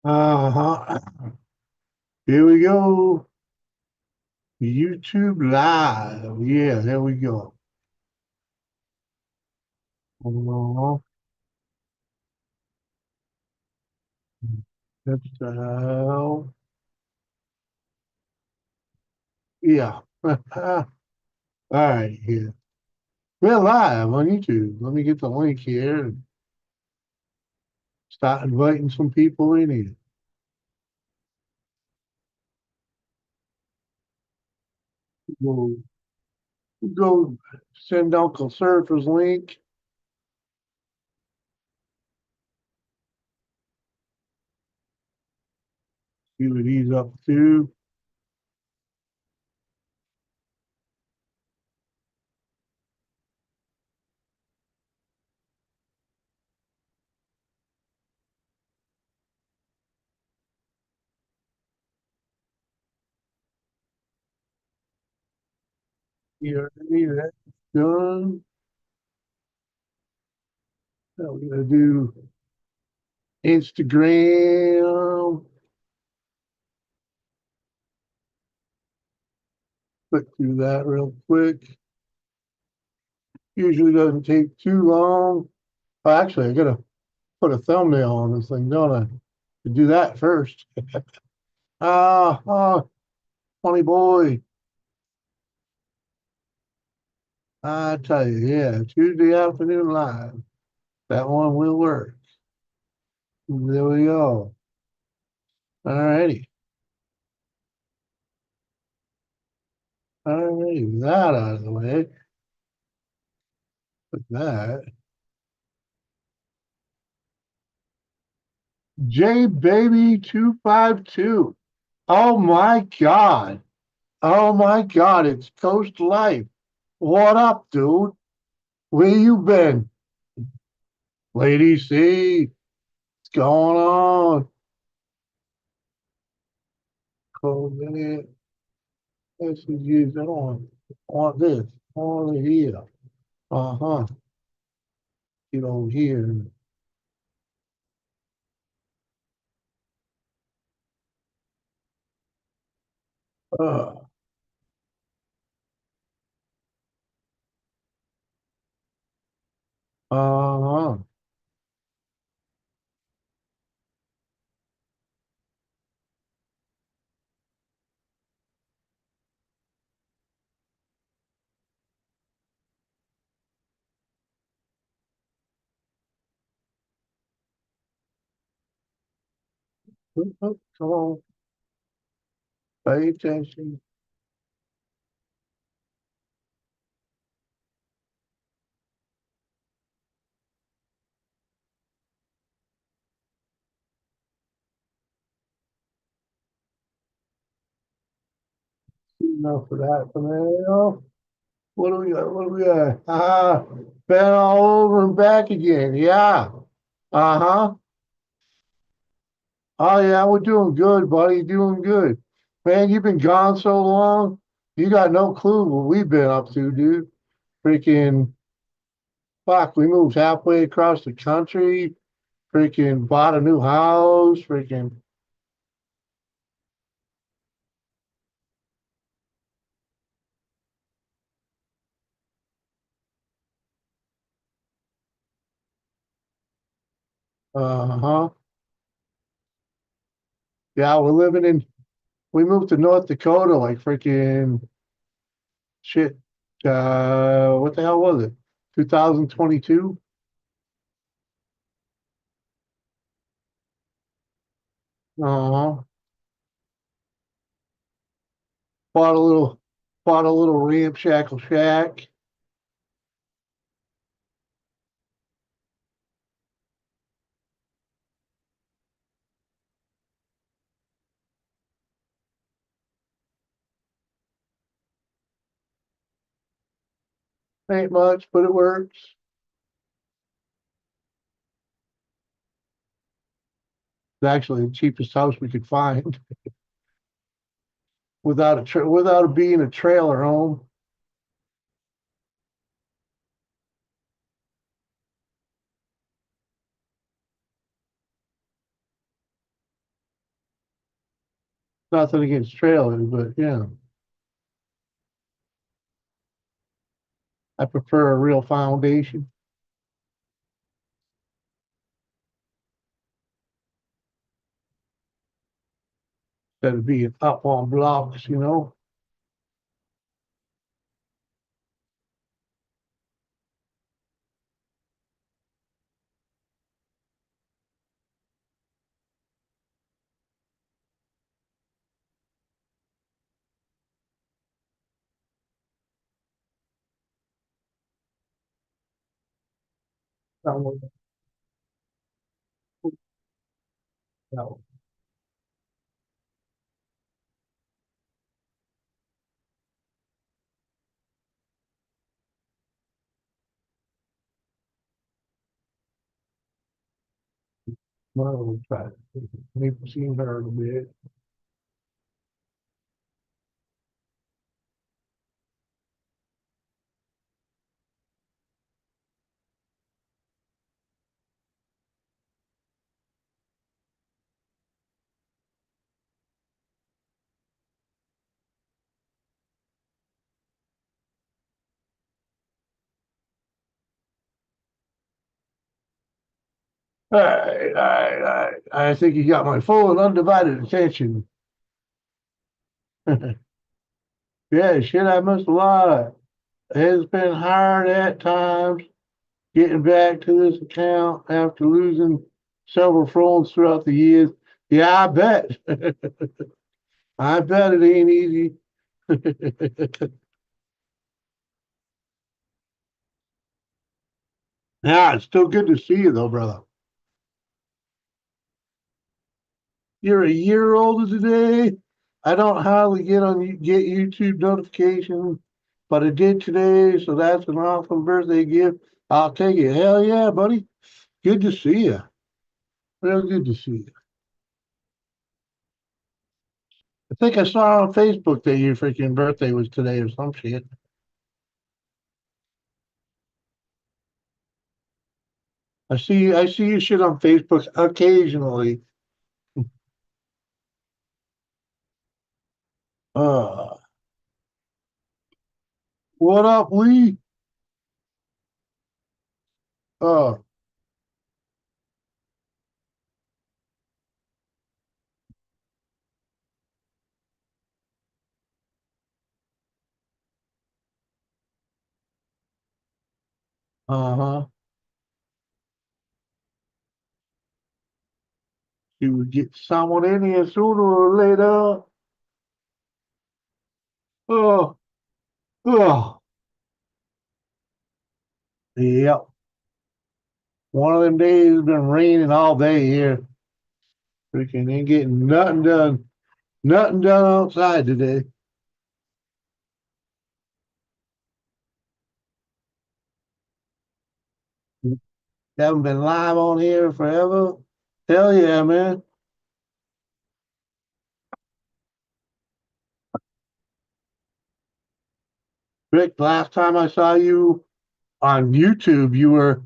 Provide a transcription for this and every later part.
Uh-huh. Here we go. YouTube Live. Yeah, there we go. Uh-huh. That's yeah. All right, here. We're live on YouTube. Let me get the link here and start inviting some people in here. We'll go send Uncle Surfer's link. See what he's up to. Here, that's done. Now we're gonna do Instagram. Click through that real quick. Usually doesn't take too long. Oh, actually, I gotta put a thumbnail on this thing, don't I? To do that first. Funny boy. I tell you, yeah, Tuesday afternoon live. That one will work. There we go. All righty. All righty. That out of the way. Put that. J Baby 252. Oh my God. Oh my God. It's Coast Life. What up, dude? Where you been? Lady C, what's going on? COVID messages. I don't want this. I want it here. Uh-huh. Get over here. Uh, uh-huh. Come on. Pay attention. Enough for that for now. What do we got? What do we got? Been all over and back again. Yeah. Uh-huh. Oh yeah, we're doing good, buddy. Doing good. Man, you've been gone so long. You got no clue what we've been up to, dude. Freaking fuck, we moved halfway across the country, freaking bought a new house, freaking uh-huh. Yeah, we moved to North Dakota like freaking shit. What the hell was it? 2022? Uh-huh. Bought a little bought a little ramshackle shack. Ain't much, but it works. It's actually the cheapest house we could find without it being a trailer home. Nothing against trailers, but I prefer a real foundation instead of being up on blocks. No, no. Well, we'll try it. Maybe seen her a bit. All right, all right, all right. I think you got my full and undivided attention. Yeah, shit, I missed a lot. It's been hard at times getting back to this account after losing several phones throughout the years. Yeah, I bet. I bet it ain't easy. Yeah, it's still good to see you though, brother. You're a year older today. I don't hardly get YouTube notifications, but I did today, so that's an awesome birthday gift. I'll take it. Hell yeah, buddy. Good to see you. Real good to see you. I think I saw on Facebook that your freaking birthday was today or some shit. I see your shit on Facebook occasionally. Uh, what up, Lee? Uh, uh-huh. You would get someone in here sooner or later. Oh, oh. Yep. One of them days has been raining all day here. Freaking ain't getting nothing done. Nothing done outside today. Haven't been live on here forever. Hell yeah, man. Rick, last time I saw you on YouTube, you were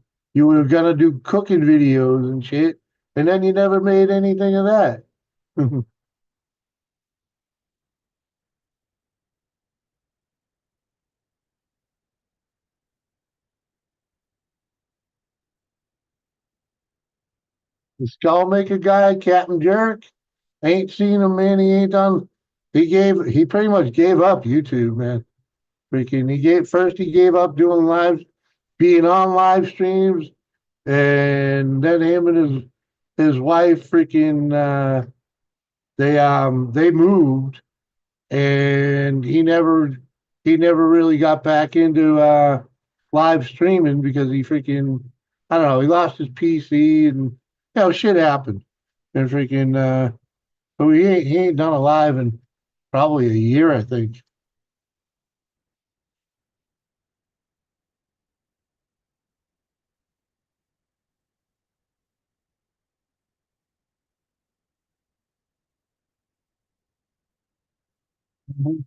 gonna do cooking videos and shit, and then you never made anything of that. The skull maker guy, Captain Jerk, ain't seen him, man. He ain't done. He pretty much gave up YouTube, man. Freaking, he gave up doing being on live streams, and then him and his wife freaking they moved, and he never really got back into live streaming because he freaking, I don't know, he lost his PC, and shit happened, and freaking so he ain't done a live in probably a year, I think. Mhm.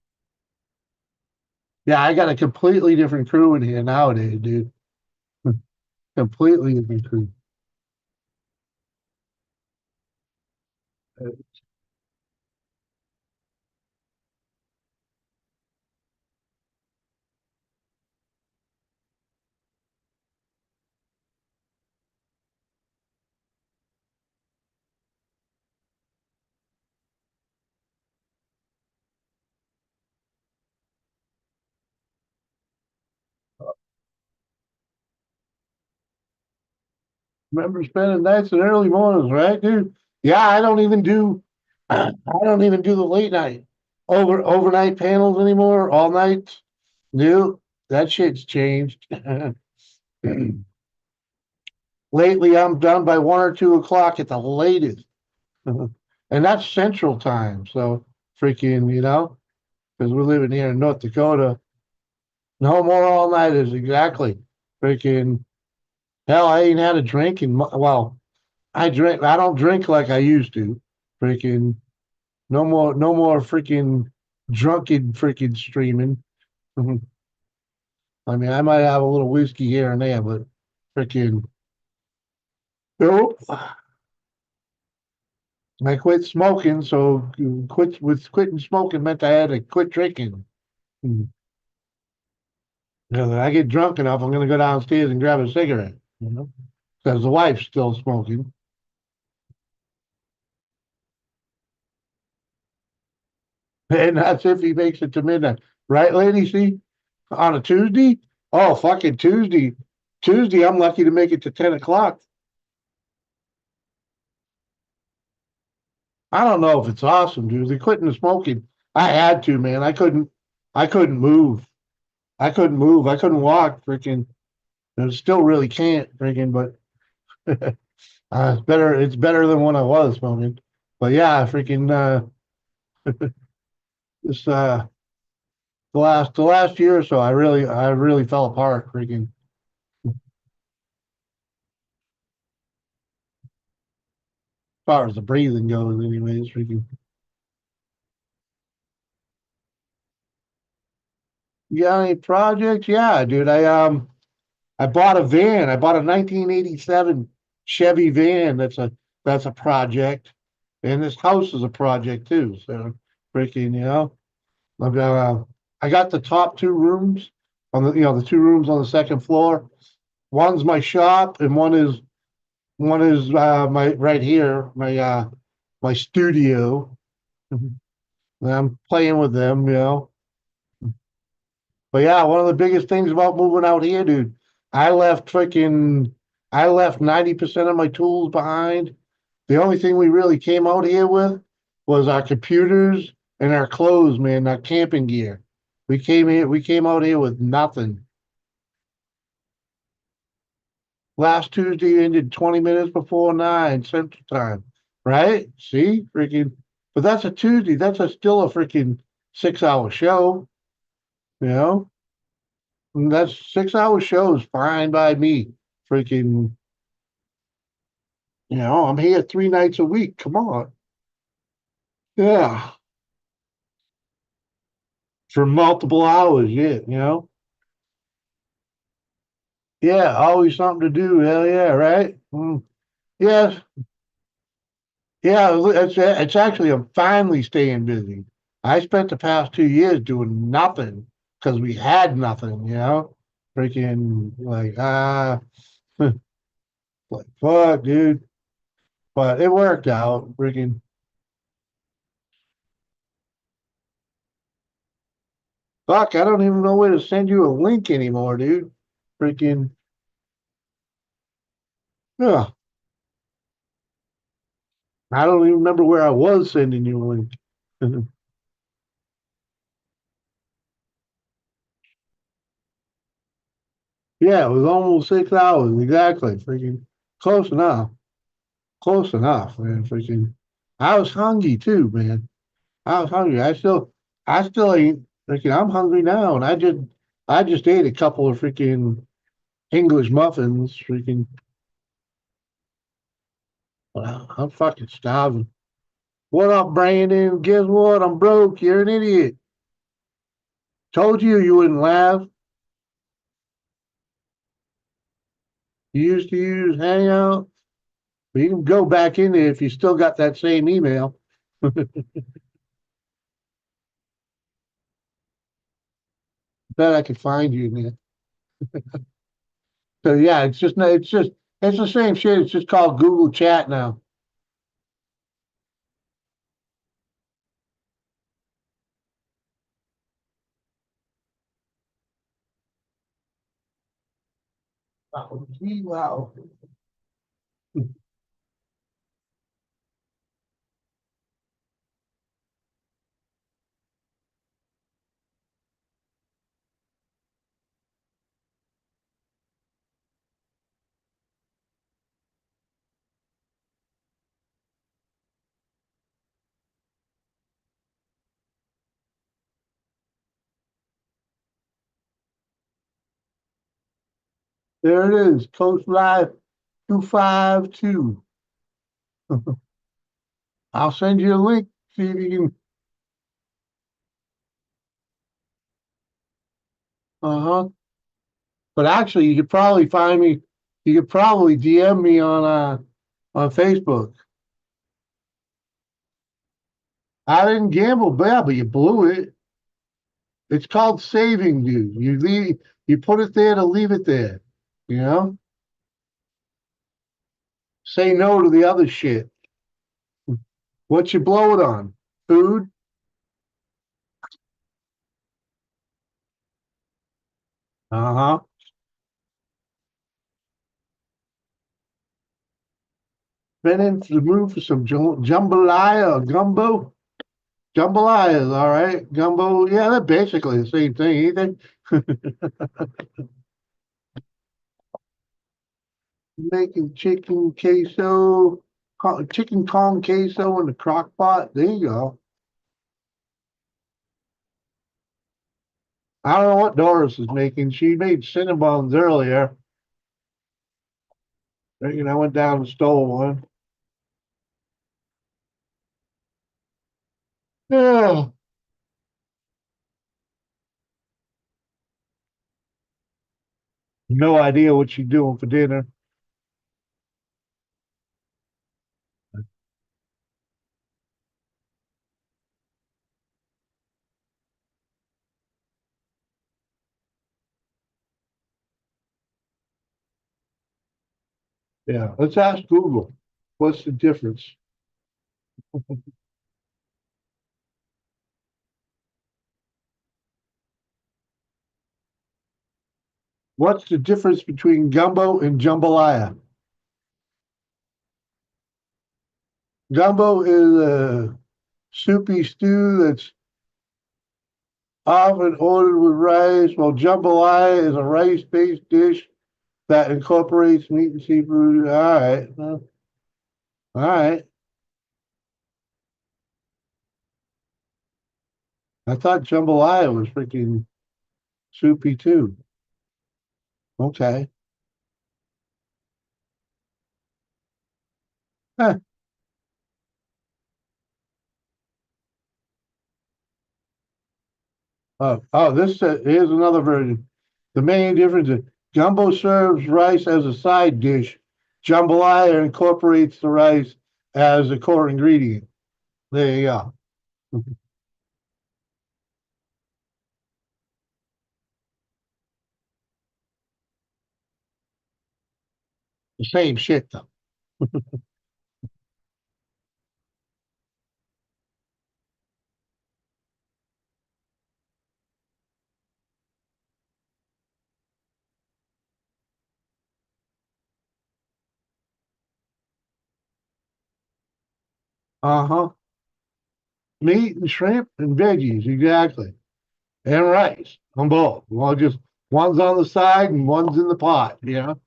Yeah, I got a completely different crew in here nowadays, dude. Completely different crew. Remember spending nights and early mornings, right, dude? Yeah, I don't even do I don't even do the late night overnight panels anymore, all nights. New, that shit's changed. Lately, I'm done by 1 or 2 o'clock at the latest, and that's Central Time. So freaking, because we're living here in North Dakota, no more all nighters. Exactly, freaking hell. I ain't had a drink in well, I drink. I don't drink like I used to. Freaking no more, no more freaking drunken freaking streaming. I mean, I might have a little whiskey here and there, but freaking nope. I quit smoking, so quitting smoking meant I had to quit drinking. You know, I get drunk enough, I'm gonna go downstairs and grab a cigarette, because the wife's still smoking. And that's if he makes it to midnight. Right, lady? See? On a Tuesday? Oh, fucking Tuesday. Tuesday, I'm lucky to make it to 10 o'clock. I don't know if it's awesome, dude. They quitting the smoking. I had to, man. I couldn't move. I couldn't move. I couldn't walk, freaking. I still really can't, freaking, but it's better than when I was smoking. But yeah, freaking this the last year or so I really fell apart, freaking, as far as the breathing goes anyways, freaking. You got any projects? Yeah, dude. I bought a van. I bought a 1987 Chevy van. That's a project. And this house is a project too. So freaking, I've got I got the top two rooms on the 2 rooms on the second floor. One's my shop and one is my right here, my studio. And I'm playing with them. But yeah, one of the biggest things about moving out here, dude, I left freaking I left 90% of my tools behind. The only thing we really came out here with was our computers and our clothes, man, our camping gear. We came out here with nothing. Last Tuesday ended 20 minutes before 9 Central Time. Right? See? Freaking, but that's a Tuesday. Still a freaking 6 hour show, you know? And that's 6 hour shows fine by me. Freaking, I'm here 3 nights a week. Come on. Yeah. For multiple hours. Yeah. Yeah. Always something to do. Hell yeah. Right. Yes. Yeah. It's actually, I'm finally staying busy. I spent the past 2 years doing nothing because we had nothing. Freaking like, like, fuck, dude. But it worked out. Freaking, fuck, I don't even know where to send you a link anymore, dude. Freaking, yeah. I don't even remember where I was sending you a link. Yeah, it was almost 6 hours. Exactly. Freaking close enough. Close enough, man. Freaking, I was hungry too, man. I was hungry. I still ain't freaking. I'm hungry now, and I just ate a couple of freaking English muffins. Freaking, wow, I'm fucking starving. What up, Brandon? Guess what? I'm broke. You're an idiot. Told you wouldn't laugh. You used to use Hangout. But you can go back in there if you still got that same email. Bet I could find you in there. So yeah, it's the same shit. It's just called Google Chat now. Wow. There it is. Coast Live 252. I'll send you a link. See if you can. Uh-huh. But actually, you could probably find me. You could probably DM me on Facebook. I didn't gamble bad, but you blew it. It's called saving, dude. You put it there to leave it there. You know? Say no to the other shit. What you blow it on? Food? Uh-huh. Been into the mood for some jambalaya or gumbo? Jambalaya is all right. Gumbo, yeah, they're basically the same thing, ain't they? Making chicken queso, chicken con queso in the crock pot. There you go. I don't know what Doris is making. She made Cinnabons earlier. I went down and stole one. Yeah, no idea what she's doing for dinner. Yeah, let's ask Google. What's the difference? What's the difference between gumbo and jambalaya? Gumbo is a soupy stew that's often ordered with rice, while jambalaya is a rice-based dish that incorporates meat and seafood. All right. All right. I thought jambalaya was freaking soupy too. Okay. Huh. Here's another version. The main difference is gumbo serves rice as a side dish. Jambalaya incorporates the rice as a core ingredient. There you go. The same shit though. Uh-huh. Meat and shrimp and veggies, exactly. And rice on both. Well, just one's on the side and one's in the pot, you know?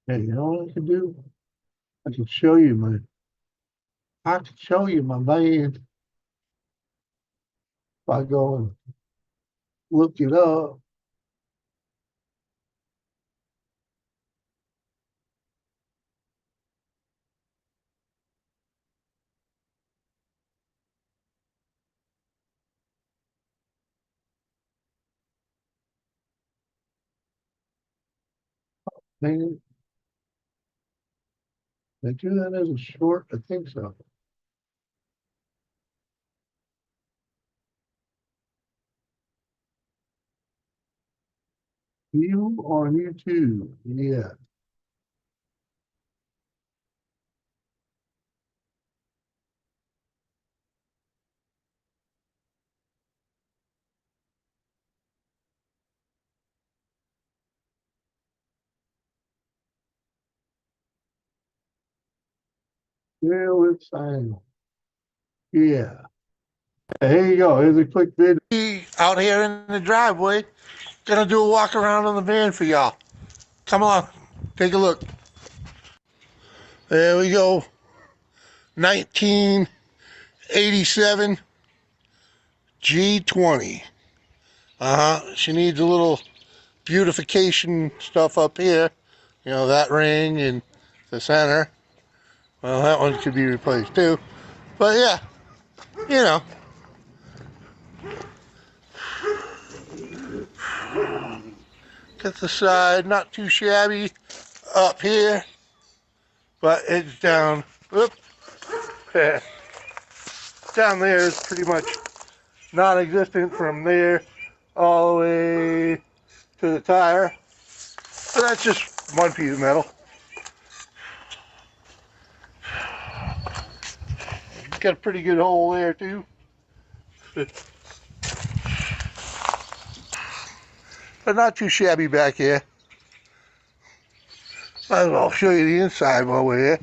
Hey, you know what I can do? I can show you my band if I go and look it up. Man, they do that as a short? I think so. You on YouTube. Yeah. Yeah, it's fine. Yeah. Here you go. Here's a quick video. out here in the driveway. Gonna do a walk around on the van for y'all. Come on, take a look. There we go. 1987 G20. She needs a little beautification stuff up here. You know, that ring and the center. Well, that one could be replaced too. But yeah, you know. Got the side, not too shabby up here, but it's down. Whoop. Down there is pretty much non-existent from there all the way to the tire. But that's just one piece of metal. Got a pretty good hole there too. But not too shabby back here. Might as well show you the inside while we're here.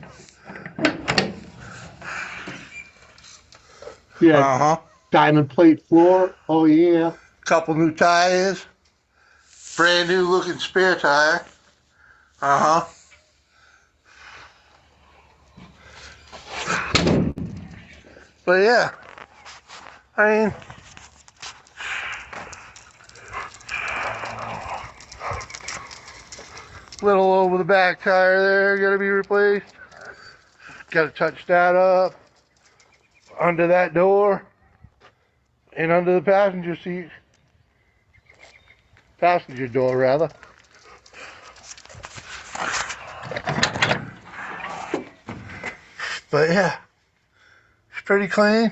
Yeah. Diamond plate floor. Oh yeah. Couple new tires. Brand new looking spare tire. But yeah, I mean, little over the back tire there, gotta be replaced. Gotta touch that up. Under that door and under the passenger seat. Passenger door rather. But yeah, it's pretty clean.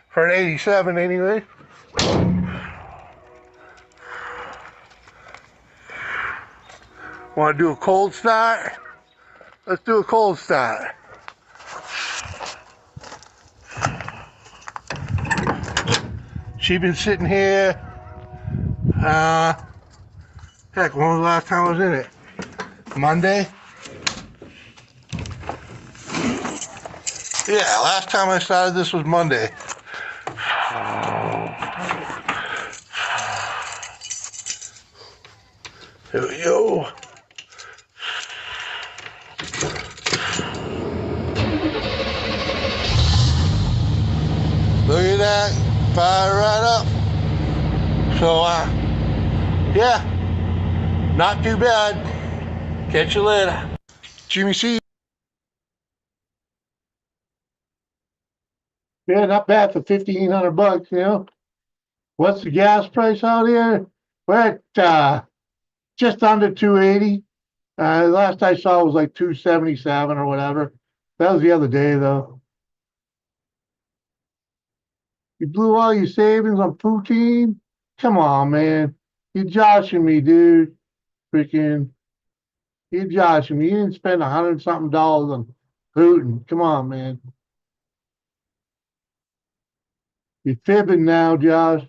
For an 87 anyway. Want to do a cold start? Let's do a cold start. She's been sitting here, heck, when was the last time I was in it? Monday? Yeah, last time I started this was Monday. Here we go. Look at that, fire right up. So, yeah, not too bad. Catch you later. Jimmy C. Yeah, not bad for $1,500, you know. What's the gas price out here? We're at just under 280. Last I saw was like 277 or whatever. That was the other day though. You blew all your savings on poutine? Come on, man. You're joshing me, dude. Freaking, you're joshing me. You didn't spend $100 something on poutine. Come on, man. You're fibbing now, Josh.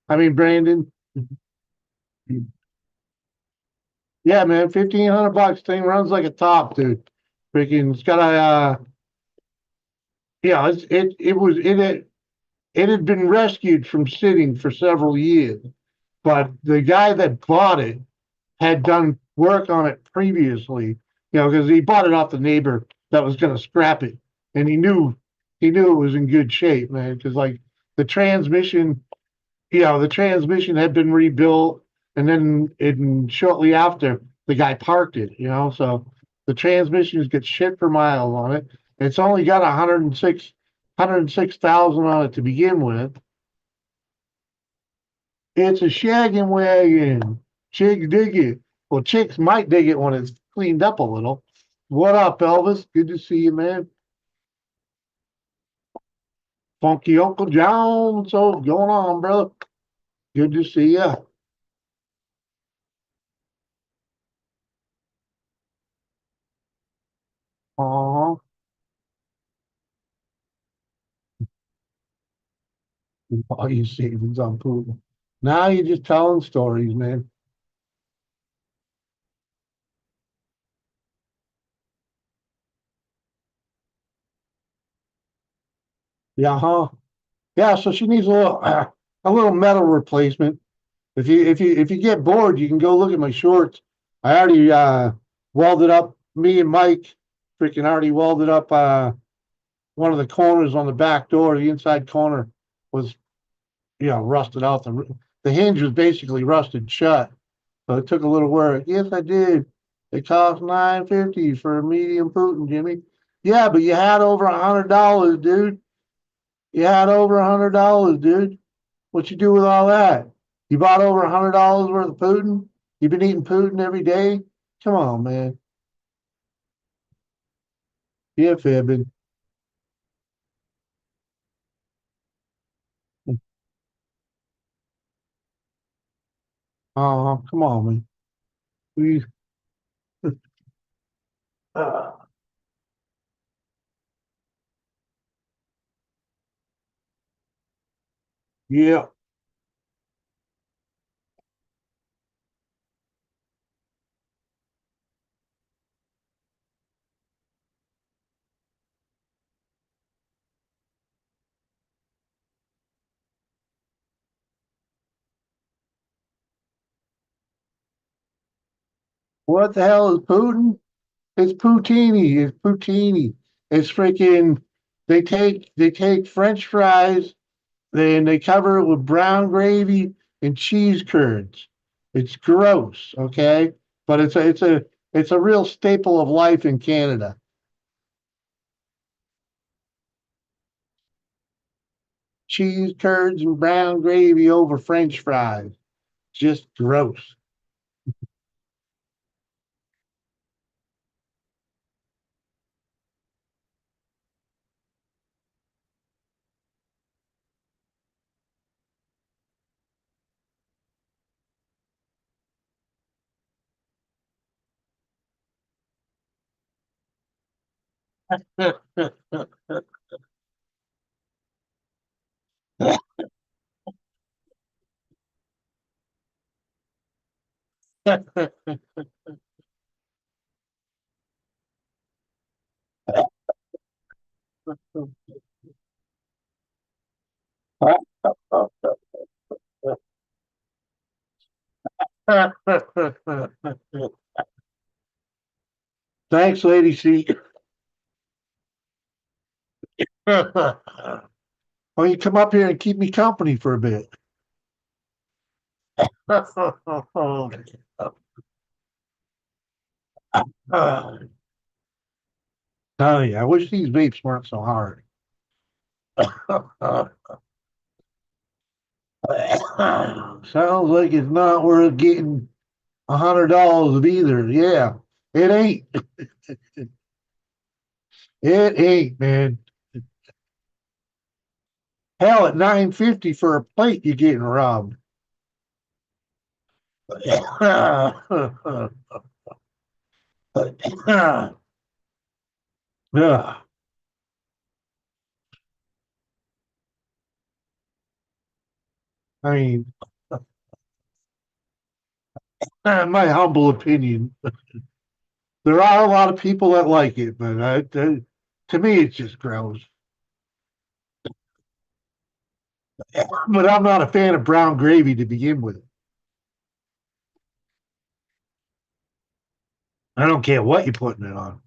I mean, Brandon. Yeah, man, $1,500. Thing runs like a top, dude. Freaking, it's got a, yeah, it had been rescued from sitting for several years, but the guy that bought it had done work on it previously, you know, because he bought it off the neighbor that was going to scrap it, and he knew it was in good shape, man, because like the transmission, you know, the transmission had been rebuilt, and then shortly after the guy parked it, you know, so the transmissions get shit per mile on it. It's only got 106,000 on it to begin with. It's a shaggin' wagon. Chicks dig it. Well, chicks might dig it when it's cleaned up a little. What up, Elvis? Good to see you, man. Funky Uncle John, what's going on, brother? Good to see you. Uh-huh. All you savings on poop. Now you're just telling stories, man. Yeah, huh? Yeah, so she needs a little metal replacement. If you get bored, you can go look at my shorts. I already welded up. Me and Mike freaking already welded up one of the corners on the back door. The inside corner was rusted out. The hinge was basically rusted shut. So it took a little work. Yes, I did. It cost $9.50 for a medium Putin, Jimmy. Yeah, but you had over $100, dude. You had over $100, dude. What you do with all that? You bought over $100 worth of Putin? You've been eating Putin every day? Come on, man. Yeah, fibbing. Oh, come on, man. We, uh, yeah. What the hell is Putin? It's poutine. It's poutine. It's freaking. They take French fries, then they cover it with brown gravy and cheese curds. It's gross, okay, but it's a real staple of life in Canada. Cheese curds and brown gravy over French fries. Just gross. Thanks, Lady C. Well, you come up here and keep me company for a bit. Tell you, I wish these vapes weren't so hard. Sounds like it's not worth getting $100 of either. Yeah, it ain't. It ain't, man. Hell, at 9.50 for a plate, you're getting robbed. Yeah, I mean, in my humble opinion, there are a lot of people that like it, but to me, it's just gross. But I'm not a fan of brown gravy to begin with. I don't care what you're putting it on.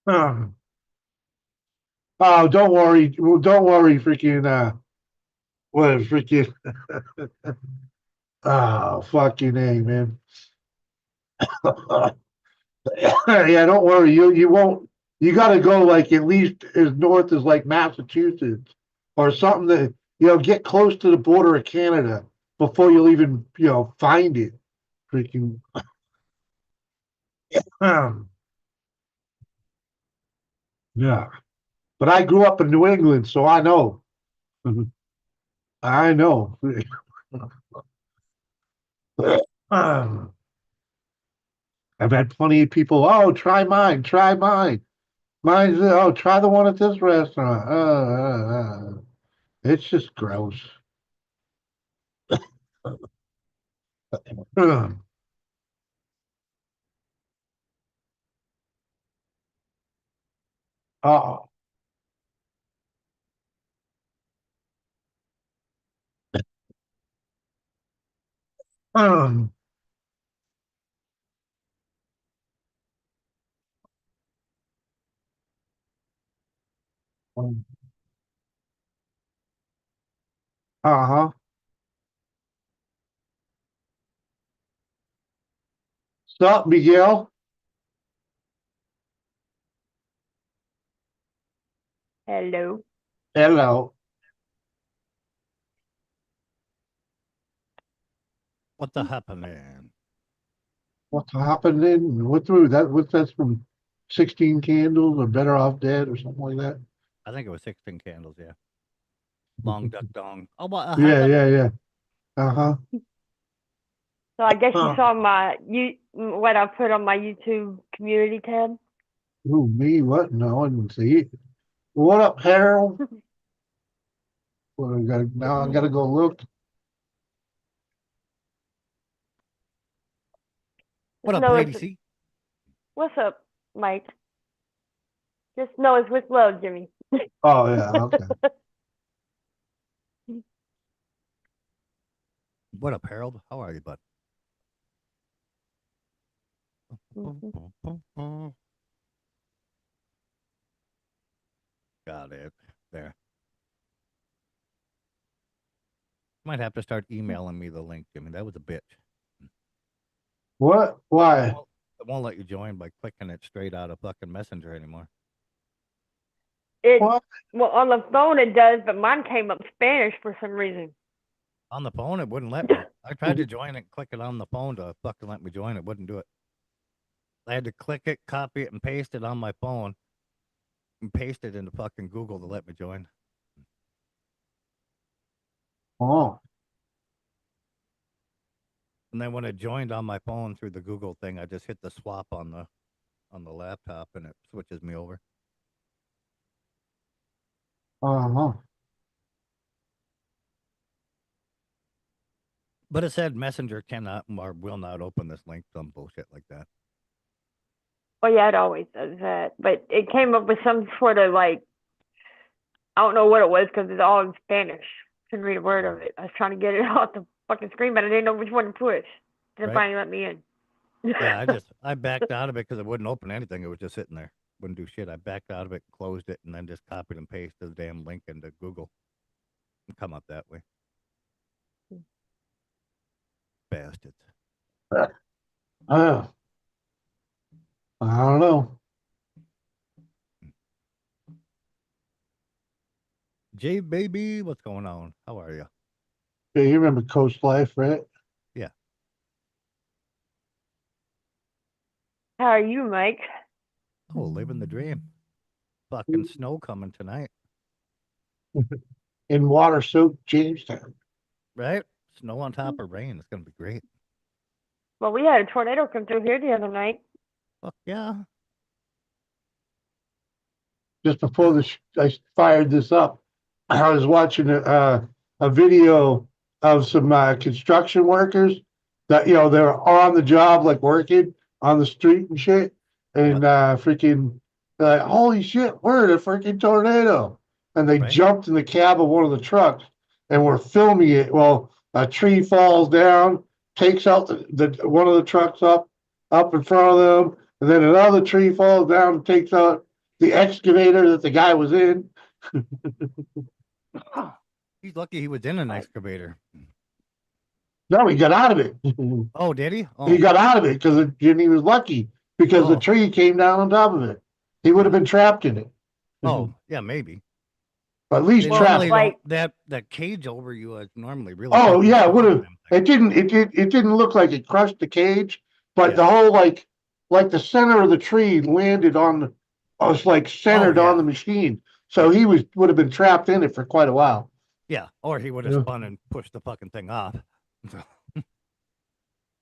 Um, oh, don't worry. Well, don't worry, freaking, what, freaking, oh, fucking A, man. Yeah, don't worry. You won't. You got to go like at least as north as like Massachusetts or something that get close to the border of Canada before you'll even find it. Freaking yeah. But I grew up in New England, so I know. I know. I've had plenty of people. Oh, try mine. Try mine. Mine's try the one at this restaurant. It's just gross. Oh, Um, uh-huh. Stop, Miguel. Hello. Hello. What the happening? What's happening? What through that? What's that's from 16 Candles or Better Off Dead or something like that? I think it was 16 candles, yeah. Long duck dong. Oh, what Yeah, happened? yeah, yeah. Uh-huh. So I guess you Huh. saw what I put on my YouTube community tab. Ooh, me? What? No, I didn't see it. What up, Harold? Well, now I gotta go look. What Just up, know Lady it's C? what's up, Mike. Just know it's with love, Jimmy. Oh yeah, okay. What up, Harold? How are you, bud? Got it. There. Might have to start emailing me the link, Jimmy. That was a bitch. What? It Why? won't, it won't let you join by clicking it straight out of fucking Messenger anymore. It What? well on the phone it does, but mine came up Spanish for some reason. On the phone, it wouldn't let me. I tried to join it, click it on the phone to fucking let me join. It wouldn't do it. I had to click it, copy it, and paste it on my phone and paste it into fucking Google to let me join. Oh, And then when I joined on my phone through the Google thing, I just hit the swap on the laptop and it switches me over. uh-huh. But it said Messenger cannot or will not open this link, some bullshit like that. Well, yeah, it always does that, but it came up with some sort of like I don't know what it was because it's all in Spanish. Couldn't read a word of it. I was trying to get it off the fucking screen, but I didn't know which one to push. Then Right? finally let me in. Yeah, I backed out of it because it wouldn't open anything. It was just sitting there. Wouldn't do shit. I backed out of it, closed it, and then just copied and pasted the damn link into Google and come up that way. Bastards. Uh, I don't know. Jay baby, what's going on? How are you? Yeah, you remember Coast Life, right? Yeah. How are you, Mike? Oh, living the dream. Fucking snow coming tonight. In water-soaked Jamestown. Right? Snow on top of rain. It's gonna be great. Well, we had a tornado come through here the other night. Fuck yeah. Just before I fired this up, I was watching a video of some construction workers that they're on the job, like working on the street and shit, Yep. and freaking like, holy shit, we're in a freaking tornado, and they Right? jumped in the cab of one of the trucks and were filming it. Well, a tree falls down, takes out the one of the trucks up in front of them, and then another tree falls down and takes out the excavator that the guy was in. He's lucky he was in an Like, excavator. No, he got out of it. Oh, did he? He Oh. got out of it because he was lucky because the Oh. tree came down on top of it. He would have Yeah. been trapped in it. Oh, yeah, maybe. At least They well, trapped. normally don't like, that cage over you is normally really Oh fucking yeah, it would strong on have. them It things. didn't. It didn't look like it crushed the cage, but Yeah. the whole like the center of the tree landed on. Was like Oh centered on the yeah. machine, so Yeah. he would have been trapped in it for quite a while. Yeah. Or he would have Yeah, spun and pushed the fucking thing off. So, yeah,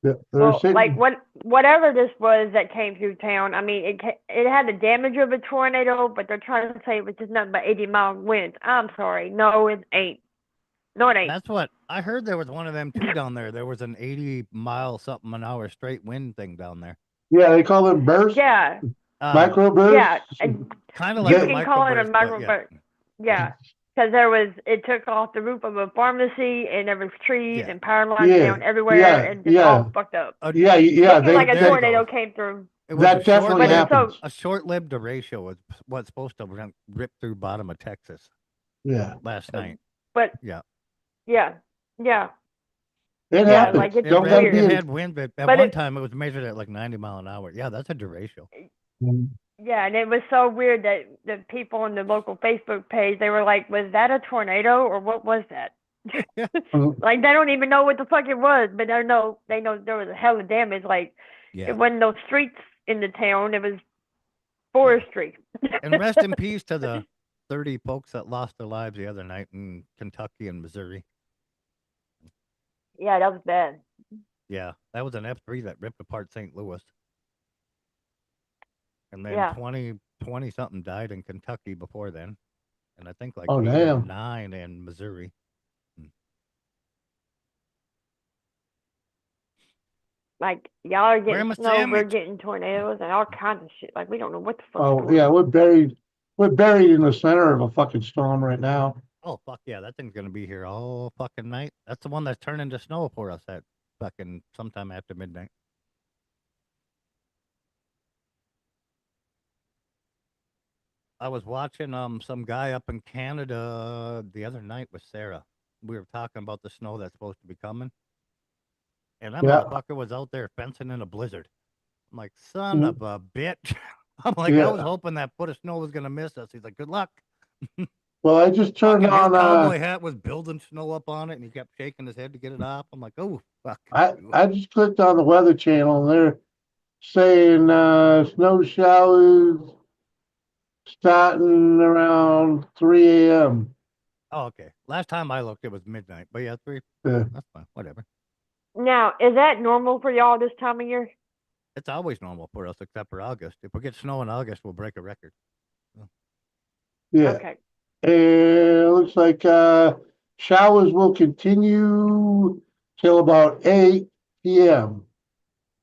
they're well, like sitting. whatever this was that came through town. I mean, it had the damage of a tornado, but they're trying to say it was just nothing but 80-mile winds. I'm sorry, no, it ain't. No, it ain't. that's what I heard. There was one of them too down there. There was an 80-mile something an hour straight wind thing down there. Yeah, they call them bursts, Yeah, Uh, microbursts. yeah, and kind of like you a can call it a microburst, but yeah. microburst. Yeah, Because it took off the roof of a pharmacy, and there was trees Yeah. and power lines Yeah. down everywhere, Yeah. and just Yeah. all fucked up. Yeah. It seemed like a there you tornado go. came through. It was That definitely But it's happens. so a short-lived derecho was what's supposed to rip through bottom of Texas Yeah. last night. But Yeah. yeah, It yeah, happens. like it's Don't gotta weird. be It in. had wind, but at But one it, time it was measured at like 90 mile an hour. Yeah, that's a derecho. yeah, and it was so weird that the people on the local Facebook page, they were like, "Was that a tornado or what was that?" Yeah. Like they don't even know what the fuck it was, but they know there was a hell of damage. Like Yeah. it wasn't no streets in the town; it was forestry. And rest in peace to the 30 folks that lost their lives the other night in Kentucky and Missouri. Yeah, that was bad. Yeah, that was an F3 that ripped apart St. Louis. And then Yeah. 20 something died in Kentucky before then. And I think like Oh, 8 or damn. 9 in Missouri. Like y'all are Where getting my snow, we're sandwich? getting tornadoes and all kinds of shit. Like we don't know what the fuck's Oh going yeah, on. we're buried in the center of a fucking storm right now. Oh, fuck yeah, that thing's going to be here all fucking night. That's the one that's turning to snow for us at fucking sometime after midnight. I was watching some guy up in Canada the other night with Sarah. We were talking about the snow that's supposed to be coming. And that Yeah. motherfucker was out there fencing in a blizzard. I'm like, son Mm. of a bitch. I'm like, I Yeah. was hoping that foot of snow was gonna miss us. He's like, good luck. Well, I just turned Fucking his on. cowboy hat was building snow up on it, and he kept shaking his head to get it off. I'm like, oh fuck. I just clicked on the Weather Channel, and they're saying snow showers starting around 3 a.m. Oh, okay. Last time I looked, it was midnight. But yeah, 3. Yeah. That's fine. Whatever. Now, is that normal for y'all this time of year? It's always normal for us, except for August. If we get snow in August, we'll break a record. Yeah. Okay. And it looks like showers will continue till about 8 p.m.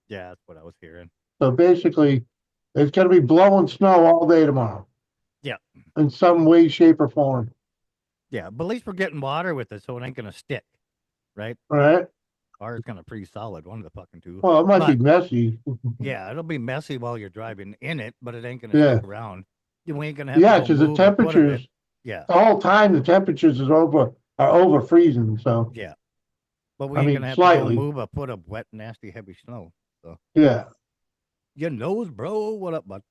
Yeah, that's what I was hearing. So basically, it's going to be blowing snow all day tomorrow. Yeah. In some way, shape, or form. Yeah, but at least we're getting water with it, so it ain't gonna stick, right? Right? Or it's gonna freeze solid. One of the fucking two. Well, it might But be messy. yeah, it'll be messy while you're driving in it, but it ain't gonna Yeah. stick around. We ain't gonna have Yeah, to go because the move a foot of it. temperatures, Yeah, the whole time, the temperatures are over freezing. So, yeah. But we I ain't mean, gonna have slightly. to go move a foot of wet, nasty, heavy snow. So Yeah. your nose, bro. What up, bud?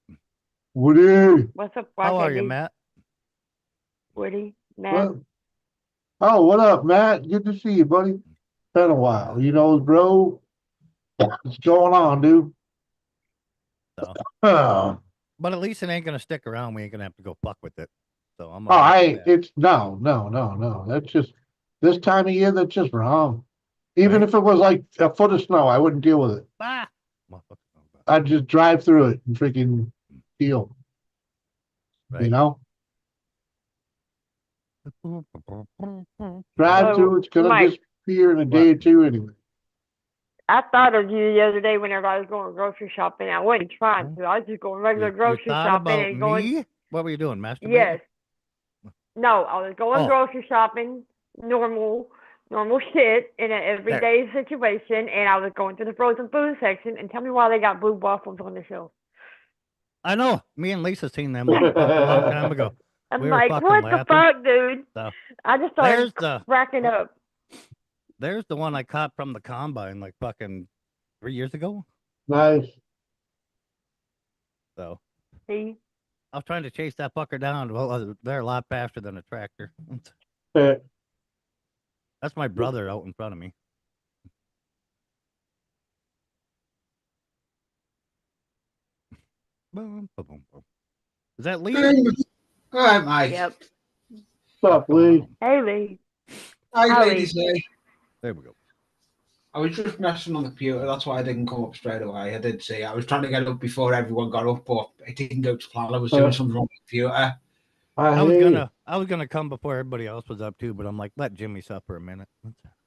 Woody. What's up, How are you, Wackadoo? Matt? Woody, Matt? What? Oh, what up, Matt? Good to see you, buddy. Been a while. You know, bro. What's going on, dude? So, Oh, but at least it ain't gonna stick around. We ain't gonna have to go fuck with it. So I'm. it's no. That's just this time of year. That's just wrong. Even Right. if it was like a foot of snow, I wouldn't deal with it. Ah. I'd just drive through it and freaking deal. Right. You know, drive So, through. It's gonna Mike, disappear in a day or two anyway. I thought of you the other day whenever I was going grocery shopping. I wasn't trying to. I was just going regular You grocery thought shopping about and going. me? What were you doing, masturbating? Yes. No, I was going Oh. grocery shopping, normal shit in an everyday situation, and I was going to the frozen food section. And tell me why they got blue waffles on the shelf. I know. Me and Lisa seen them motherfuckers a long time ago. I'm We were like, fucking what laughing. the fuck, dude? So, I just started there's cracking up. There's the one I caught from the combine like fucking 3 years ago. Nice. So See? I was trying to chase that fucker down. Well, they're a lot faster than a tractor. Uh, That's my brother out in front of me. Boom, boom, boom, boom. Is that Lee? All right, Mike. Yep. What's up, Lee? Hey, Lee. Hi, Hi, ladies. There we go. I was just messing on the computer. That's why I didn't come up straight away. I did see. I was trying to get up before everyone got up, but it didn't go to plan. I was doing something wrong with the computer. I was gonna come before everybody else was up too, but I'm like, let Jimmy suffer a minute.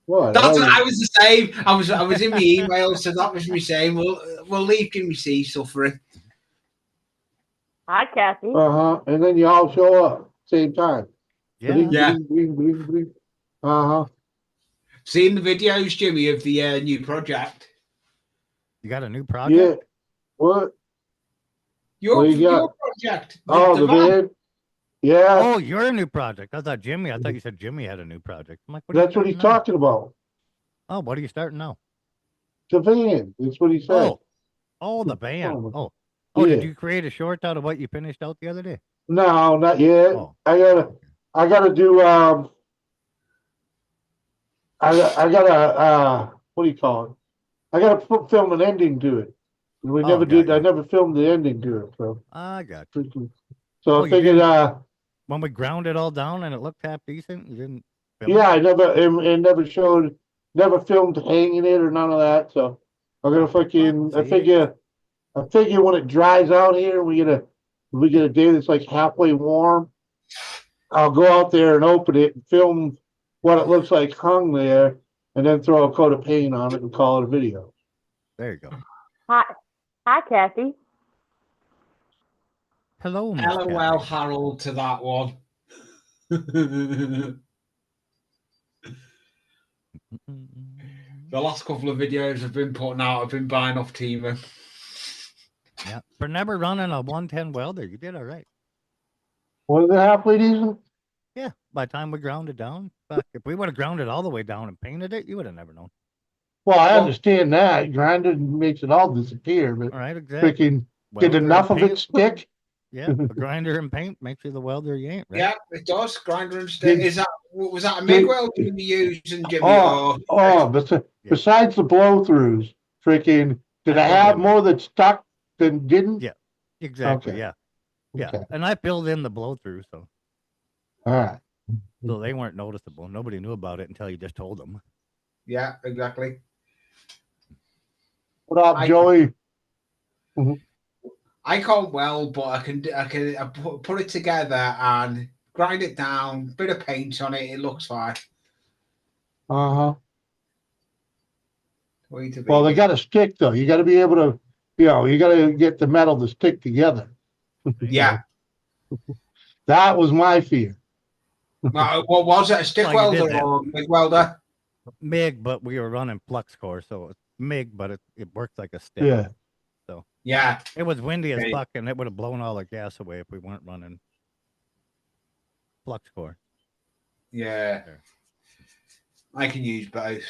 What? That's what I was the same. I was in my email, so that was me saying, we'll leave Jimmy C suffering. Hi, Kathy. And then you all show up same time. Yeah. Yeah. Uh-huh. Seen the videos, Jimmy, of the new project. You got a new Yeah. project? What? Your What do you your got? project. Oh, the van. van? Yeah, Oh, you're a new project. I thought you said Jimmy had a new project. I'm like, what are you that's what he's starting now? talking about. Oh, what are you starting now? The van. That's what he said. Oh, the band. Oh, Did yeah. you create a short out of what you finished out the other day? No, not yet. Oh, I gotta do I gotta what do you call it? I gotta film an ending to it. We never got did. I you. never filmed the ending to it. I got you. So Oh, I you figured didn't when we ground it all down and it looked half decent. You didn't film yeah, it? I never and never showed, never filmed hanging it or none of that. So I'm gonna Oh, fuck, fucking. see? I figure when it dries out here, we get a day that's like halfway warm. I'll go out there and open it and film what it looks like hung there, and then throw a coat of paint on it and call it a video. There you go. Hi, Kathy. Hello, Miss LOL, Kathy. Harold, to that one. The last couple of videos I've been putting out, I've been buying off Teamer. Yeah, for never running a 110 welder, you did all right. Was it halfway decent? Yeah, by the time we ground it down, fuck, if we would have ground it all the way down and painted it, you would have never known. Well, I Well- understand that. Grinded makes it all disappear, but All right, exactly. freaking did Welder and enough of it paint, stick? yeah, a grinder and paint makes you the welder you ain't, right? Yeah, it does. Grinder and stick. Did- Was that a MIG weld you were using, Jimmy? Oh, besides the blow throughs, freaking did I I filled have in more that stuck than didn't? Yeah. Exactly, Okay. yeah. Yeah. Okay. And I filled in the blow through, so All right. they weren't noticeable. Nobody knew about it until you just told them. Yeah, exactly. What up, Joey? I can't weld, but I put it together and grind it down, bit of paint on it. It looks fine. Uh-huh. Way to be. Well, they got to stick though. You got to be able to, you got to get the metal to stick together. Yeah. That was my fear. What was it? A stick Well, you did welder that. or a MIG welder? MIG, but we were running flux core, so it's MIG, but it works like a stick. Yeah. Yeah. It was windy as Right. fuck, and it would have blown all the gas away if we weren't running flux core. Yeah. There. I can use both.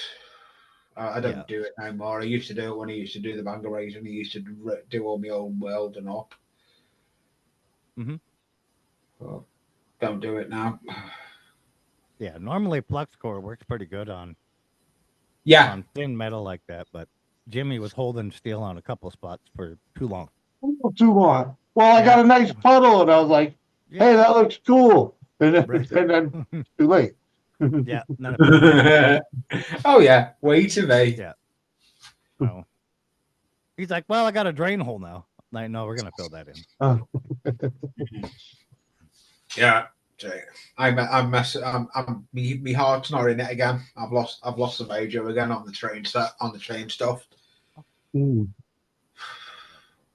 I don't Yeah. do it no more. I used to do it when I used to do the banger race and I used to do all my own welding up. Mhm. But don't do it now. Yeah, normally flux core works pretty good on Yeah. thin metal like that, but Jimmy was holding steel on a couple spots for too long. Too long. Well, I got a nice puddle, and I was like, Yeah. "Hey, that looks cool." And then, Right. and then too late. Yeah. None of Oh yeah. Way to me. Yeah. So he's like, "Well, I got a drain hole now." Like, no, we're gonna fill that in. Yeah. My heart's not in it again. I've lost the mojo again on the train stuff. Mm.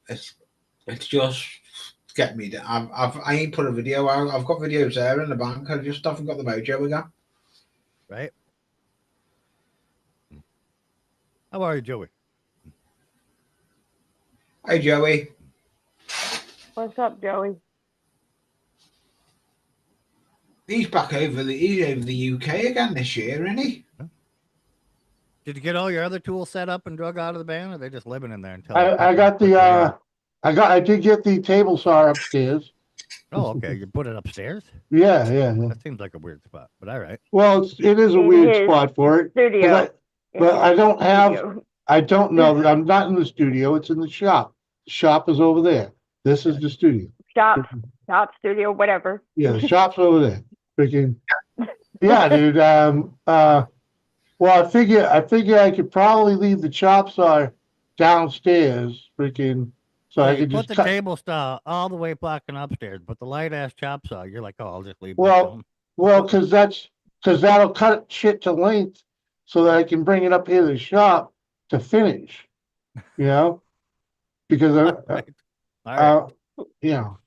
It's just getting me down. I ain't put a video out. I've got videos there in the bank. I just haven't got the mojo again. Right? How are you, Joey? Hey Joey. What's up, Joey? He's over the UK again this year, isn't he? Did you get all your other tools set up and drug out of the van, or are they just living in there until I did get the table saw upstairs. Oh, okay. You put it upstairs? Yeah. That seems like a weird spot, but all right. Well, it is a In weird his spot for it. Studio. But I don't have. Studio. I don't know. I'm not in the studio. It's in the shop. The shop is over there. This is the studio. Shop, studio, whatever. Yeah, the shop's over there. Freaking. Yeah, dude. Well, I figure I could probably leave the chop saw downstairs. Freaking. So I you could put just the cut. table saw all the way fucking upstairs, but the light ass chop saw, you're like, oh, I'll just leave Well, that because that'll cut shit to length, so that I can bring it up here to the shop to finish. Because down. All right. you know.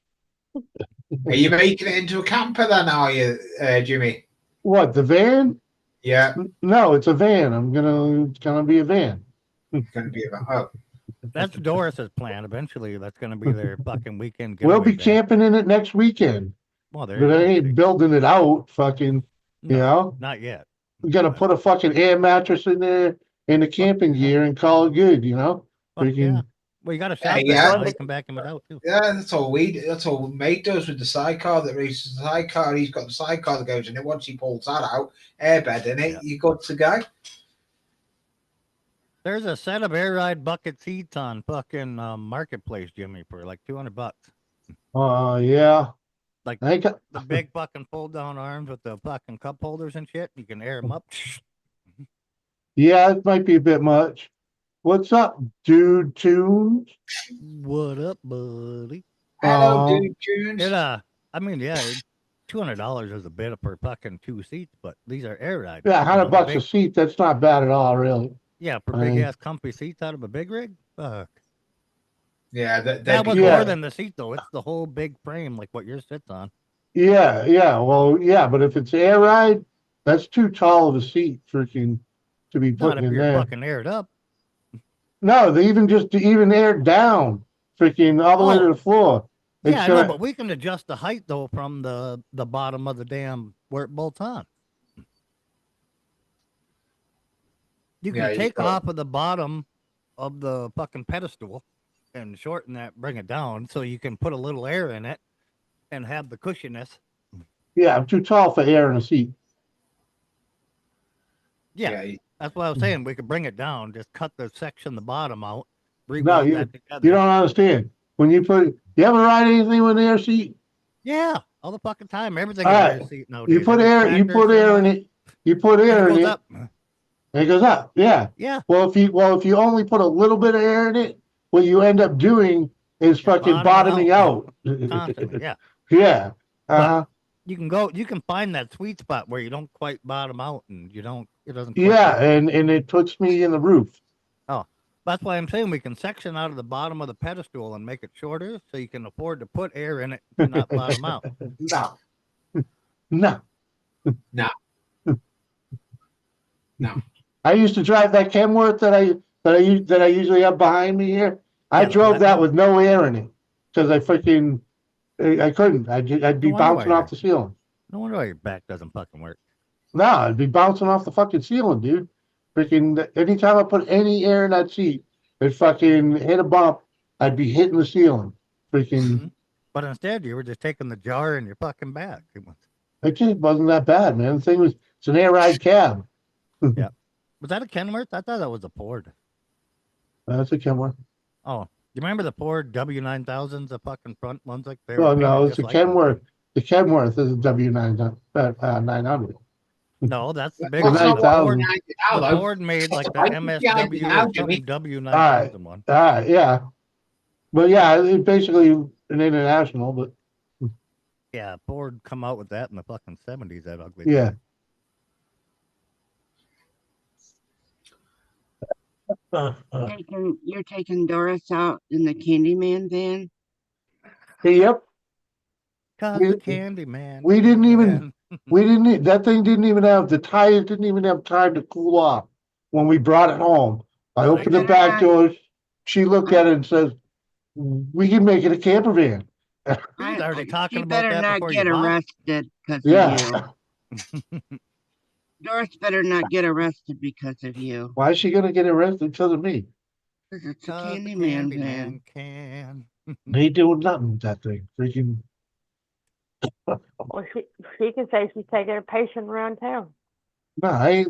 Are you making it into a camper then, are you, Jimmy? What, the van? Yeah, No, it's a van. It's gonna be a van. going to be about. Oh, That's Doris's plan. Eventually, that's going to be their fucking weekend We'll getaway be van. camping in it next weekend, Well, there you but I go. ain't See? building it out. Fucking, you No, know, not yet. we gotta put a fucking air mattress in there and the camping yeah. gear and call it good. You know, Fuck yeah. freaking. Well, you got a shop yeah. vac now. You can back him it out too. Yeah, that's all we do. That's all mate does with the sidecar that races the sidecar. He's got the sidecar that goes in it. Once he pulls that out, airbed in it, you're good to go. There's a set of air ride bucket seats on fucking marketplace, Jimmy, for like $200. Yeah. Like I got, the big fucking fold down arms with the fucking cup holders and shit. You can air them up. yeah, it might be a bit much. What's up, dude? Tunes? What up, buddy? Hello, Uh, dude, tunes. I mean, yeah, $200 is a bit per fucking 2 seats, but these are air ride. Yeah, You know, $100 they're a big, seat. That's not bad at all, really. yeah, for I big mean, ass comfy seats out of a big rig. Fuck. Yeah, That was Yeah. more than the seat though. It's the whole big frame, like what yours sits on. yeah. Well, yeah, but if it's air ride, that's too tall of a seat, freaking, to be Not putting if in you're there. fucking aired up. No, they even air down, freaking all the way to Oh, the floor. It's yeah, I know, gonna, but we can adjust the height though from the bottom of the damn where it bolts on. You can Yeah, take off of the bottom of the fucking pedestal and shorten that, bring it down, so you can put a little air in it and have the cushioness. yeah, I'm too tall for air in a seat. Yeah, yeah. that's what I was saying. We could bring it down, just cut the section, the bottom out, No, re-weld you that together. you don't understand. When you ever ride anything with an air seat? Yeah, all the fucking time. Everything All is right, air seat nowadays. you put Every air, tractor, semi, you put and it air in goes it, up. and it goes up. Yeah. Yeah, Well, if you only put a little bit of air in it, what you end up doing is yeah, fucking bottoming bottoming out out. constantly. Yeah, Yeah. but Uh-huh. you can find that sweet spot where you don't quite bottom out and it doesn't quite Yeah, get deep. and it puts me in the roof. Oh, that's why I'm saying we can section out of the bottom of the pedestal and make it shorter so you can afford to put air in it to not bottom out. No, No. no, no. I used to drive that Kenworth that I usually have behind me here. I Yeah, the drove that flatbed. with no air in it because I couldn't. I'd be No wonder why bouncing off the ceiling. No wonder why your back doesn't fucking work. No, I'd be bouncing off the fucking ceiling, dude. Freaking anytime I put any air in that seat, it fucking hit a bump. I'd be hitting the ceiling. Freaking, Mhm. But instead, you were just taking the jar in your fucking back. it just wasn't that bad, man. The thing was, it's an air ride cab. Yeah. Was that a Kenworth? I thought that was a Ford. That's a Kenworth. Oh, you remember the Ford W9000s, the fucking front ones? Like they were Well, no, painted it's just a like them. Kenworth. The Kenworth is a W900. No, that's the big The one. That's not The what 9,000. Ford, now, the though. Ford made like the Why did you hide MSW now, or Jimmy? something W9000 one. All right, yeah. But yeah, it's basically an international, but Yeah, Ford come out with that in the fucking 70s, that ugly yeah. thing. You're taking Doris out in the Candyman van? Yep. Cause We, the candy man we didn't even can. that thing didn't even have the tires didn't even have time to cool off when we brought it home. I Well, they opened the can- back doors. She looked at it and says, "We can make it a camper van." He was already talking She about better that not before get you bought arrested because Yeah. of you. Doris better not get arrested because of you. Why is she gonna get arrested because of me? Because it's a Cause the Candyman candy van. man can. They doing nothing with that thing. Freaking Well, she can say she's taking a patient around town. no, I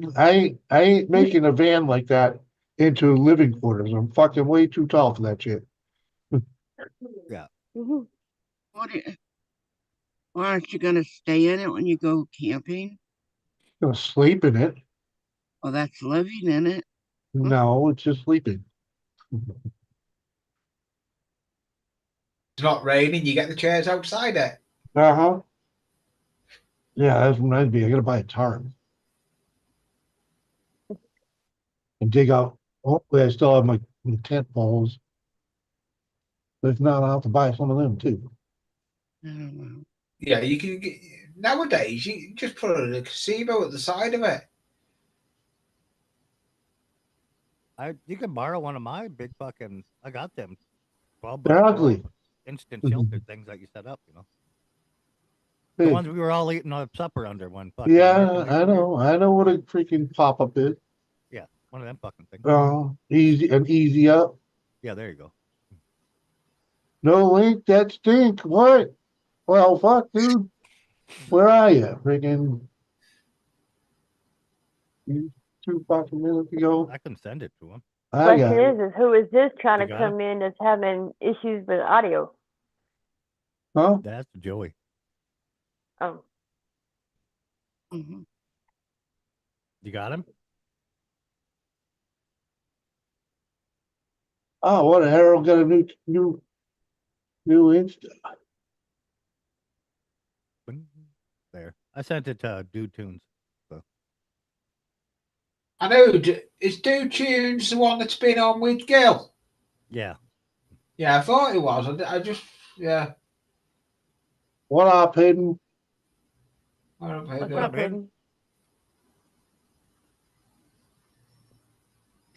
ain't making a van like that into living quarters. I'm fucking way too tall for that shit. Yeah. Mm-hmm. Why aren't you going to stay in it when you go camping? Gonna sleep in it. Well, that's living in it. No, it's just sleeping. It's not raining. You get the chairs outside it. Uh-huh. Yeah, that reminds me. I gotta buy a tarp and dig out. Hopefully, I still have my tent poles. But if not, I'll have to buy some of them too. I don't know. Yeah, you can get, nowadays you just put a gazebo at the side of it. You can borrow one of my big fucking. I got them 12 by They're 12 ugly. instant Mhm. shelter things that you set up. The Hey, ones we were all eating our supper under when fucking. yeah, air I conditioning- know. I know what a freaking pop-up is. Yeah, one of them fucking things. Easy up. Yeah, there you go. No link, that stink. What? Well, fuck, dude. Where are you? Freaking 2 fucking minutes ago. I can send it to him. I got Question it. is who is this trying You to got come in that's having issues with audio? Huh? That's Joey. Oh, Mhm. You got him? Oh, what? Harold got a new Insta. There. I sent it to Dude Tunes. I know. Is Dude Tunes the one that's been on with Gil? Yeah. Yeah, I thought it was. I just, yeah. What up, Hayden? I don't know. what's What up, up, man? Hayden?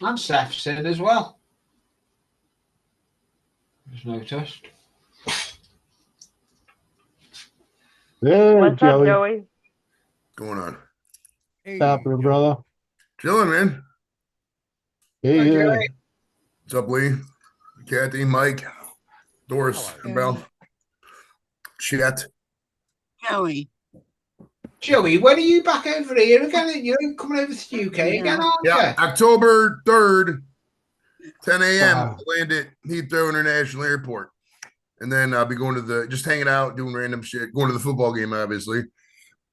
And Seth's in as well. Just noticed. There, What's up, Joey. Joey? Going on? Hey, Happening, Joey. brother. Chilling, man. Hey, Hi, yeah. Joey. What's up, Lee? Kathy, Mike, Doris, How are you? Bell, Chet. Joey. Joey, when are you back over here again? You're coming over to the UK again, aren't Yeah, you? October 3rd, 10 a.m. Wow. Land at Heathrow International Airport. And then I'll be going to just hanging out, doing random shit, going to the football game, obviously.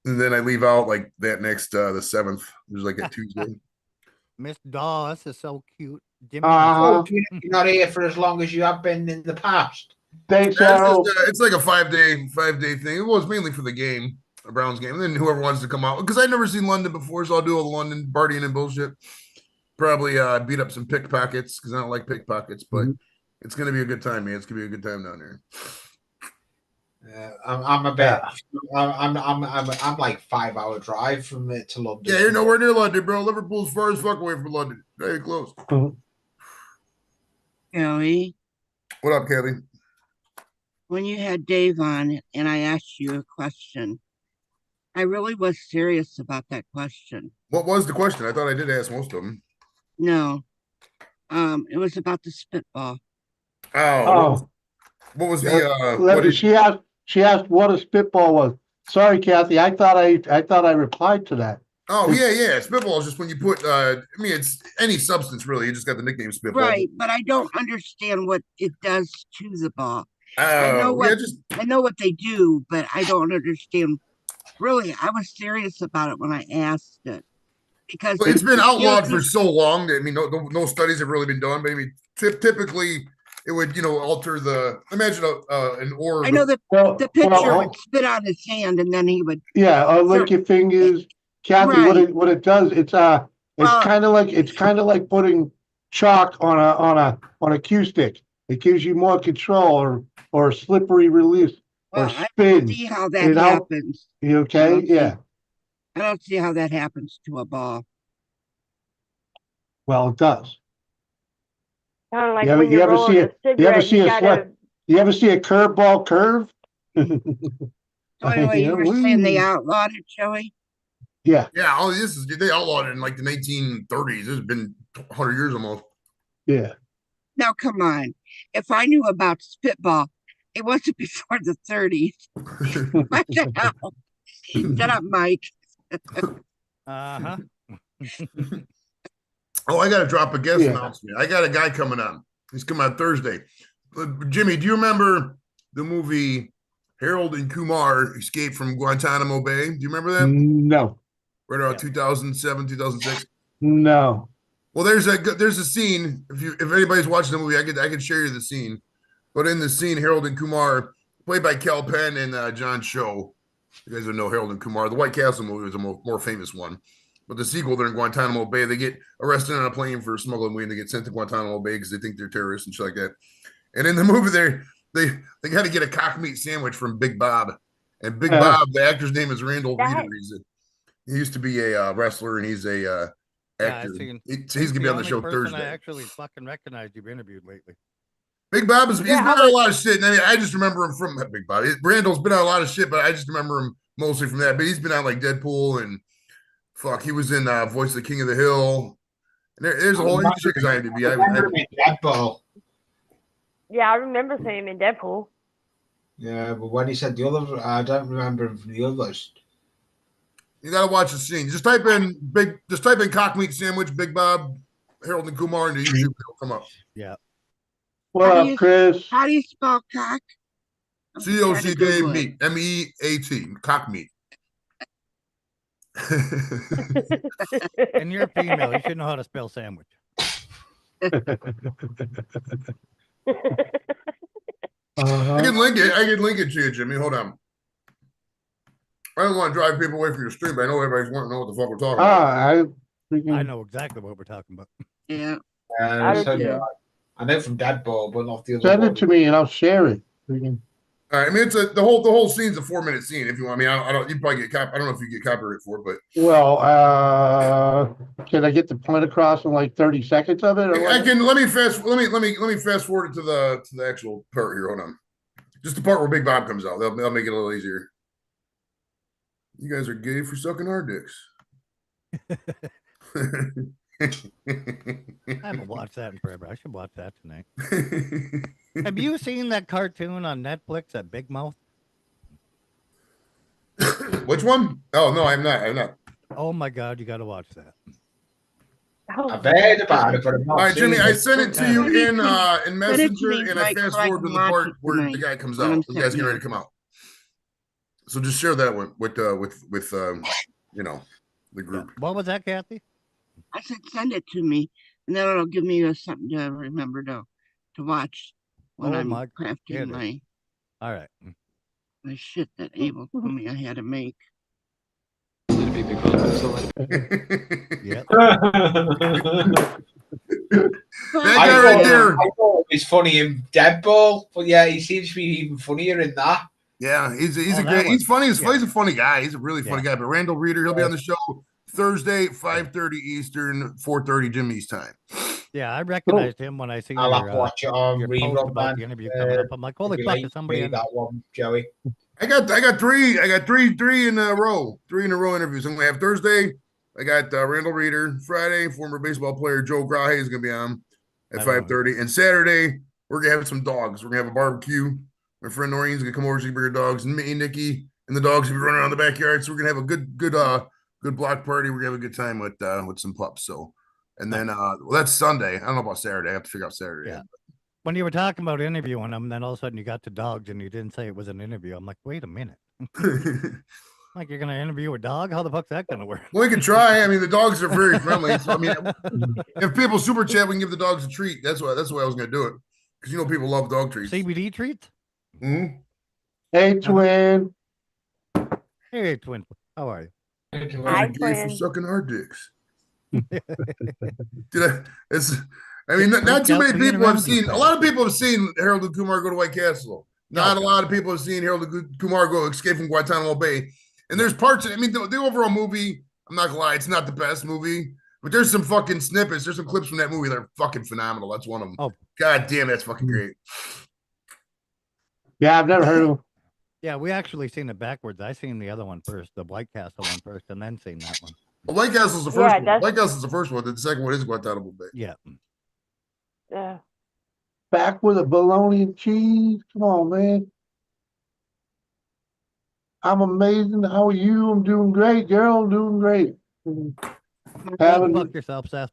And then I leave out like that next, the 7th, which is like a Tuesday. Miss Doss is so cute. Jimmy. Uh-huh. You're not here for as long as you have been in the past. Thanks, Yeah, Harold. it's like a 5-day thing. It was mainly for the game, a Browns game. And then whoever wants to come out, because I've never seen London before, so I'll do all the London partying and bullshit. Probably beat up some pickpockets because I don't like pickpockets, but it's gonna be a good time, man. It's gonna be a good time down there. I'm a bit. I'm like 5 hour drive from it to London. Yeah, you're nowhere near London, bro. Liverpool's far as fuck away from London. Very close. Joey, What up, Kelly? when you had Dave on and I asked you a question, I really was serious about that question. What was the question? I thought I did ask most of them. No, it was about the spitball. Oh, what was the what did She asked what a spitball was. Sorry, Kathy. I thought I replied to that. yeah. Spitball is just when you put I mean it's any substance really. You just got the nickname spitball. Right, but I don't understand what it does to the ball. Oh, I know what they do, but I don't understand. Really, I was serious about it when I asked it because well, it's been outlawed for just so long that I mean no studies have really been done, but I mean typically it would alter the imagine an orb. I know that Well, the pitcher well, would spit on his hand and then he would. yeah, lick your fingers. Kathy, Right. what it does, it's Well- kind of like putting chalk on a cue stick. It gives you more control or slippery release or Well, I spin. don't see how that You know? happens. You okay? Yeah. I don't see how that happens to a ball. Well, it does. Kind of like You ever- when you you're ever see rolling a it- you ever cigarette, see you a gotta. You ever see a curveball curve? So anyway, you were saying they outlawed it, Joey? Yeah, Yeah, all this is they outlawed it in like the 1930s. This has been 100 years almost. yeah. Now, come on. If I knew about spitball, it wasn't before the 30s. What the hell? Shut up, Mike. Uh-huh. Oh, I got to drop a guest Yeah. announcement. I got a guy coming on. He's coming on Thursday. Jimmy, do you remember the movie Harold and Kumar Escape from Guantanamo Bay? Do you remember that? No, Right around Yeah. 2007, 2006. no. Well, there's a scene. If anybody's watching the movie, I could share you the scene. But in the scene, Harold and Kumar, played by Kel Penn and John Cho. You guys don't know Harold and Kumar. The White Castle movie was a more famous one. But the sequel, they're in Guantanamo Bay. They get arrested on a plane for smuggling weed. And they get sent to Guantanamo Bay because they think they're terrorists and shit like that. And in the movie, they got to get a cock meat sandwich from Big Bob. And Big Yeah. Bob, the actor's name is Randall That- Reeder. He used to be a wrestler, and he's a Yeah, actor. I've seen. He's gonna be on the only show person I Thursday. actually fucking recognized you've interviewed lately. Big Bob he's Yeah, been I on a was- lot of shit. And I mean, I just remember him from Big Bob. Randall's been on a lot of shit, but I just remember him mostly from that. But he's been on like Deadpool and fuck. He was in Voice of the King of the Hill. And there's a whole check his IMDb. I remember him in Deadpool. Yeah, I remember seeing him in Deadpool. Yeah, but when he said the other, I don't remember him from the others. You gotta watch the scene. Just type in cock meat sandwich, Big Bob, Harold and Kumar into YouTube. It'll come up. Yeah. What How do up, you- Chris? How do you spell cock? I'm trying to COCK Google it. meat. MEAT. Cock meat. And you're female. You should know how to spell sandwich. Uh-huh. I can link it to you, Jimmy. Hold on. I don't want to drive people away from your stream, but I know everybody's wanting to know what the fuck we're talking about. I know exactly what we're talking about. Yeah. I So, did too. I know from Deadpool, but not the other Send one. it to me and I'll share it. Freaking- All right, I mean, the whole scene's a 4-minute scene. If you want, I mean, I don't. You probably get I don't know if you get copyright for it, but Well, can I get the point across in like 30 seconds of it? Or I what? can. Let me fast forward it to the actual part here. Hold on, just the part where Big Bob comes out. They'll make it a little easier. You guys are gay for sucking our dicks. I haven't watched that in forever. I should watch that tonight. Have you seen that cartoon on Netflix, that Big Mouth? Which one? Oh no, I'm not. Oh my God, you got to watch that. I've heard about it, but I'm not All right, Jimmy, seen I it. sent it to you in Send it to Messenger, me, and I Mike, fast so I forward to can the watch part it where the tonight guy comes when out. I'm The guy's getting sitting ready to come out. So just share that one with you know, the group. What was that, Kathy? I said send it to me, and then it'll give me something to remember to watch when Oh I'm my crafting goodness. All right. my shit that Abel told me I had to make. Yep. That I guy thought, right there. I thought it was funny in Deadpool, but yeah, he seems to be even funnier in that. Yeah, he's Oh, a that great. one. He's funny. Yeah. He's a funny guy. He's a really funny guy. But Randall Reeder, he'll be on the show Thursday, 5:30 Eastern, 4:30 Jimmy's time. Yeah, I recognized him when I seen I'll have to your, watch it on your post rerun, about man. the interview coming up. I'm like, holy Maybe fuck, late is somebody for in there? that one, Joey. I got three in a row. 3 in a row interviews. I'm gonna have Thursday. I got Randall Reeder. Friday, former baseball player Joe Grahe is gonna be on at I know. 5:30. And Saturday, we're gonna have some dogs. We're gonna have a barbecue. My friend Noreen's gonna come over. She's gonna bring her dogs, and me and Nikki and the dogs will be running around the backyard. So we're gonna have a good block party. We're gonna have a good time with some pups. So, and then well, that's Sunday. I don't know about Saturday. I have to figure out Saturday. Yeah. When you were talking about interviewing them, then all of a sudden you got to dogs and you didn't say it was an interview. I'm like, wait a minute. Like, you're gonna interview a dog? How the fuck's that gonna work? Well, we can try. I mean, the dogs are very friendly. So, I mean, if people super chat, we can give the dogs a treat. That's why I was going to do it, because you know people love dog treats. CBD treats? Mhm. Hey, twin. Hey, twin. How are you? Guys Hi, are gay for twin. sucking our dicks. I mean, not too many people have seen. A lot of people have seen Harold and Kumar go to White Castle. Not a lot of people have seen Harold and Kumar go escape from Guantanamo Bay. And there's parts. I mean, the overall movie. I'm not gonna lie, it's not the best movie, but there's some fucking snippets. There's some clips from that movie that are fucking phenomenal. That's one of them. Oh. God damn, that's fucking great. Yeah, I've never heard of him. Yeah, we actually seen it backwards. I seen the other one first, the White Castle one first, and then seen that one. Well, White Castle's the Yeah, first one. that's- White Castle's the first one. The second one is Guantanamo Bay. Yeah. Yeah. Back with a bologna and cheese. Come on, man. I'm amazing. How are you? I'm doing great, girl. I'm doing great. Go Having fuck yourself, Seth.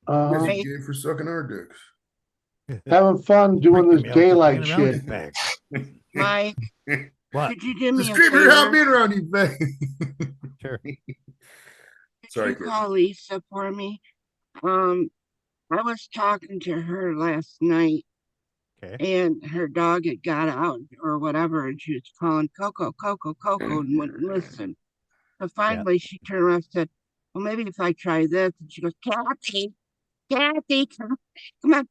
Guys are Hey. gay for sucking our dicks. having fun doing this Freaking me out just daylight being around shit. you, bag. Mike, What? could you do me Just a screaming out favor? being around you, babe. Sure. Sorry, Could kid. you call Lisa for me? I was talking to her last night, Okay. and her dog had got out or whatever, and she was calling Coco, Coco, Coco, and wouldn't listen. So finally, she turned around and said, "Well, maybe if I try this," and she goes, "Kathy, Kathy, come on,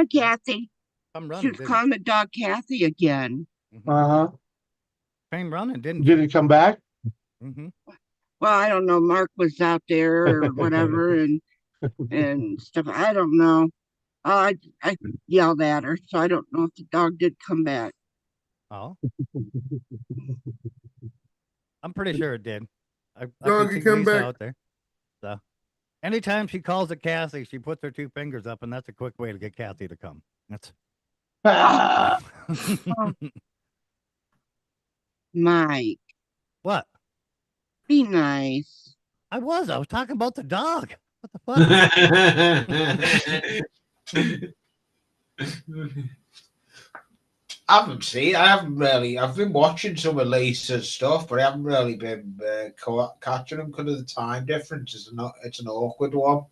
Kathy." I'm She running. was Didn't calling the dog Kathy again. Uh-huh. came running, didn't Did she? it come back? Mm-hmm. Well, I don't know. Mark was out there or whatever and stuff. I don't know. I yelled at her, so I don't know if the dog did come back. Oh, I'm pretty sure it did. I Dog, could you see come Lisa back. out there. So, anytime she calls it Kathy, she puts her 2 fingers up, and that's a quick way to get Kathy to come. That's. Mike, What? be nice. I was talking about the dog. What the fuck? I haven't really. I've been watching some of Lisa's stuff, but I haven't really been catching them because of the time difference. It's an awkward one.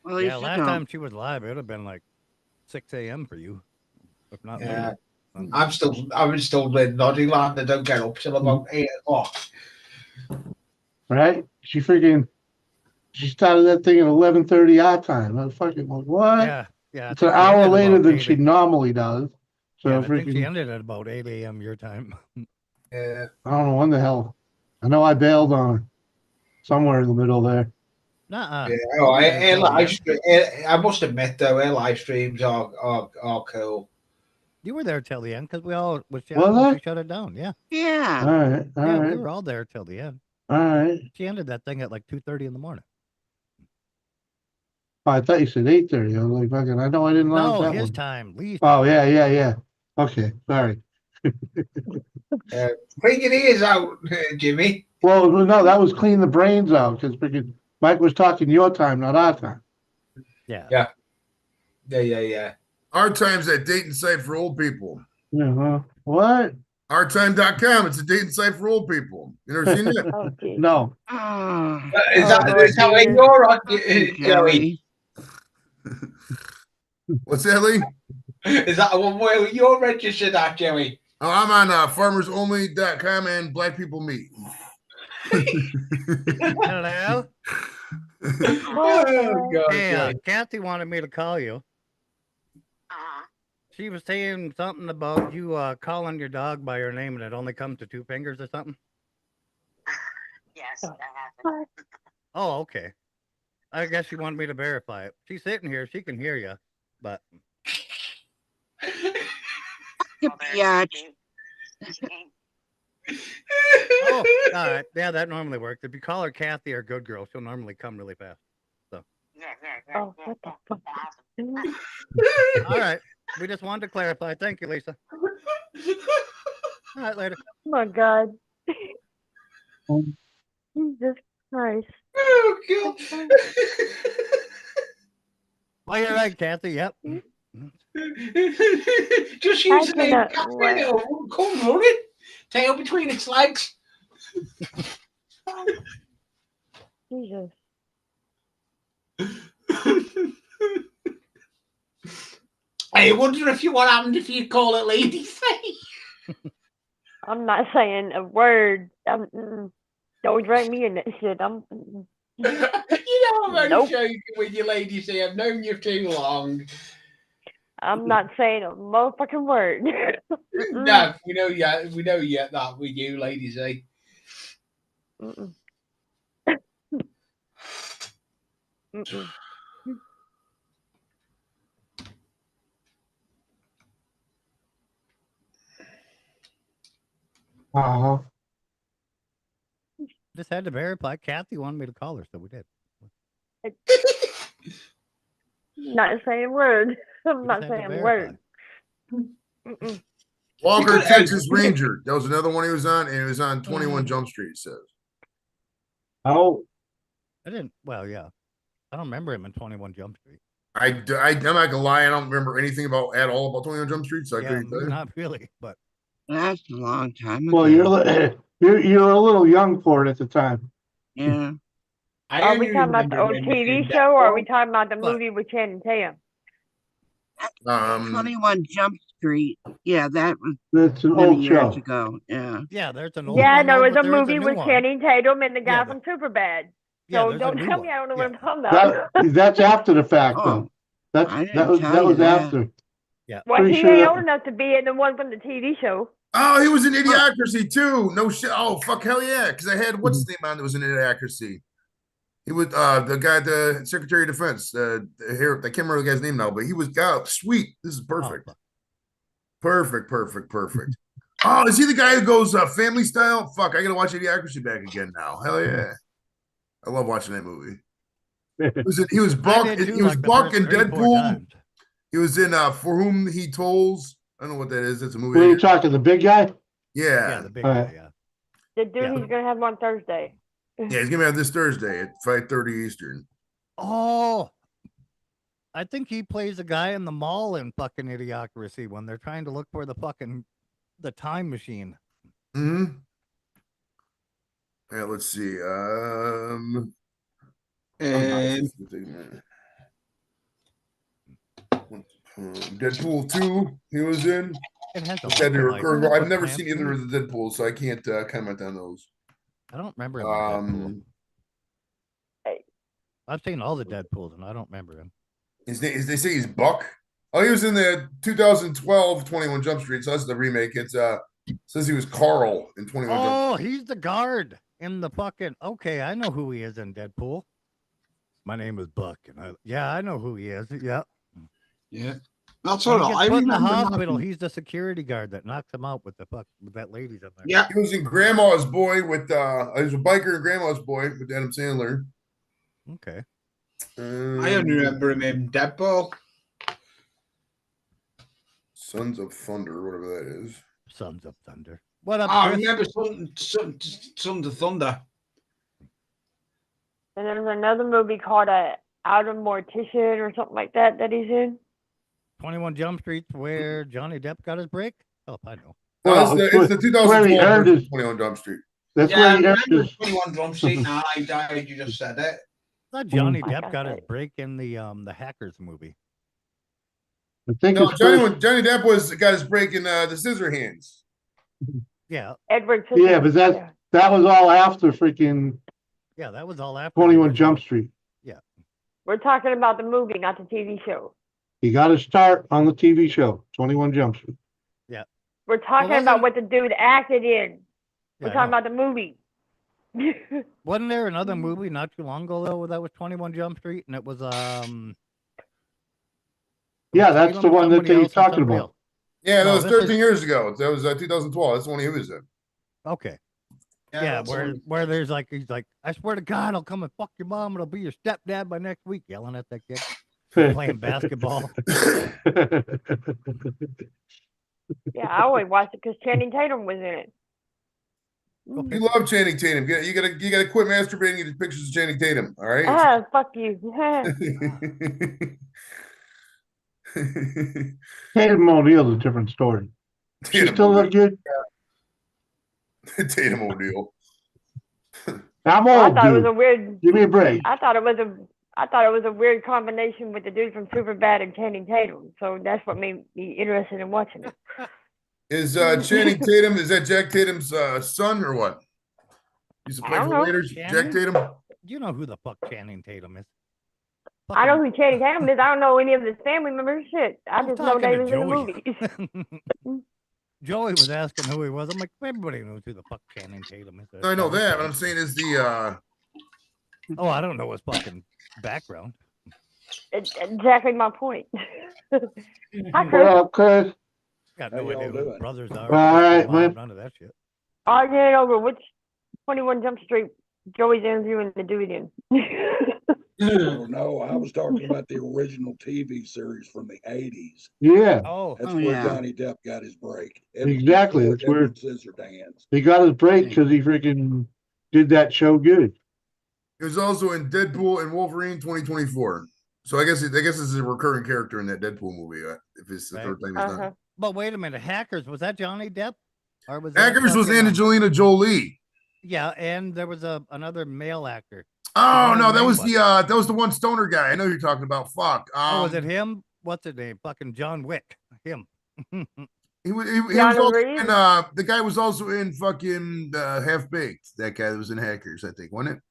Well, Yeah, Lisa, last don't. time she was live, it would have been like 6 a.m. for you, if not Yeah, later. I'm still in nodding land. I don't get up till about 8 o'clock. Right? She started that thing at 11:30 our time. I was fucking like, what? Yeah, yeah. I It's an think she hour ended later about than 8 she normally does. So Yeah, I think she freaking, ended at about 8 a.m. your time. Yeah. I don't know when the hell. I know I bailed on her somewhere in the middle there. Nuh-uh. Yeah, You were there till the end. I must admit though, her live streams are cool. You were there till the end because we all was Was when I? she shut it down. Yeah, Yeah. All right, all yeah, we right, were all there till the end. all right. She ended that thing at like 2:30 in the morning. Oh, I thought you said 8:30. I was like, fucking, I know I didn't launch No, that his one. time. Lee's Oh, time. yeah. Okay, sorry. Bring your ears out, Jimmy. Well, no, that was clean the brains out because freaking Mike was talking your time, not our time. Yeah. Yeah. Our time's that dating site for old people. Yeah, what? Ourtime.com. It's a dating site for old people. You never seen it? Oh, geez. No. Ah, Is Oh, Lord that where Jesus. you're on, Joey. Joey? What's that, Lee? Is that the one where you're registered at, Joey? Oh, I'm on farmersonly.com and Black People Meet. Hello. Oh, God, Hey, Joey. Kathy wanted me to call you. She was saying something about you calling your dog by her name and it only comes to 2 fingers or something. Yes, Oh. that happened. Oh, okay. I guess she wanted me to verify it. She's sitting here. She can hear you, but Biatch. oh, all right. Yeah, that normally works. If you call her Kathy or Good Girl, she'll normally come really fast. Oh, what the fuck? All right. We just wanted to clarify. Thank you, Lisa. All right, later. Oh, my God. Jesus Christ. Oh, God. Oh, you're right, Kathy. Yep. Just use the name cannot Catherine. wait. It'll come running. Tail between its legs. Jesus. I wonder if what happened if you call it Lady Faye. I'm not saying a word. Don't drag me in that shit. You know I'm only Nope. joking with you, Lady Faye. I've known you too long. I'm not saying a motherfucking word. No, we know yet that with you, Lady Faye. Mm-mm. Mm-mm. Uh-huh. Just had to verify. Kathy wanted me to call her, so we did. Not saying a word. I'm We not just had to saying a verify. word. Mm-mm. Walker, Texas Ranger. That was another one he was on, and it was on 21 Mm. Jump Street, it says. Oh, I didn't. Well, yeah. I don't remember him in 21 Jump Street. I'm not gonna lie, I don't remember anything at all about 21 Jump Street, so I Yeah, couldn't tell you. not really, but That's a long time ago. well, you're a little young for it at the time. Yeah. Are we talking about the old TV show or are we talking about the What? movie with Channing Tatum? 21 Jump Street. Yeah, that was That's an many old years show. ago. Yeah. yeah, there's an old Yeah, one. there though, was but a there's movie new with one. Channing Tatum and the guy Yeah, from Superbad. Yeah, So there's a don't new tell one. me I don't know what Yeah. I'm talking about. That's after the fact, though. Oh, I didn't That tell you was that. after. Yeah. Well, Pretty he sure ain't that- old enough to be in the one from the TV show. Oh, he was in Idiocracy too. No shit. Oh, fuck, hell yeah. Because I had what's his name on that was in Idiocracy. He was the guy, the Secretary of Defense. Here, I can't remember the guy's name now, but he was sweet. This is perfect. Oh, Perfect. Oh, is he the guy who goes family style? Fuck, I gotta watch Idiocracy back again now. Hell yeah. I love watching that movie. He was I Buck. did too, He was like the Buck first in 3 or 4 Deadpool. times. He was in For Whom He Tolls. I don't know what that is. That's a movie. Who are you talking? The big guy? Yeah, Yeah. the big All guy, right. yeah. The dude Yeah. he's gonna have on Thursday. Yeah, he's gonna have this Thursday at 5:30 Eastern. Oh, I think he plays a guy in the mall in fucking Idiocracy when they're trying to look for the time machine. Mm-hmm. Yeah, let's see. Deadpool 2, he was in. It has a I've lookalike. never seen either of the Deadpool, so I can't comment on those. I don't remember him in Deadpool. Hey, I've seen all the Deadpools and I don't remember him. They say he's Buck. Oh, he was in the 2012 21 Jump Street, so that's the remake. It's says he was Carl in 21 Jump Street. Oh, he's the guard in the fucking. Okay, I know who he is in Deadpool. My name is Buck, and I know who he is. Yeah, Yeah. That's when all he right. gets I put in the remember hospital, that. he's the security guard that knocks him out with that lady's in there. Yeah. He was in Grandma's Boy with he was a biker in Grandma's Boy with Adam Sandler. Okay. I only remember him in Deadpool. Sons of Thunder, whatever that is. Sons of Thunder. What up, I Chris? remember Sons of Thunder. and there's another movie called Out of Mortician or something like that he's in. 21 Jump Street, where Johnny Depp got his break. Oh, I know. No, Well, it's the where he 2012 earned version his- of 21 Jump Street. That's Yeah, where I he earned remember his. 21 Drum Street. Now I died. You just said it. I thought Johnny Mm. Depp got his break in the Hackers movie. I think No, his first. Johnny Depp got his break in the Scissorhands. Yeah, Edward Yeah, Scissorhands, but that was all after freaking yeah, that was all after the 21 original. Jump Street. We're talking about the movie, not the TV show. He got his start on the TV show, 21 Jump Street. We're talking wasn't- about what the dude acted in. We're Yeah, I talking know. about the movie. Wasn't there another movie not too long ago though that was 21 Jump Street and it was Yeah, that's Tatum, the one that somebody he's else, and talking somebody about. else? Yeah, that No, was this 13 is- years ago. That was 2012. That's the one he was in. Okay. Yeah, that's where there's like he's like, I swear to God, I'll come and fuck your mom and I'll be your stepdad by next week, yelling at that kid playing basketball. Yeah, I always watched it because Channing Tatum was in it. You love Channing Tatum. You gotta quit masturbating into pictures of Channing Tatum. All right. Ah, fuck you. Tatum O'Neal's a different story. She Tatum still look good. Tatum O'Neal. I'm Well, I old, thought it was a dude. weird. Give me a break. I thought it was a weird combination with the dude from Superbad and Channing Tatum. So that's what made me interested in watching it. Is Channing Tatum? Is that Jack Tatum's son or what? Used to I play don't for know. Raiders. Jack Channing? Tatum. You know who the fuck Channing Tatum is? I know who Channing Tatum is. I don't know any of his family members. Shit, I I'm just know talking they to was in the Joey. movies. Joey was asking who he was. I'm like, everybody knows who the fuck Channing Tatum is. I know that, but I'm saying is the Oh, I don't know his fucking background. Exactly my point. Hi, What Chris. up, Chris? Got How no y'all idea who his doing? brothers are. All right, Mom, man. none of that shit. Arguing over which 21 Jump Street Joey's interviewing the dude in. Oh, no, I was talking about the original TV series from the 80s. Yeah, Oh, That's Oh, where yeah. Johnny Depp got his break. Exactly, that's where- Edward Scissorhands. he got his break because he freaking did that show good. he was also in Deadpool and Wolverine 2024. So I guess this is a recurring character in that Deadpool movie. If it's the Right. third time he's done. Uh-huh. but wait a minute. Hackers, was that Johnny Depp? Or was that Hackers was fucking, Angelina Jolie. Yeah, and there was another male actor. Oh His no, that name was was- that was the one stoner guy. I know who you're talking about. Fuck. Oh, was it him? What's his name? Fucking John Wick. Him. He was Keanu also Reeves? in, the guy was also in fucking Half Baked. That guy that was in Hackers, I think, wasn't it?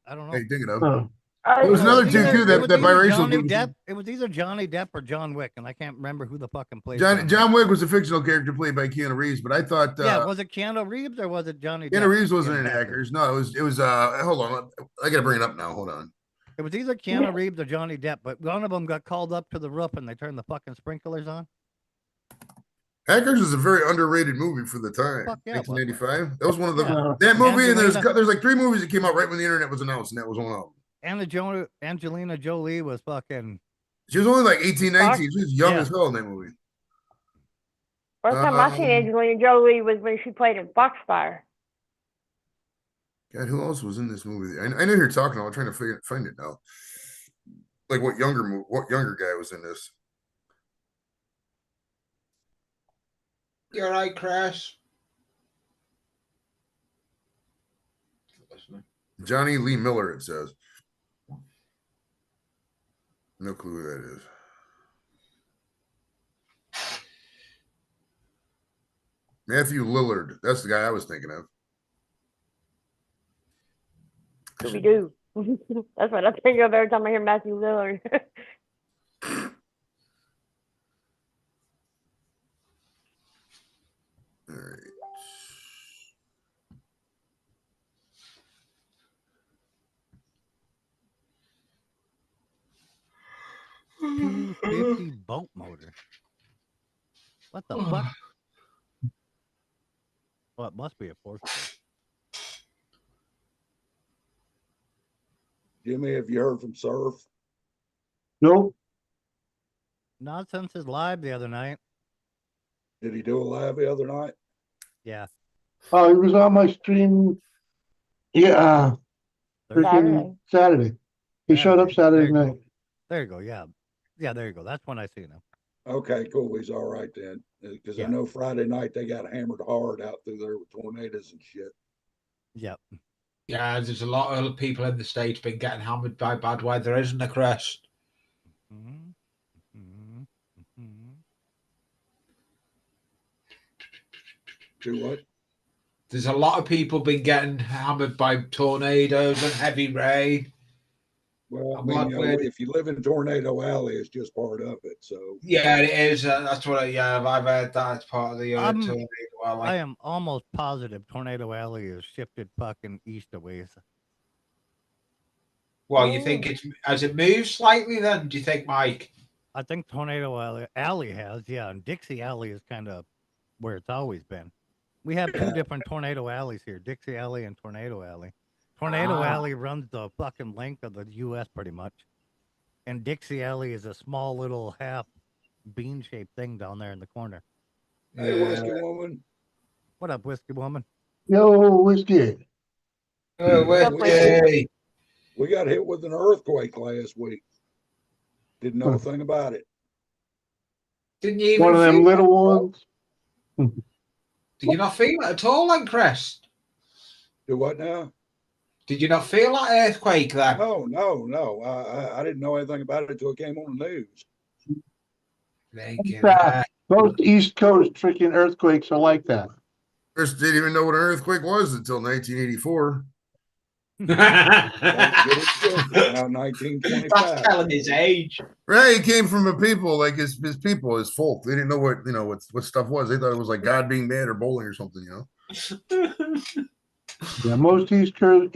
I don't know. Hey, dig it up. Oh, There was It another was two either- too. It That was that either biracial Johnny dude. Depp. It was either Johnny Depp or John Wick, and I can't remember who the fucking plays John Wick was a fictional character played by Keanu Reeves, but I thought Yeah, was it Keanu Reeves or was it Johnny Depp? Keanu Reeves wasn't in Back then? Hackers. No, it was hold on. I gotta bring it up now. Hold on. It was either Keanu Reeves or Johnny Depp, but one of them got called up to the roof and they turned the fucking sprinklers on. Hackers was a very underrated movie for the time. Fuck yeah, it was. 1985. That was one of the Yeah. that movie, and Angelina- there's like 3 movies that came out right when the internet was announced, and that was one of them. Angelina Jolie was fucking. She was only like 18, 19. She was young Yeah. as hell in that movie. First time I seen Um, Angelina Jolie was when she played in Foxfire. God, who else was in this movie? I know you're talking. I'm trying to find it now. Like what younger guy was in this? You're right, Crash. Johnny Lee Miller. It says. No clue who that is. Matthew Lillard. That's the guy I was thinking of. Scooby Doo. That's what I think of every time I hear Matthew Lillard. All right. $250 boat motor. What the fuck? Well, it must be a force. Jimmy, have you heard from Surf? Nope. Not since his live the other night. Did he do a live the other night? Yeah. Oh, he was on my stream. Yeah, Thursday. freaking Saturday. He showed up Saturday. Saturday There you night. go. There you go. Yeah. Yeah, there you go. That's when I seen him. Okay, cool. He's all right then. Because Yeah. I know Friday night they got hammered hard out through there with tornadoes and shit. Yep. Yeah, there's a lot of people in the States been getting hammered by bad weather, isn't there, Chris? Mm-hmm. Mm-hmm. Do what? There's a lot of people been getting hammered by tornadoes and heavy rain. Well, I I'm mean, not you know, ready. if you live in Tornado Alley, it's just part of it. So Yeah, it is. That's what. I've heard that as part of the tornado. I am almost positive Tornado Alley is shifted fucking east a ways. Well, you think has it moved slightly? Then do you think, Mike? I think Tornado Alley has, yeah, and Dixie Alley is kind of where it's always been. We have two different Tornado Alleys here, Dixie Alley and Tornado Alley. Tornado Alley runs the fucking length of the U.S. pretty much, and Dixie Alley is a small little half bean-shaped thing down there in the corner. hey, Whiskey Woman. What up, Whiskey Woman? Yo, whiskey. Whiskey. We got hit with an earthquake last week. Didn't know a thing about it. Didn't you even One of them feel little that? ones. Did you not feel it at all, then, Chris? Do what now? Did you not feel that earthquake then? No. I didn't know anything about it until it came on the news. Thank you. Most East Coast freaking earthquakes are like that. Chris didn't even know what an earthquake was until 1984. Don't get it twisted. Now 1925. That's telling his age. Right, he came from a people like his people, his folk. They didn't know what stuff was. They thought it was like God being mad or bowling or something, Yeah, most East Coast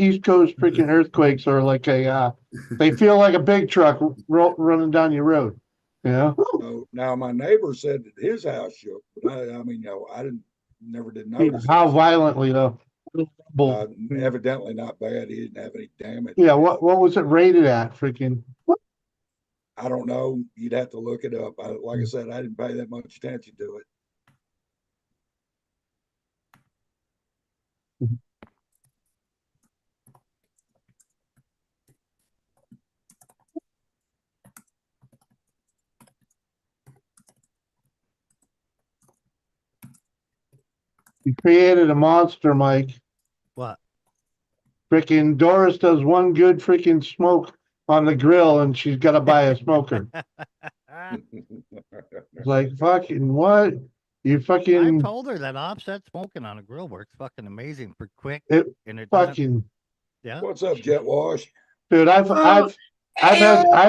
freaking earthquakes are like they feel like a big truck running down your road. Yeah. So now my neighbor said that his house shook, but I mean, I never did notice. How violently though? Evidently not bad. He didn't have any damage. Yeah. What was it rated at? Freaking. I don't know. You'd have to look it up. Like I said, I didn't pay that much attention to it. You created a monster, Mike. What? Freaking Doris does one good freaking smoke on the grill, and she's got to buy a smoker. It's like fucking what? You fucking. I told her that offset smoking on a grill works fucking amazing for quick. It and it fucking. Yeah. What's up, Jet Wash? Dude, I've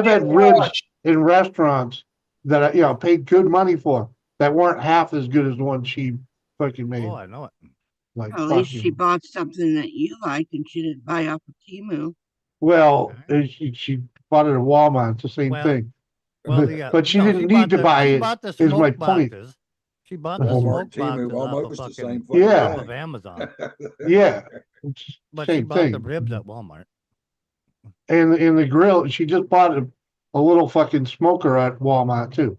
had ribs in restaurants that I, paid good money for that weren't half as good as the one she fucking made. Oh, I know it. Like, At least she fucking, bought something that you liked and she didn't buy off of Temu. well, she bought it at Walmart. It's the same Well, thing. Well, But she no, didn't need to buy she it. bought the Is my smoke point. boxes. She bought the Walmart, smoke Temu, boxes off of almost the fucking same fucking Yeah. off thing. of Amazon, Yeah, it's but she same bought the thing. ribs at Walmart. And in the grill, she just bought a little fucking smoker at Walmart too.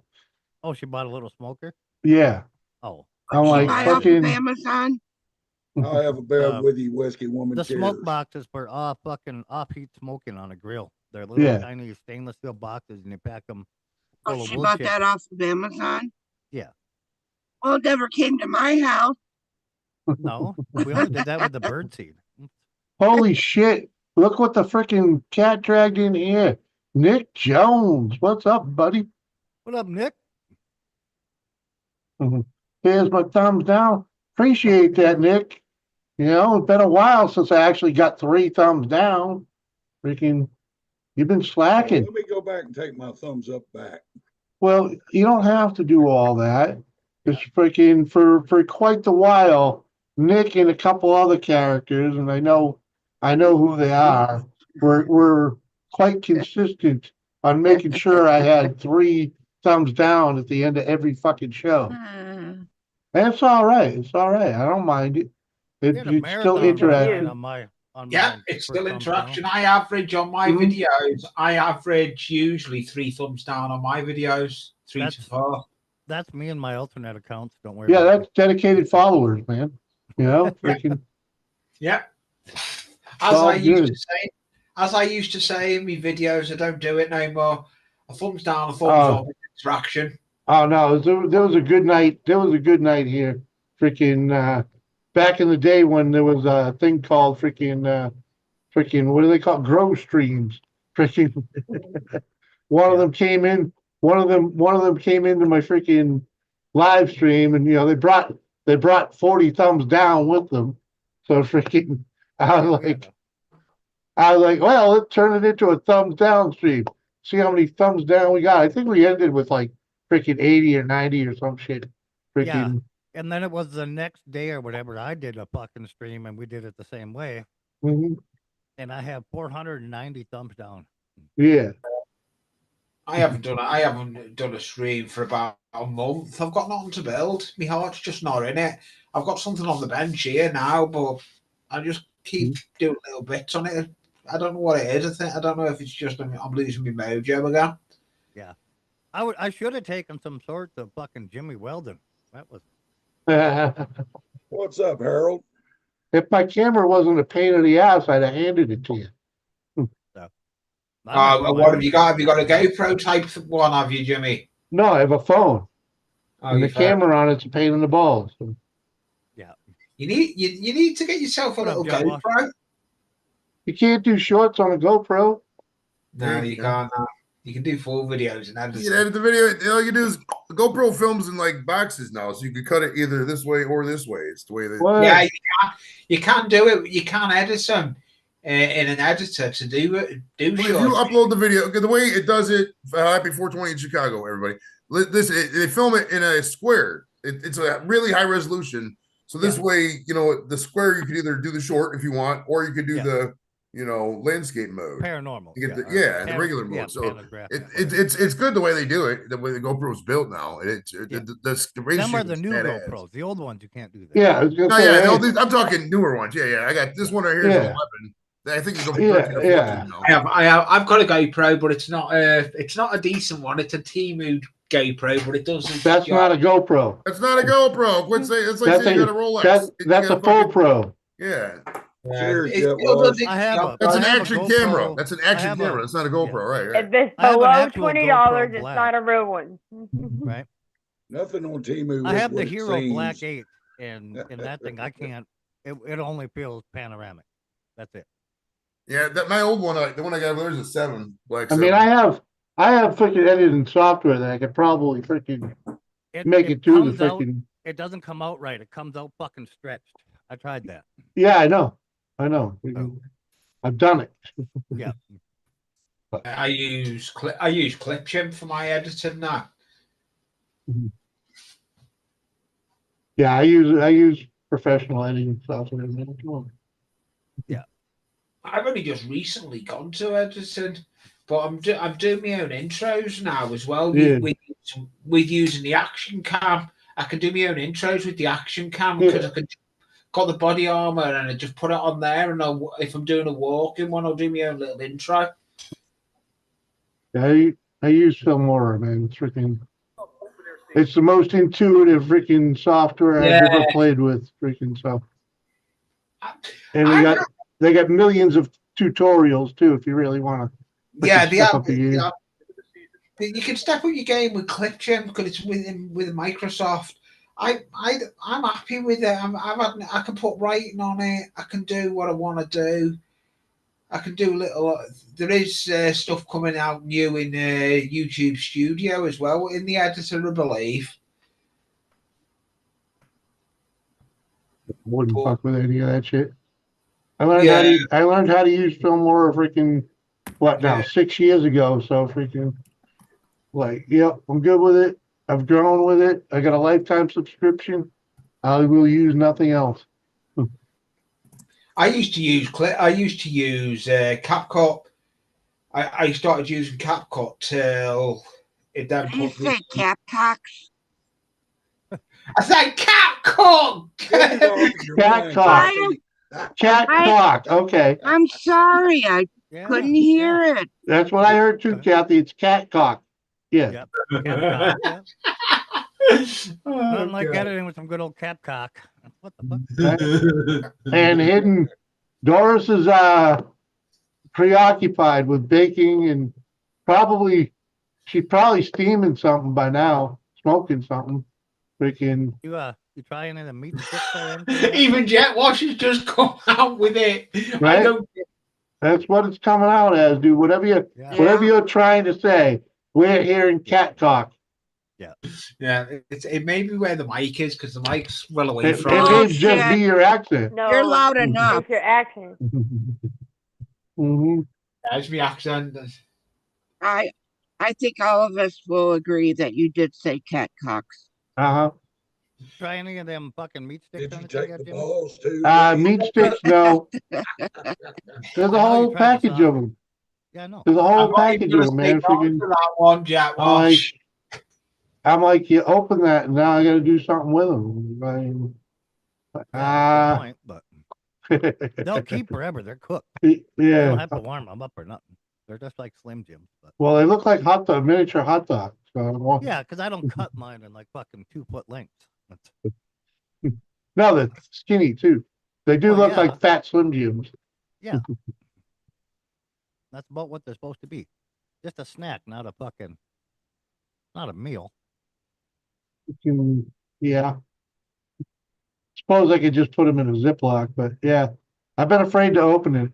Oh, she bought a little smoker. Yeah, Oh, I'm She like buy off of fucking. Amazon. I have a bed Uh, with you, whiskey woman. the smoke Cheers. boxes for fucking off heat smoking on a grill. They're little Yeah. tiny stainless steel boxes, and you pack them Oh, full of she wood bought chips. that off of Amazon. Yeah. Well, it never came to my house. No, we only did that with the bird seed. Holy shit! Look what the freaking cat dragged in here. Nick Jones, what's up, buddy? What up, Nick? Here's my thumbs down. Appreciate that, Nick. It's been a while since I actually got 3 thumbs down. Freaking, you've been slacking. Let me go back and take my thumbs up back. Well, you don't have to do all that. It's freaking for quite the while. Nick and a couple other characters, and I know who they are. Were quite consistent on making sure I had 3 thumbs down at the end of every fucking show. And it's all right. It's all right. I don't mind it. We had a It's still marathon interesting. on my Yeah, mine it's for still thumbs interaction. down. I average on my Mhm. videos. I average usually 3 thumbs down on my videos, 3 to That's- 4. That's me and my alternate accounts. Don't worry. Yeah, about that's dedicated followers, man. Freaking. Yeah. all good. As I used to say in my videos, I don't do it no more. A thumbs down, a thumbs Oh. up, interaction. Oh no, there was a good night. There was a good night here. Freaking back in the day when there was a thing called freaking what do they call it? Grow streams. Freaking one of them came in. One of them came into my freaking live stream, and they brought 40 thumbs down with them. So freaking, I was like, well, let's turn it into a thumbs down stream. See how many thumbs down we got. I think we ended with like freaking 80 or 90 or some shit. Freaking. Yeah. And then it was the next day or whatever. I did a fucking stream, and we did it the same way. Mhm. And I have 490 thumbs down. Yeah. I haven't done a stream for about a month. I've got nothing to build. My heart's just not in it. I've got something on the bench here now, but I just keep doing little bits on it. I don't know what it is. I don't know if it's just I'm losing my mojo again. Yeah. I should have taken some sorts of fucking Jimmy Weldon. That was. What's up, Harold? If my camera wasn't a pain in the ass, I'd have handed it to you. What have you got? Have you got a GoPro type one? Have you, Jimmy? No, I have a phone. And the you've had- camera on it's a pain in the balls. So. Yeah. You need to get yourself a little GoPro. You can't do shorts on a GoPro. No, you can't. You can do full videos and edit. You can edit the video. All you do is GoPro films in like boxes now, so you can cut it either this way or this way. It's the way that. Yeah, you can do it. You can edit them in an editor to do it. If you upload the video, the way it does it, Happy 420 in Chicago, everybody. They film it in a square. It's a really high resolution. So this way, the square you could either do the short if you want, or you could do the landscape mode. Paranormal. The regular mode. So it's good the way they do it, the way the GoPro's built now. The ratio. Them are the new GoPros. The old ones you can't do that. Yeah, I was gonna say, I'm talking newer ones. Yeah. I got this one right here. Is 11. I think it's gonna be 13 or 14 now. I've got a GoPro, but it's not a decent one. It's a Temu GoPro, but it doesn't. That's not a GoPro. That's not a GoPro. It's like saying you got a Rolex. That's a full pro. Yeah. Cheers, That's an action camera. That's an action camera. It's not a GoPro, right? If it's below $20, it's not a real one. Right. Nothing on Temu. I have the Hero Black 8, and that thing I can't. It only feels panoramic. That's it. Yeah, my old one, the one I got, there's a 7 Black. I mean, I have freaking editing software that I could probably freaking make it to the freaking. It doesn't come out right. It comes out fucking stretched. I tried that. Yeah, I know. I've done it. Yeah. I use Clipchamp for my editing now. Yeah, I use professional editing software. Yeah. I've only just recently gone to editing, but I'm doing my own intros now as well. Yeah. With using the action cam, I can do my own intros with the action cam Yeah. because I can got the body armor and I just put it on there. And if I'm doing a walking one, I'll do my own little intro. Yeah, I use Filmora, man. It's the most intuitive freaking software I've ever played with. Freaking stuff. And they got millions of tutorials too, if you really want to. Yeah, step up your game. You can step up your game with Clipchamp because it's with Microsoft. I'm happy with it. I can put writing on it. I can do what I want to do. I can do a little. There is stuff coming out new in YouTube Studio as well in the editor, I believe. I wouldn't fuck with any of that shit. I learned how to use Filmora freaking 6 years ago. So freaking yep, I'm good with it. I've grown with it. I got a lifetime subscription. I will use nothing else. I used to use CapCut. I started using CapCut till it then Did you put me. say Capcox? I said CapCut. Cat talk. Cat talk. Okay. I'm sorry, I couldn't hear it. That's what I heard too, Kathy. It's cat cock. Yeah. Yep. Capcock. Yep. Nothing like editing with some good old Capcock. What the fuck? And hidden. Doris is preoccupied with baking and she's probably steaming something by now, smoking something. Freaking. You try any of the meat sticks or anything? Even Jet Wash has just come out with it. Right? That's what it's coming out as, dude. Whatever you're trying to say, we're hearing cat talk. Yeah. Yeah. It may be where the mic is because the mic's well away from it. It may just be your accent. No, you're loud enough. It's your accent. Mm-hmm. That's my accent. I think all of us will agree that you did say Catcox. Uh-huh. Try any of them fucking meat sticks? Did you take the balls too? Meat sticks, no. There's a whole package of them. Yeah, I know. There's a whole package of them, man. Freaking that one, Jet Wash. I'm like, you open that, and now I got to do something with them. That's the point, but they'll keep forever. They're cooked. Yeah. You don't have to warm them up or nothing. They're just like Slim Jims. But well, they look like miniature hot dogs. So, yeah, because I don't cut mine in like fucking 2-foot lengths. No, they're skinny too. They do look like fat Slim Jims. Yeah. That's about what they're supposed to be. Just a snack, not a meal. Yeah. Suppose I could just put them in a Ziploc, but yeah. I've been afraid to open it.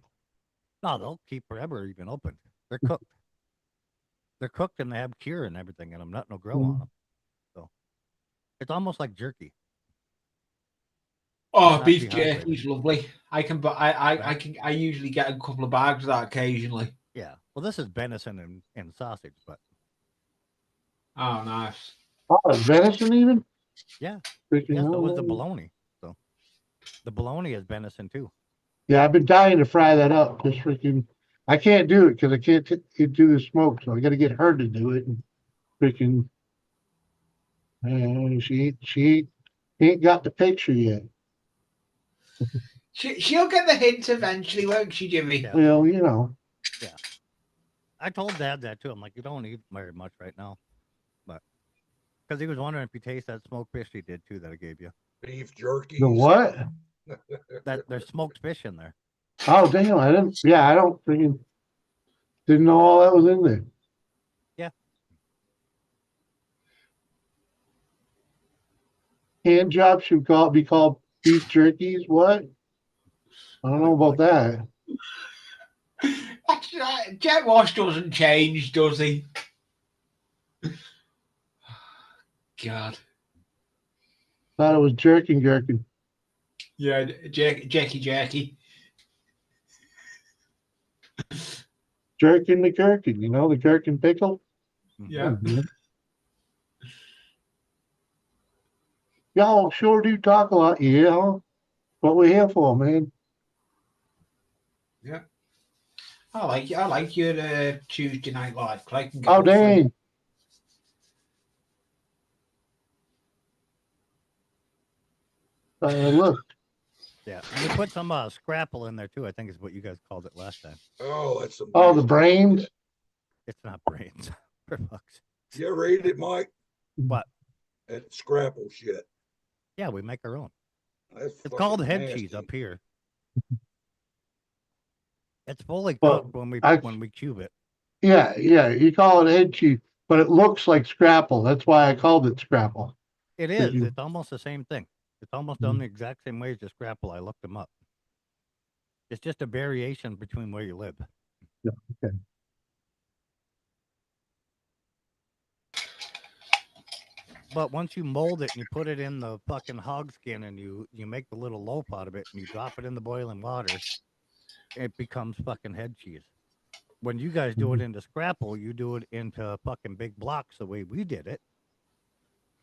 No, they'll keep forever even open. They're cooked. They're cooked and they have cure and everything in them, not no grill on them. So it's almost like jerky. Oh, beef jerky's lovely. I usually get a couple of bags of that occasionally. Yeah. Well, this is venison and sausage, but. Oh, nice. Oh, venison even? Yeah. Yeah, so was the bologna. So the bologna is venison too. Yeah, I've been dying to fry that up. Just freaking, I can't do it because I can't do the smoke, so I got to get her to do it. And freaking, she ain't got the picture yet. She'll get the hint eventually, won't she, Jimmy? Yeah. Well, you know. Yeah. I told Dad that too. I'm like, you don't eat very much right now, but because he was wondering if you taste that smoked fish he did too that I gave you. Beef jerky. The what? That there's smoked fish in there. Oh damn! I didn't. Yeah, I don't freaking didn't know all that was in there. Yeah. Hand jobs should be called beef jerkies. What? I don't know about that. Jet Wash doesn't change, does he? God. Thought it was jerking. Yeah, Jerky. Jerking the gherkin, you know, the gherkin pickle? Yeah. Mhm. Y'all sure do talk a lot, yeah. What we're here for, man. Yeah. I like your Tuesday Night Live. Craig can get Oh, up for it. dang. Look. Yeah, and they put some scrapple in there too. I think is what you guys called it last time. Oh, that's some Oh, the nasty brains? shit. It's not brains. For fuck's. You ever eat it, Mike? What? That scrapple shit. Yeah, we make our own. That's It's fucking called head nasty. cheese up here. It's fully Well, cooked when we cube it. Yeah, you call it head cheese, but it looks like scrapple. That's why I called it scrapple. It is. It's almost the same thing. It's almost done the exact same way as the scrapple. I looked them up. It's just a variation between where you live. Yeah, okay. But once you mold it and you put it in the fucking hog skin and you make the little loaf out of it and you drop it in the boiling water, it becomes fucking head cheese. When you guys do it into scrapple, you do it into fucking big blocks the way we did it,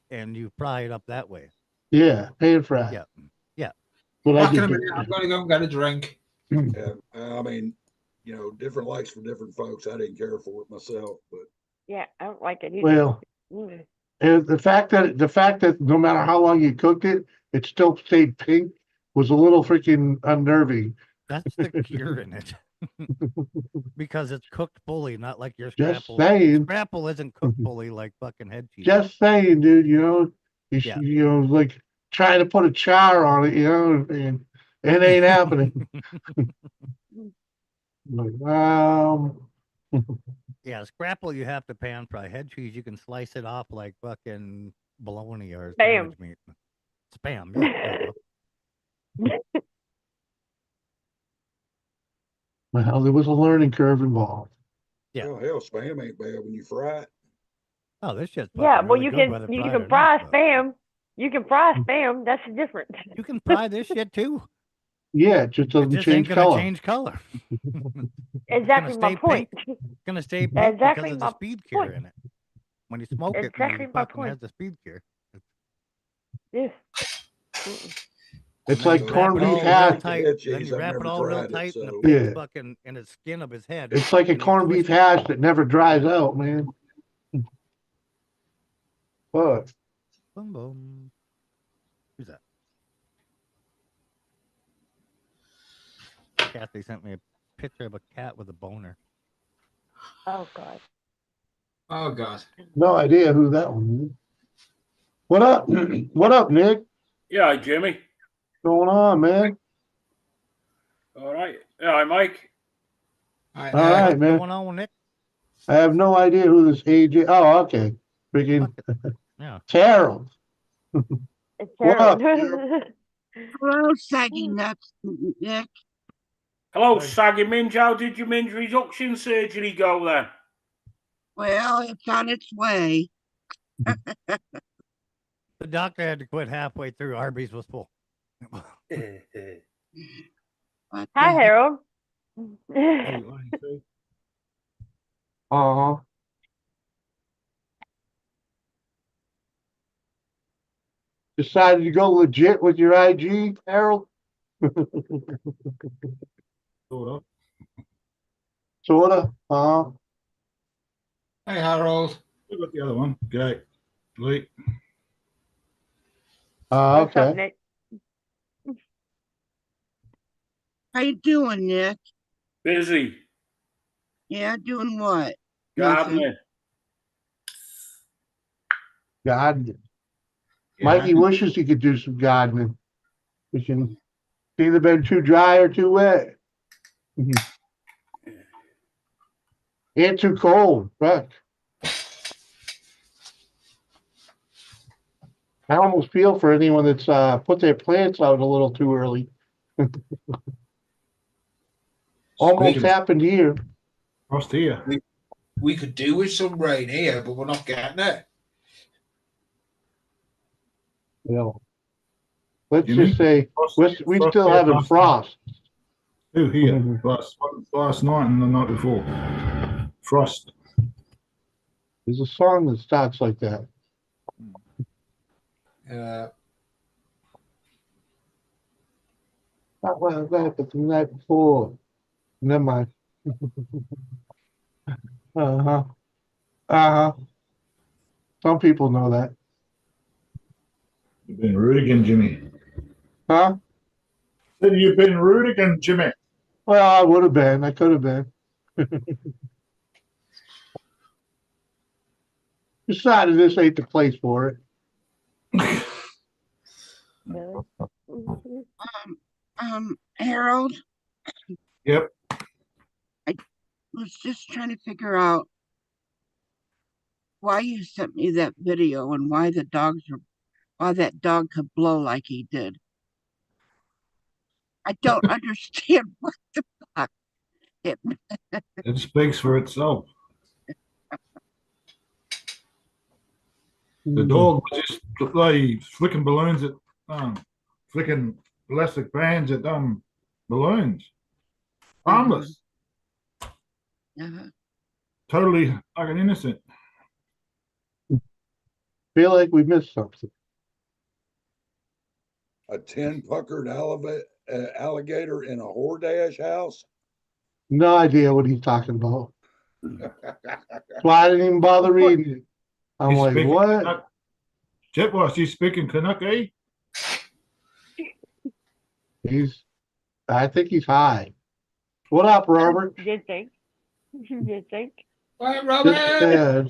and you fry it up that way. Yeah, pan fry. Yeah, yeah. But I Back in a did minute. I'm going to go and get a drink. Yeah, I mean, you know, different likes for different folks. I didn't care for it myself, but Yeah, I don't like it either. Well, Mm. and the fact that no matter how long you cooked it, it still stayed pink was a little freaking unnerving. That's the cure in it. Because it's cooked fully, not like your Just scrapple. saying. Scrapple isn't cooked fully like fucking head cheese. Just saying, dude. You know, Yeah. you know, like trying to put a char on it, you know, and it ain't happening. Like, Yeah, scrapple you have to pan fry. Head cheese you can slice it off like fucking bologna or Spam. sandwich meat. Spam, yeah. There you go. well, there was a learning curve involved. Yeah. oh hell, spam ain't bad when you fry it. Oh, this shit's fucking Yeah, well, really you good can whether you fried can or fry not, but spam. You can fry spam. That's different. you can fry this shit too. Yeah, it just It doesn't just ain't change gonna color. change color. Exactly my stay point. Pink. It's gonna stay pink Exactly because of the my speed cure point. in it. When you smoke Exactly it, my it fucking point. has the speed cure. Yes. It's I like know- corned I know beef the hash. head Tight. Then cheese, you I've wrap it never all real tried it, tight in the so pig's Yeah. fucking in its skin of his head. It's like a and you corned beef twist it. hash that never dries out, man. But Boom boom. Who's that? Kathy sent me a picture of a cat with a boner. Oh God. Oh, God. no idea who that one is. What up? What up, Nick? Yeah, hi, Jimmy. What's going on, man? All right. Yeah, hi, Mike. All right, What's man. going on, Nick? I have no idea who this AJ. Oh, okay. Freaking Yeah. Harold. It's What up? Harold. Hello, saggy nuts, Nick. Hello, Saggy Minge. How did your minge reduction surgery go then? Well, it's on its way. The doctor had to quit halfway through. Arby's was full. What Hi, the heck? Harold. Uh-huh. Decided to go legit with your IG, Harold? Sorta. Uh-huh. Hey, Harold. Who got the other one? G'day, Lee. What's up, Okay. Nick? How you doing, Nick? Busy. Yeah, doing what? Nothing. Gardening. God. Yeah. Mikey wishes he could do some gardening. It can either been too dry or too wet. And too cold. Fuck. I almost feel for anyone that's put their plants out a little too early. Almost Speaking of happened here. frost here. We could do with some rain here, but we're not getting it. You know, let's Jimmy? just say Frost, we frost still here having last frost. Who here? Last night and the night before. Frost. There's a song that starts like that. Not last night, but the night before. Never mind. Uh-huh. Uh-huh. Some people know that. You've been rude again, Jimmy. Huh? Said you've been rude again, Jimmy. Well, I would have been. I could have been. Decided this ain't the place for it. Really? Harold, Yep. I was just trying to figure out why you sent me that video and why that dog could blow like he did. I don't understand what the fuck it It speaks for itself. The dog was just flicking balloons at flicking plastic bands at balloons. Harmless. Totally fucking innocent. Feel like we missed something. A 10-puckered alligator in a Hordash house? No idea what he's talking about. That's why I didn't even bother reading it. I'm like, what? Jet was he speaking Canuck, eh? I think he's high. What up, Robert? You think? You think? Right, Just a Robert. tad.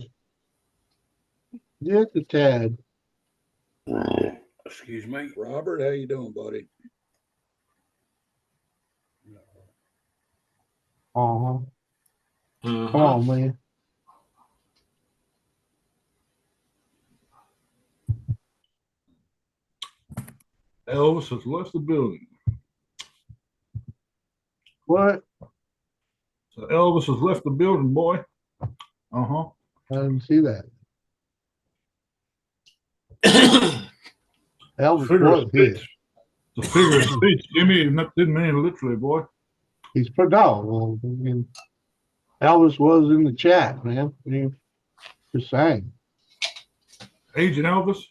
Just a tad. Excuse me. Robert, how you doing, buddy? Uh-huh. Come on, man. Elvis has left the building. What? So Elvis has left the building, boy. Uh-huh. I didn't see that. Elvis was here. The figure of speech, Jimmy, didn't mean it literally, boy. He's no. Well, I mean, Elvis was in the chat, man. I mean, just saying. Agent Elvis?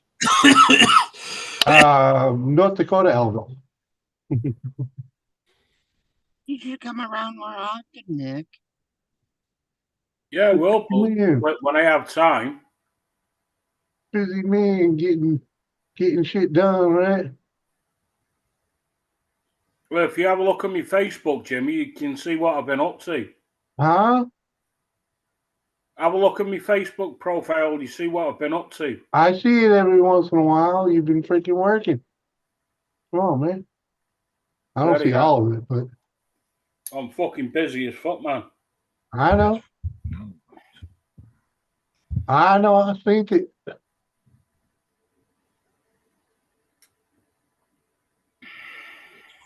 North Dakota Elvis. You should come around more often, Nick. Yeah, well, when I have time. Busy man getting shit done, right? Well, if you have a look at my Facebook, Jimmy, you can see what I've been up to. Huh? Have a look at my Facebook profile. You see what I've been up to. I see it every once in a while. You've been freaking working. Come on, man. I don't see all of it, but I'm fucking busy as fuck, man. I know. I think it.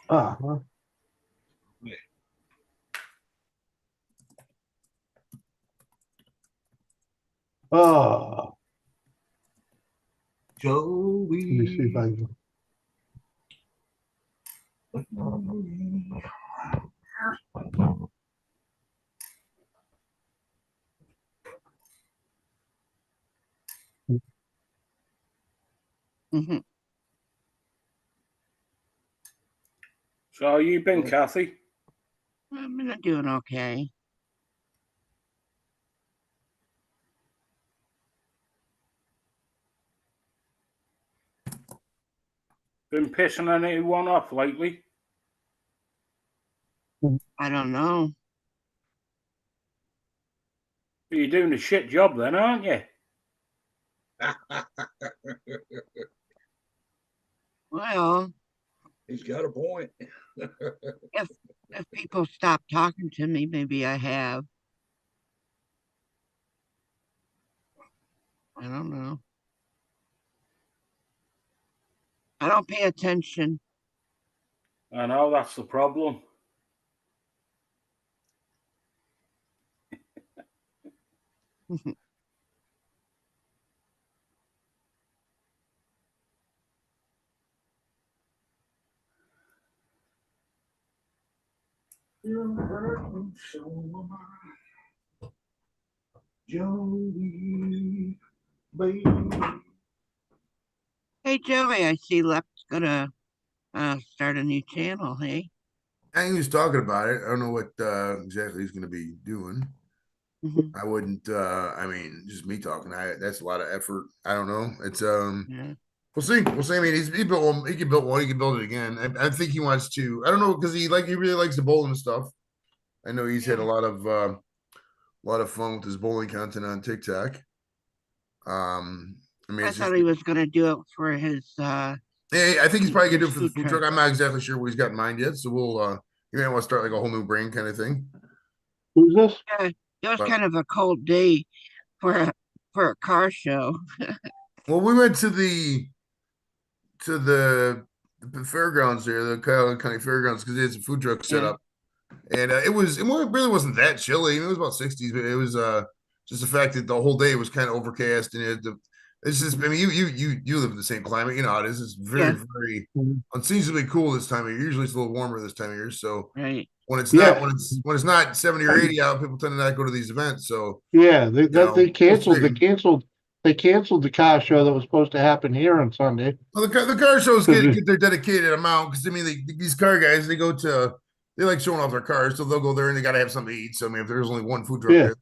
Uh-huh. Oh. Joey. Let me see if I can. Mm-hmm. So how you been, Kathy? I'm not doing okay. Been pissing anyone off lately? I don't know. You're doing a shit job then, aren't you? Well, he's got a point. if people stop talking to me, maybe I have. I don't know. I don't pay attention. I know, that's the problem. So am I. Joey, baby. Hey, Joey, I see Lep's gonna start a new channel, hey? I think he was talking about it. I don't know what exactly he's going to be doing. Mhm. I wouldn't. I mean, just me talking. That's a lot of effort. I don't know. It's Yeah. We'll see. We'll see. I mean, he built one. He can build one. He can build it again. I think he wants to. I don't know because he really likes the bowling stuff. I know he's had a lot of fun with his bowling content on TikTok. I mean, I it's just. thought he was gonna do it for his Yeah, I think he's probably gonna do it for the food food truck. I'm not exactly sure what he's got in mind yet. So we'll. You may want to start like a whole new brain kind of thing. Who's this? Yeah, it was But- kind of a cold day for a car show. Well, we went to the fairgrounds there, the Cuyahoga County Fairgrounds, because they had some food trucks set Yeah. up, and it really wasn't that chilly. I mean, it was about 60s, but it was just the fact that the whole day was kind of overcast, and it's just. I mean, you live in the same climate, you know how it is. It's very Yeah. very Mhm. unseasonably cool this time of year. Usually it's a little warmer this time of year, so Right. when it's Yeah. not when it's not 70 or 80 out, people tend to not go to these events. So Yeah, they we'll canceled see. they canceled the car show that was supposed to happen here on Sunday. Well, the car shows Because get their dedicated amount because I mean these car guys they like showing off their cars, so they'll go there and they got to have something to eat. So I mean, if there's only one food truck Yeah. there,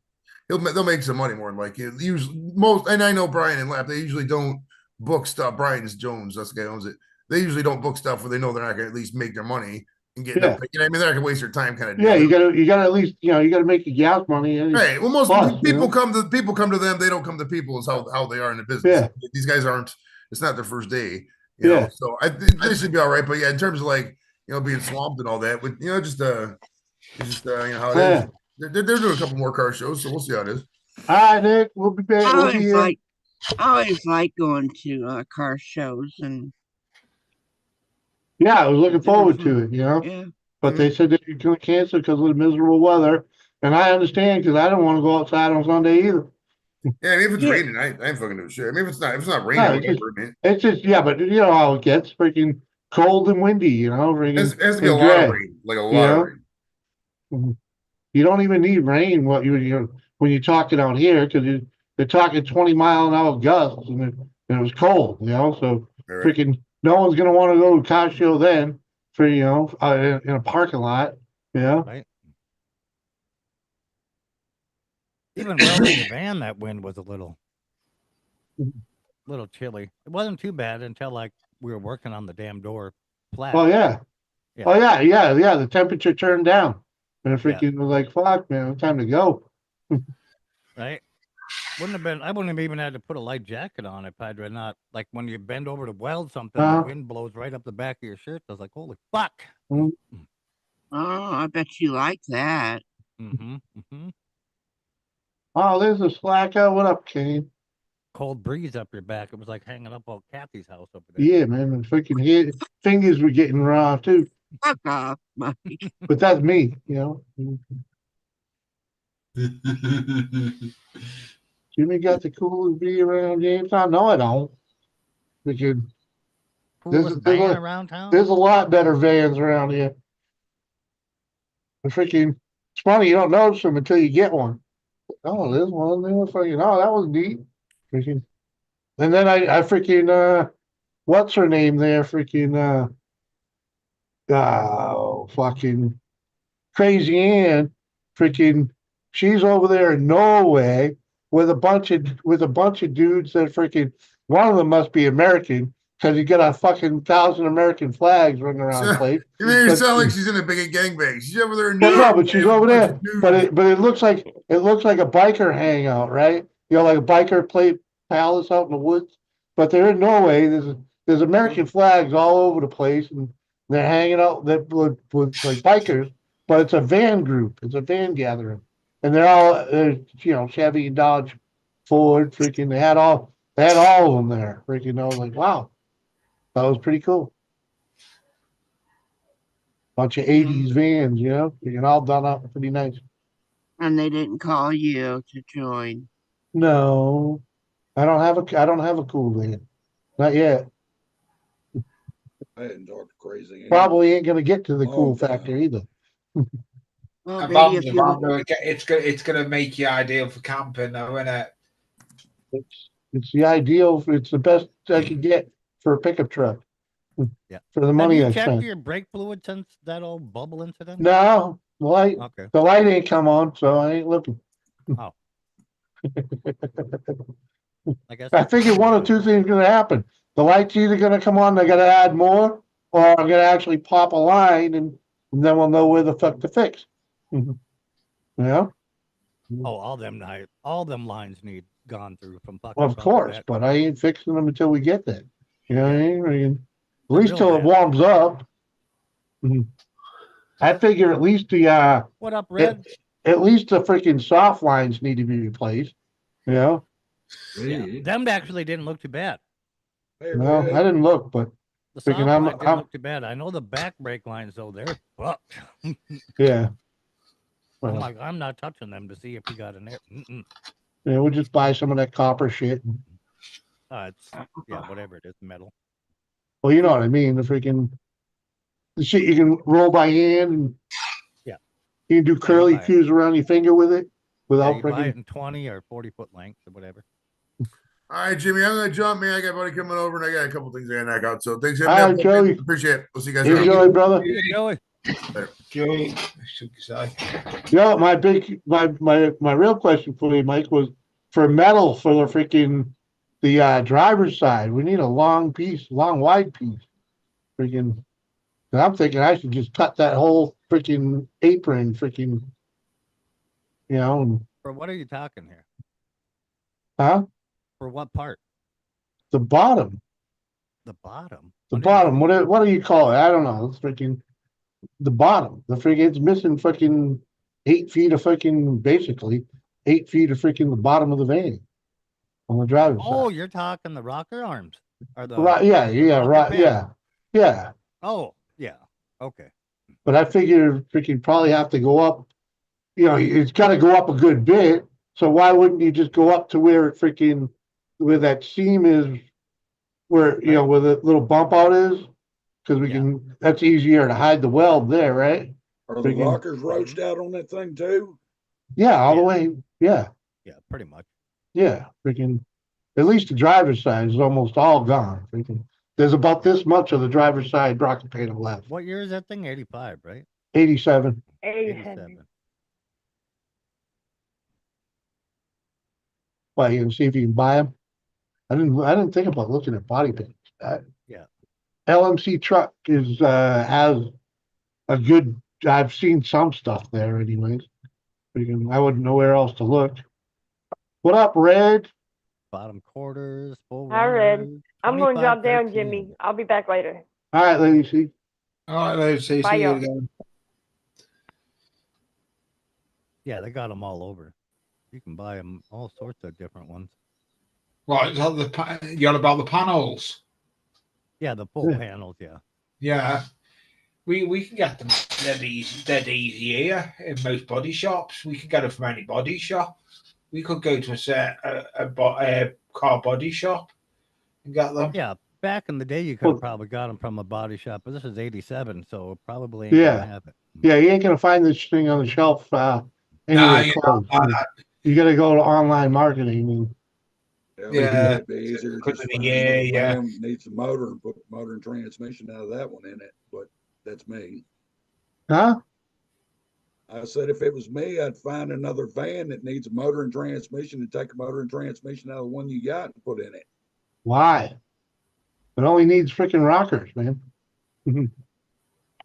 they'll make some money more than like usually most. And I know Brian and Lap, they usually don't book stuff. Brian's Jones, that's the guy who owns it. They usually don't book stuff where they know they're not going to at least make their money and get Yeah. you know, I mean, they're not going to waste their time kind of Yeah, deal. you gotta at least you gotta make your gas money. Right. Well, most Plus, people come to them. They don't come to people. Is how they are in the business. Yeah. These guys aren't. It's not their first day. You Yeah. know. So I think they should be all right. But yeah, in terms of like being swamped and all that, but it's just how it is. Yeah. They're doing a couple more car shows, so we'll see how it is. All right, Nick, we'll be back. I We'll be always always like going to car shows and yeah, I was looking they were forward fun. to it, Yeah. But they said that you're gonna cancel because of the miserable weather. And I understand because I don't want to go outside on Sunday either. Yeah, I mean, if it's Yeah. raining, I ain't fucking do shit. I mean, if it's not raining, No, whatever. Man. it's just yeah, but you know how it gets freaking cold and windy, It has to be a and lot of gray. rain, like a You lot of know? rain. Mhm. You don't even need rain. What when you're talking out here because they're talking 20-mile-an-hour gusts and it was cold. So All right. freaking no one's gonna want to go to a car show then for in a parking lot. Right. Even welding the van, that wind was a little chilly. It wasn't too bad until like we were working on the damn door flat. Oh yeah. Yeah. Oh yeah. The temperature turned down, and freaking was like, "Fuck, man, time to go." Right. Wouldn't have been. I wouldn't have even had to put a light jacket on if I'd not. Like when you bend over to weld something, the wind blows right up the back of your shirt. I was like, "Holy fuck!" Mhm. Oh, I bet you like that. Mm-hmm. Mm-hmm. Oh, there's a slacker. What up, Kane? Cold breeze up your back. It was like hanging up on Kathy's house over there. Yeah, man, my freaking fingers were getting raw too. Fuck off, Mike. But that's me, Jimmy got the coolest beer around Jamestown. No, I don't. Freaking, Coolest van around town. there's a lot better vans around here. The freaking, it's funny you don't notice them until you get one. Oh, there's one there. Freaking, oh, that was neat. Freaking, and then I freaking what's her name there? Freaking fucking Crazy Ann, freaking, she's over there in Norway with a bunch of dudes that freaking one of them must be American because you got a fucking 1,000 American flags running around the place. You made her But sound like she's in a big gangbang. She's over there in Well, New no, York. but she's with a over bunch there. of dudes. But it looks like a biker hangout, right? Like a biker play palace out in the woods. But they're in Norway. There's American flags all over the place, and they're hanging out with like bikers. But it's a van group. It's a van gathering, and they're all Chevy, Dodge, Ford, freaking. They had all of them there. Freaking, I was like, wow, that was pretty cool. Bunch of '80s vans, freaking all done up pretty nice. And they didn't call you to join. No, I don't have a cool van, not yet. I hadn't talked crazy. Probably ain't gonna get to the Long cool time. factor either. Well, A maybe van's if a you, van. It's gonna make you ideal for camping, though, isn't it? It's the ideal. It's the best I could get for a pickup truck. Yeah. For the Have money you I checked spent. your brake fluid since that old bubble incident? No, Okay. the light ain't come on, so I ain't looking. Oh. I guess I figure one or two things gonna happen. The light's either gonna come on, they gotta add more, or I'm gonna actually pop a line and then we'll know where the fuck to fix. Yeah, Oh, all them lines need gone through from fucking well, of front to course, back. but I ain't fixing them until we get there. You know what I mean? At The least real till it bad warms ones. up. I figure at least What up, Red? at least the freaking soft lines need to be replaced. You know? Yeah. Them actually didn't look too bad. Hey, No, Red. I didn't look, but The freaking soft line didn't look too bad. I know the back brake lines though, they're fucked. yeah. I'm Well, like, I'm not touching them to see if you got an air. yeah, we'll just buy some of that copper shit. It's whatever it is, metal. Well, you know what I mean. The shit you can roll by hand and Yeah. you can do curly cues around your finger with it without you buy breaking. it in 20 or 40-foot lengths or whatever. All right, Jimmy, I'm gonna jump, man. I got buddy coming over, and I got a couple things I gotta knock out. So thanks, All right, Joey. Appreciate it. We'll see you guys. Enjoy, around. brother. Joey. Joey. You know, my real question for you, Mike, was for metal for the driver's side. We need a long wide piece. Freaking, and I'm thinking I should just cut that whole freaking apron, you know, and, For what are you talking here? huh? For what part? The bottom. The bottom. The bottom. What do you call it? I don't know. It's freaking the bottom. It's missing freaking 8 feet of basically 8 feet of freaking the bottom of the van on the driver's Oh, side. you're talking the rocker arms or the Right? Yeah, right. panel. Yeah. Oh, yeah. Okay. But I figure freaking probably have to go up. You know, it's got to go up a good bit. So why wouldn't you just go up to where where that seam is, where you know where the little bump out is? Because we can. That's easier to hide the weld there, right? Are the rockers roached out on that thing too? Yeah, all the way. Yeah. Yeah, pretty much. Yeah, freaking. At least the driver's side is almost all gone. Freaking. There's about this much of the driver's side rocker panel left. What year is that thing? 85, right? 87. 87. Why, you can see if you can buy them? I didn't think about looking at body paints. Yeah. LMC truck has a good. I've seen some stuff there, anyways. I wouldn't know where else to look. What up, Red? Bottom quarters, full. Hi, Red. I'm going to drop 25, down, Jimmy. I'll be back later. All right, Lady C. All right, let's see. Bye, See you y'all. again. Yeah, they got them all over. You can buy them all sorts of different ones. Right, you're about the panels. Yeah, the full panels. Yeah. Yeah, we can get them dead easy here in most body shops. We can get them from any body shop. We could go to a car body shop and get them. Yeah, back in the day, you could have probably got them from a body shop, but this is 87, so probably ain't gonna have it. Yeah, you ain't gonna find this thing on the shelf anywhere close. You got to go to online marketing. Yeah, it'd be easier to just find another van that needs a motor and put motor and transmission out of that one in it. But that's me. Huh? I said if it was me, I'd find another van that needs a motor and transmission and take a motor and transmission out of the one you got and put in it. Why? It only needs freaking rockers, man.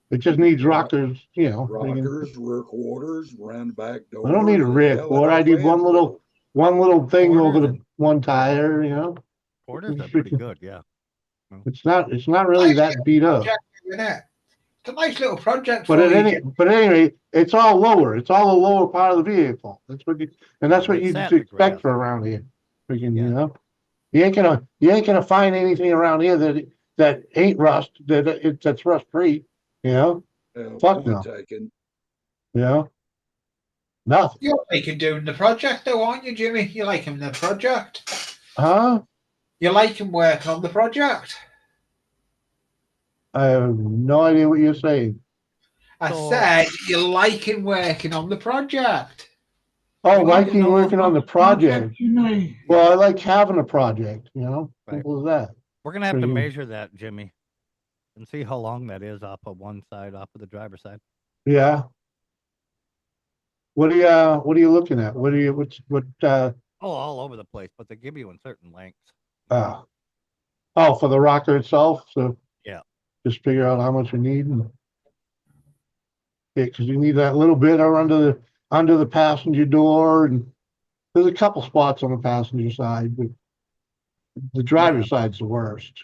It just needs rockers, you know. Rockers, rear quarters, round back door. I don't need a rear quarter. I need one little thing over the one tire, you know. Quarters are pretty good, yeah. It's not really that beat up. It's a nice little project. But anyway, it's all lower. It's all the lower part of the vehicle. That's what you expect for around here. You know, you ain't gonna find anything around here that ain't rust, that's rust free. You know, fuck no. Taken. You know, nothing. You're liking doing the project, though, aren't you, Jimmy? You like him the project? Huh? You like him working on the project? I have no idea what you're saying. I So- said you're liking working on the project. Oh, You like to liking know working on the about project. you know. Well, I like having a project, you know? Right. Simple as that. We're gonna have to Friggin- measure that, Jimmy, and see how long that is off of one side, off of the driver's side. Yeah. What are you looking at? Oh, all over the place, but they give you in certain lengths. Oh, for the rocker itself, so Yeah. just figure out how much you need and yeah, because you need that little bit or under the passenger door, and there's a couple spots on the passenger side, but the driver's side's the worst.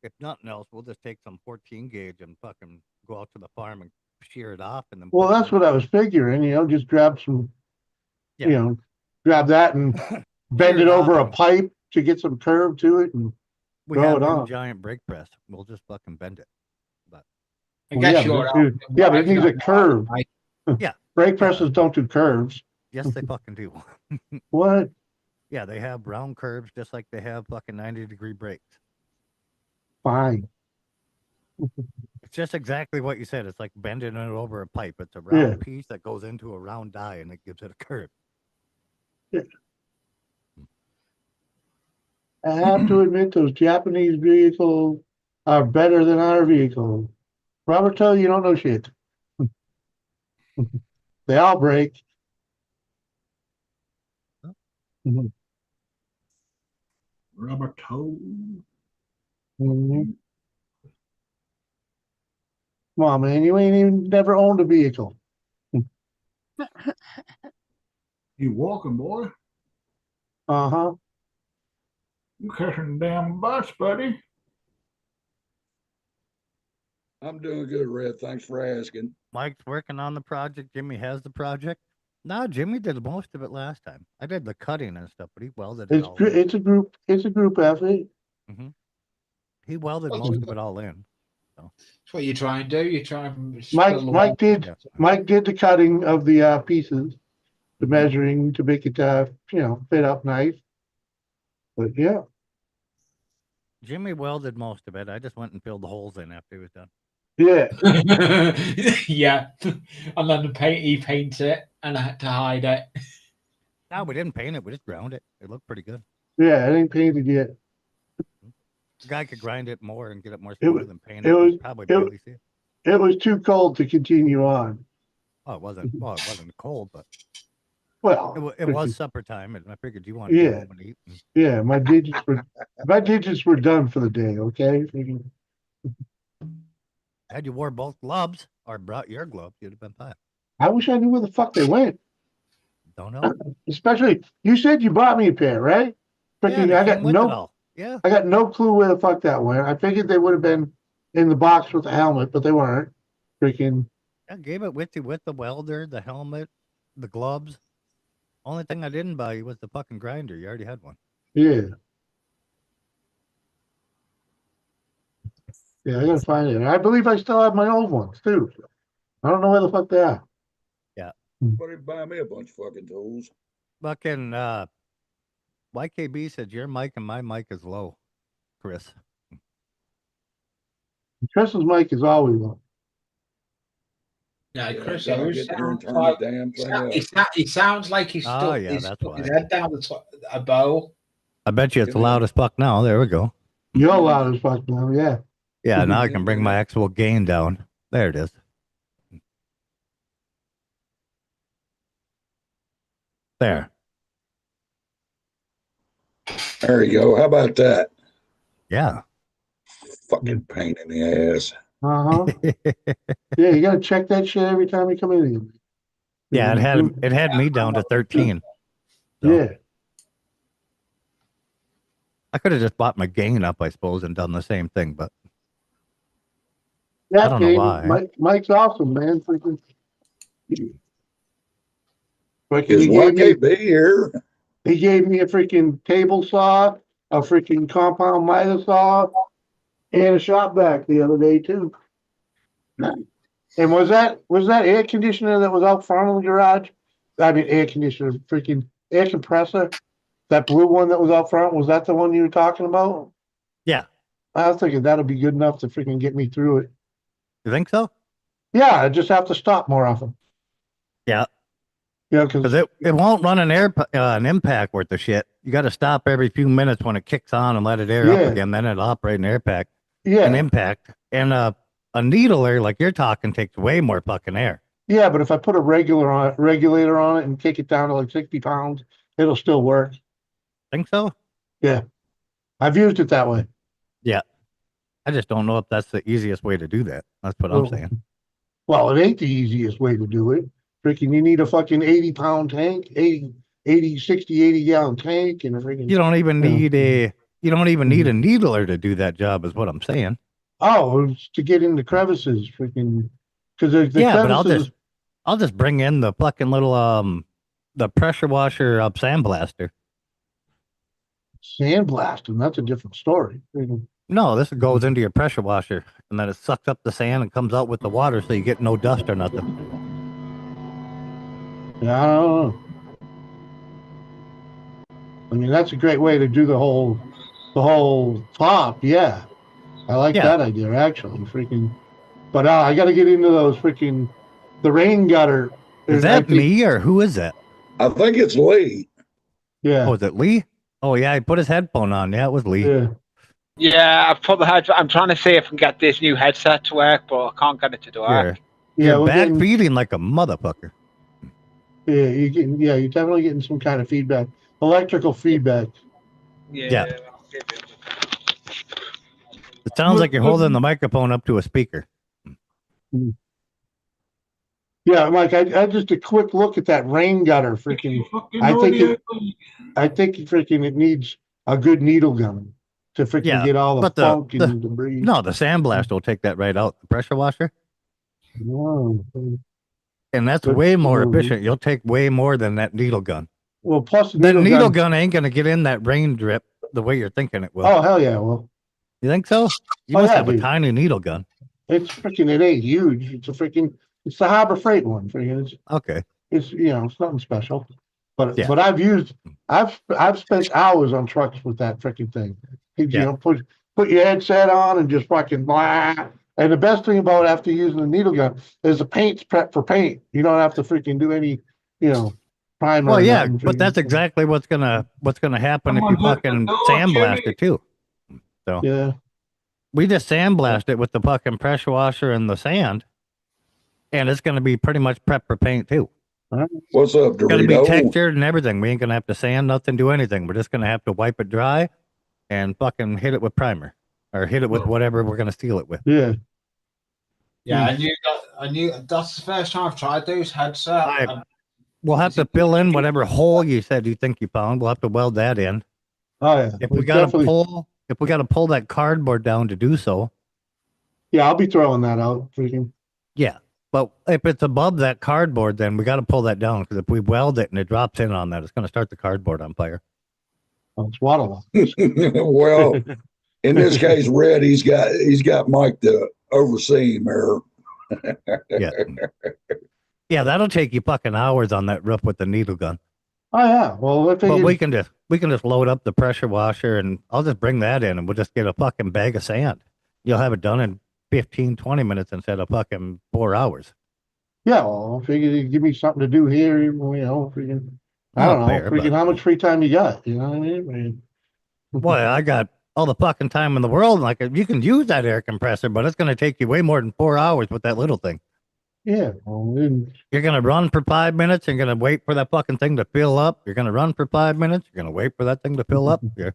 If nothing else, we'll just take some 14 gauge and fucking go out to the farm and shear it off, and then. Well, put it that's in. what I was figuring, you know, just grab some, Yeah. you know, grab that and bend Shear it it over off a and- pipe to get some curve to it and We throw have it two on. giant brake press. We'll just fucking bend it. I Well, guess yeah, you're but yeah, but it needs a curve. Right? Yeah. Brake presses don't do curves. Yes, they fucking do. What? Yeah, they have round curves just like they have fucking 90-degree brakes. Fine. It's just exactly what you said. It's like bending it over a pipe. It's a Yeah. round piece that goes into a round die, and it gives it a curve. I have to admit, those Japanese vehicles are better than our vehicles. Roberto, you don't know shit. They all break. Mhm. Rubber toe. Mhm. Come on, man, you ain't even never owned a vehicle. You walking, boy. Uh-huh. You catching the damn bus, buddy. I'm doing good, Red. Thanks for asking. Mike's working on the project. Jimmy has the project. No, Jimmy did most of it last time. I did the cutting and stuff, but he welded it all in. It's a group effort. He welded most of it all in. That's what you try and do. You try and Mike did the cutting of the pieces, the measuring to make it fit up nice. But yeah. Jimmy welded most of it. I just went and filled the holes in after he was done. Yeah. Yeah. And then he paints it and I had to hide it. No, we didn't paint it. We just ground it. It looked pretty good. Yeah, it ain't painted yet. The guy could grind it more and get it more It was- smooth and paint it. it was- You'd probably it- barely see it. It was too cold to continue on. Oh, it wasn't. Well, it wasn't cold, but Well, it was supper time, and I figured you wanted to Yeah. go home and eat. And yeah, my digits were done for the day. Okay. had you wore both gloves or brought your gloves, you'd have been fine. I wish I knew where the fuck they went. Don't know. Especially, you said you bought me a pair, right? Yeah, Freaking, they I got came with it no, all. Yeah. I got no clue where the fuck that went. I figured they would have been in the box with the helmet, but they weren't. Freaking, I gave it with you with the welder, the helmet, the gloves. Only thing I didn't buy you was the fucking grinder. You already had one. yeah. Yeah, I gotta find it. I believe I still have my old ones too. I don't know where the fuck they are. Somebody buy me a bunch of fucking tools. Fucking YKB said your mic and my mic is low, Chris. Chris's mic is always on. Yeah, Yeah, Chris gotta always get there and sounds turn like the damn thing up. he sounds like he's Oh, stuck, yeah, he's that's stuck his why. head down a bow. I bet you it's Give me loud a- as fuck now. There we go. You're loud as fuck now, yeah. Yeah, now I Give can me bring a my minute. actual gain down. There it is. There. There you go. How about that? Yeah. Fucking pain in the ass. Uh-huh. Yeah, you gotta check that shit every time you come in here. Yeah, it had me down to 13. So Yeah. I could have just bought my gain up, I suppose, and done the same thing, but Yeah, I don't know why. Mike's awesome, man. Freaking. Is YKB here? He gave me a freaking table saw, a freaking compound miter saw, and a shop vac the other day too. And was that air conditioner that was out front of the garage? I mean, air conditioner, freaking air compressor. That blue one that was out front, was that the one you were talking about? Yeah. I was thinking that'll be good enough to freaking get me through it. You think so? Yeah, I just have to stop more often. Yeah. Yeah, because it won't run an impact worth of shit. You got to stop every few minutes when it kicks on and let it air up again. Then it'll operate an air pack, an impact, and a needler like you're talking takes way more fucking air. Yeah, but if I put a regulator on it and kick it down to like 60 pounds, it'll still work. Think so? Yeah, I've used it that way. Yeah, I just don't know if that's the easiest way to do that. That's what I'm saying. Well, it ain't the easiest way to do it. Freaking, you need a fucking 80-pound tank, 60, 80 gallon tank, and a freaking. You don't even need a needler to do that job, is what I'm saying. Oh, it's to get into crevices, freaking, because the crevices. But I'll just bring in the fucking little the pressure washer sandblaster. Sandblasting, that's a different story. No, this goes into your pressure washer, and then it sucks up the sand and comes out with the water, so you get no dust or nothing. Yeah, I don't know. I mean, that's a great way to do the whole top. Yeah, I like that idea actually. Freaking, but I got to get into those freaking the rain gutter. Is that me or who is that? I think it's Lee. Yeah. Oh, is it Lee? Oh yeah, he put his headphone on. Yeah, it was Lee. Yeah. Yeah, I've put the headset. I'm trying to see if I can get this new headset to work, but I can't get it to work. You're back feeding like a motherfucker. Yeah, you're definitely getting some kind of feedback, electrical feedback. Yeah. It sounds like you're holding the microphone up to a speaker. Yeah, Mike, I just a quick look at that rain gutter. Freaking, I think freaking it needs a good needle gun to freaking get all the funk and debris. No, the sandblast will take that right out. The pressure washer. Oh, and that's way more efficient. You'll take way more than that needle gun. Well, plus the needle gun ain't gonna get in that rain drip the way you're thinking it will. Oh hell yeah! Well, you think so? You must have a tiny needle gun. It's freaking. It ain't huge. It's a freaking. It's the Harbor Freight one. Freaking. It's, okay. It's it's nothing special, but I've spent hours on trucks with that freaking thing. You know, put your headset on and just fucking blah. And the best thing about after using the needle gun is the paint's prep for paint. You don't have to freaking do any, primer. Well, yeah, but that's exactly what's gonna happen if you fucking sandblast it too. So yeah, we just sandblast it with the fucking pressure washer and the sand, and it's gonna be pretty much prep for paint too. What's up, Dorito? It's gonna be textured and everything. We ain't gonna have to sand nothing, do anything. We're just gonna have to wipe it dry and fucking hit it with primer or hit it with whatever we're gonna seal it with. Yeah. Yeah, I knew that's the first time I've tried those headsets. We'll have to fill in whatever hole you said you think you found. We'll have to weld that in. Oh yeah. If we gotta pull that cardboard down to do so. Yeah, I'll be throwing that out. Freaking. Yeah. But if it's above that cardboard, then we got to pull that down because if we weld it and it drops in on that, it's going to start the cardboard on fire. Oh, it's waterlogged. Well, in this case, Red, he's got Mike to oversee him there. Yeah. Yeah, that'll take you fucking hours on that roof with the needle gun. Oh yeah. Well, but we can just load up the pressure washer and I'll just bring that in and we'll just get a fucking bag of sand. You'll have it done in 15, 20 minutes instead of fucking 4 hours. Yeah, well, I figured you'd give me something to do here, freaking. I don't know, freaking how much free time you got, you know what I mean? Boy, I got all the fucking time in the world. Like, you can use that air compressor, but it's going to take you way more than 4 hours with that little thing. Yeah. Well, you're going to run for 5 minutes. You're going to wait for that fucking thing to fill up. You're going to run for 5 minutes. You're going to wait for that thing to fill up. Yeah.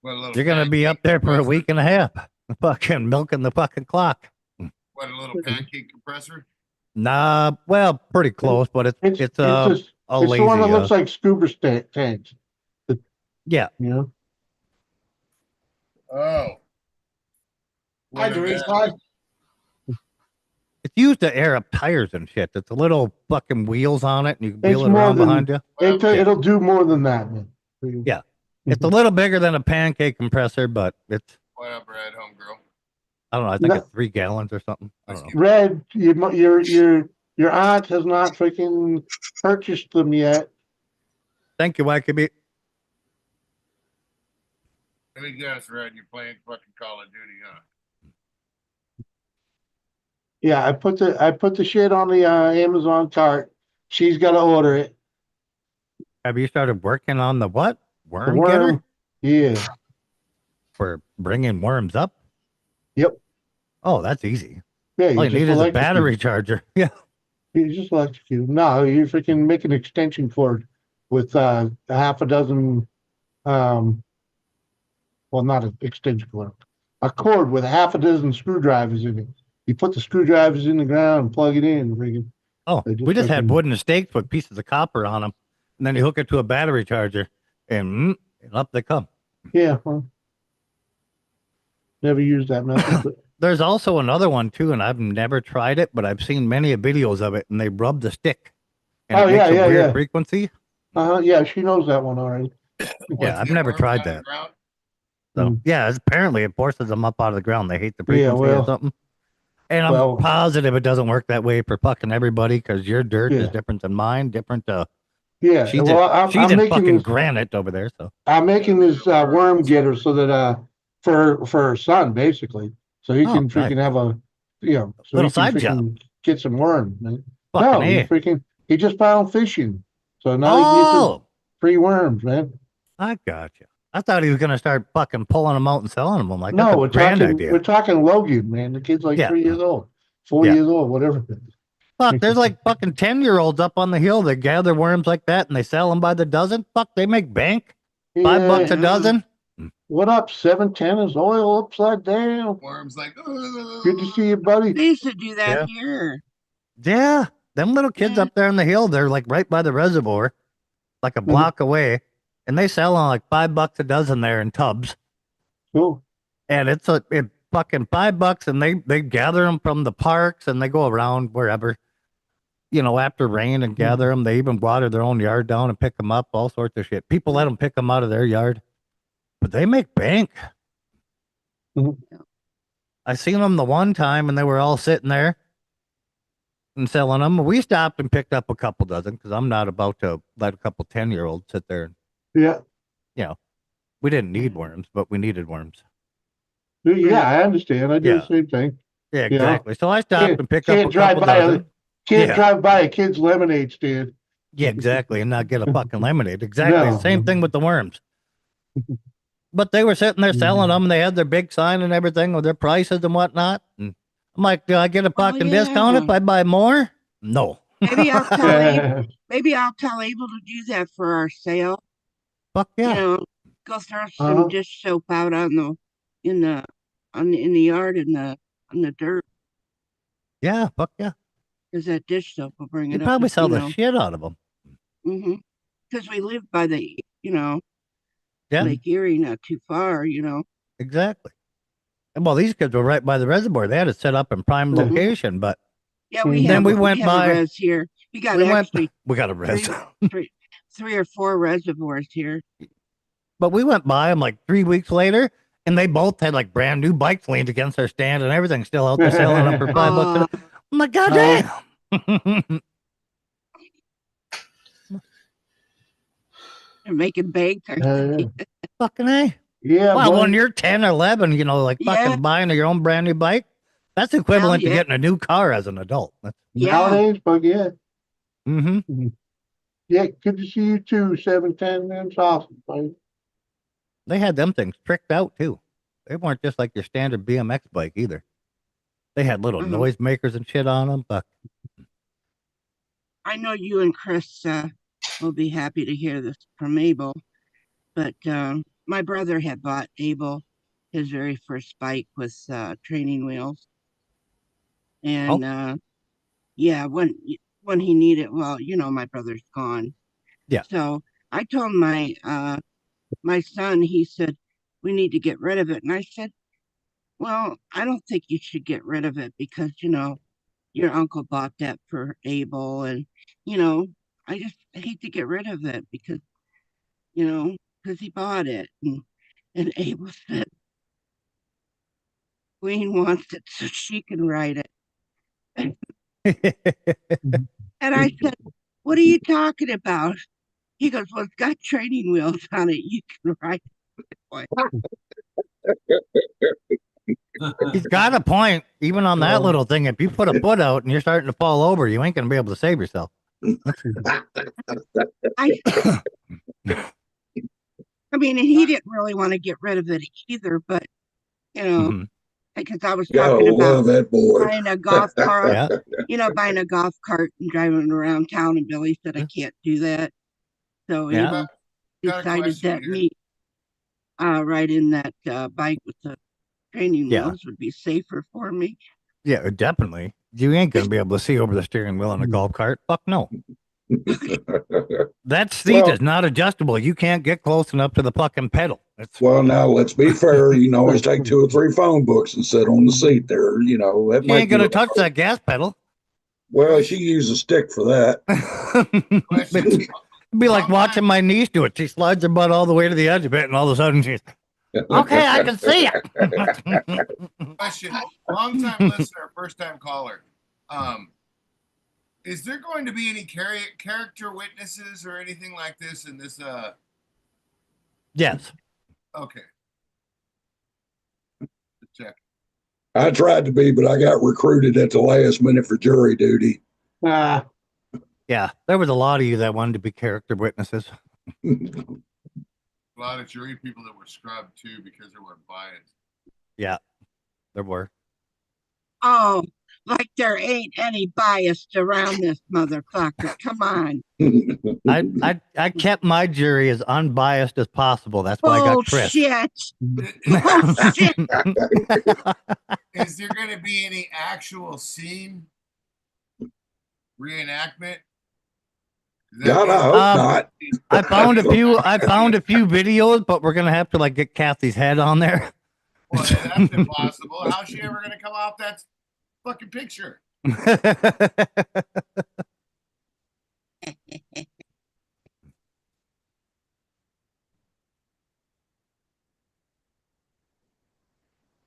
You're going to be up there for a week and a half. Fucking milking the fucking clock. What, a little pancake compressor? Nah, well, pretty close, but it's lazy. It's the one that looks like scuba tanks. Yeah. You know? Oh. I do it. It's used to air up tires and shit. It's a little fucking wheels on it, and you can wheel it around behind you. It'll do more than that, man. Yeah. It's a little bigger than a pancake compressor, but it's. What up, Red, homegirl? I don't know. I think it's 3 gallons or something. I don't know. Red, your aunt has not freaking purchased them yet. Thank you, YKB. Let me guess, Red, you're playing fucking Call of Duty, huh? Yeah, I put the shit on the Amazon cart. She's got to order it. Have you started working on the what? The Worm getter? worm. Yeah. For bringing worms up? Yep. Oh, that's easy. Yeah, All you you need just is a electrocute. battery charger. Yeah. You just electrocute. No, you freaking make an extension cord with a half a dozen well, not an extension cord, a cord with a half a dozen screwdrivers in it. You put the screwdrivers in the ground and plug it in. Freaking, Oh, they we just had freaking- wooden stakes with pieces of copper on them, and then you hook it to a battery charger, and up they come. Yeah, well, never used that method, but There's also another one too, and I've never tried it, but I've seen many videos of it, and they rub the stick, and it makes a weird frequency. Yeah, she knows that one already. Yeah, I've never tried that. So yeah, apparently it forces them up out of the ground. They hate the frequency or something. And I'm positive it doesn't work that way for fucking everybody because your dirt is different than mine. Different. Yeah, she's well, she's I'm in making fucking this, granite over there. So I'm making this worm getter so that for her son basically, so he can freaking have a so little he can side job. freaking get some worm. Fucking he just found fishing, so now he gets his free worms, man. I got you. I thought he was gonna start fucking pulling them out and selling them. I'm like, No, that's a grand idea. we're talking Logan, man. The kid's like 3 years old, 4 years old, whatever. Fuck, there's like fucking 10-year-olds up on the hill that gather worms like that and they sell them by the dozen. Fuck, they make bank. $5 a dozen. What up, 710 is oil upside down. Worms like, good to see you, buddy. They used to do that here. Yeah, them little kids up there on the hill, they're like right by the reservoir, like a block away, and they sell on like $5 a dozen there in tubs. Cool. And it's fucking $5, and they gather them from the parks and they go around wherever, after rain and gather them. They even water their own yard down and pick them up, all sorts of shit. People let them pick them out of their yard, but they make bank. I seen them the one time and they were all sitting there and selling them. We stopped and picked up a couple dozen because I'm not about to let a couple 10-year-olds sit there. Yeah. We didn't need worms, but we needed worms. Yeah, I understand. I do the same thing. Yeah, exactly. So I stopped and picked up a couple dozen. Can't drive by a kid's lemonade stand. Yeah, exactly, and not get a fucking lemonade. Exactly. No. Same thing with the worms. But they were sitting there selling them, and they had their big sign and everything with their prices and whatnot. And I'm like, do I get a fucking discount if I buy more? No. Maybe I'll tell maybe I'll tell Abel to do that for our sale. Fuck yeah. Go throw some dish soap out in the yard on the dirt. Yeah, fuck yeah. Because that dish soap will bring it You up. probably sell the shit out of them. Because we live by the, Yeah. Lake Erie, not too far, Exactly. And well, these kids were right by the reservoir. They had it set up in prime location, but yeah, we went by a res here. We got we got a res. three or four reservoirs here. But we went by them like 3 weeks later, and they both had like brand new bikes leaned against their stand and everything, still out there selling them for $5. I'm like, God damn. They're making bank. Fucking A. Yeah. Well, when you're 10 or 11, like fucking buying your own brand new bike, that's equivalent to getting a new car as an adult. Nowadays, but yeah. Mm-hmm. Yeah, good to see you too, 710. That's awesome, buddy. They had them things tricked out too. They weren't just like your standard BMX bike either. They had little noise makers and shit on them. But I know you and Chris will be happy to hear this from Abel, but my brother had bought Abel his very first bike with training wheels, and when he needed, well, my brother's gone. Yeah. So I told my son, he said, we need to get rid of it. And I said, well, I don't think you should get rid of it because, your uncle bought that for Abel. And, I just hate to get rid of it because, because he bought it. And Abel said, Queen wants it so she can ride it. And I said, what are you talking about? He goes, well, it's got training wheels on it. You can ride it. He's got a point. Even on that little thing, if you put a foot out and you're starting to fall over, you ain't gonna be able to save yourself. I mean, and he didn't really want to get rid of it either, but you know, because I was Gotta talking about love that boy. buying a golf cart, Yeah. buying a golf cart and driving around town, and Billy said I can't do that. So Yeah. he Got a decided question that here. me riding that bike with the training Yeah. wheels would be safer for me. Yeah, definitely. You ain't gonna be able to see over the steering wheel on a golf cart. Fuck no. That seat Well- is not adjustable. You can't get close enough to the fucking pedal. It's Well, now let's be fair. You can always take 2 or 3 phone books and sit on the seat there. You know, that you might ain't gonna be touch that gas pedal. Well, she used a stick for that. It'd be like watching my niece do it. She slides her butt all the way to the edge of it, and all of a sudden she's okay. I can see it. Question: long time listener, first time caller. Is there going to be any character witnesses or anything like this in this? Yes. Okay. Check. I tried to be, but I got recruited at the last minute for jury duty. Ah, Yeah, there was a lot of you that wanted to be character witnesses. A lot of jury people that were scrubbed too because they weren't biased. Yeah, there were. Oh, like there ain't any bias around this motherfucker. Come on. I kept my jury as unbiased as possible. That's why I got Chris. Bullshit. Bullshit. Is there going to be any actual scene reenactment? God, I hope not. I found a few. I found a few videos, but we're gonna have to like get Kathy's head on there. Well, that's impossible. How's she ever going to come off that fucking picture?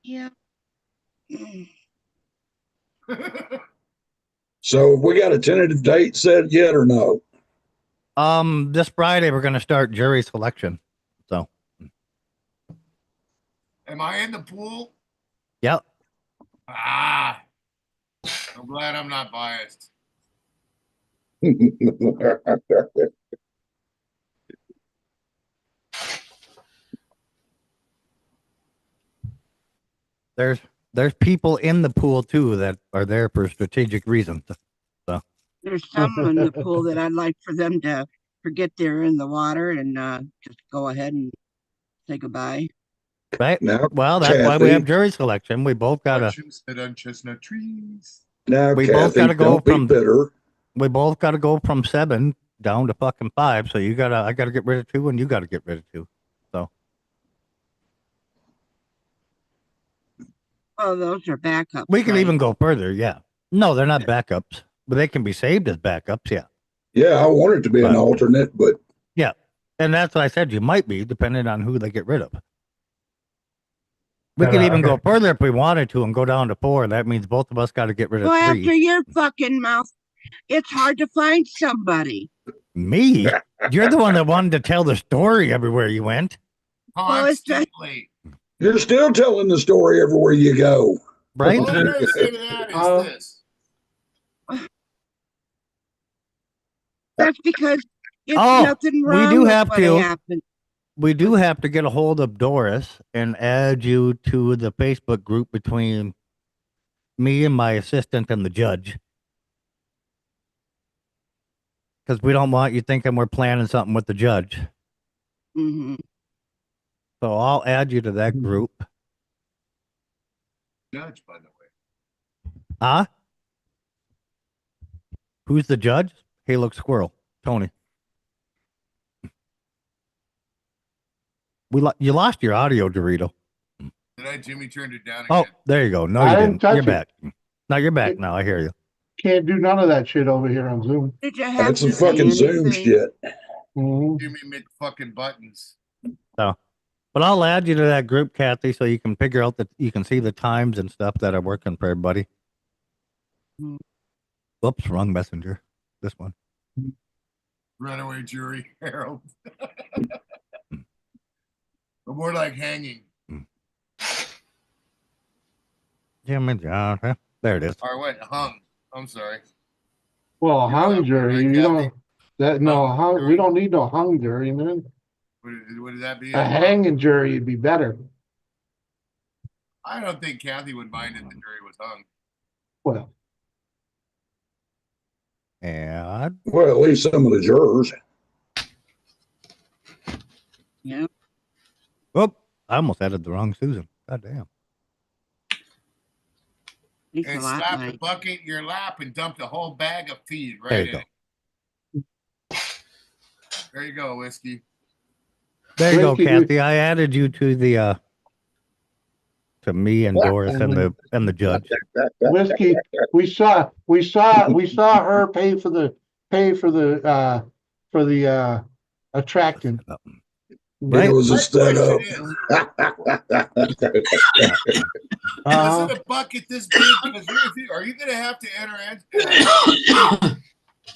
Yeah. So we got a tentative date set yet or no? This Friday we're gonna start jury selection. So. Am I in the pool? Yep. Ah, I'm glad I'm not biased. There's people in the pool too that are there for strategic reasons. So There's some in the pool that I'd like for them to forget they're in the water and just go ahead and say goodbye. right. Now, Well, that's why we have jury selection. We both gotta. Sit on chestnut trees. Now, We Kathy, both gotta go don't be from. bitter. We both gotta go from 7 down to fucking 5. So I gotta get rid of 2, and you gotta get rid of 2. So. Oh, those are backups. We can right? even go further. Yeah. No, they're not backups, but they can be saved as backups. Yeah. Yeah, I want it to be an alternate, but yeah, and that's what I said. You might be depending on who they get rid of. We could even go further if we wanted to and go down to 4. That means both of us got to get rid of Well, 3. after your fucking mouth, it's hard to find somebody. Me? You're the one that wanted to tell the story everywhere you went. Constantly. you're still telling the story everywhere you go. Right? All I'm going to say to that is this. That's because it's nothing wrong we do with have what to. happened. We do have to get a hold of Doris and add you to the Facebook group between me and my assistant and the judge. Because we don't want you thinking we're planning something with the judge. Mm-hmm. So I'll add you to that group. Judge, by the way. Huh? Who's the judge? Hey, look, squirrel. Tony. You lost your audio, Dorito. Did I, Jimmy, turned it down again? Oh, there you go. No, you didn't. You're back. No, you're back now. I hear you. Can't do none of that shit over here on Zoom. Did you have That's to some fucking Zoom anything? shit. Jimmy mid fucking buttons. So, but I'll add you to that group, Kathy, so you can figure out that you can see the times and stuff that are working for everybody. Whoops, wrong messenger. This one. Runaway jury, Harold. But more like hanging. Jimmy Johnson. There it is. Or what? Hung. I'm sorry. Well, a You know hung that one, jury, right, you Kathy? don't, that, no, Hung hung, we jury? don't need no hung jury, man. What does that be? A hanging jury would be better. I don't think Kathy would mind if the jury was hung. Well, And Well, at least some of the jurors. Yeah. oh, I almost added the wrong Susan. God damn. Thanks a And lot, slap the Mike. bucket in your lap and dump the whole bag of feed There right you in go. it. There you go, Whiskey. There you go, Thank you. Kathy. I added you to the to me and Doris and the judge. Whiskey, we saw her pay for the attractant. Right? It was a My setup. question is, was it a bucket this big? Because are you going to have to enter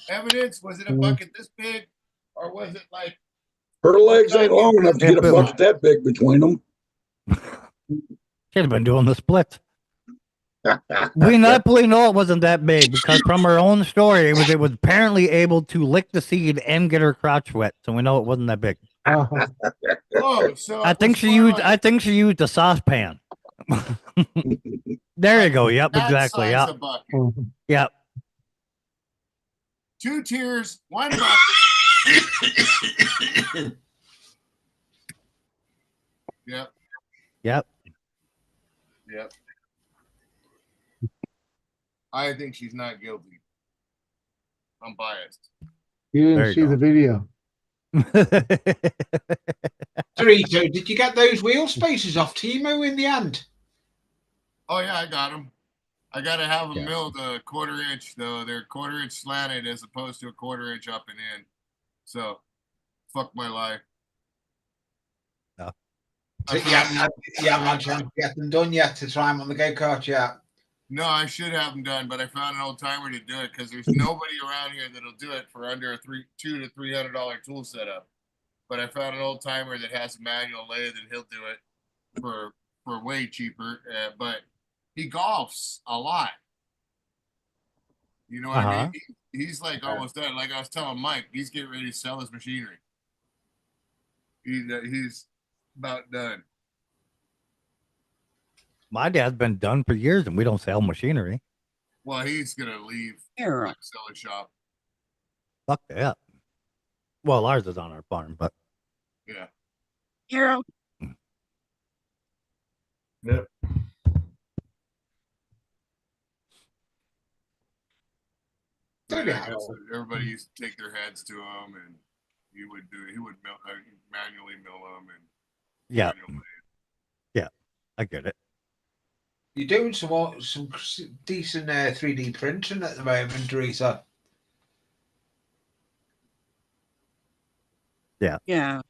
evidence? Was it a bucket this big, or was it like Her legs ain't long enough to get a bucket that big between them. Should have been doing the splits. We naturally know it wasn't that big because from her own story, it was apparently able to lick the seed and get her crotch wet, so we know it wasn't that big. Oh, so I think she used a saucepan. There you go. Yep, that exactly. size Yep. of bucket. Yep. 2 tiers, 1 bucket. Yep. Yep. Yep. I think she's not guilty. I'm biased. You There didn't you see go. the video. Dorito, did you get those wheel spaces off Timo in the end? Oh yeah, I got them. I got to have them Yeah. milled a 1/4 inch though. They're 1/4 inch slanted as opposed to a 1/4 inch up and in. So, fuck my life. No. You haven't had a chance to get them done yet to try them on the go-kart yet? No, I should have them done, but I found an old timer to do it because there's nobody around here that'll do it for under a $200 to $300 tool setup. But I found an old timer that has a manual lathe, and he'll do it for way cheaper. But he golfs a lot. You know what I mean? He's like almost done. Like I was telling Mike, he's getting ready to sell his machinery. He's about done. My dad's been done for years, and we don't sell machinery. Well, he's gonna leave. Here. Like, sell a shop. Fuck that. Well, ours is on our farm, but Yeah. Hero. Yep. Everybody used to take their heads to him, and he would manually mill them, and yeah, yeah, I get it. You're doing some decent 3D printing at the moment, Teresa. Yeah. Yeah.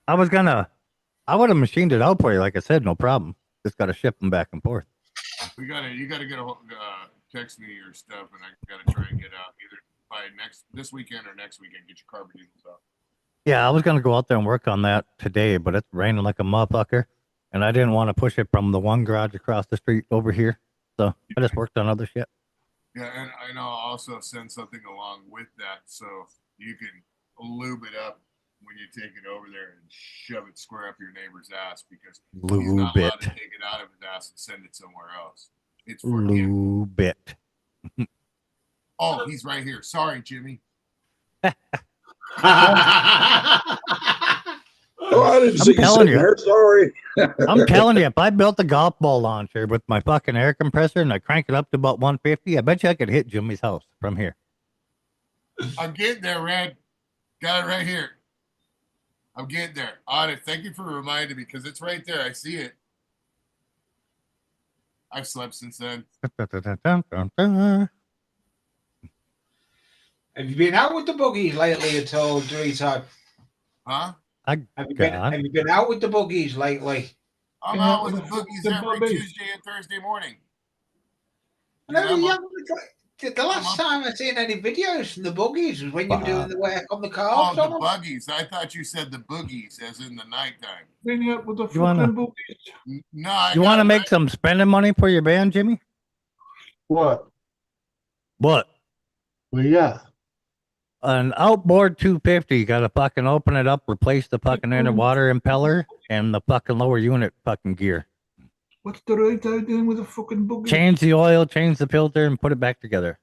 I would have machined it out for you, like I said, no problem. Just got to ship them back and forth. You gotta get text me your stuff, and I gotta try and get out either by this weekend or next weekend. Get your carbon needles out. Yeah, I was gonna go out there and work on that today, but it's raining like a motherfucker, and I didn't want to push it from the one garage across the street over here, so I just worked on other shit. Yeah, and I know I'll also send something along with that, so you can lube it up when you take it over there and shove it square up your neighbor's ass, because he's not allowed to take it out of his ass and send it somewhere else. It's for him. Lube it. Oh, he's right here. Sorry, Jimmy. Oh, I didn't see you sitting there. Sorry. I'm telling you, if I built a golf ball launcher with my fucking air compressor and I crank it up to about 150, I bet you I could hit Jimmy's house from here. I'm getting there, Red. Got it right here. I'm getting there. Audit, thank you for reminding me, because it's right there. I see it. I've slept since then. Have you been out with the buggies lately at all, Dorito? Huh? Have you been out with the buggies lately? I'm out with the boogies every Tuesday and Thursday morning. No, The last time I seen any videos from the buggies was when you were doing the work on the cars. Oh, the buggies. I thought you said the boogies, as in the nighttime. Cleaning up with the You wanna- fucking boogies. No, You want to make some spending money for your band, Jimmy? What? What? Well, yeah. An outboard 250. You got to fucking open it up, replace the fucking inner water impeller and the fucking lower unit fucking gear. What's the right out doing with the fucking boogie? Change the oil, change the filter, and put it back together.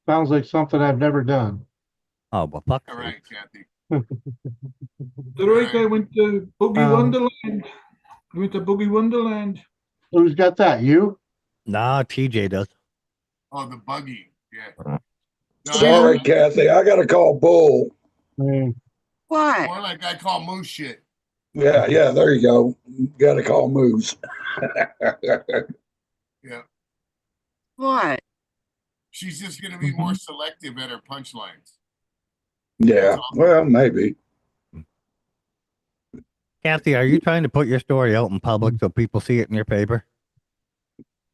Sounds like something I've never done. Oh, well, fuck. All right, Kathy. The right guy went to Boogie Wonderland. He went to Boogie Wonderland. Who's got that? You? Nah, TJ does. Oh, the buggy. Yeah. Sorry, Kathy. I got to call Bull. What? More like I call moose shit. Yeah, there you go. Got to call Moose. Yeah. What? She's just going to be more selective at her punchlines. Yeah, well, maybe. Kathy, are you trying to put your story out in public so people see it in your paper?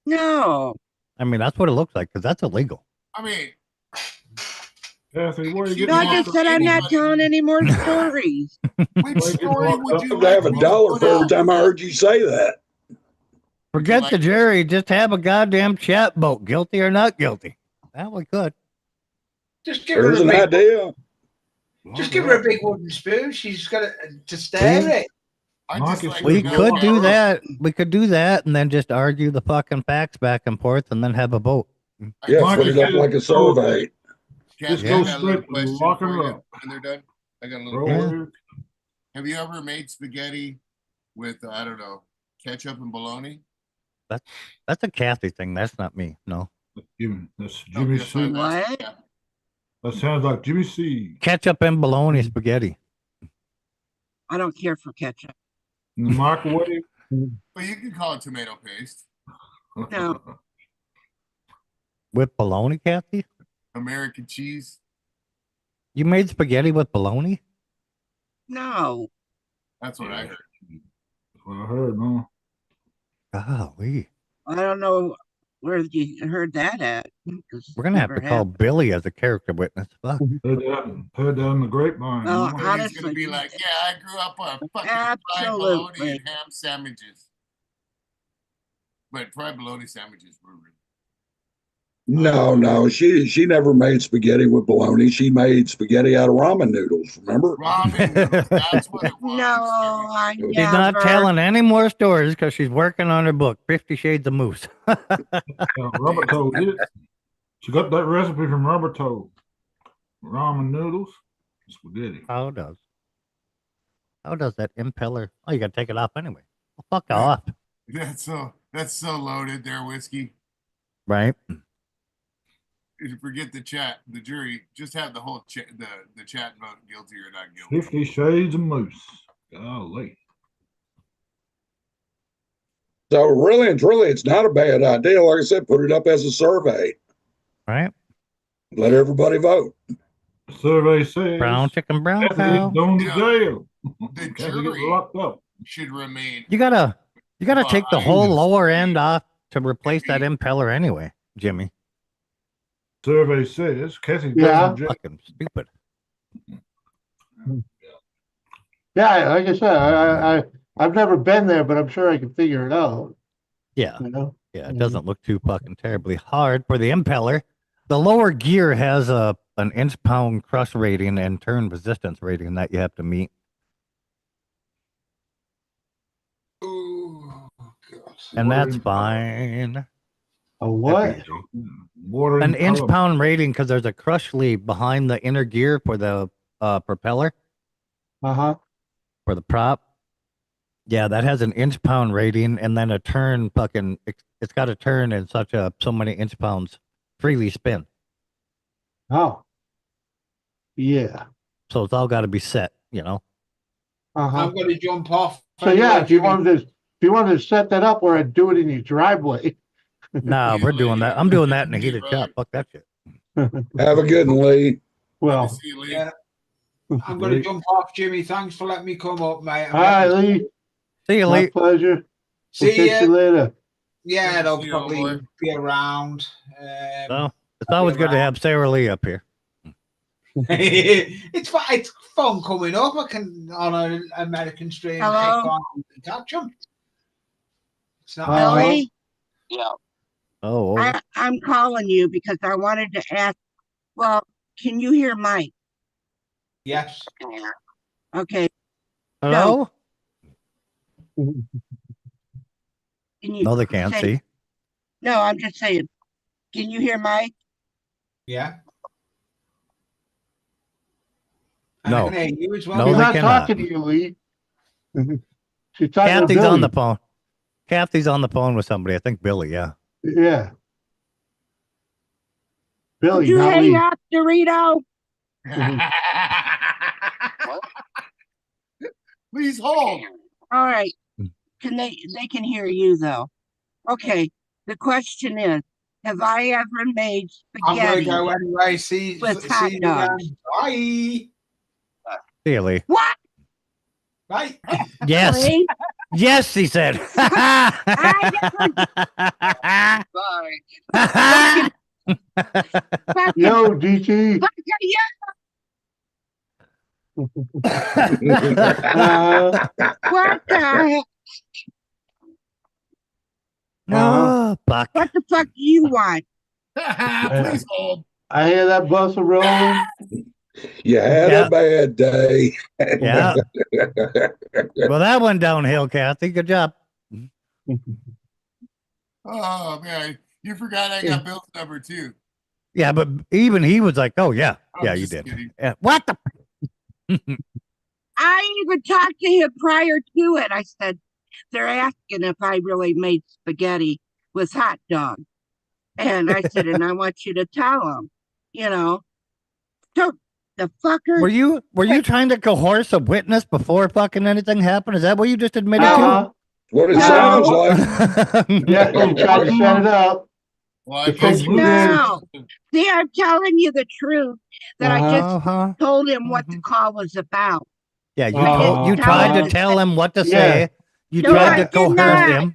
No. I mean, that's what it looks like because that's illegal. I mean, Kathy, where are you No, I getting just said I'm not telling any more stories. which story would you I'd have a like me to dollar put for every out? time I heard you say that. Forget the jury. Just have a goddamn chat vote. Guilty or not guilty. That we could. Just give her There's a an big, idea. just give her a big wooden spoon. She's got to stare at it. I Marcus, just like We to know could what do else- that. We could do that and then just argue the fucking facts back and forth and then have a vote. Yeah, Marcus put it up said- like a survey. Just Kathy, go I got a little straight and question lock for her you up. when they're done. I got a little Roll question. it. Have you ever made spaghetti with, I don't know, ketchup and bologna? That's a Kathy thing. That's not me. No. That's No, Jimmy that's why I'm C. asking What? Kathy. That sounds like Jimmy C. Ketchup and bologna spaghetti. I don't care for ketchup. In the microwave. Well, you can call it tomato paste. No. With bologna, Kathy? American cheese. You made spaghetti with bologna? No. That's what I heard. That's what I heard, man. Golly. I don't know where you heard that at. 'Cause We're going to have to never call happened. Billy as a character witness. Fuck. Heard that in the grapevine. Well, mama. He's honestly, gonna be like, yeah, I grew up on fucking fried bologna absolutely. and ham sandwiches. But fried bologna sandwiches were really. No, she never made spaghetti with bologna. She made spaghetti out of ramen noodles. Remember? Ramen noodles. That's what it was. No, I She's not never. telling any more stories because she's working on her book, 50 Shades of Moose. Robert Toe did it. She got that recipe from Robert Toe. Ramen noodles, spaghetti. How does that impeller? Oh, you got to take it off anyway. Well, fuck Yeah. off. That's so loaded there, whiskey. Right? If you forget the chat, the jury, just have the whole the chat vote guilty or not guilty. 50 Shades of Moose. Golly. So really and truly, it's not a bad idea. Like I said, put it up as a survey. Right? Let everybody vote. The survey says Brown chicken, brown Kathy cow. is going to Yeah. jail. The Kathy gets jury locked up. should remain. You gotta take the whole Behind lower end off to replace that impeller anyway, Jimmy. Survey says Kathy Yeah. goes to jail. Fucking stupid. Yeah, like I said, I've never been there, but I'm sure I can figure it out. Yeah. You know? Yeah, it doesn't look too fucking terribly hard for the impeller. The lower gear has an inch-pound crush rating and turn resistance rating that you have to meet. Oh, God. And that's Water fine. A what? That'd be easy. Water An and color. inch-pound rating because there's a crush lead behind the inner gear for the propeller, Uh-huh. for the prop. Yeah, that has an inch-pound rating, and then a turn fucking, it's got to turn in so many inch-pounds freely spin. Oh. Yeah. So it's all got to be set, you know? Uh-huh. I'm going to jump off. So yeah, anyway, if you Jimmy. wanted to set that up, or I'd do it in your driveway. Nah, we're doing that. I'm doing that in a heated shop. Fuck that shit. Have a good one, Lee. Well, See you, Lee. Yeah. I'm going to jump off, Jimmy. Thanks for letting me come up, mate. all right, Lee. See you, My Lee. pleasure. We'll See catch ya. you later. Yeah, they'll You know, probably boy. be around. So it's always good to have Sarah Lee up here. It's fun coming up. I can on an American stream Hello? kick on and catch them. It's not Billy? Yeah. Oh, I'm calling you because I wanted to ask. Well, can you hear Mike? Yes. Okay. hello? Can you? No, they can't say- see. No, I'm just saying. Can you hear Mike? Yeah. No. I can hear you as well. No, She's they not cannot. talking to you, Lee. She's talking to Kathy's Billy. on the phone. Kathy's on the phone with somebody. I think Billy. Yeah. Yeah. Would Billy, you not hang Lee. up, Dorito? Please hold. All right. Can they can hear you though. Okay. The question is, have I ever made I'm gonna spaghetti go anyway. See with hot see you dogs? again. Bye. Really? What? Bye. Yes. Really? Yes, he said. Fucking, Yo, DT. What the heck? No, Buck. What the fuck do you want? Please hold. I hear that bus rolling. You had Yeah. a bad day. Yeah. Well, that went downhill, Kathy. Good job. Oh man, you forgot I got Bill's number too. Yeah, but even he was like, "Oh yeah, I'm yeah, you just did." kidding. Yeah. What the? I even talked to him prior to it. I said, they're asking if I really made spaghetti with hot dogs. And I said, and I want you to tell them, So the fucker. Were you trying to coerce a witness before fucking anything happened? Is that what you just admitted What it No. sounds like. to? Yeah, he tried to set it up. Well, The fence was in. No. See, I'm telling you the truth that I just Uh-huh. told him what the call was about. Yeah, you I didn't you tell tried him to tell him what to Yeah. say. You No, tried I to did coerce not. him.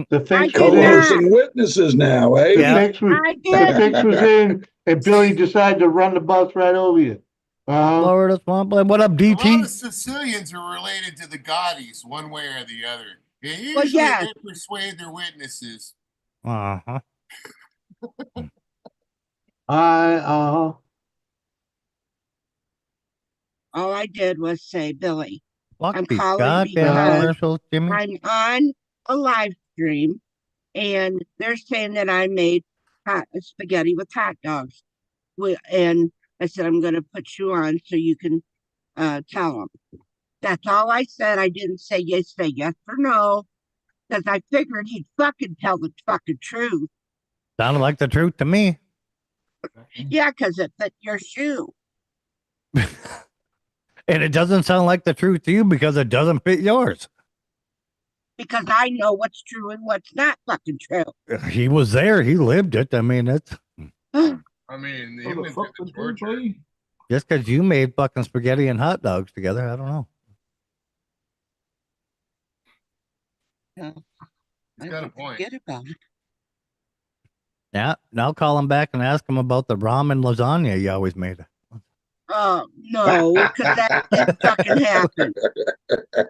The fix I was did in. not. Coercing witnesses now, eh? The Yeah. fix was, I the did. fix was in, and Billy decided to run the bus right over you. Florida Swampland. What up, A lot DT? of Sicilians are related to the Gottis, one way or the other. Yeah, Well, usually yes. they persuade their witnesses. Uh-huh. All I did was say, Billy, Fuck I'm these calling goddamn because commercials, Jimmy. I'm on a live stream and they're saying that I made hot spaghetti with hot dogs. And I said, I'm going to put you on so you can tell them. That's all I said. I didn't say yes or no, because I figured he'd fucking tell the fucking truth. Sounded like the truth to me. Yeah, because it fit your shoe. And it doesn't sound like the truth to you because it doesn't fit yours. Because I know what's true and what's not fucking true. He was there. He lived it. I mean, it's I mean, he What the went fuck through the would you torture. be? just because you made fucking spaghetti and hot dogs together. I don't know. He's got a point. Forget about it. Yeah. Now call him back and ask him about the ramen lasagna you always made. No, because that did fucking happen.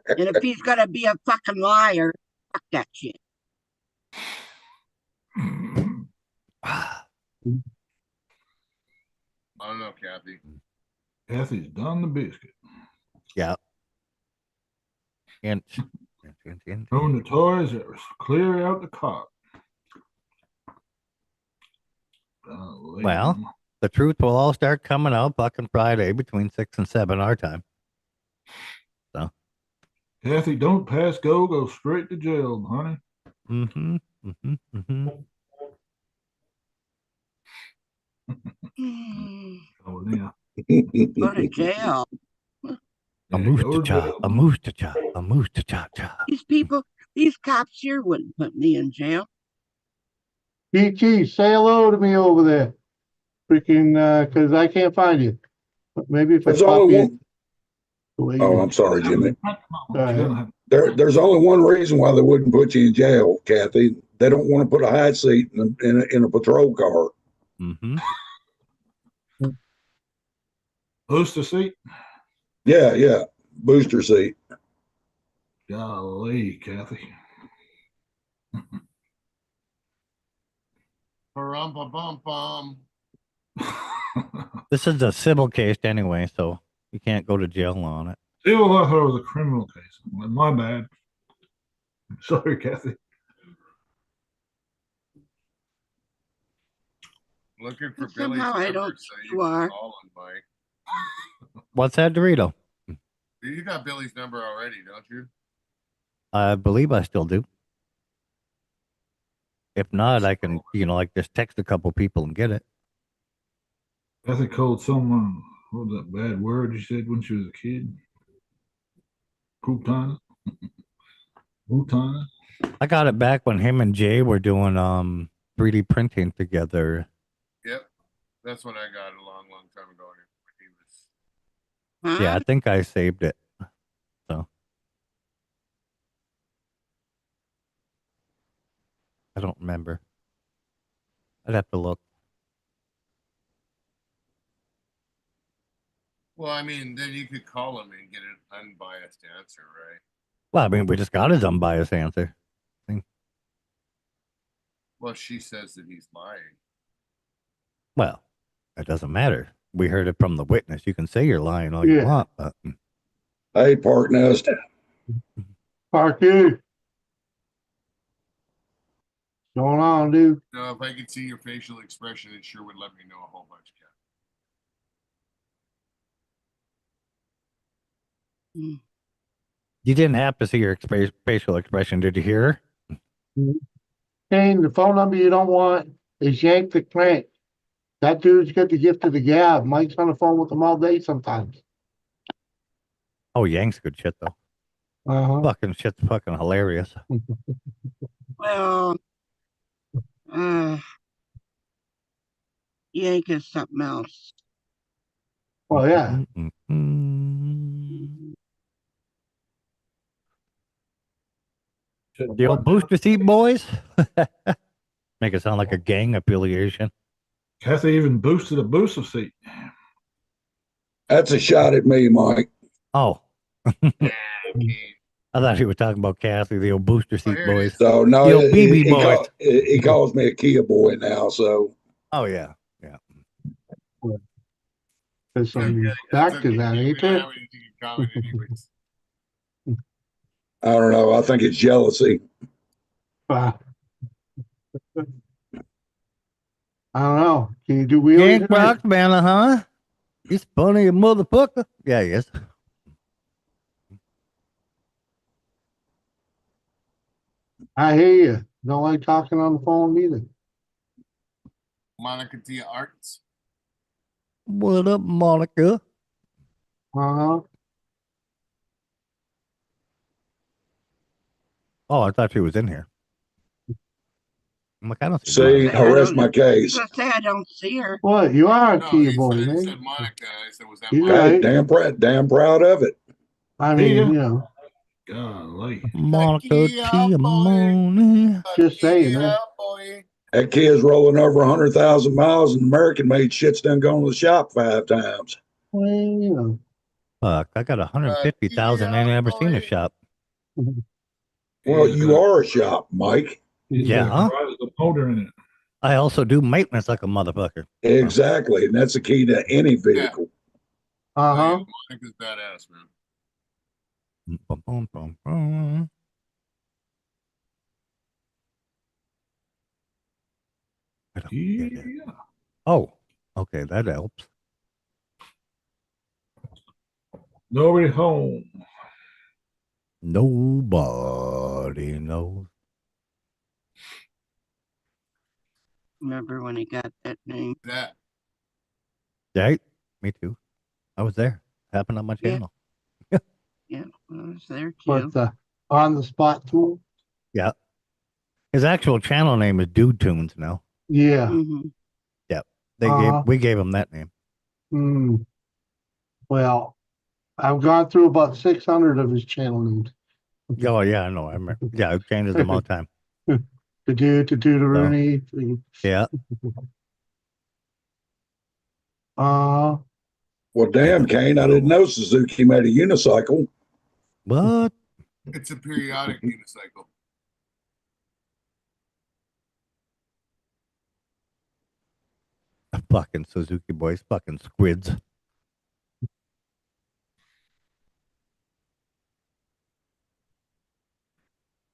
And if he's gonna be a fucking liar, fuck that shit. I don't know, Kathy. Kathy's done the biscuit. Yeah. And Throwing the toys that was clear out the cart. well, the truth will all start coming out fucking Friday between 6 and 7 our time. So. Kathy, don't pass go. Go straight to jail, honey. Mm-hmm. Mm-hmm. Mm-hmm. Oh, yeah. Go to jail. A moose to chop. A moose to chop. A moose to chop. These cops here wouldn't put me in jail. DT, say hello to me over there. Freaking, because I can't find you. But maybe if I There's pop only in. Oh, I'm sorry, Jimmy. All right. There's only one reason why they wouldn't put you in jail, Kathy. They don't want to put a high seat in a patrol car. Mm-hmm. Booster seat? Yeah. Booster seat. Golly, Kathy. Bum. This is a civil case anyway, so you can't go to jail on it. Still, I thought it was a criminal case. My bad. Sorry, Kathy. Looking for Somehow Billy's I number don't so think you you can are. call him, Mike. What's that, Dorito? You got Billy's number already, don't you? I believe I still do. If not, I can, like just text a couple people and get it. Kathy called someone, what was that bad word you said when she was a kid? Poutana? Poutana? I got it back when him and Jay were doing 3D printing together. Yep. That's when I got it a long time ago. He was... Yeah, I think I saved it. So I don't remember. I'd have to look. Well, I mean, then you could call him and get an unbiased answer, right? Well, I mean, we just got his unbiased answer. Well, she says that he's lying. Well, it doesn't matter. We heard it from the witness. You can say you're lying all you Yeah. want, but Hey, Park Nest. Parky. What's going on, dude? No, if I could see your facial expression, it sure would let me know a whole bunch, Kat. you didn't have to see her facial expression. Did you hear her? Kane, the phone number you don't want is Yank the Crank. That dude's got the gift of the gab. Mike's on the phone with him all day sometimes. Oh, Yank's good shit though. Fucking shit's fucking hilarious. Well, Yank is something else. Oh yeah. The old booster seat boys. Make it sound like a gang affiliation. Kathy even boosted a booster seat. That's a shot at me, Mike. Oh. I thought he was talking about Kathy, the old booster seat boys. So no, the old BB boys. He calls me a Kia boy now. So. Oh yeah. There's some back to that, ain't there? I don't know. I think it's jealousy. I don't know. Can you do wheelies? Yank Rock Banner, huh? He's funny, a motherfucker. Yeah, he is. I hear you. Don't like talking on the phone either. Monica Tia Arts. What up, Monica? Uh-huh. Oh, I thought she was in here. I'm like, I don't see. I rest my case. I say I don't see her. What? You are a Kia boy, man. Said Monica. I said, was that He's Monica? right. Damn proud of it. I mean, you know. Golly. Monica Tiamone. Just saying, man. That kid's rolling over 100,000 miles, and American-made shit's done gone to the shop 5 times. Well, you know. Fuck, I got 150,000 and I never seen a shop. Well, you are a shop, Mike. Yeah. The motor in it. I also do maintenance like a motherfucker. Exactly, and that's the key to any vehicle. Uh-huh. Monica's badass, man. I don't get it. Oh, okay, that helps. Nobody home. Nobody knows. Remember when he got that name? That. Right? Me too. I was there. Happened on my channel. Yeah, I was there too. But the on the spot tool. Yeah. His actual channel name is Dude Tunes now. Yeah. Mm-hmm. Yep. We gave him that name. Well, I've gone through about 600 of his channel names. Oh yeah, I know. I remember. Yeah, I've changed them all the time. the Rooney. Yeah. Well, damn, Kane, I didn't know Suzuki made a unicycle. What? It's a periodic unicycle. Fucking Suzuki boys, fucking squids.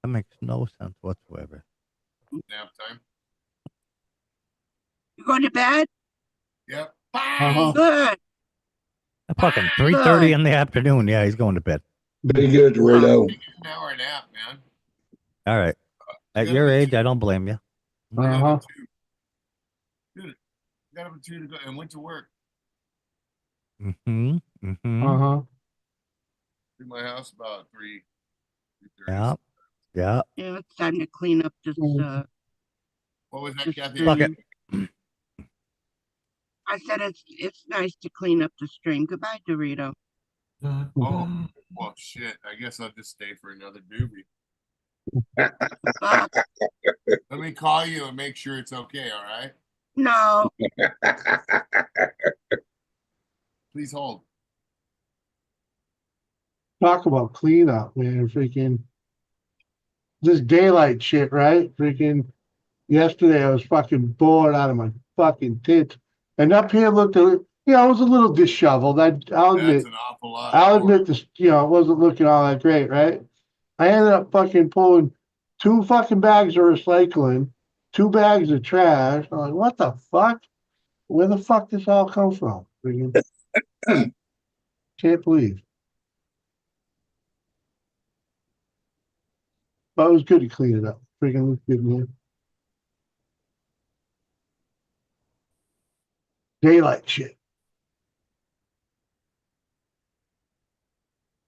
That makes no sense whatsoever. Nap time. You going to bed? Yep. Good. Fucking 3:30 in the afternoon. Yeah, he's going to bed. Be good, Dorito. An hour nap, man. All right. At your age, I don't blame you. Dude, got up at 2 to go and went to work. Mm-hmm. Mm-hmm. To my house about 3. Yeah. Yeah. Yeah, it's time to clean up this. What was that, Kathy? Fuck it. I said it's nice to clean up the stream. Goodbye, Dorito. Oh, well, shit. I guess I'll just stay for another doobie. Let me call you and make sure it's okay, all right? No. Please hold. Talk about cleanup, man. Freaking this daylight shit, right? Freaking yesterday I was fucking bored out of my fucking tits. And up here looked it was a little disheveled. I'll admit. That's an awful lot. I'll admit this, it wasn't looking all that great, right? I ended up fucking pulling 2 fucking bags of recycling, 2 bags of trash. I'm like, what the fuck? Where the fuck this all come from? Freaking can't believe. But it was good to clean it up. Freaking looked good, man. Daylight shit.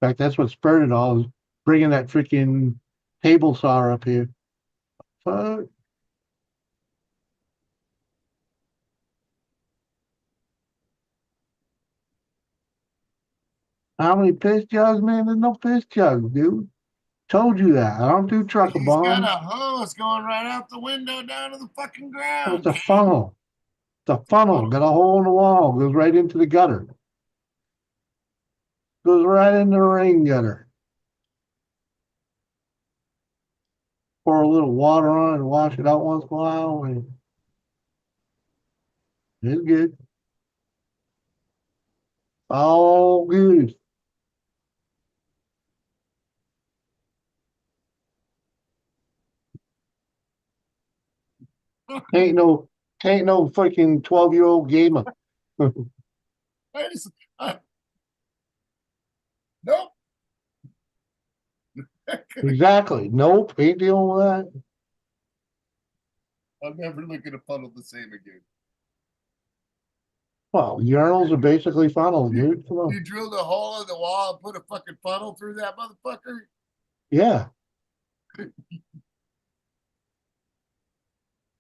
In fact, that's what spurred it all, is bringing that freaking table saw up here. Fuck. How many piss jugs, man? There's no piss jugs, dude. Told you that. I don't do truck He's bomb. got a hose going right out the window down to the fucking ground. It's a funnel. The funnel got a hole in the wall, goes right into the gutter. Goes right into the rain gutter. Pour a little water on it and wash it out once in a while. And it's good. All good. Ain't no freaking 12-year-old gamer. Nope. Exactly. Nope. Ain't dealing with that. I'll never look at a funnel the same again. Well, urinals are basically funnels, dude. Come on. You drilled a hole in the wall and put a fucking funnel through that motherfucker? Yeah.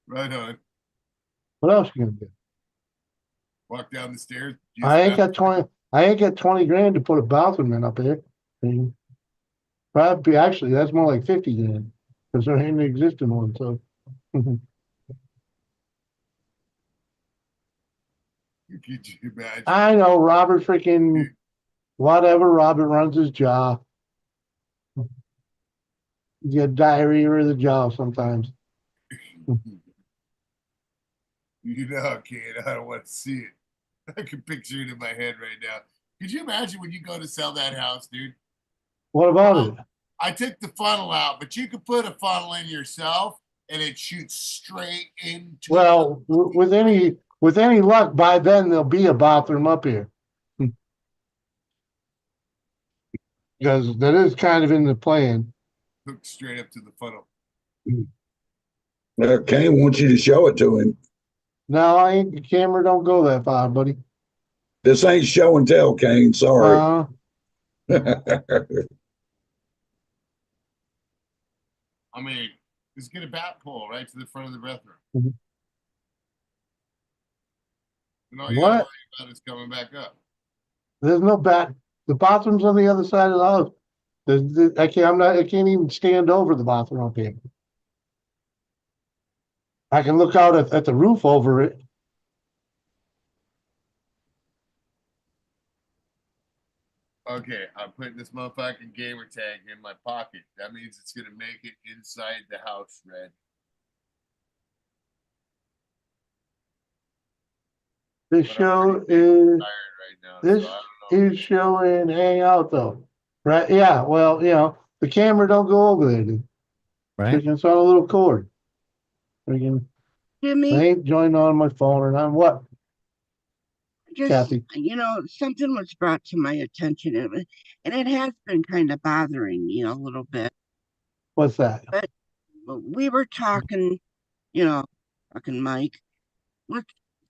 Right on. What else you gonna do? Walk down the stairs. I ain't got 20 grand to put a bathroom in up here. Probably actually that's more like 50 grand because there ain't an existing one. So Could you imagine? I know Robert freaking whatever. Robert runs his jaw. You get diarrhea of the jaw sometimes. Kid, I don't want to see it. I can picture it in my head right now. Could you imagine when you go to sell that house, dude? What about it? I took the funnel out, but you could put a funnel in yourself and it shoots straight into. Well, with any luck, by then there'll be a bathroom up here. Because that is kind of in the plan. Hooked straight up to the funnel. Kane wants you to show it to him. No, I ain't. The camera don't go that far, buddy. This ain't show and tell, Kane. Sorry. I mean, just get a bat pole right to the front of the bathroom. And all you gotta worry about is coming back up. There's no bat. The bathroom's on the other side of the house. I can't even stand over the bathroom up here. I can look out at the roof over it. Okay, I'm putting this motherfucking gamer tag in my pocket. That means it's gonna make it inside the house, Red. This But I'm show pretty is tired right now, this so I don't know. is showing Hangout though, right? Yeah. Well, the camera don't go over there, dude. Right? Freaking, it's on a little cord. Freaking, I Jimmy, ain't joined on my phone, and I'm what, just, Kathy? something was brought to my attention, and it has been kind of bothering me a little bit. What's that? But we were talking, fucking Mike, we're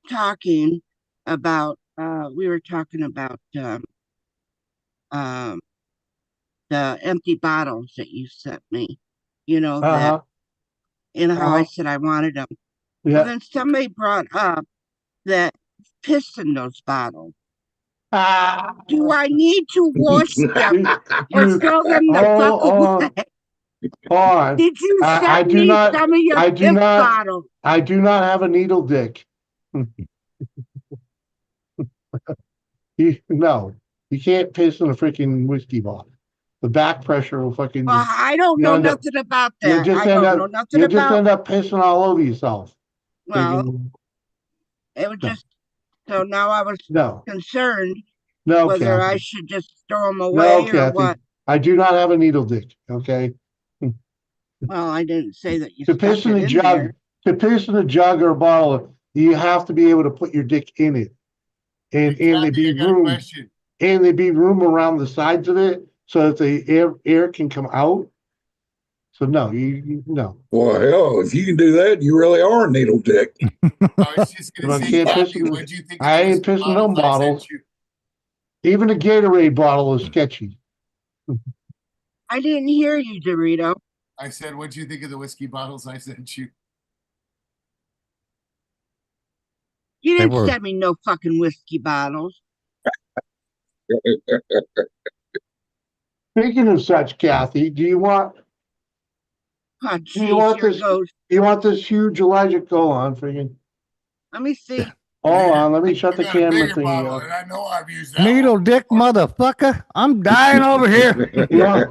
talking we were talking about um, the empty bottles that you sent me, that, Uh-huh. how I Uh-huh. said I wanted them. Well, Yeah. then somebody brought up that piss in those bottles. Ah, Do I need to wash them or you, throw them the fuck hold away? on. Did you I send do me not, some of your I do piss not, bottles? I do not have a needle dick. No, you can't piss in a freaking whiskey bottle. The back pressure will fucking Well, I don't know end up, nothing about you'll that. just I end don't know up, nothing you'll just about. end up pissing all over yourself. Well, Freaking, it was no, just so now I was no, concerned no, whether I Kathy, should just throw them no, away or Kathy. what. I do not have a needle dick. Okay. Well, I didn't say that you To stuck piss in it a in there. jug, to piss in a jug or a bottle, you have to be able to put your dick in it, and Hey, and there Kathy, be I got a room, question. and there be room around the sides of it so that the air can come out. So no, no. Well, hell, if you can do that, you really are a needle dick. I was just But gonna I say, can't piss Kathy, in. what'd you think of I the ain't whiskey pissing no bottles I bottles. sent you? Even a Gatorade bottle is sketchy. I didn't hear you, Dorito. I said, what'd you think of the whiskey bottles I sent you? You They didn't were. send me no fucking whiskey bottles. Speaking of such, Kathy, do you want Oh, do you jeez, want here this goes. do you want this huge Elijah go on freaking? Let me see. Hold on, let me shut I the got a camera bigger thingy bottle, off. and I know I've used that Needle one. dick motherfucker. I'm dying over here. Yeah.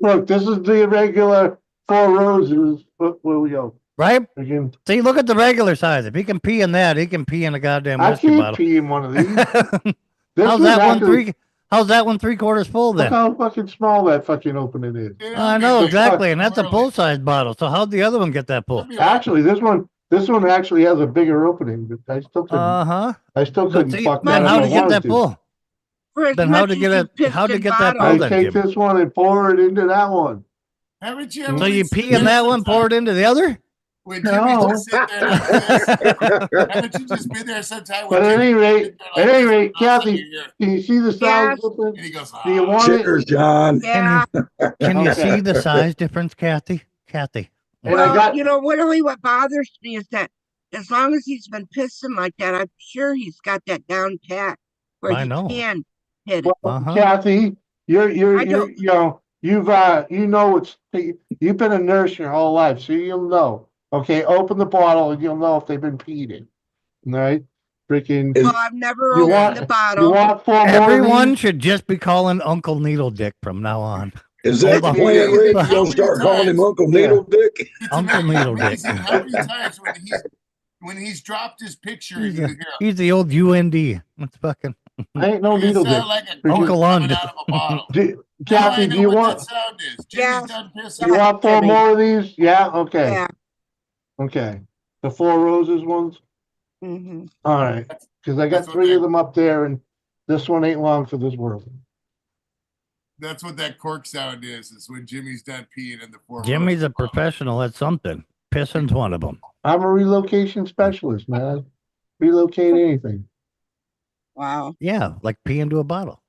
Look, this is the irregular Four Roses. Where we go? Right? Freaking, See, look at the regular size. If he can pee in that, he can pee in a goddamn I whiskey can't bottle. pee in one of these. This How's one's that one actually, how's that one 3/4 full look then? how fucking small that fucking opening is. I know exactly, and that's a full size bottle. So how'd the other one get that full? Actually, this one actually has a bigger opening, but I still couldn't. Uh-huh. I still But couldn't see, fuck then that if how'd I it get wanted that to. full? For as Then much how'd it as get you it? pissed How'd it in get that full I bottles. then, take Jimmy? this one and pour it into that one. Haven't you So ever you been pee sitting in there that one, pour sometimes it into the other? when Jimmy's No. just sitting there like this? Haven't you just been there sometime when But at Jimmy's any rate, sitting there like this? All of a sudden Kathy, you hear, can you see the size Yes. difference? and he goes, Do you ah. want it? Cheers, John. Yeah. Can you Okay. see the size difference, Kathy? Kathy. And I Well, got literally what bothers me is that as long as he's been pissing like that, I'm sure he's got that down pat where I he know. can hit it. Kathy, you're I don't. you've you've been a nurse your whole life, so you'll know. Okay, open the bottle and you'll know if they've been peed in. All right, freaking. Well, I've never You opened the want bottle. 4 more of Everyone these? should just be calling Uncle Needle Dick from now on. Is that the Hold on. plan, Red? You How gonna many start calling him times? Uncle Needle Dick? It's Uncle Needle Dick. amazing how many times when he's dropped his picture and you hear He's the old UND. That's fucking I ain't no it needle dick. sound like a Freaking- Uncle coming Und. out of a bottle. Now I Kathy, do know you what that want sound is. Yeah. Jimmy's done pissing. you want 4 Jimmy. more of these? Yeah. Okay. Yeah. Okay. The Four Roses ones. Mm-hmm. All right, because I got That's what 3 that- of them up there, and this one ain't long for this world. That's what that cork sound is when Jimmy's done peeing in the four. Jimmy's a professional at something. Pissing's one of them. I'm a relocation specialist, man. Relocate anything. Wow. Yeah, like pee into a bottle.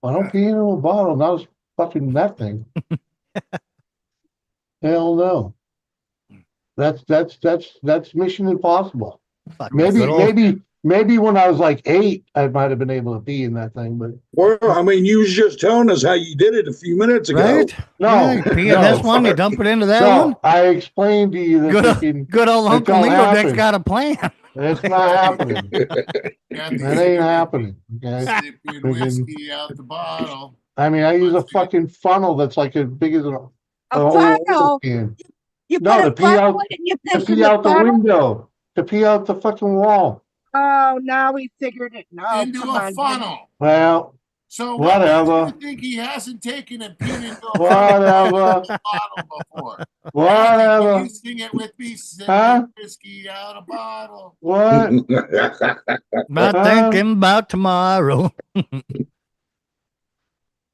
I don't pee into a bottle. Not as fucking that thing. Hell no. That's Mission Impossible. Fuck, Maybe good old- maybe when I was like 8, I might have been able to pee in that thing, but Well, I mean, you was just telling us how you did it a few minutes ago. Right? no, Yeah, you pee in no, this one, you dump it into that one. no. I explained to you that freaking Good old it Uncle don't Needle Dick's happen. got a plan. It's not happening. Kathy, That ain't happening. Okay. sipping Freaking, whiskey out the bottle. I mean, I use a fucking funnel that's like as big as a funnel. can. You No, put to a pee funnel out, in it and you to piss in pee the out the funnel. window, to pee out the fucking wall. Oh, now we figured it. No, Into come a on, funnel. Well, So what makes whatever, you think he hasn't taken and peed into a whatever, bottle before? Kathy, can whatever. you sing it with me? Sipping Huh? whiskey out a bottle. What? Not thinking about tomorrow.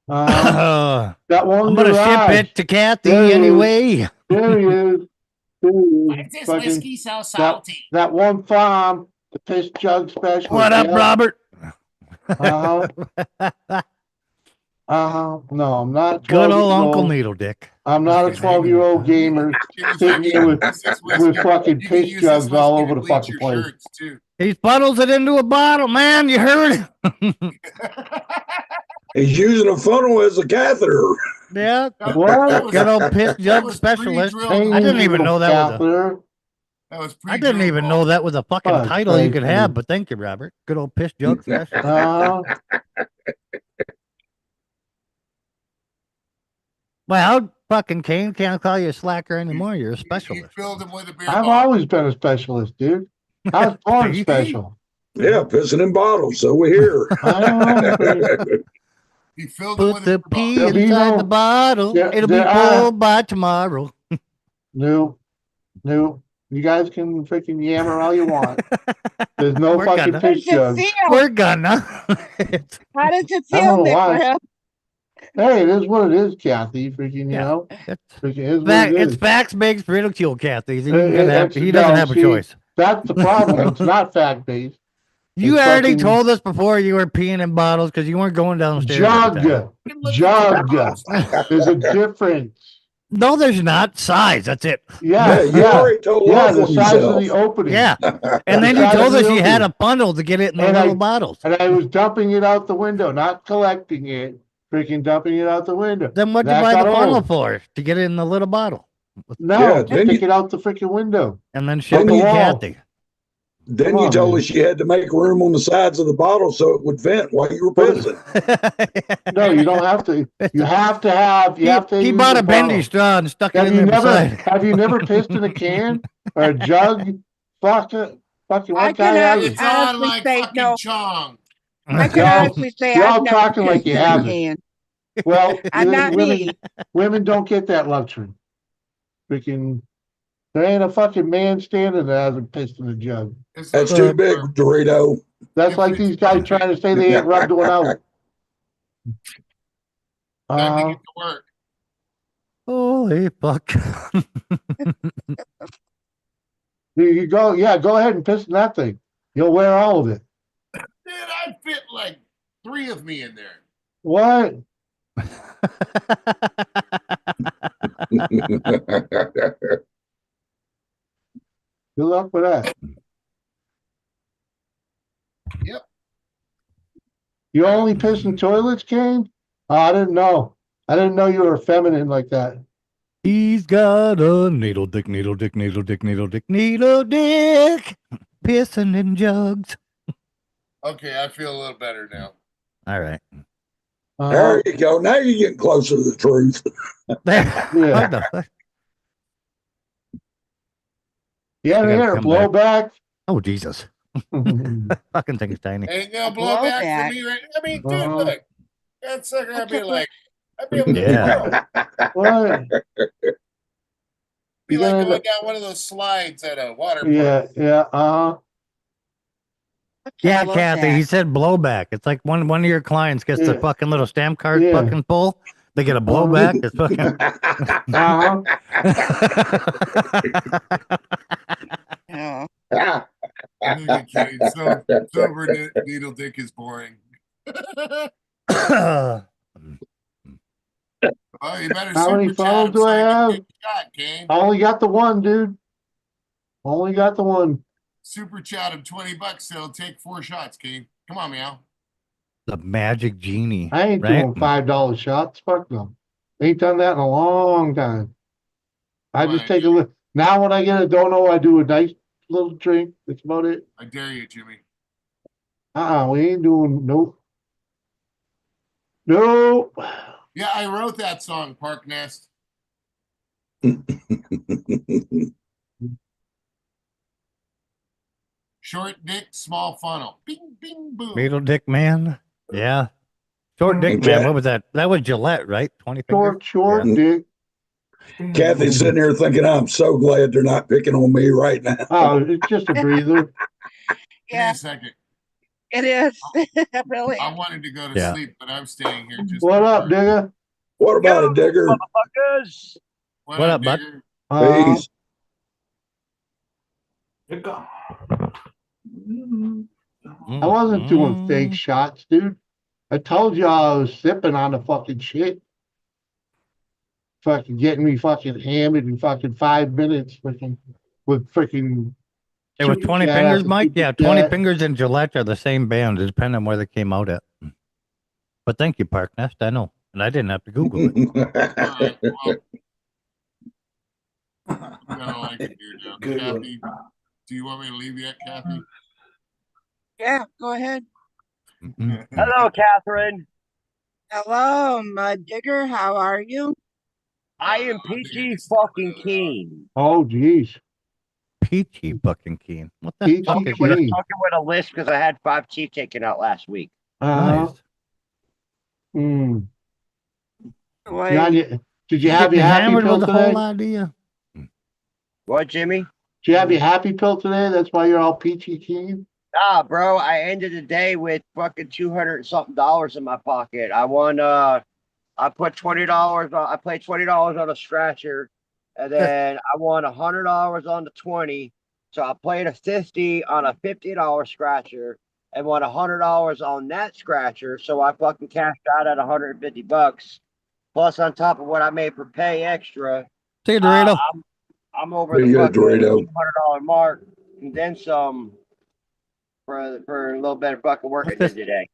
That one I'm gonna ship garage. it to Kathy There he is. anyway. There he is. There he Why is. is this Fucking- whiskey so salty? that one farm, the piss jug specialist. What up, yeah. Robert? Uh-huh. No, I'm not 12 Good old years Uncle old. Needle Dick. I'm not a 12-year-old gamer sitting here with fucking piss jugs all over the fucking place. Too. He funnels it into a bottle, man. You heard it. He's using a funnel as a catheter. Yeah. What? Good old piss jug specialist. I didn't even know that was a. I didn't even know that was a fucking Oh, title you could Christ, have. dude. But thank you, Robert. Good old piss jug specialist. Well, fucking Kane can't call you a slacker anymore. You're a specialist. Filled him with a beer I've bottle. always been a specialist, dude. I was born special. Yeah, pissing in bottles. So we're here. I don't know. He filled him Put with the a pee There'll be inside no- the bottle. there- It'll be there are- full by tomorrow. No. You guys can freaking yammer all you want. There's no We're fucking gonna. piss jugs. We're gonna. How does it I feel, don't know why. Nick? Hey, it is what it is, Kathy. Freaking, you Yeah. know. It's, Freaking is what fact, it it's is. facts makes ridicule, Kathy. He, It's- he doesn't no, have a see, choice. That's the problem. It's not fact based. You It's already fucking told us before you were peeing in bottles because you weren't going downstairs. every time. Jug. There's a difference. No, there's not. Size. That's it. Yeah, you already told off the on size yourself. of the opening. Yeah. And then The you size told of us the you had opening. a bundle to get it in the And little bottles. And I was dumping it out the window, not collecting it. Freaking dumping it out the window. Then what'd you That buy the got funnel old. for? To get it in the little bottle. No, Yeah, to then stick you- it out the freaking window. And then ship it the to wall. Kathy. Then Come you on, told man. us you had to make room on the sides of the bottle so it would vent while you were pissing. No, you don't have to. You have to have. You have to. He use bought the a bendy bottle. straw and stuck it Have in you there never? beside. Have you never pissed in a can or a jug? Fucking I what guy can has It's it? on honestly like say fucking no. Chong. I can Y'all- honestly say y'all I've never talking like pissed you in a haven't. can. Well, Not women, me. women don't get that luxury. Freaking, there ain't a fucking man standing that hasn't pissed in a jug. That's too big, Dorito. That's like these guys trying to say they ain't rubbed one out. Time to get to work. Holy fuck. You go, yeah, go ahead and piss in that thing. You'll wear all of it. Dude, I'd fit like 3 of me in there. What? Good luck with that. Yep. You only piss in toilets, Kane? Oh, I didn't know. I didn't know you were feminine like that. He's got a needle dick, needle dick, needle dick, needle dick, needle dick. Pissing in jugs. Okay, I feel a little better now. All right. There you go. Now you're getting closer to the truth. There. Yeah. What the fuck? Yeah, I gotta there, come blow back. Oh, Jesus. Fucking thing is tiny. Ain't no blowback for me, right? I mean, dude, look. That sucker, I'd be like, I'd be able to Yeah. What? be You like gotta- going down one of those slides at a water park. Yeah, Yeah, love Kathy, that. he said blowback. It's like one of your clients gets the Yeah. fucking little stamp card Yeah. fucking full. They get a blowback. It's fucking. Yeah. Look at you, sober needle dick is boring. Oh, you better How many super chat phones him do so I I can have? take a shot, Kane. Only got the one, dude. Only got the one. super chat him $20, so he'll take 4 shots, King. Come on, meow. The magic genie. I ain't right? doing $5 shots. Fuck no. Ain't done that in a long time. I just take a look. Now when I get a dono, I do a nice little drink. That's about it. I dare you, Jimmy. We ain't doing nope. Nope. Yeah, I wrote that song, Park Nest. Short dick, small funnel. Bing, bing, boom. Middle dick man. Yeah. Short dick And man. Cat- What was that? That was Gillette, right? 20 fingers. Short Yeah. dick. Kathy's sitting here thinking, I'm so glad they're not picking on me right now. Oh, it's just a breather. Give me a second. It is. Really. I wanted to go to Yeah. sleep, but I'm staying here just What for up, Park. digger? What about it, Digger? Motherfuckers. What What up, up, bud? digger? Peace. I wasn't doing fake shots, dude. I told you I was sipping on the fucking shit. Fucking getting me fucking hammered in fucking 5 minutes freaking with freaking. It was Super 20 Chat fingers, after Mike. Super Yeah, 20 Chat. fingers and Gillette are the same band, depending on where they came out at. But thank you, Park Nest. I know, and I didn't have to Google it. All right. Well, I don't like it here now. Good one. Kathy, do you want me to leave yet, Kathy? Yeah, go ahead. Hello, Catherine. Hello, Mud Digger. How are you? I am peachy fucking keen. Oh, geez. Peachy fucking keen. What the Peachy fuck is keen. that? Talking with a list because I had 5 teeth taken out last week. Nice. Mm. Wait, You on your- Did you have Getting your happy hammered pill was the today? whole idea. What, Jimmy? Did you have your happy pill today? That's why you're all peachy keen? Nah, bro, I ended the day with fucking $200 and something in my pocket. I won, I put $20 on, I played $20 on a scratcher, and then I won $100 on the 20. So I played a 50 on a $50 scratcher and won $100 on that scratcher. So I fucking cashed out at $150. Plus on top of what I made for pay extra. See you, Dorito. I'm over There the you go, fucking Dorito. $200 mark and then some for a little bit of fucking work I did today.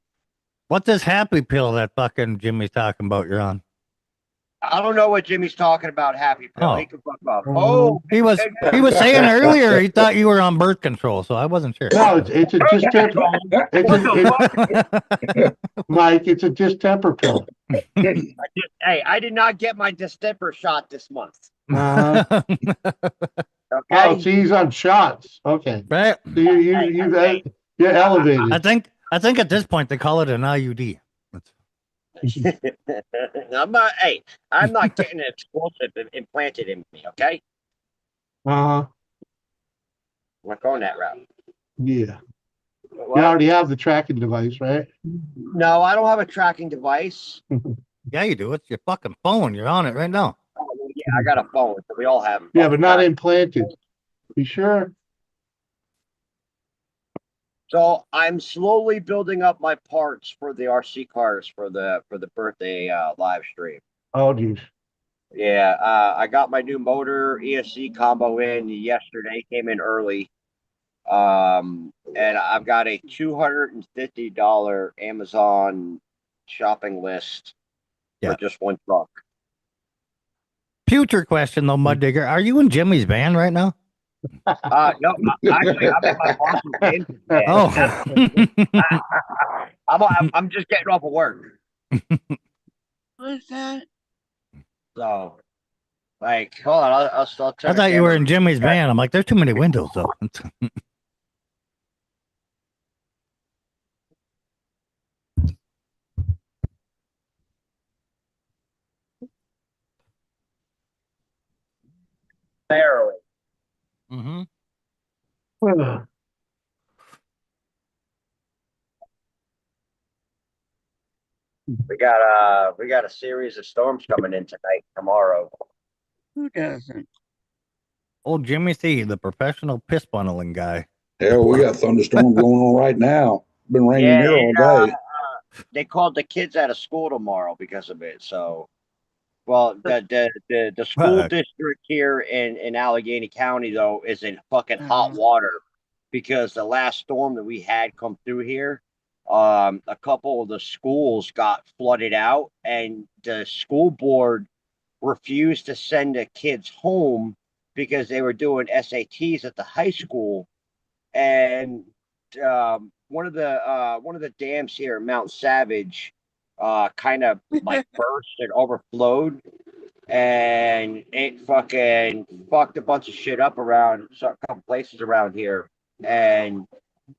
What's this happy pill that fucking Jimmy's talking about you're on? I don't know what Jimmy's talking about, happy pill. Oh. He can fuck off. Oh, He was saying earlier he thought you were on birth control, so I wasn't sure. No, it's a distemper. Mike, it's a distemper pill. I did not get my distemper shot this month. Oh, Okay. so he's on shots. Okay. Right. So you're elevated. I think at this point they call it an IUD. I'm not getting an explosive implanted in me, okay? Uh-huh. I'm not going that route. Yeah. What? You already have the tracking device, right? No, I don't have a tracking device. Yeah, you do. It's your fucking phone. You're on it right now. Yeah, I got a phone, so we all have them. Yeah, but not implanted. You sure? So I'm slowly building up my parts for the RC cars for the birthday live stream. Oh, geez. Yeah, I got my new motor ESC combo in yesterday. Came in early, and I've got a $250 Amazon shopping list for just one truck. Future question though, Mud Digger. Are you in Jimmy's van right now? No, actually, I'm in my boss's van. Oh. I'm just getting off of work. what is that? So, like, hold on, I'll turn I thought you were in Jimmy's van. I'm like, there's too many windows though. Barely. Mm-hmm. We got a series of storms coming in tonight, tomorrow. Who doesn't? Old Jimmy C, the professional piss funneling guy. Hell, we got thunderstorms going on right now. Been raining here all day. They called the kids out of school tomorrow because of it. So, well, the school district here in Allegheny County though is in fucking hot water because the last storm that we had come through here, a couple of the schools got flooded out, and the school board refused to send the kids home because they were doing SATs at the high school, and one of the dams here at Mount Savage kind of like burst and overflowed, and it fucking fucked a bunch of shit up around a couple places around here, and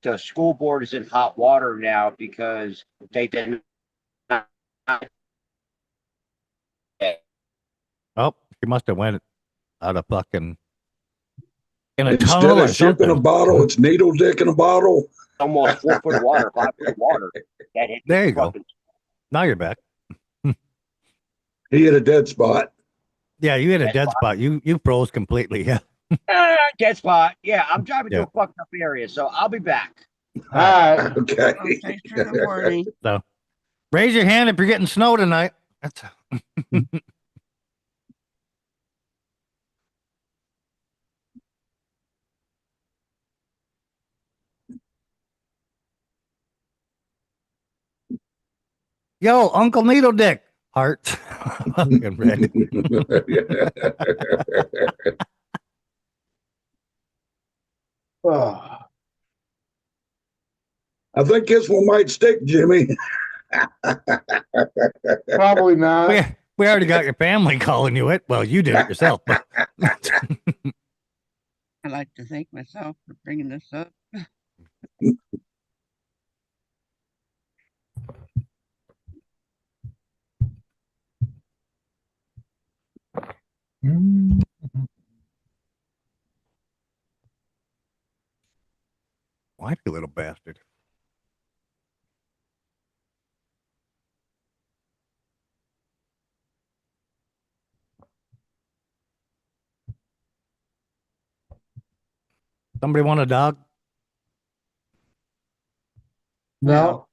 the school board is in hot water now because they did not. Oh, she must have went out of fucking in a Instead tunnel or of ship in a something. bottle, it's needle dick in a bottle. Almost 4 foot of water, 5 foot of water. That hit There you go. fucking- Now you're back. He hit a dead spot. Yeah, you hit a dead spot. You froze completely. Yeah. Dead spot. Yeah, I'm driving Yeah. to a fucked up area, so I'll be back. All right. Okay. Well, thanks for the warning. So raise your hand if you're getting snow tonight. That's Yo, Uncle Needle Dick. Heart. Fucking red. Oh, I think this one might stick, Jimmy. probably not. We already got your family calling you it. Well, you did it yourself. But I like to thank myself for bringing this up. why, you little bastard? Somebody want a dog? No.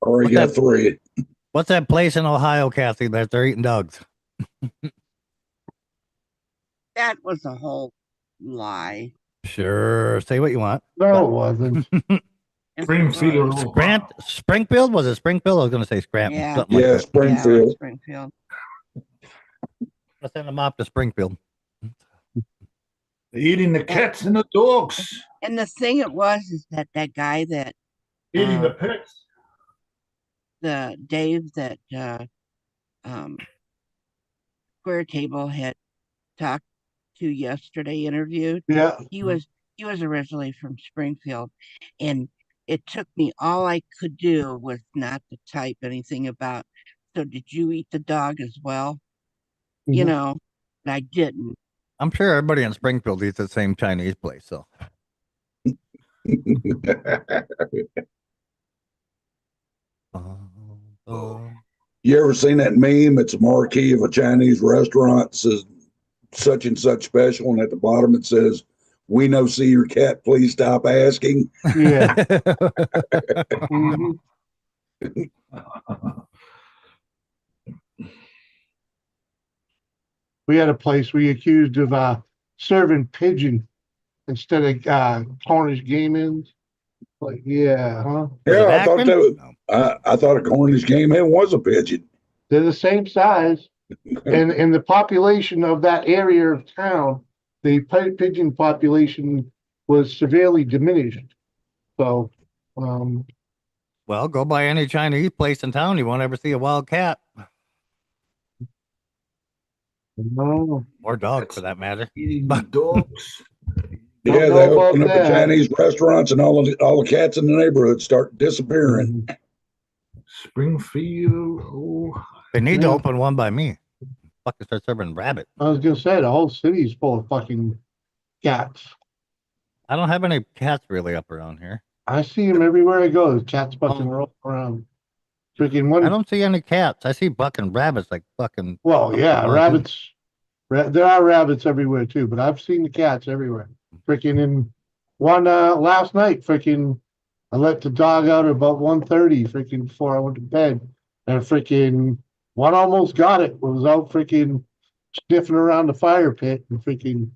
Already got What's that? 3. What's that place in Ohio, Kathy, that they're eating dogs? That was a whole lie. Sure. Say what you want. No, it wasn't. Springfield. Springfield? Was it Springfield? I was going to say Scranton. Yeah. Something like Yeah, that. Springfield. Yeah, Springfield. I'll send them off to Springfield. Eating the cats and the dogs. And the thing it was is that guy that Eating the pets. the Dave that Square Table had talked to yesterday interviewed. Yeah. He was originally from Springfield, and it took me all I could do was not to type anything about. So did you eat the dog as well? You Mhm. know, but I didn't. I'm sure everybody in Springfield eats the same Chinese place. So You ever seen that meme? It's a marquee of a Chinese restaurant. It says such and such special, and at the bottom it says, "We no see your cat. Please stop asking." Yeah. Mhm. We had a place we accused of serving pigeon instead of Cornish game ins. Like, yeah, huh? Yeah, I thought that was, I thought a Cornish game hen was a pigeon. They're the same size, and in the population of that area of town, the pigeon population was severely diminished. So, well, go by any Chinese place in town. You won't ever see a wild cat no. or dog, for that matter. Eating the dogs. Yeah, Don't know they about open up the that. Chinese restaurants, and all the cats in the neighborhood start disappearing. Springfield. Oh, They need to Yeah. open one by me. Fucking start serving rabbit. I was gonna say the whole city's full of fucking cats. I don't have any cats really up around here. I see them everywhere I go. The cats fucking roll around. Freaking I one. don't see any cats. I see fucking rabbits like fucking. Well, yeah, Oh, rabbits. There are rabbits everywhere too, but I've seen the cats everywhere. Freaking in one last night, freaking I let the dog out at about 1:30, freaking before I went to bed. And freaking one almost got it. Was out freaking sniffing around the fire pit and freaking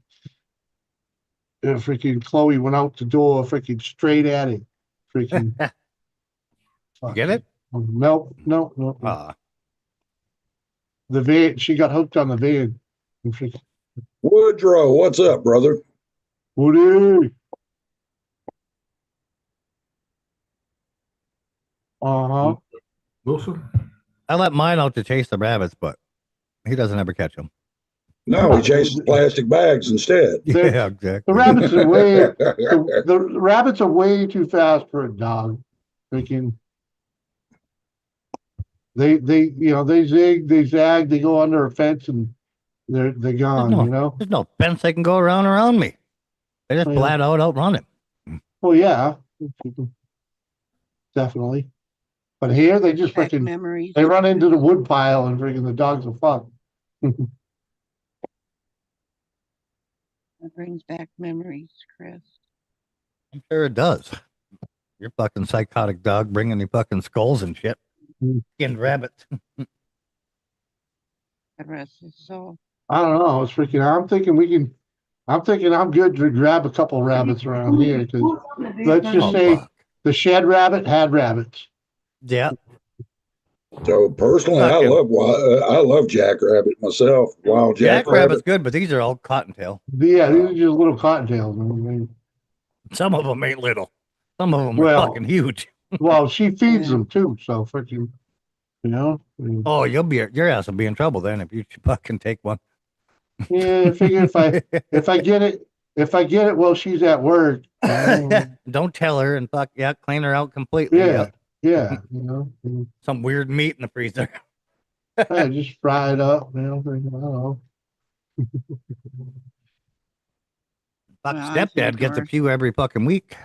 freaking Chloe went out the door, freaking straight at it. Freaking. You get it? No. The van, she got hooked on the van. Woodrow, what's up, brother? Woody. Uh-huh. Wilson? I let mine out to chase the rabbits, but he doesn't ever catch them. No, he chases plastic bags instead. Yeah, exactly. The rabbits are the rabbits are way too fast for a dog. Freaking. They they zig, they zag, they go under a fence and they're gone. There's no fence they can go around me. They just flat out outrun him. Well, yeah, definitely. But here they just freaking memories. they run into the wood pile and freaking the dogs are fucked. That brings back memories, Chris. I'm sure it does. Your fucking psychotic dog bringing you fucking skulls and shit. Skinned rabbits. God rest his soul. I don't know. It's freaking. I'm thinking I'm good to grab a couple rabbits around here because let's just say the shed rabbit had rabbits. Yeah. So personally, I love jackrabbit myself. Wild Jackrabbit's good, but these are all cottontail. Yeah, these are just little cottontails. Some of them ain't little. Some of them are fucking huge. Well, she feeds them too, so freaking, Oh, your ass will be in trouble then if you fucking take one. Yeah, I figure if I get it while she's at work. Don't tell her and clean her out completely. Yeah. Some weird meat in the freezer. I just fry it up, I don't know. Stepdad gets a few every fucking week.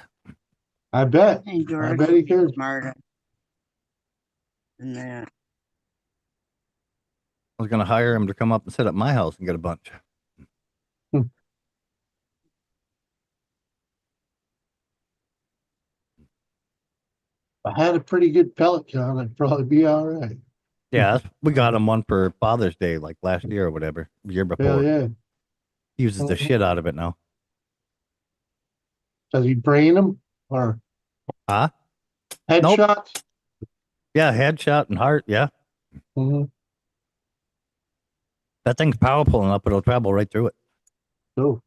I bet. I bet he cares. Smarter than that. I was gonna hire him to come up and sit at my house and get a bunch. If I had a pretty good pellet gun, I'd probably be all right. Yeah, we got him one for Father's Day, like last year or whatever, the year before. Hell yeah. He uses the shit out of it now. Does he brain them or? Huh? Headshots? Yeah, headshot and heart. Yeah. Mm-hmm. That thing's powerful enough; it'll travel right through it. Oh.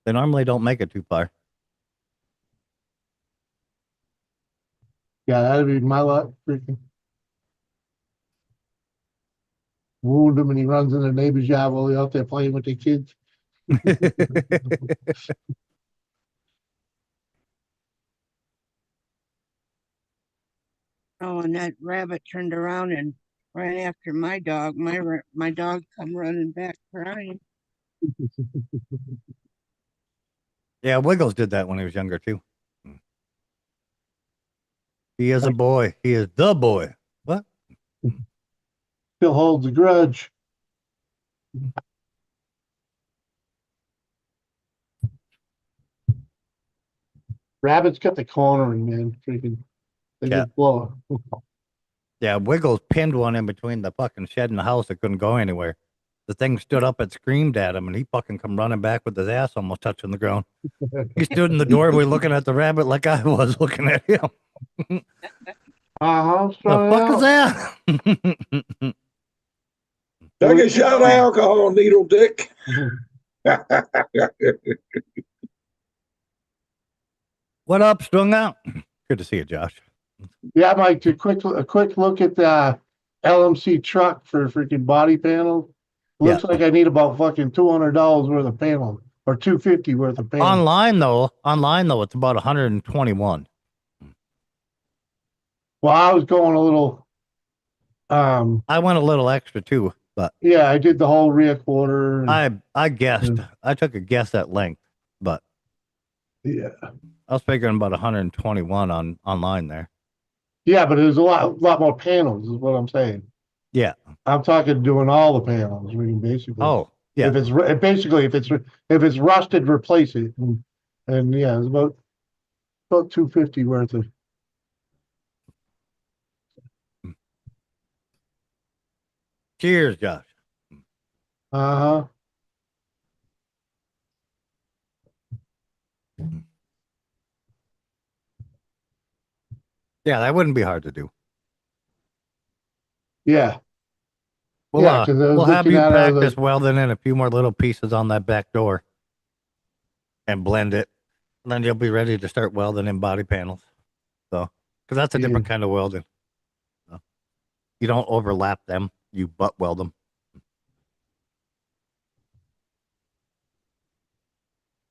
They normally don't make it too far. Yeah, that'd be my luck. Freaking wound him and he runs in the neighbor's yard while he's out there playing with the kids. Oh, and that rabbit turned around and ran after my dog. My dog come running back crying. Yeah, Wiggles did that when he was younger too. He is a boy. He is the boy. What? Still holds a grudge. Rabbits got the cornering, man. Freaking, they just blow it. Yeah, Wiggles pinned one in between the fucking shed and the house that couldn't go anywhere. The thing stood up and screamed at him, and he fucking come running back with his ass almost touching the ground. He stood in the doorway looking at the rabbit like I was looking at him. The fuck is that? Take a shot of alcohol, needle dick. What up, strung out? Good to see you, Josh. Yeah, Mike, a quick look at the LMC truck for freaking body panels. Looks like I need about fucking $200 worth of panels or $250 worth of panels. Online though, it's about 121. Well, I was going a little. I went a little extra too, but yeah, I did the whole rear quarter. I guessed. I took a guess at length, but yeah, I was figuring about 121 online there. Yeah, but there's a lot more panels, is what I'm saying. Yeah, I'm talking doing all the panels. I mean, basically. Oh, yeah. If it's rusted, replace it, and yeah, it's about $250 worth of. Cheers, Josh. Uh-huh. Yeah, that wouldn't be hard to do. Yeah. We'll, Yeah, because I was we'll have looking you at practice the welding in a few more little pieces on that back door and blend it. And then you'll be ready to start welding in body panels. So, because that's a different kind of welding. So, you don't overlap them, you butt weld them.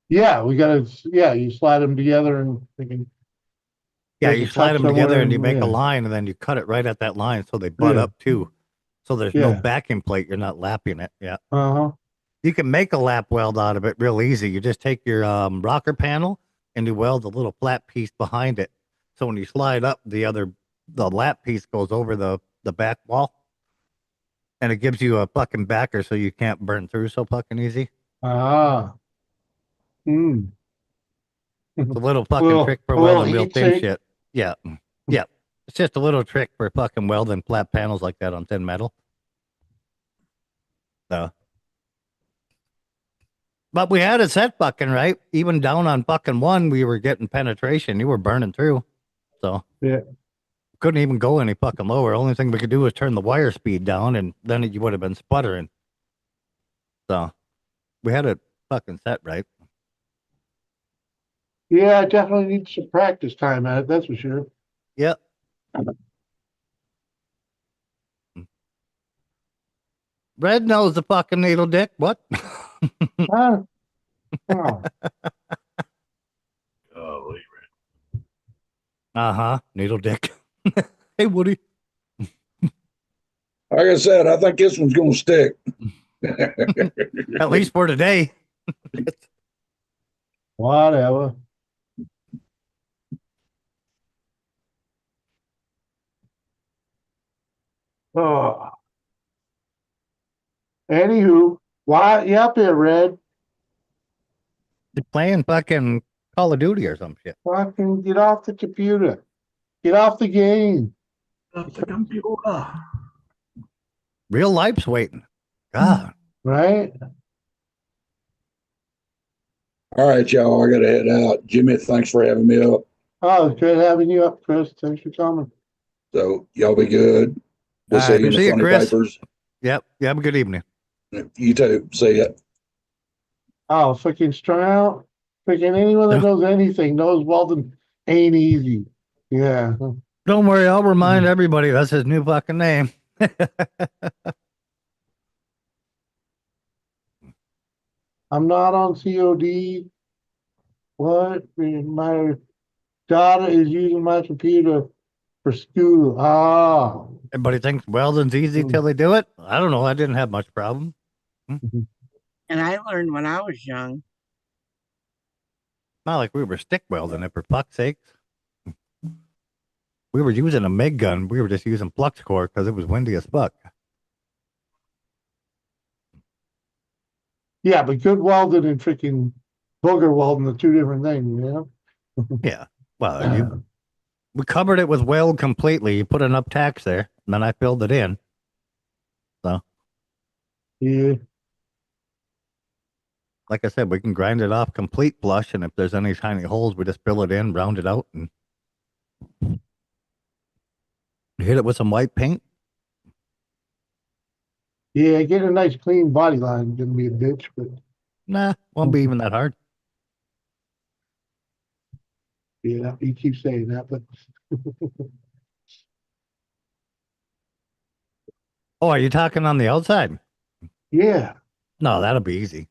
yeah, we gotta you slide them together and thinking Yeah, make you a slide cut them together somewhere and you make a yeah. line and then you cut it right at that line so they butt Yeah. up too. So there's no Yeah. backing plate. You're not lapping it. Yeah. Uh-huh. You can make a lap weld out of it real easy. You just take your rocker panel and you weld a little flat piece behind it. So when you slide up, the lap piece goes over the back wall, and it gives you a fucking backer so you can't burn through so fucking easy. Ah. Hmm. It's a little fucking trick for a little welding real heat thin sink. shit. Yeah, yeah. It's just a little trick for fucking welding flat panels like that on thin metal. So. But we had it set fucking right. Even down on fucking one, we were getting penetration. You were burning through. So Yeah. couldn't even go any fucking lower. Only thing we could do was turn the wire speed down, and then you would have been sputtering. So we had it fucking set right. Yeah, I definitely need some practice time at it, that's for sure. Yep. Red knows the fucking needle dick. What? Oh. Golly. Uh-huh. Needle dick. Hey, Woody. Like I said, I think this one's going to stick. At least for today. Whatever. Oh. Anywho, why you up here, Red? You're playing fucking Call of Duty or some shit. Fucking get off the computer. Get off the game. Off the computer. Real life's waiting. God. Right? All right, y'all. I got to head out. Jimmy, thanks for having me up. Oh, it's good having you up, Chris. Thanks for coming. So y'all be good. We'll see you in the funny papers. Yep. You have a good evening. You too. See ya. Oh, freaking strung out. Freaking anyone that knows anything knows welding ain't easy. Yeah. Don't worry, I'll remind everybody that's his new fucking name. I'm not on COD. What? My daughter is using my computer for school. Ah. Everybody thinks welding's easy till they do it. I don't know. I didn't have much problem. And I learned when I was young. Not like we were stick welding it, for fuck's sakes. We were using a MIG gun. We were just using flux core because it was windy as fuck. Yeah, but good welding and freaking booger welding are two different things, you know? Yeah. Well, we covered it with weld completely. You put enough tacks there, and then I filled it in. So. Yeah. Like I said, we can grind it off complete flush, and if there's any tiny holes, we just fill it in, round it out, and hit it with some white paint. Yeah, get a nice clean body line. Gonna be a bitch, but nah, won't be even that hard. Yeah, you keep saying that, but Oh, are you talking on the outside? Yeah. No, that'll be easy.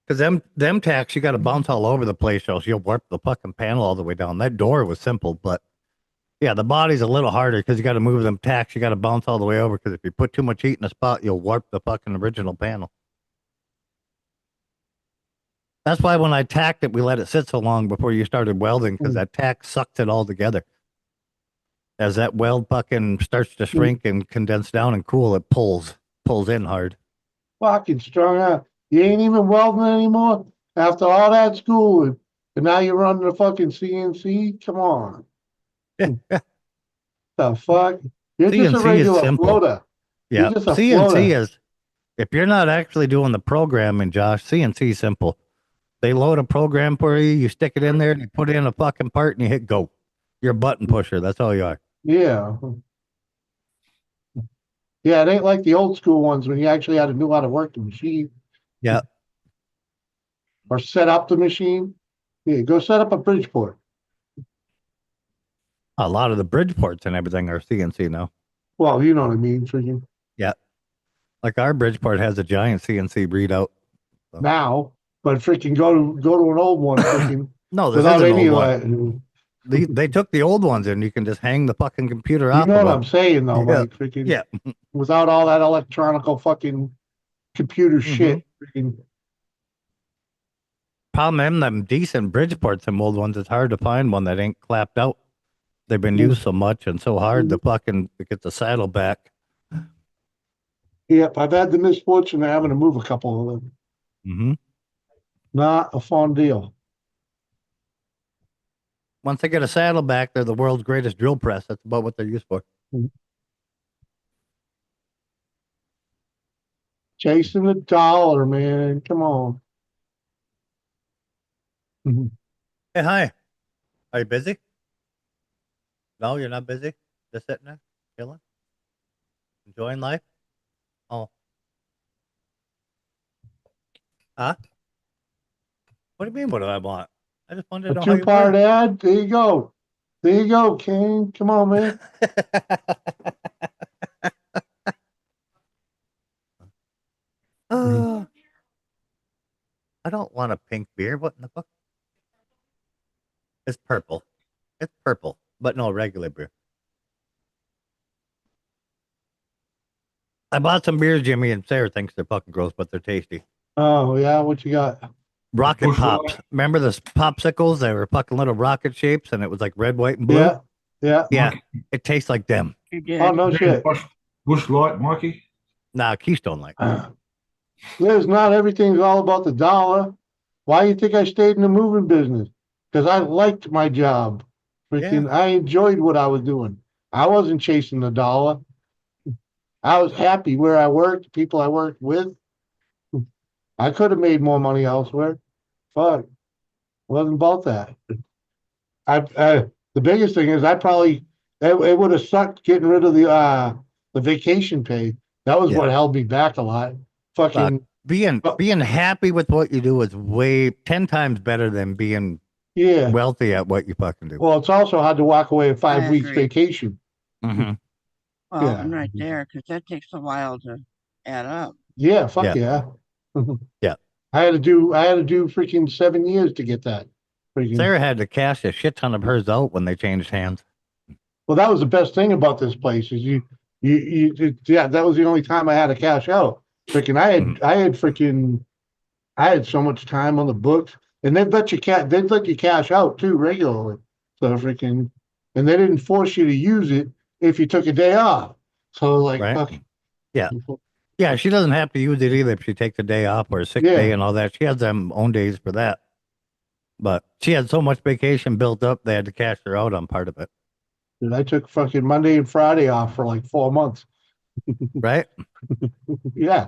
Because them tacks, you got to bounce all over the place, else you'll warp the fucking panel all the way down. That door was simple, but yeah, the body's a little harder because you got to move them tacks. You got to bounce all the way over because if you put too much heat in a spot, you'll warp the fucking original panel. That's why when I tacked it, we let it sit so long before you started welding because that tack sucked it all together. As that weld fucking starts to shrink and condense down and cool, it pulls in hard. Fucking strung out. You ain't even welding anymore after all that schooling, and now you're running a fucking CNC. Come on. The fuck? You're just a CNC is regular simple. floater. Yeah, You're just a CNC floater. is, if you're not actually doing the programming, Josh, CNC is simple. They load a program for you, you stick it in there, and you put in a fucking part, and you hit go. You're a button pusher. That's all you are. Yeah. Yeah, it ain't like the old school ones when you actually had to know how to work the machine. Yeah. Or set up the machine. Yeah, go set up a Bridgeport. A lot of the Bridgeports and everything are CNC now. Well, you know what I mean, freaking. Yeah. Like our Bridgeport has a giant CNC readout. So. Now, but freaking go to an old one, freaking. No, this without is an any old of one. that. They took the old ones and you can just hang the fucking computer You off know of what them. I'm saying, though, Yeah. Mike? Freaking. Yeah. Without all that electronical fucking computer shit. Freaking. Problem in them decent Bridgeports, them old ones, it's hard to find one that ain't clapped out. They've been used so much and so hard to fucking get the saddle back. Yep, I've had the misfortune of having to move a couple of them. Mm-hmm. Not a fun deal. Once they get a saddle back, they're the world's greatest drill press. That's about what they're used for. Chasing the dollar, man. Come on. Hey, hi. Are you busy? No, you're not busy? Just sitting there, chilling? Enjoying life? Oh. Huh? What do you mean, what do I want? I just wanted to A know how you two-part were. ad. There you go. There you go, King. Come on, man. I don't want a pink beer. What in the fuck? It's purple. It's purple, but no regular beer. I bought some beers, Jimmy, and Sarah thinks they're fucking gross, but they're tasty. Oh, yeah. What you got? Rocket Pops. Remember the popsicles? They were fucking little rocket shapes, and it was like red, white, and blue. Yeah. Yeah. Yeah. It tastes like them. Oh, no shit. Bush Light, Mikey. Nah, Keystone Light. Liz, not everything's all about the dollar. Why do you think I stayed in the moving business? Because I liked my job. Freaking, I enjoyed what I was doing. I wasn't chasing the dollar. I was happy where I worked, people I worked with. I could have made more money elsewhere, but it wasn't about that. The biggest thing is it would have sucked getting rid of the vacation pay. That was what held me back a lot. Fucking being happy with what you do is way 10 times better than being wealthy at what you fucking do. Well, it's also hard to walk away at 5 weeks agree. vacation. Mm-hmm. Well, I'm right there because that takes a while to add up. Yeah, fuck yeah. Yeah. I had to do freaking 7 years to get that. Freaking. Sarah had to cash a shit ton of hers out when they changed hands. Well, that was the best thing about this place is that was the only time I had to cash out. Freaking, I had so much time on the books, and they'd let you cash out too regularly. So freaking, and they didn't force you to use it if you took a day off. So like, fuck. Yeah. Yeah, she doesn't have to use it either if she takes a day off or a sick day and all that. She has them own days for that. But she had so much vacation built up, they had to cash her out on part of it. Dude, I took fucking Monday and Friday off for like 4 months. Right? Yeah.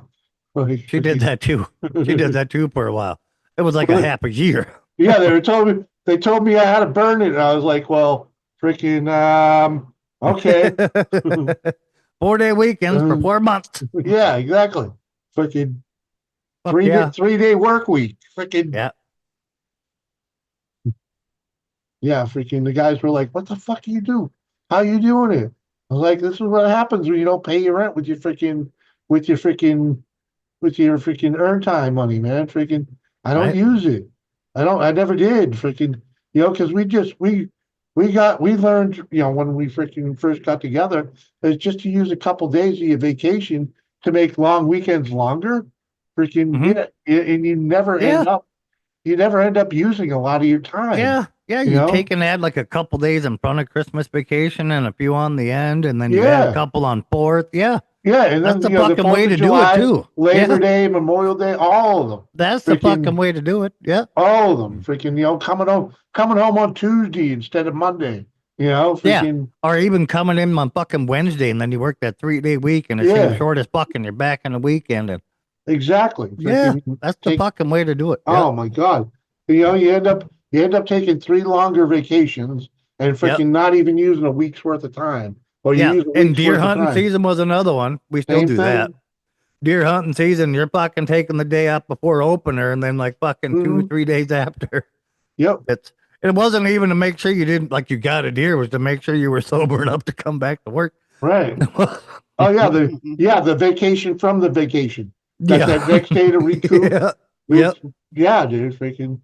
She did that too. She did that too for a while. It was like a half a year. Yeah, they told me I had to burn it. And I was like, well, freaking, okay. 4-day weekends for 4 months. Yeah, exactly. Freaking 3-day work week. Freaking. Yeah. Yeah, freaking the guys were like, what the fuck do you do? How you doing it? I was like, this is what happens when you don't pay your rent with your freaking earn time money, man. Freaking, I don't use it. I never did. Freaking, because we learned, when we freaking first got together, is just to use a couple days of your vacation to make long weekends longer. Freaking, and you never end up using a lot of your time. Yeah. Yeah, you take and add like a couple days in front of Christmas vacation and a few on the end, and then you add a couple on 4th. Yeah. Yeah, and then that's the fucking way to do it too. Labor Day, Memorial Day, all of them. That's the fucking way to do it. Yeah. All of them. Freaking, coming home on Tuesday instead of Monday. Freaking. Yeah. Or even coming in on fucking Wednesday and then you work that 3-day week and it's the shortest fucking you're back on the weekend. And exactly. Freaking, that's the fucking way to do it. Oh my God. You end up taking 3 longer vacations and freaking not even using a week's worth of time. Or you use a and week's deer worth of hunting time. season was another one. We still Same do that. thing. Deer hunting season, you're fucking taking the day off before opener, and then like fucking 2 or 3 days after. Yep. It wasn't even to make sure you didn't like you got a deer. It was to make sure you were sober enough to come back to work. Right. Oh yeah, the vacation from the vacation. That's that next day to recoup. Yeah, dude, freaking.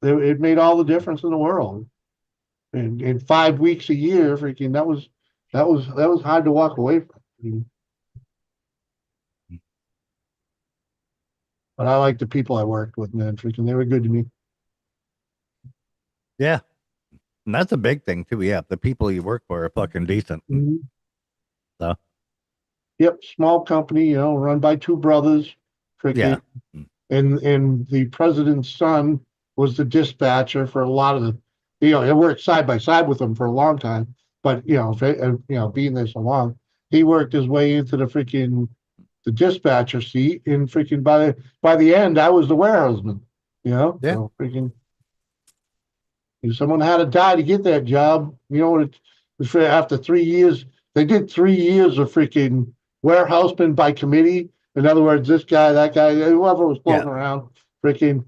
It made all the difference in the world. And in 5 weeks a year, freaking, that was hard to walk away from. But I like the people I worked with, man. Freaking, they were good to me. Yeah. And that's a big thing too. Yeah. The people you work for are fucking decent. So yep, small company, run by two brothers. Freaking. Yeah. And the president's son was the dispatcher for a lot of the, I worked side by side with him for a long time. But being there so long, he worked his way into the dispatcher seat, and freaking by the end, I was the warehouseman. Yeah. So freaking, if someone had to die to get that job, after 3 years, they did 3 years of freaking warehouseman by committee. In other words, this guy, that guy, whoever was floating around, freaking,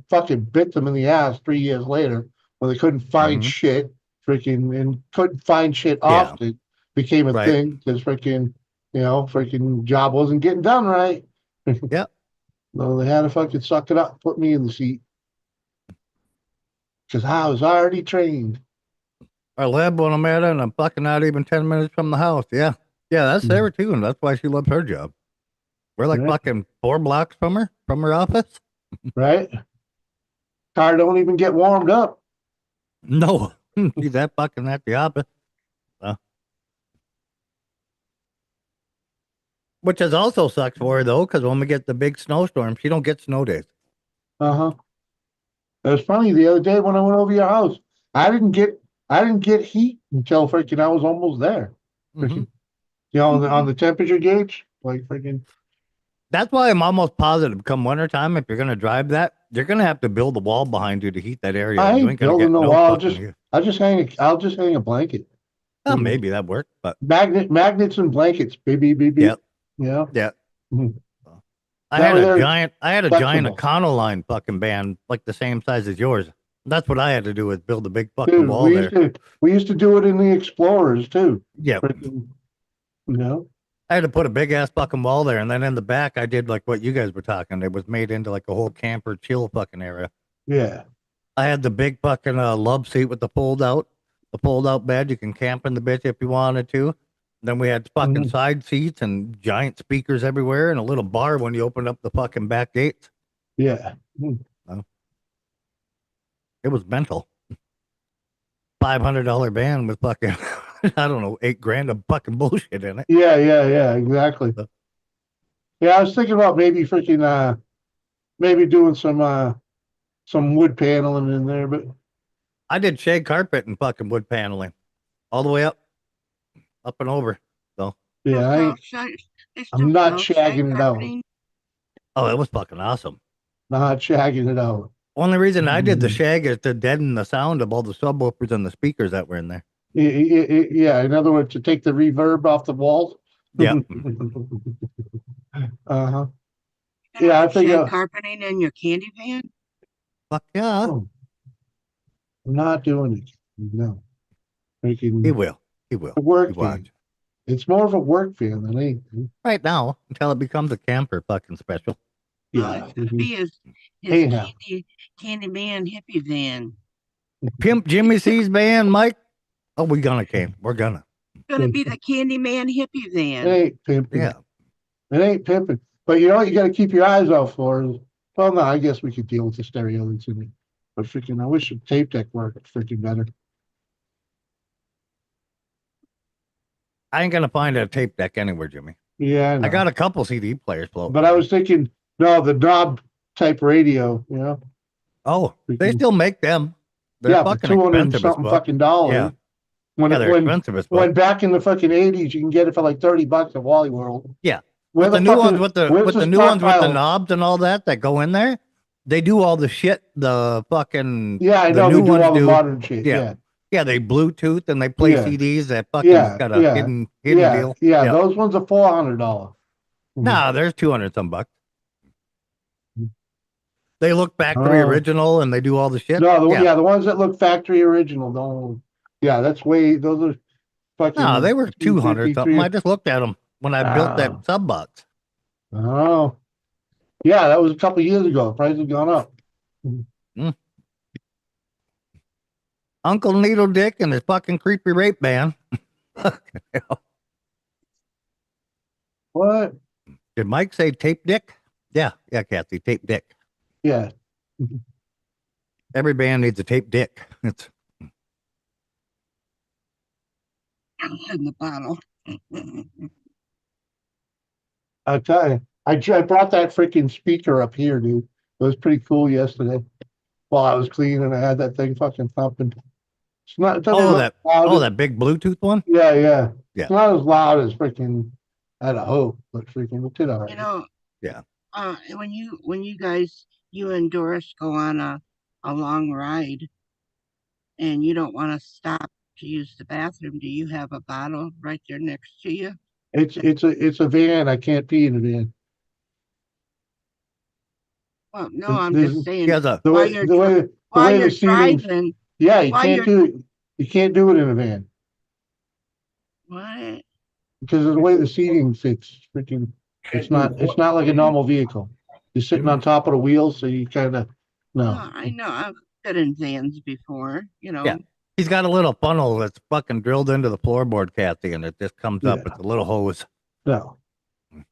fucking bit them in the ass 3 years later when they couldn't find shit, freaking, and couldn't find shit often became a thing because freaking job wasn't getting done right. Yep. So they had to fucking suck it up, put me in the seat because I was already trained. I live when I'm at it, and I'm fucking not even 10 minutes from the house. Yeah. Yeah, that's Sarah too, and that's why she loves her job. We're like fucking 4 blocks from her office. Right? Car don't even get warmed up. No. She's that fucking at the office. Which is also sucks for her though, because when we get the big snowstorm, she don't get snow days. It was funny the other day when I went over your house. I didn't get heat until freaking I was almost there. Freaking, on the temperature gauge, like freaking. That's why I'm almost positive come wintertime, if you're gonna drive that, you're gonna have to build a wall behind you to heat that area. I You ain't ain't gonna building get a no wall. fucking I'll just hang a blanket. Well, maybe that worked, but magnets and blankets, baby. Yep. Yeah. Yeah. Mhm. I That had way a they're giant flexible. Econoline fucking band, like the same size as yours. That's what I had to do was build a big fucking Dude, wall there. we used to do it in the Explorers too. Yeah. Freaking, I had to put a big ass fucking wall there, and then in the back, I did like what you guys were talking. It was made into like a whole camper chill fucking area. Yeah. I had the big fucking love seat with the fold out bed. You can camp in the bitch if you wanted to. Then we had fucking side seats and giant speakers everywhere, and a little bar when you opened up the fucking back gates. Yeah. It was mental. $500 band with fucking I don't know, $8,000 of fucking bullshit in it. Yeah, exactly. Yeah, I was thinking about maybe freaking maybe doing some wood paneling in there, but I did shag carpet and fucking wood paneling all the way up and over. So yeah, I'm not shagging it out. Oh, it was fucking awesome. Not shagging it out. Only reason I did the shag is to deaden the sound of all the subwoofers and the speakers that were in there. Yeah, in other words, to take the reverb off the walls. Yeah. Yeah, I think carpeting in your candy van. Fuck yeah. I'm not doing it. No. He will. A work van. It's more of a work van than anything. Right now, until it becomes a camper fucking special. Yeah. It's gonna be his candy man hippie van. Pimp Jimmy C's band, Mike. Oh, we're gonna. It's gonna be the candy man hippie van. It ain't pimping. Yeah. It ain't pimping. But you know what you gotta keep your eyes out for is, well, no, I guess we could deal with the stereo that's in it. But freaking, I wish the tape deck worked freaking better. I ain't gonna find a tape deck anywhere, Jimmy. Yeah, I got a couple CD players floating. But I was thinking, no, the knob type radio, Oh, they still make them. They're fucking expensive something as fucking dollars. Yeah. They're expensive as fuck. When back in the fucking 80s, you can get it for like $30 at Wally World. Yeah. Where the new ones with the new ones with the stockpile? knobs and all that go in there, they do all the shit. The fucking Yeah, I know new they do ones all the modern shit. Yeah. Yeah, they Bluetooth and they play Yeah. CDs. That fucking Yeah, got a yeah, hidden yeah, deal. yeah. Yep. Those ones are $400. No, there's 200 some bucks. Mhm. They look factory original and they do all the shit. No, yeah. the ones that look factory original don't. Yeah, that's way. Those are fucking. No, they were 200 something. I 300. just looked at them when I built that sub box. Oh, yeah, that was a couple years ago. The price has gone up. Uncle Needle Dick and his fucking creepy rape band. What? Did Mike say tape dick? Yeah, Kathy, tape dick. Yeah. Every band needs a tape dick. It's in the bottle. I tell you, I brought that freaking speaker up here, dude. It was pretty cool yesterday. While I was cleaning, I had that thing fucking thumping. It's not. It doesn't look loud as- that big Bluetooth one. Yeah, yeah. Yeah. It's not as loud as freaking. I'd hope, but freaking it did all right. You know, Yeah. When you guys, you and Doris go on a long ride and you don't want to stop to use the bathroom, do you have a bottle right there next to you? It's a van. I can't pee in a van. Well, no, I'm just saying Yeah, the while way you're the way while you're the seating. driving. Yeah, you while can't you're- do it. You can't do it in a van What? because of the way the seating fits. Freaking, it's not like a normal vehicle. You're sitting on top of the wheels, so you kind of no. Oh, I know. I've been in vans before. You know. Yeah. He's got a little funnel that's fucking drilled into the floorboard, Kathy, and it just comes up with a little hose. No. And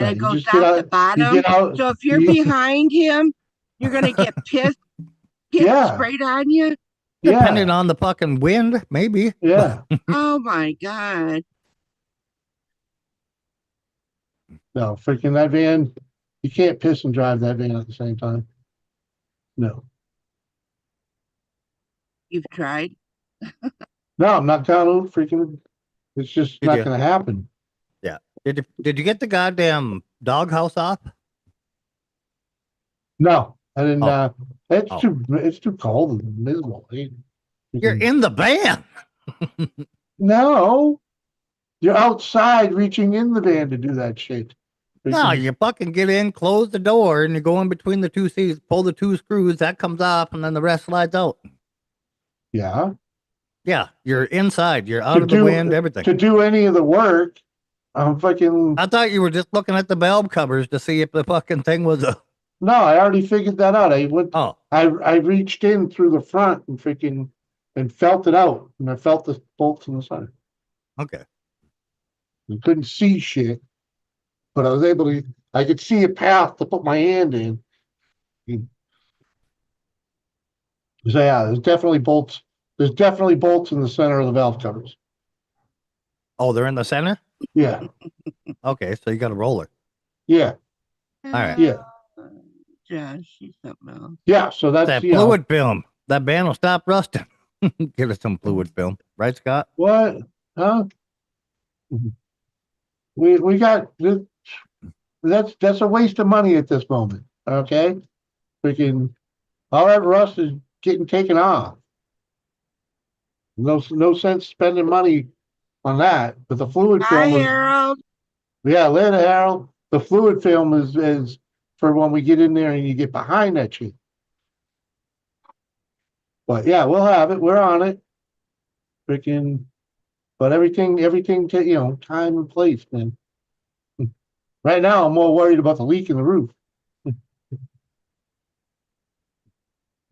No, it you goes just get out out- the bottom. you get out- So if you're you- behind him, you're gonna get pissed, Yeah. sprayed on you. Depending on the fucking wind, maybe. Yeah. Oh my god. No, freaking that van. You can't piss and drive that van at the same time. No. You've tried? No, I'm not counting freaking. It's just Did not you? going to happen. Yeah. Did you get the goddamn doghouse off? No, I didn't. Oh. It's too cold and miserable. You're in the van. No, you're outside reaching in the van to do that shit. No, you fucking get in, close the door, and you go in between the two seats, pull the two screws, that comes off, and then the rest slides out. Yeah. Yeah, you're inside. You're out of the wind, everything. To do any of the work, I'm fucking. I thought you were just looking at the valve covers to see if the fucking thing was a. No, I already figured that out. I went. Oh. I reached in through the front and freaking and felt it out, and I felt the bolts in the center. Okay. I couldn't see shit, but I was able to. I could see a path to put my hand in. So yeah, there's definitely bolts. There's definitely bolts in the center of the valve covers. Oh, they're in the center? Yeah. Okay, so you got a roller. Yeah. All right. Yeah. Josh, she's something else. Yeah. So that's that fluid film. That band will stop rusting. Give us some fluid film, right, Scott? What? Huh? We got this. That's a waste of money at this moment. Okay. Freaking all that rust is getting taken off. No sense spending money on that. But the fluid Hi, film Harold. Yeah, later, Harold. The fluid film is for when we get in there and you get behind that shit. But yeah, we'll have it. We're on it. Freaking but everything time and place, man. Right now I'm more worried about the leak in the roof.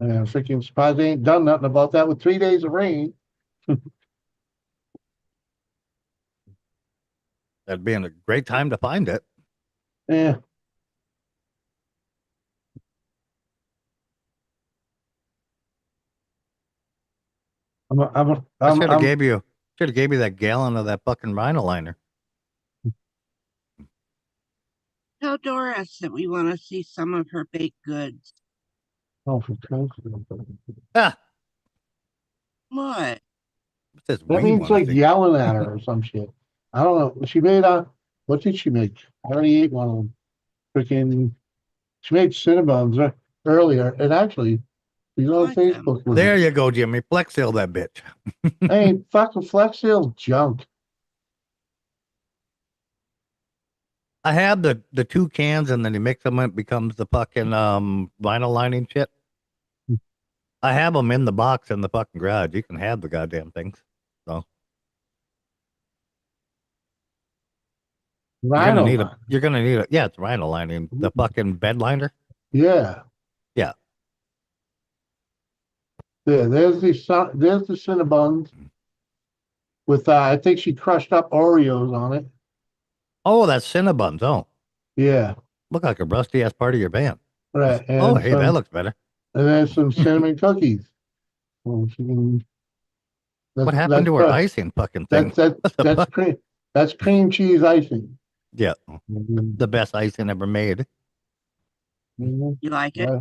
Freaking surprised they ain't done nothing about that with 3 days of rain. That'd be a great time to find it. Yeah. I should have gave you that gallon of that fucking rhino liner. Tell Doris that we want to see some of her baked goods. Oh, for Christ's Ah. What? That means like yelling at her or some shit. I don't know. She made what did she make? I already ate one of them. Freaking, she made Cinnabons earlier, and actually, He's I on like them. Facebook with There it. you go, Jimmy. Flex seal that bitch. Hey, fucking Flex Seal junk. I have the two cans, and then you mix them, and it becomes the fucking vinyl lining shit. I have them in the box in the fucking garage. You can have the goddamn things. So you're gonna need Rhino. a. You're gonna need a. Yeah, it's vinyl lining. The fucking bed liner. Yeah. Yeah. Yeah, there's the Cinnabons with I think she crushed up Oreos on it. Oh, that's Cinnabons. Oh, Yeah, look like a rusty ass part of your band. right. Oh, And hey, that some looks better. and then some cinnamon cookies. Well, she can, What happened to her icing fucking thing? What the fuck? That's cream cheese icing. Yeah, Mhm. the best icing ever made. Mhm. You like it? Yeah.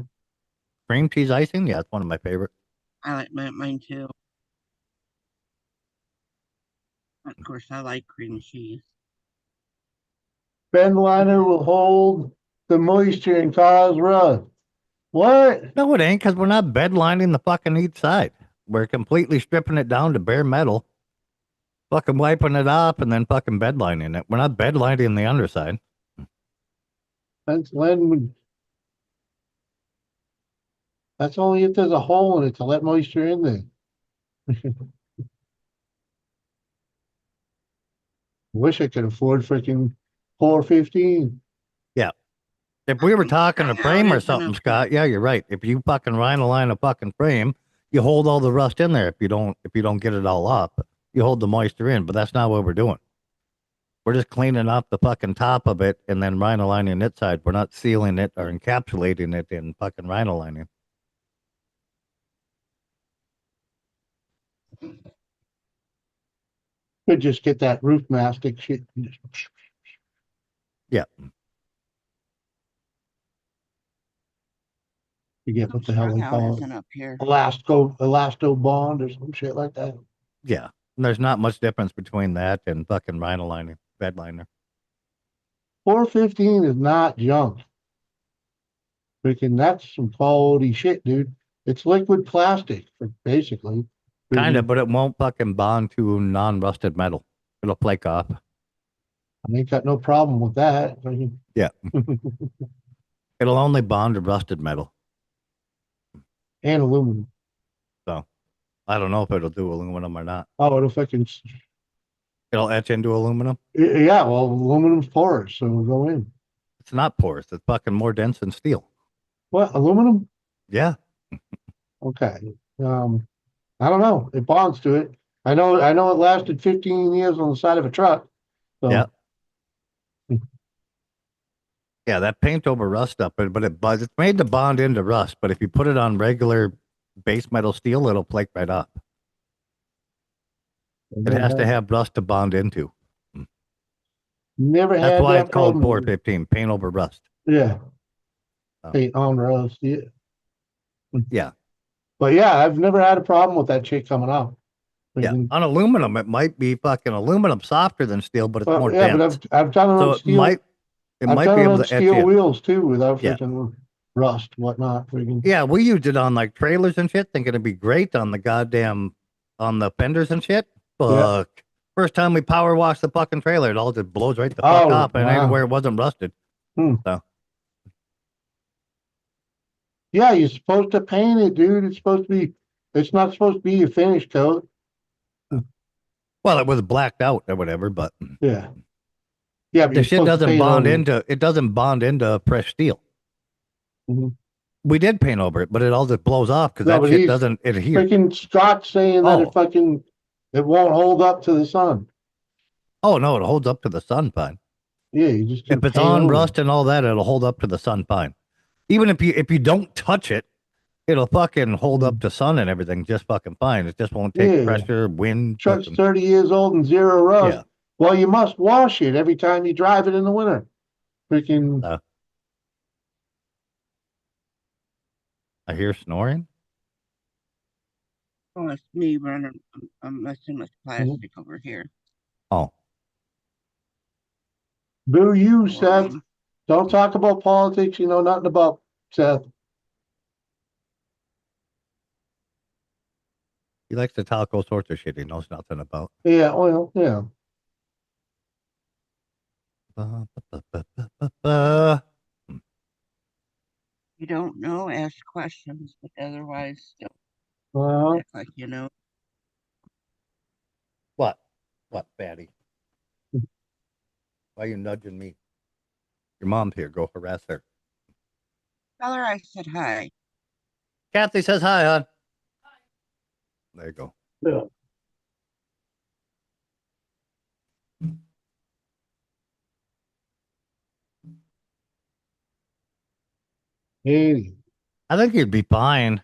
Cream cheese icing. Yeah, it's one of my favorite. I like mine too. Of course, I like cream cheese. Bend liner will hold the moisture and cause rust. What? No, it ain't, because we're not bed lining the fucking each side. We're completely stripping it down to bare metal, fucking wiping it off, and then fucking bed lining it. We're not bed lining the underside. That's when. That's only if there's a hole in it to let moisture in there. Wish I could afford freaking 415. Yeah. If we were talking a Now frame it or is something, enough. Scott, yeah, you're right. If you fucking vinyl line a fucking frame, you hold all the rust in there. If you don't get it all off, you hold the moisture in. But that's not what we're doing. We're just cleaning off the fucking top of it and then vinyl lining it side. We're not sealing it or encapsulating it in fucking vinyl lining. Could just get that roof mastic shit. Yeah. Forget what the hell Sure they how it call it. isn't up here. Elasto bond or some shit like that. Yeah. There's not much difference between that and fucking vinyl lining, bed liner. 415 is not junk. Freaking, that's some quality shit, dude. It's liquid plastic, basically. Kind of, but it won't fucking bond to non-rusted metal. It'll flake off. I ain't got no problem with that. Yeah. It'll only bond to rusted metal. And aluminum. So I don't know if it'll do aluminum or not. Oh, it'll fucking. It'll etch into aluminum. Yeah, well, aluminum's porous, so it'll go in. It's not porous. It's fucking more dense than steel. What, aluminum? Yeah. Okay. I don't know. It bonds to it. I know it lasted 15 years on the side of a truck. So. Yeah. Yeah, that paint over rust up, but it's made to bond into rust. But if you put it on regular base metal steel, it'll flake right off. It has to have rust to bond into. Never had That's why that it's called problem. 415, paint over rust. Yeah. Oh. Paint on rust. Yeah. Yeah. But yeah, I've never had a problem with that shit coming off. Yeah. On aluminum, it might be fucking aluminum softer than steel, but it's more yeah, dense. but I've done it So on it steel. might I've be done it able on to etch steel in. wheels too, without Yeah. freaking rust, whatnot. Freaking. Yeah, we used it on like trailers and shit, thinking it'd be great on the goddamn on the fenders and shit. Fuck. Yeah. First time we power washed the fucking trailer, it all just blows right the fuck off, and anywhere it wasn't rusted. So. Yeah, you're supposed to paint it, dude. It's not supposed to be a finish coat. Well, it was blacked out or whatever, but yeah. But the shit doesn't bond into fresh steel. Mm-hmm. We did paint over it, but it all just blows off because that shit doesn't adhere. Freaking Scott's saying that it won't hold up to the sun. Oh no, it holds up to the sun fine. Yeah, you just if it's on rust and all that, it'll hold up to the sun fine. Even if you don't touch it, it'll fucking hold up to sun and everything just fucking fine. It just won't take pressure, wind. Truck's 30 years old and zero rust. Yeah. Well, you must wash it every time you drive it in the winter. Freaking. I hear snoring. Oh, it's me running. I'm messing with plastic over here. Oh. Boo you, Seth. Don't talk about politics. You know nothing about, Seth. He likes to talk all sorts of shit he knows nothing about. Yeah, well, yeah. You don't know, ask questions, but otherwise don't Well, act like you know. What? What, Fatty? Why are you nudging me? Your mom's here. Go harass her. Tell her I said hi. Kathy says hi, hon. There you go. yeah. Hey, I think you'd be fine.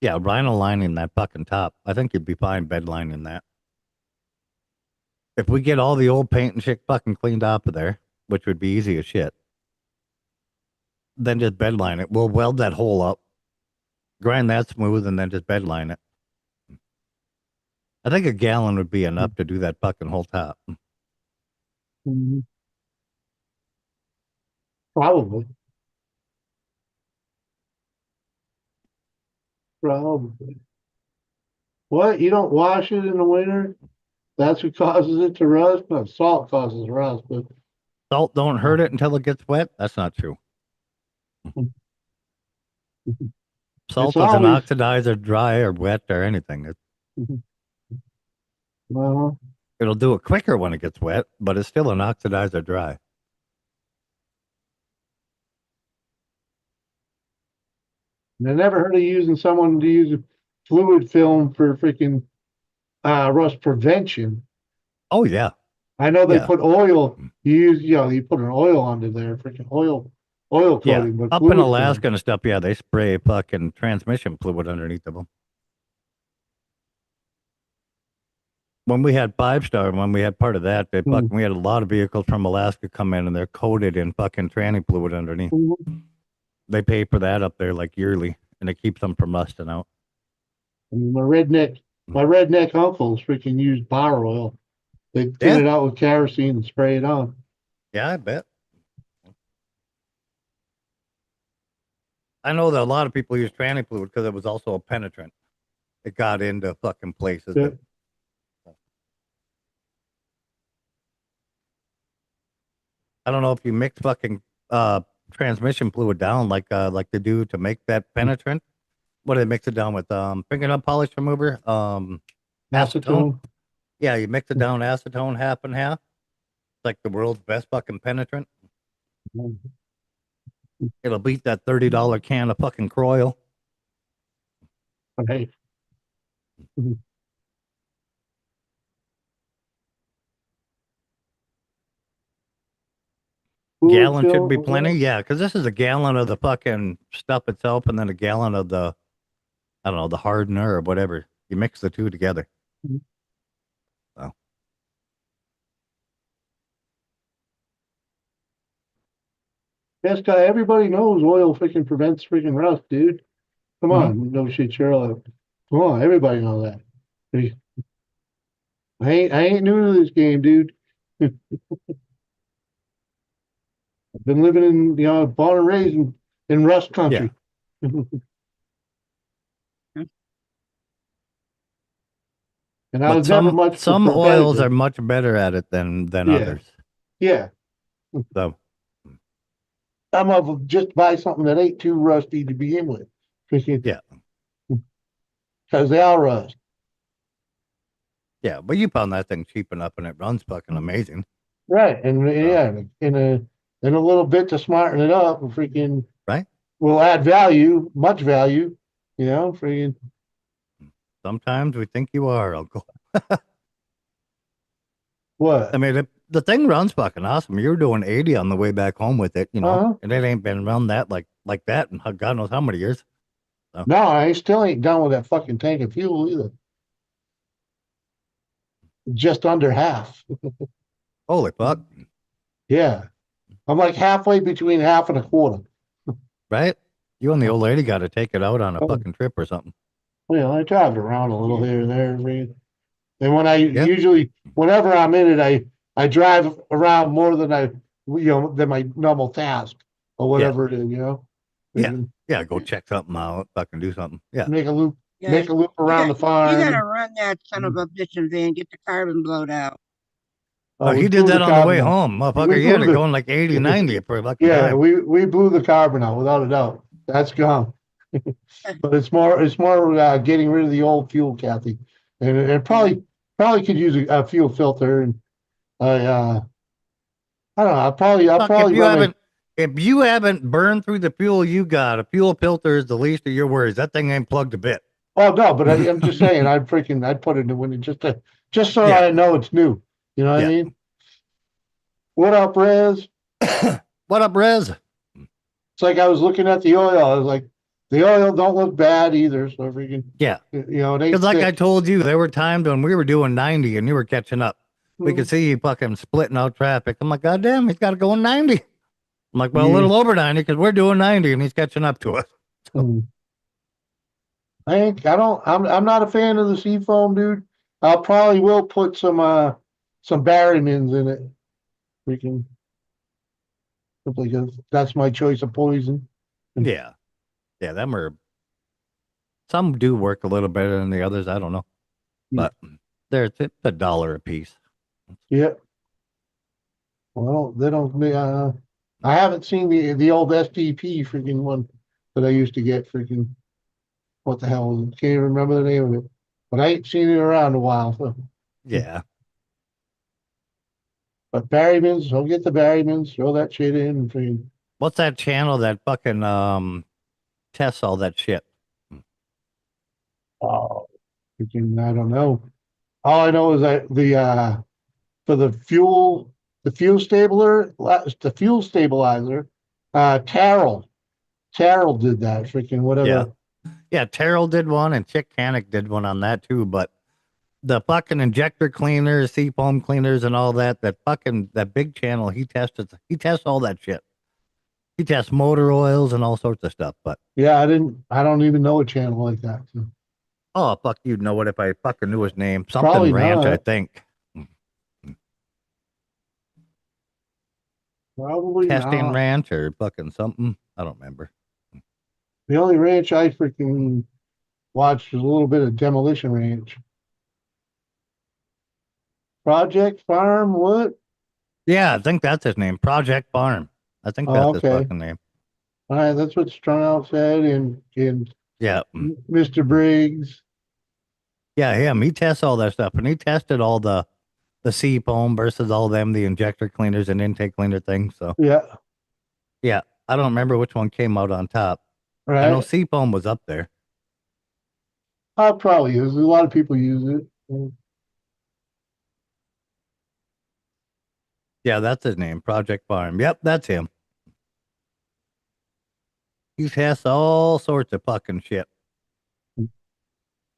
Yeah, rhino lining that fucking top. I think you'd be fine bed lining that. If we get all the old paint and shit fucking cleaned off of there, which would be easy as shit, then just bed line it. We'll weld that hole up, grind that smooth, and then just bed line it. I think a gallon would be enough to do that fucking whole top. mhm. Probably. Probably. What? You don't wash it in the winter? That's what causes it to rust? No, salt causes rust, but Salt don't hurt it until it gets wet. That's not true. Salt it's doesn't always oxidize or dry or wet or anything. well, It'll do it quicker when it gets wet, but it's still an oxidize or dry. I never heard of using someone to use a fluid film for freaking rust prevention. Oh yeah, I know they yeah, put oil. You put an oil onto there, freaking oil yeah. coating, but Up in fluid Alaska film. and stuff, yeah, they spray fucking transmission fluid underneath of them. When we had 5-star, when we had part of that, we had a lot of vehicles from Alaska come in and they're coated in fucking tranny fluid underneath. They pay for that up there like yearly, and it keeps them from rusting out. I mean, my redneck uncles freaking use bar oil. They thin it out with kerosene and spray it on. Yeah, I bet. I know that a lot of people use tranny fluid because it was also a penetrant. It got into fucking places. Yeah. I don't know if you mix fucking transmission fluid down like they do to make that penetrant. What do they mix it down with? Fingernail polish remover, acetone. Yeah, you mix it down acetone half and half. It's like the world's best fucking penetrant. It'll beat that $30 can of fucking Croyle. Okay. Gallon should be plenty. Yeah, because this is a gallon of the fucking stuff itself, and then a gallon of the, I don't know, the hardener or whatever. You mix the two together. So. Yes, guy, everybody knows oil freaking prevents freaking rust, dude. Come on, no shit, Sherlock. Come on, everybody knows that. I ain't new to this game, dude. I've been living in, born and raised in rust country. And I But was never much for some oils preventative. are much better at it than Yeah. others. Yeah. So I'm of just buy something that ain't too rusty to begin with. yeah. Because they all rust. Yeah, but you found that thing cheap enough and it runs fucking amazing. Right. And yeah, in a little bit to smarten it up, freaking right. Will add value, much value, freaking. Sometimes we think you are, Uncle. What? I mean, the thing runs fucking awesome. You're doing 80 on the way back home with it, and it ain't been run that like that in God knows how many years. So. No, I still ain't done with that fucking tank of fuel either. Just under half. Holy fuck. Yeah. I'm like halfway between half and a quarter. Right? You and the old lady got to take it out on a fucking trip or something. Well, I drive it around a little here and there. And when usually, whenever I'm in it, I drive around more than than my normal task or whatever it is, Yeah. Yeah. Go check something out. Fucking do something. Yeah. Make a loop Yeah, make a loop around the you farm. gotta run that son of a bitchin' van, get the carbon blowed out. Oh, we he did blew that the on the way carbon out. home, motherfucker. We He had blew it the going like 80, 90 per fucking yeah, time. we blew the carbon out without a doubt. That's gone. But it's more getting rid of the old fuel, Kathy, and it probably could use a fuel filter. And I don't know. I'll Fuck, probably run if you haven't burned through the fuel you got, a fuel filter is the least of your worries. That thing ain't plugged a bit. Oh no, but I'm just saying I'd put it in the window just so Yeah. I know it's new. You know what I Yeah. mean? What up, Rez? What up, Rez? It's like I was looking at the oil. I was like, the oil don't look bad either. So freaking Yeah. you know, they Because like I told you, there were times when we were doing 90 and you were catching up. We could see you fucking splitting out traffic. I'm like, God damn, he's got to go in 90. I'm like, well, a little over 90 because we're doing 90 and he's catching up to us. I'm not a fan of the seafoam, dude. I'll probably will put some Barrymans in it. Freaking because that's my choice of poison. Yeah. Yeah, them are, some do work a little better than the others. I don't know. But it's $1 a piece. Yeah. Well, they don't. I haven't seen the old STP freaking one that I used to get. Freaking what the hell? Can't even remember the name of it. But I ain't seen it around a while. So. Yeah. But Barrymans, I'll get the Barrymans. Throw that shit in. And freaking. What's that channel that fucking tests all that shit? Oh, freaking! I don't know. All I know is that for the fuel stabilizer, Terrell did that. Freaking whatever. Yeah, Terrell did one and Chick Canick did one on that too, but the fucking injector cleaners, seafoam cleaners and all that big channel, he tests all that shit. He tests motor oils and all sorts of stuff, but yeah, I don't even know a channel like that. So. Oh, fuck, you'd know it if I fucking knew his name. Something Probably Ranch, not. I think. Probably Testing not. Ranch or fucking something. I don't remember. The only ranch I freaking watched was a little bit of Demolition Ranch. Project Farm, what? Yeah, I think that's his name. Project Farm. I think that's his fucking name. All right, that's what Strong said, and yeah, Mr. Briggs. Yeah, him. He tests all that stuff, and he tested all the seafoam versus all them, the injector cleaners and intake cleaner things. So yeah, I don't remember which one came out on top. Right. I know seafoam was up there. Probably is. A lot of people use it. Yeah, that's his name. Project Farm. Yep, that's him. He tests all sorts of fucking shit.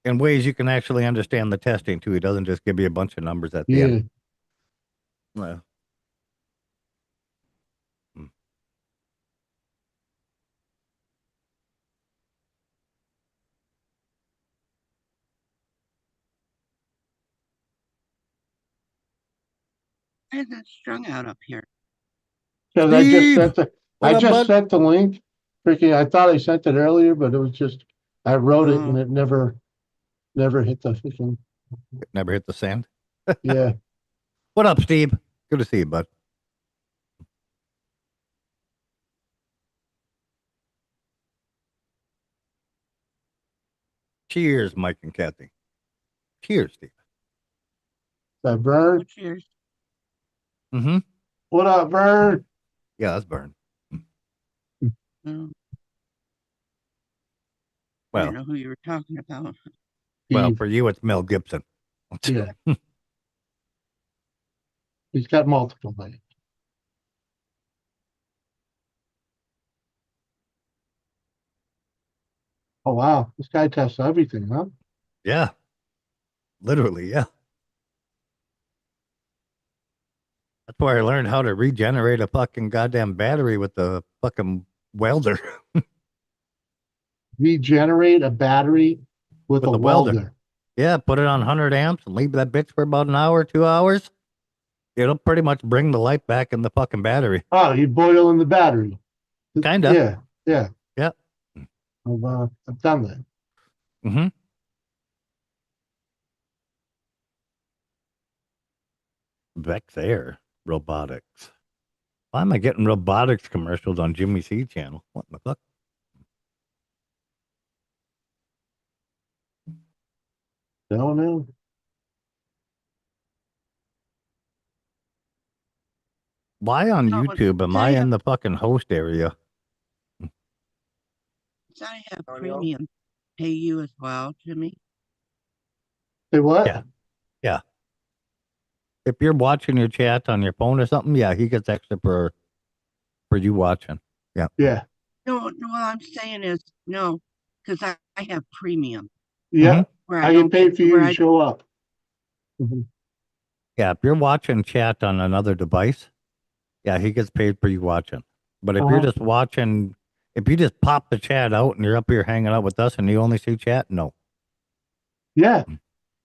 In ways you can actually understand the testing too. He doesn't just give you a bunch of numbers at the end. Well. Why is it strung out up here? Because I just sent the link. Freaking, I thought I sent it earlier, but it was just I wrote it and it never hit the freaking. It never hit the sand. Yeah. What up, Steve? Good to see you, bud. Cheers, Mike and Kathy. Cheers, Steve. That Vern? Cheers. Mm-hmm. What up, Vern? Yeah, that's Vern. I Well, don't know who you were talking about. Well, for you, it's Mel Gibson. Yeah. He's got multiple names. Oh wow, this guy tests everything, huh? Yeah. Literally, yeah. That's where I learned how to regenerate a fucking goddamn battery with the fucking welder. Regenerate a battery with a welder. Yeah, put it on 100 amps and leave that bitch for about an hour, 2 hours. It'll pretty much bring the life back in the fucking battery. Oh, you boil in the battery. Kinda. Yeah. Yeah. I've done that. Mm-hmm. Vex Air Robotics. Why am I getting robotics commercials on Jimmy C channel? What the fuck? Don't know. Why on No, YouTube am I in the fucking host area? I have premium pay you as well, Jimmy. Say what? Yeah. Yeah. If you're watching your chat on your phone or something, yeah, he gets extra for you watching. Yeah. Yeah. No, what I'm saying is no, because I have premium. Yeah. Where I get paid for you to show up. Yeah, if you're watching chat on another device, yeah, he gets paid for you watching. But if you're just watching, if you just pop the chat out and you're up here hanging out with us and you only see chat, no. Yeah.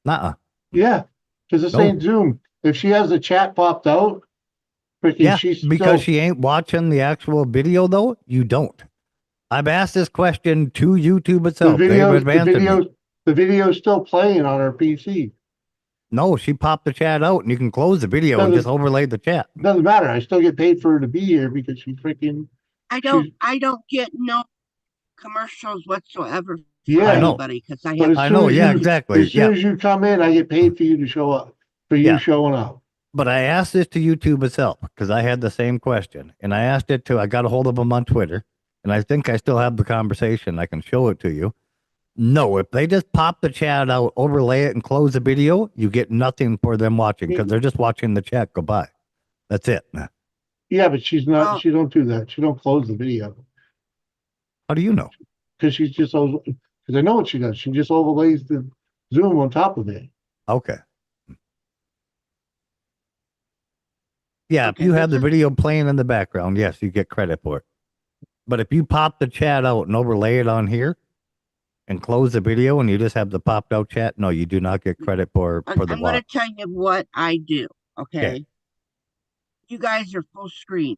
Nuh-uh. Yeah. Because this ain't Zoom. If she has the chat popped out, freaking Yeah, she's because still, she ain't watching the actual video, though, you don't. I've asked this question to YouTube the itself. the video's still playing on her PC. No, she popped the chat out and you can close the video and just overlay the chat. Doesn't matter. I still get paid for her to be here because she freaking. I don't get no commercials whatsoever for Yeah, anybody because I but have. as soon as exactly. As soon as you come in, I get paid for you to show up. For you showing up. But I asked this to YouTube itself because I had the same question, and I asked it to. I got a hold of them on Twitter, and I think I still have the conversation. I can show it to you. No, if they just pop the chat out, overlay it, and close the video, you get nothing for them watching because they're just watching the chat go by. That's it. Yeah, but she's not. She don't do that. She don't close the video. How do you know? Because she's just because I know what she does. She just overlays the Zoom on top of it. Okay. Yeah, if you have the video playing in the background, yes, you get credit for it. But if you pop the chat out and overlay it on here and close the video and you just have the popped out chat, no, you do not get credit for the I'm going to watch. tell you what I do. Okay. You guys are full screen.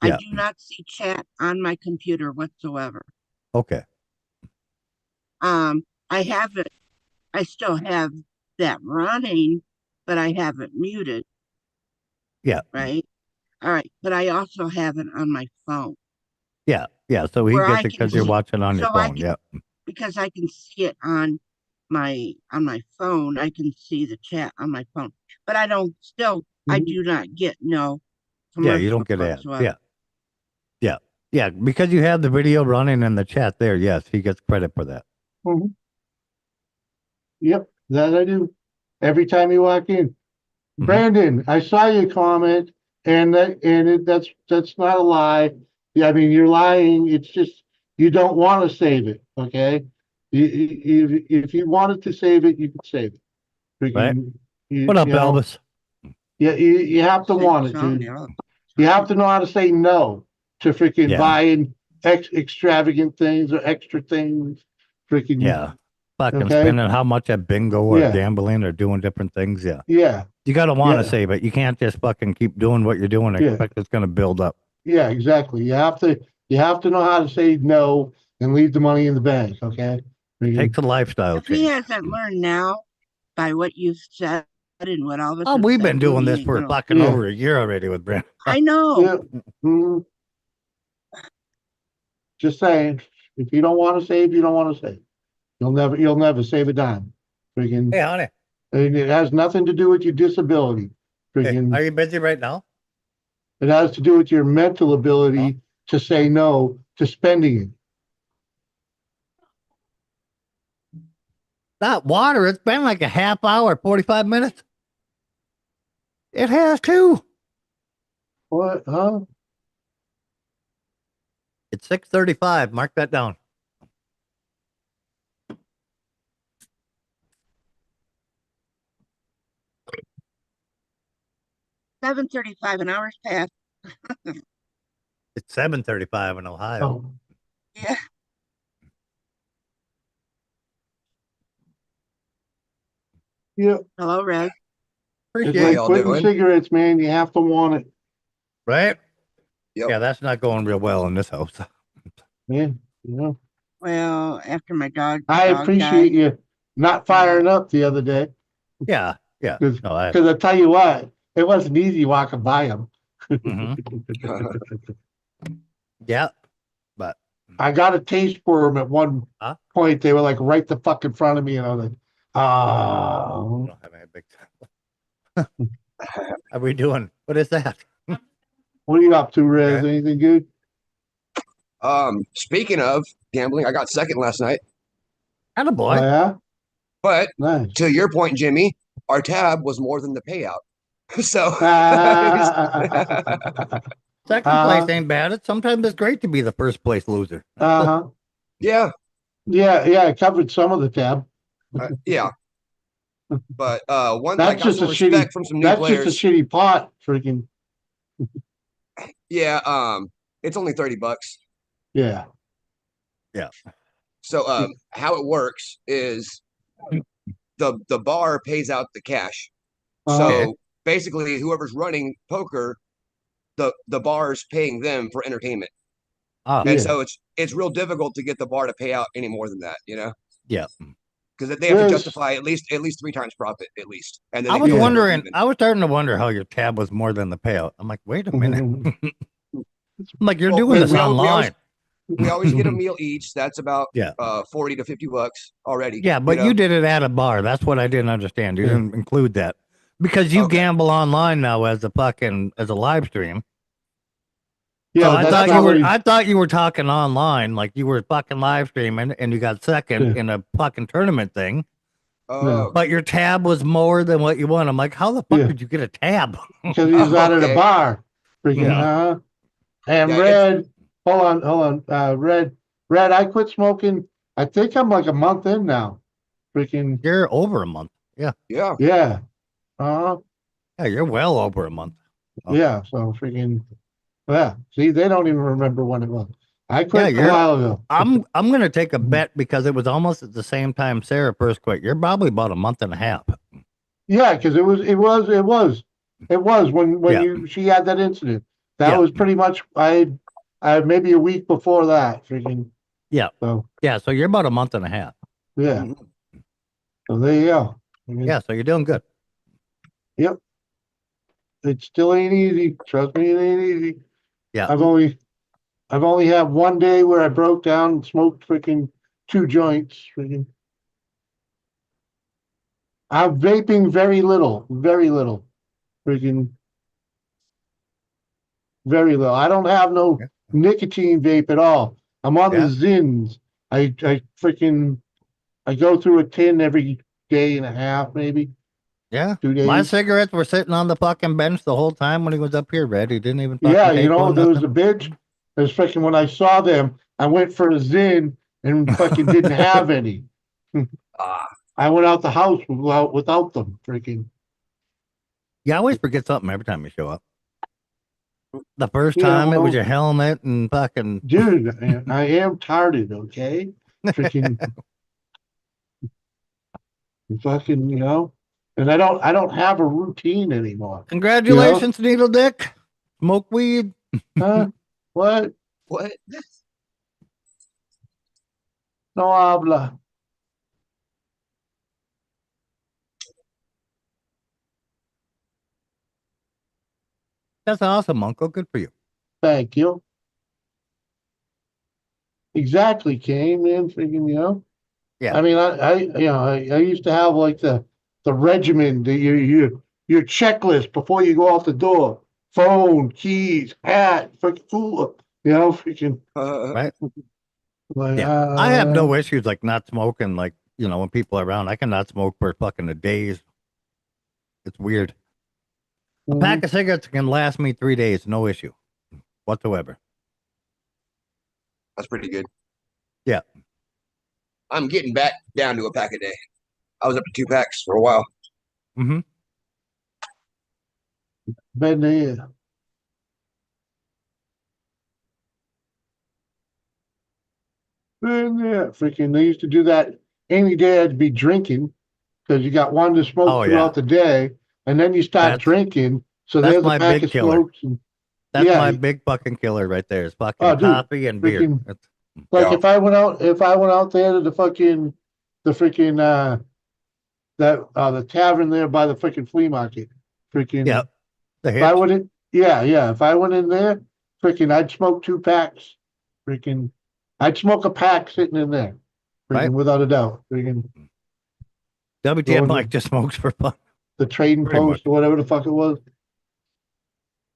Yeah. I do not see chat on my computer whatsoever. Okay. I have it. I still have that running, but I have it muted. Yeah. Right. All right. But I also have it on my phone. Yeah. Yeah. So he gets it because you're watching on your phone. Yeah. Because I can see it on my phone. I can see the chat on my phone. But I don't still I do not get no Yeah, you don't get ads. whatsoever. Yeah. Yeah. Yeah. Because you have the video running in the chat there, yes, he gets credit for that. Yep, that I do. Every time you walk in. Brandon, I saw your comment, and that's not a lie. Yeah, I mean, you're lying. It's just you don't want to save it. Okay, if you wanted to save it, you could save it. Right. What up, Elvis? Yeah, you have to want it, dude. You have to know how to say no to freaking buying extravagant things or extra things. Freaking fucking spending how much at bingo or gambling or doing different things. Yeah. Yeah. You got to want to save it. You can't just fucking keep doing what you're doing and expect it's going to build up. Yeah, exactly. You have to know how to say no and leave the money in the bank. Okay. It takes a lifestyle If change. he hasn't learned now by what you've said and what all of us. Oh, we've been doing this for fucking over a year already with Brent. I know. Yeah. Just saying, if you don't want to save, you don't want to save. You'll never save a dime. Freaking. Hey, honey. And it has nothing to do with your disability. Freaking. Are you busy right now? It has to do with your mental ability to say no to spending it. That water, it's been like a half hour, 45 minutes. It has too. What? Huh? It's 6:35. Mark that down. $7:35 an hour's past. It's 7:35 in Ohio. Oh. Yeah. Yeah. Hello, Red. It's like quitting cigarettes, man. You have to want it. Right? Yep. Yeah, that's not going real well in this house. Man, yeah. Well, after my dog. I appreciate you not firing up the other day. Yeah, yeah. Because I tell you what, it wasn't easy walking by them. Yeah, but I got a taste for them at one Huh? point. They were like right the fuck in front of me, and I was like, I oh. don't have any big time. How we doing? What is that? What are you up to, Riz? Okay. Anything good? Speaking of gambling, I got second last night. And a Oh, boy. yeah? But Nice. to your point, Jimmy, our tab was more than the payout. So Second place ain't bad. It sometimes it's great to be the first place loser. Uh-huh. yeah, Yeah, I covered some of the tab. yeah. But one, That's I got just some a respect shitty. from some new That's players. just a shitty pot, freaking. Yeah, it's only $30. Yeah. Yeah. So how it works is the bar pays out the cash. So Okay. basically, whoever's running poker, the bar's paying them for entertainment. Ah, And Yeah. so it's real difficult to get the bar to pay out any more than that, yeah. because they have to Riz. justify at least 3 times profit at least. And then I they was can only break wondering. even. I was starting to wonder how your tab was more than the payout. I'm like, wait a minute. I'm like, you're Well, doing this we always online. get a meal each. That's about Yeah. 40 to 50 bucks already. Yeah, but you did it at a bar. That's what I didn't understand. You Yeah. didn't include that because you Okay. gamble online now as a live stream. Yeah, So but I that's thought not you what were. he. I thought you were talking online, like you were fucking live streaming, and you got second Yeah. in a fucking tournament thing. Oh, But your tab was more than what you won. I'm like, how the fuck Yeah. did you get a tab? Because he's not at a okay. bar. Freaking, Yeah. And Yeah, Red, hold on. Red, I quit smoking. I think I'm like a month in now. Freaking, You're over a month. Yeah. Yeah. yeah. Uh-huh. Yeah, you're well over a month. Oh. Yeah, so freaking, yeah. See, they don't even remember when it was. I quit a you're- while ago. I'm gonna take a bet because it was almost at the same time Sarah first quit. You're probably about a month and a half. Yeah, because it was when Yeah. she had that incident. That Yeah. was pretty much I maybe a week before that. Freaking, Yeah. so Yeah, so you're about a month and a half. yeah. Mhm. So there you go. I mean, Yeah, so you're doing good. Yep. It still ain't easy. Trust me, it ain't easy. Yeah. I've only had one day where I broke down and smoked freaking 2 joints. Freaking. I'm vaping very little. Freaking very little. I don't have no Yeah. nicotine vape at all. I'm on Yeah. the Zins. I go through a tin every day and a half, maybe Yeah. 2 days. My cigarettes were sitting on the fucking bench the whole time when he was up here, Red. He didn't even fucking Yeah, take one. there was Nothing. a bitch. It was freaking when I saw them, I went for a Zin and fucking didn't have any. Ah, I went out the house without them. Freaking. You always forget something every time you show up. The first Yeah, time it was well- your helmet and fucking Dude, I am tarded, okay? Freaking fucking, and I don't have a routine anymore. congratulations, Needle Dick. Smoke weed. Huh? What? what? No habla. That's awesome, Uncle. Good for you. Thank you. Exactly, Kane, man. Freaking, Yeah. I mean, I used to have like the regimen, your checklist before you go out the door: phone, keys, hat, freaking cooler. Freaking Right. like Yeah. I have no issues like not smoking, like, when people are around. I cannot smoke for fucking a days. It's weird. A pack of cigarettes can last me 3 days, no issue whatsoever. That's pretty good. Yeah. I'm getting back down to a pack a day. I was up to 2 packs for a while. Mm-hmm. been there. Been there. Freaking, they used to do that any day I'd be drinking because you got one to smoke Oh, yeah. throughout the day, and then you start That's- drinking. So that's there's my a pack big of killer. smokes. And, That's Yeah. my big fucking killer right there. Is fucking Oh, dude, coffee and beer. freaking- That's- like Yeah. if I went out there to the freaking the tavern there by the freaking flea market, freaking Yeah. The If I hitch? went in, yeah. If I went in there, freaking, I'd smoke 2 packs. Freaking, I'd smoke a pack sitting in there. Freaking, Right. without a doubt. Freaking, WTF going Mike to just smokes for fun. the trading Pretty much. post or whatever the fuck it was.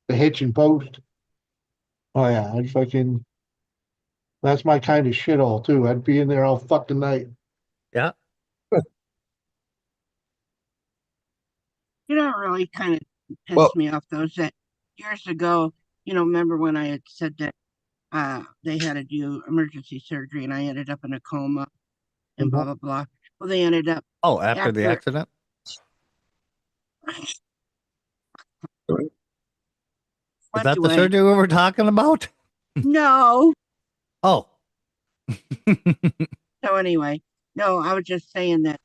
The hitching post. Oh yeah, I'd fucking. That's my kind of shit all too. I'd be in there all fucking night. Yeah. You know, what really kind of pissed Well- me off though is that years ago, remember when I had said that they had to do emergency surgery and I ended up in a coma and blah blah blah. Well, they ended up Oh, after the accident? Is that the Anyway. surgery we were talking about? No. Oh. So anyway, no, I was just saying that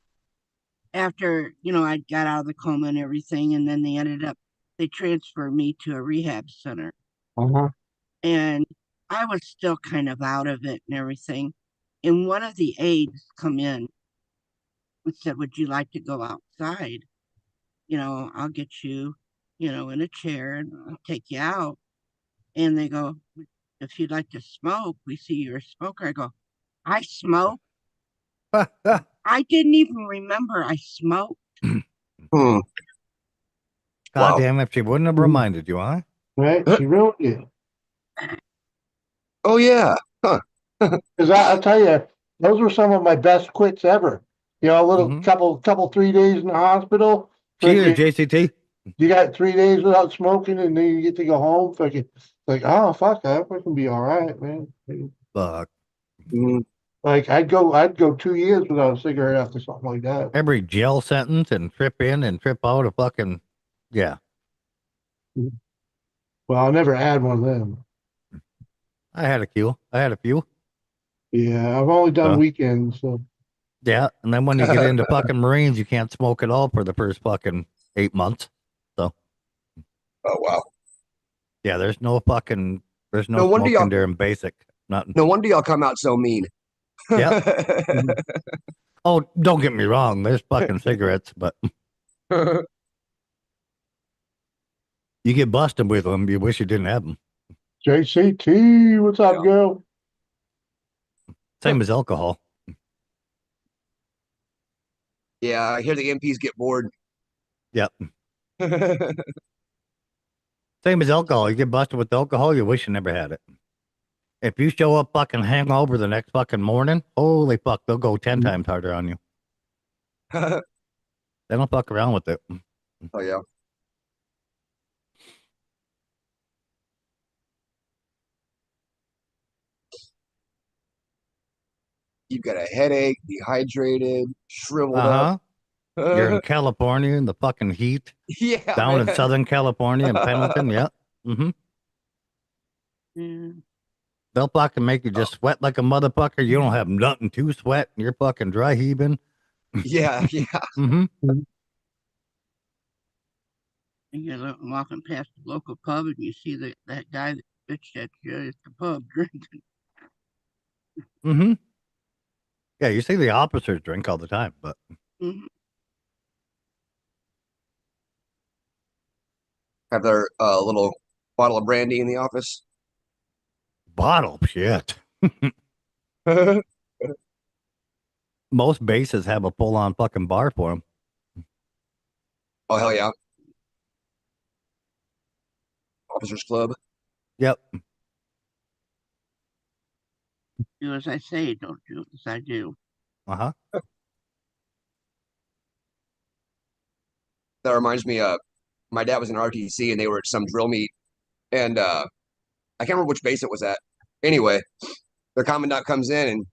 after, I got out of the coma and everything, and then they transferred me to a rehab center. And I was still kind of out of it and everything. And one of the aides come in and said, "Would you like to go outside? I'll get you, in a chair and I'll take you out." And they go, "If you'd like to smoke, we see you're a smoker." I go, "I smoke?" I didn't even remember I smoked. Hmm. God Wow. damn, if she wouldn't have reminded you, huh? Right? She ruined it. Oh yeah. Huh. Because I'll tell you, those were some of my best quits ever. A little couple 3 days in the hospital. Cheers, freaking- JCT. You got 3 days without smoking, and then you get to go home. Fucking like, oh fuck, that can be all right, man. Fuck. Like I'd go 2 years without a cigarette after something like that. Every jail sentence and trip in and trip out of fucking, yeah. Well, I never had one of them. I had a few. Yeah, I've only done weekends, so. Yeah, and then when you get into fucking Marines, you can't smoke at all for the first fucking 8 months. So. Oh wow. Yeah, there's no No smoking wonder y'all- during basic. Nothing. No wonder y'all come out so mean. Yeah. Oh, don't get me wrong. There's fucking cigarettes, but you get busted with them. You wish you didn't have them. JCT, what's up, girl? Same as alcohol. Yeah, I hear the MPs get bored. Yep. Same as alcohol. You get busted with alcohol, you wish you never had it. If you show up fucking hangover the next fucking morning, holy fuck, they'll go 10 times harder on you. They don't fuck around with it. Oh yeah. You've got a headache, dehydrated, shriveled up. You're in California in the fucking heat. Yeah, Down man. in Southern California in Pendleton. Yeah. Mm-hmm. They'll fucking make you just sweat like a motherfucker. You don't have nothing to sweat. You're fucking dry heaving. Yeah. Mm-hmm. And you're walking past the local pub and you see that guy that bitched at you at the pub drinking. Mm-hmm. Yeah, you see the officers drink all the time, but Have their little bottle of brandy in the office. bottle shit. Most bases have a full-on fucking bar for them. Oh hell yeah. Officers Club. Yep. Do as I say, don't do as I do. Uh-huh. That reminds me, my dad was in RTC and they were at some drill meet, and I can't remember which base it was at. Anyway, their commandant comes in and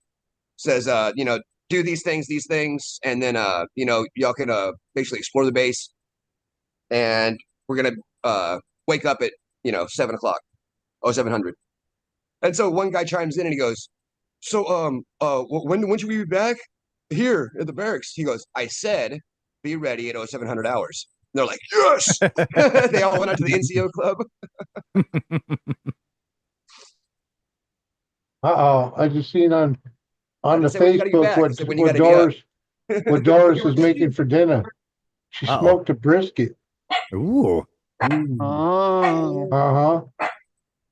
says, do these things, and then y'all can basically explore the base, and we're gonna wake up at 7:00, 700. And so one guy chimes in and he goes, "So when should we be back here at the barracks?" He goes, "I said be ready at 0700 hours." And they're like, "Yes!" They all went out to the NCO club. I just seen on the say when you gotta get Facebook back. I said when you what gotta be up. Doris is making for dinner. She Uh-oh. smoked a brisket. Ooh. Oh,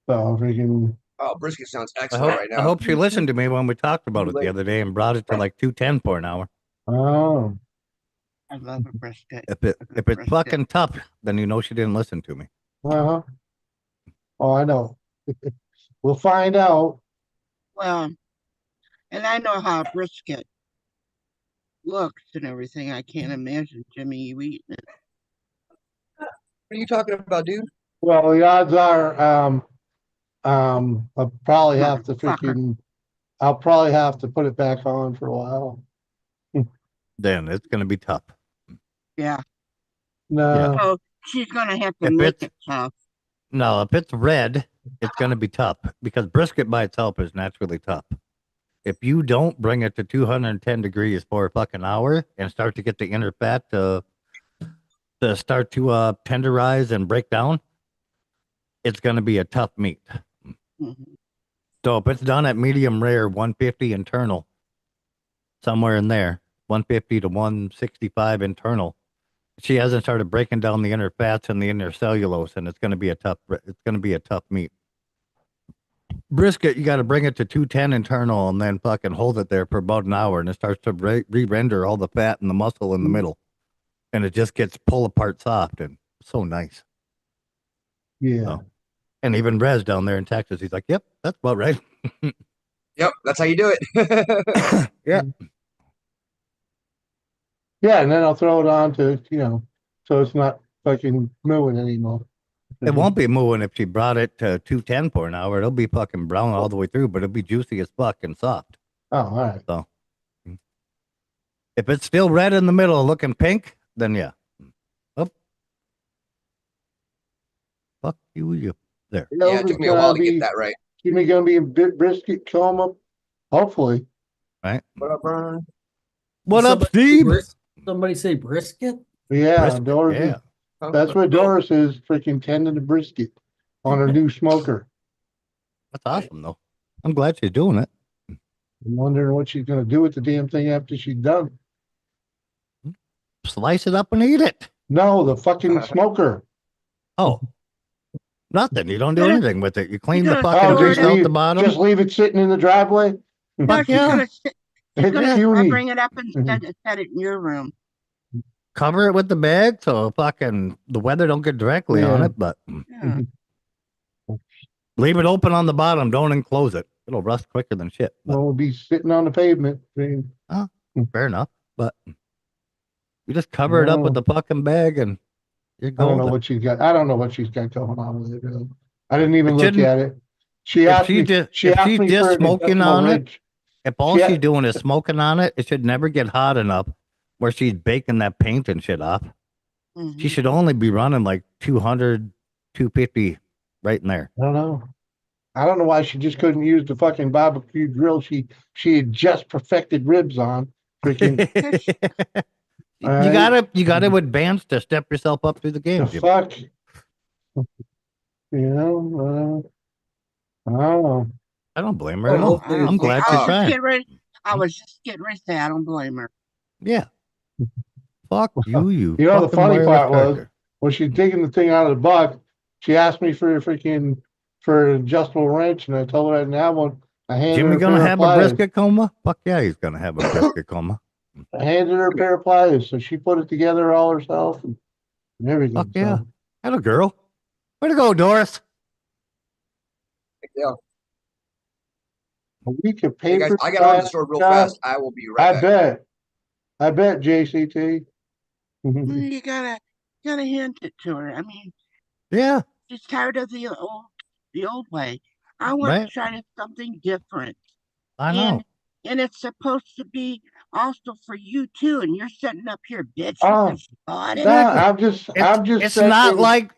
So freaking. Oh, brisket sounds I excellent hope right I now. hope she listened to me when we talked about it the other day and brought it to like 210 for an hour. Oh. I love a brisket. If it's fucking tough, then you know she didn't listen to me. Oh, I know. We'll find out. Well, and I know how a brisket looks and everything. I can't imagine Jimmy you eating it. What are you talking about, dude? Well, the odds are, I'll probably have to I'll probably have to put it back on for a while. Then it's gonna be tough. Yeah. No. Yeah. So she's gonna have to If make it's- it tough. No, if it's red, it's gonna be tough because brisket by itself is naturally tough. If you don't bring it to 210 degrees for a fucking hour and start to get the inner fat to start to tenderize and break down, it's gonna be a tough meat. Mhm. So if it's done at medium rare, 150 internal, somewhere in there, 150 to 165 internal, she hasn't started breaking down the inner fats and the inner cellulose, and it's going to be a tough meat. Brisket, you got to bring it to 210 internal and then fucking hold it there for about an hour, and it starts to re-render all the fat and the muscle in the middle, and it just gets pull apart soft and so nice. Yeah. So, and even Rez down there in Texas, he's like, "Yep, that's about right." Yep, that's how you do it. Yeah. Yeah, and then I'll throw it on to, so it's not fucking mooing anymore. It won't be mooing if she brought it to 210 for an hour. It'll be fucking brown all the way through, but it'll be juicy as fuck and soft. Oh, all right. So if it's still red in the middle looking pink, then yeah. Oh. Fuck you there. Yeah, it took me a while to get that right. Jimmy gonna be a brisket coma, hopefully. Right. What up, Brian? What up, Steve? Somebody say brisket? Yeah, Brisket, Doris. yeah. That's what Doris is, freaking tending the brisket on her new smoker. That's awesome, though. I'm glad she's doing it. I'm wondering what she's gonna do with the damn thing after she's done. Slice it up and eat it. No, the fucking smoker. Oh. Nothing. You don't do anything with it. You clean the gonna fucking store grease it out leave, the bottom. Just leave it sitting in the driveway. No, she's yeah. gonna sit, she's It's gonna puny. bring it up and set it in your room. Cover it with the bag so fucking the weather don't get directly on Yeah. it, but Yeah. leave it open on the bottom. Don't enclose it. It'll rust quicker than shit. But, Well, it'll be sitting on the pavement. fair enough. But you just cover it up with the fucking bag and you're I don't know golden. what she's got. I don't know what she's got going on with it. Really. I didn't even It look shouldn't- at it. She if asked she me. just- She if asked she's me just for an smoking adjustable on it, wrench. If all She- she's doing is smoking on it, it should never get hot enough where she's baking that paint and shit off. Mhm. She should only be running like 200, 250 right in there. I don't know. I don't know why she just couldn't use the fucking barbecue grill she had just perfected ribs on. Freaking You gotta advance to step yourself up through the game. the Jimmy. fuck. I don't know. I don't blame her Well, at all. hopefully I'm glad I she's was just trying. getting ready. I was just getting ready to say I don't blame her. Yeah. Fuck you, you. You know, the fucking funny wireless part was charger. when she's digging the thing out of the box, she asked me for an adjustable wrench, and I told her I didn't have one. I handed Jimmy her a gonna pair of have a pliers. brisket coma? Fuck yeah, he's gonna have a brisket coma. I handed her a pair of pliers, so she put it together all herself and everything. Fuck yeah. So, Hello, girl. Way to go, Doris. Yeah. a week of Hey guys, paper. I got on the store real fast. I will be right back. I bet, JCT. You gotta hint it to her. I mean, Yeah. she's tired of the old way. I want Right. to try something different. I know. And it's supposed to be also for you too. And you're sitting up here bitching Oh, because you bought it. No, I'm just It's not like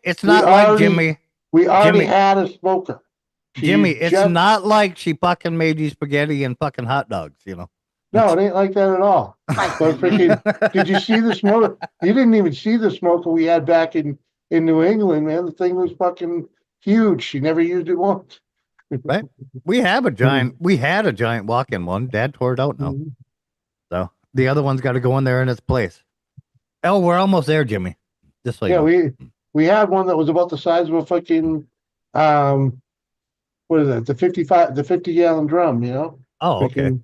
Jimmy. We already Jimmy. had a smoker. She Jimmy, it's just- not like she fucking made you spaghetti and fucking hot dogs, you know. No, it ain't like that at all. But freaking, did you see the smoker? You didn't even see the smoker we had back in New England, man. The thing was fucking huge. She never used it once. Right? We had a giant walk-in one. Dad tore it out now. Mm-hmm. So the other one's got to go in there in its place. Oh, we're almost there, Jimmy. Just so you Yeah, know. we had one that was about the size of a fucking, what is it? The 50-gallon drum, you know? Oh, okay. Freaking,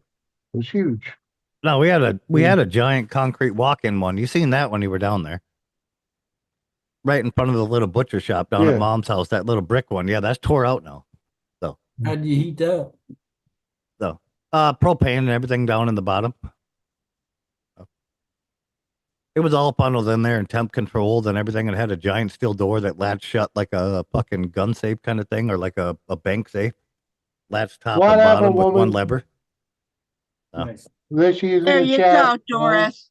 it was huge. No, we had a giant concrete walk-in one. You seen that when you were down there? Right in front of the little butcher shop down at Yeah. Mom's house, that little brick one. Yeah, that's tore out now. So, How do you heat that? so propane and everything down in the bottom. It was all funneled in there and temp controlled and everything. It had a giant steel door that latched shut like a fucking gun safe kind of thing, or like a bank safe. Latched top and Whatever, bottom with one woman. lever. Oh. Nice. There she is There in the you chat. go, Doris.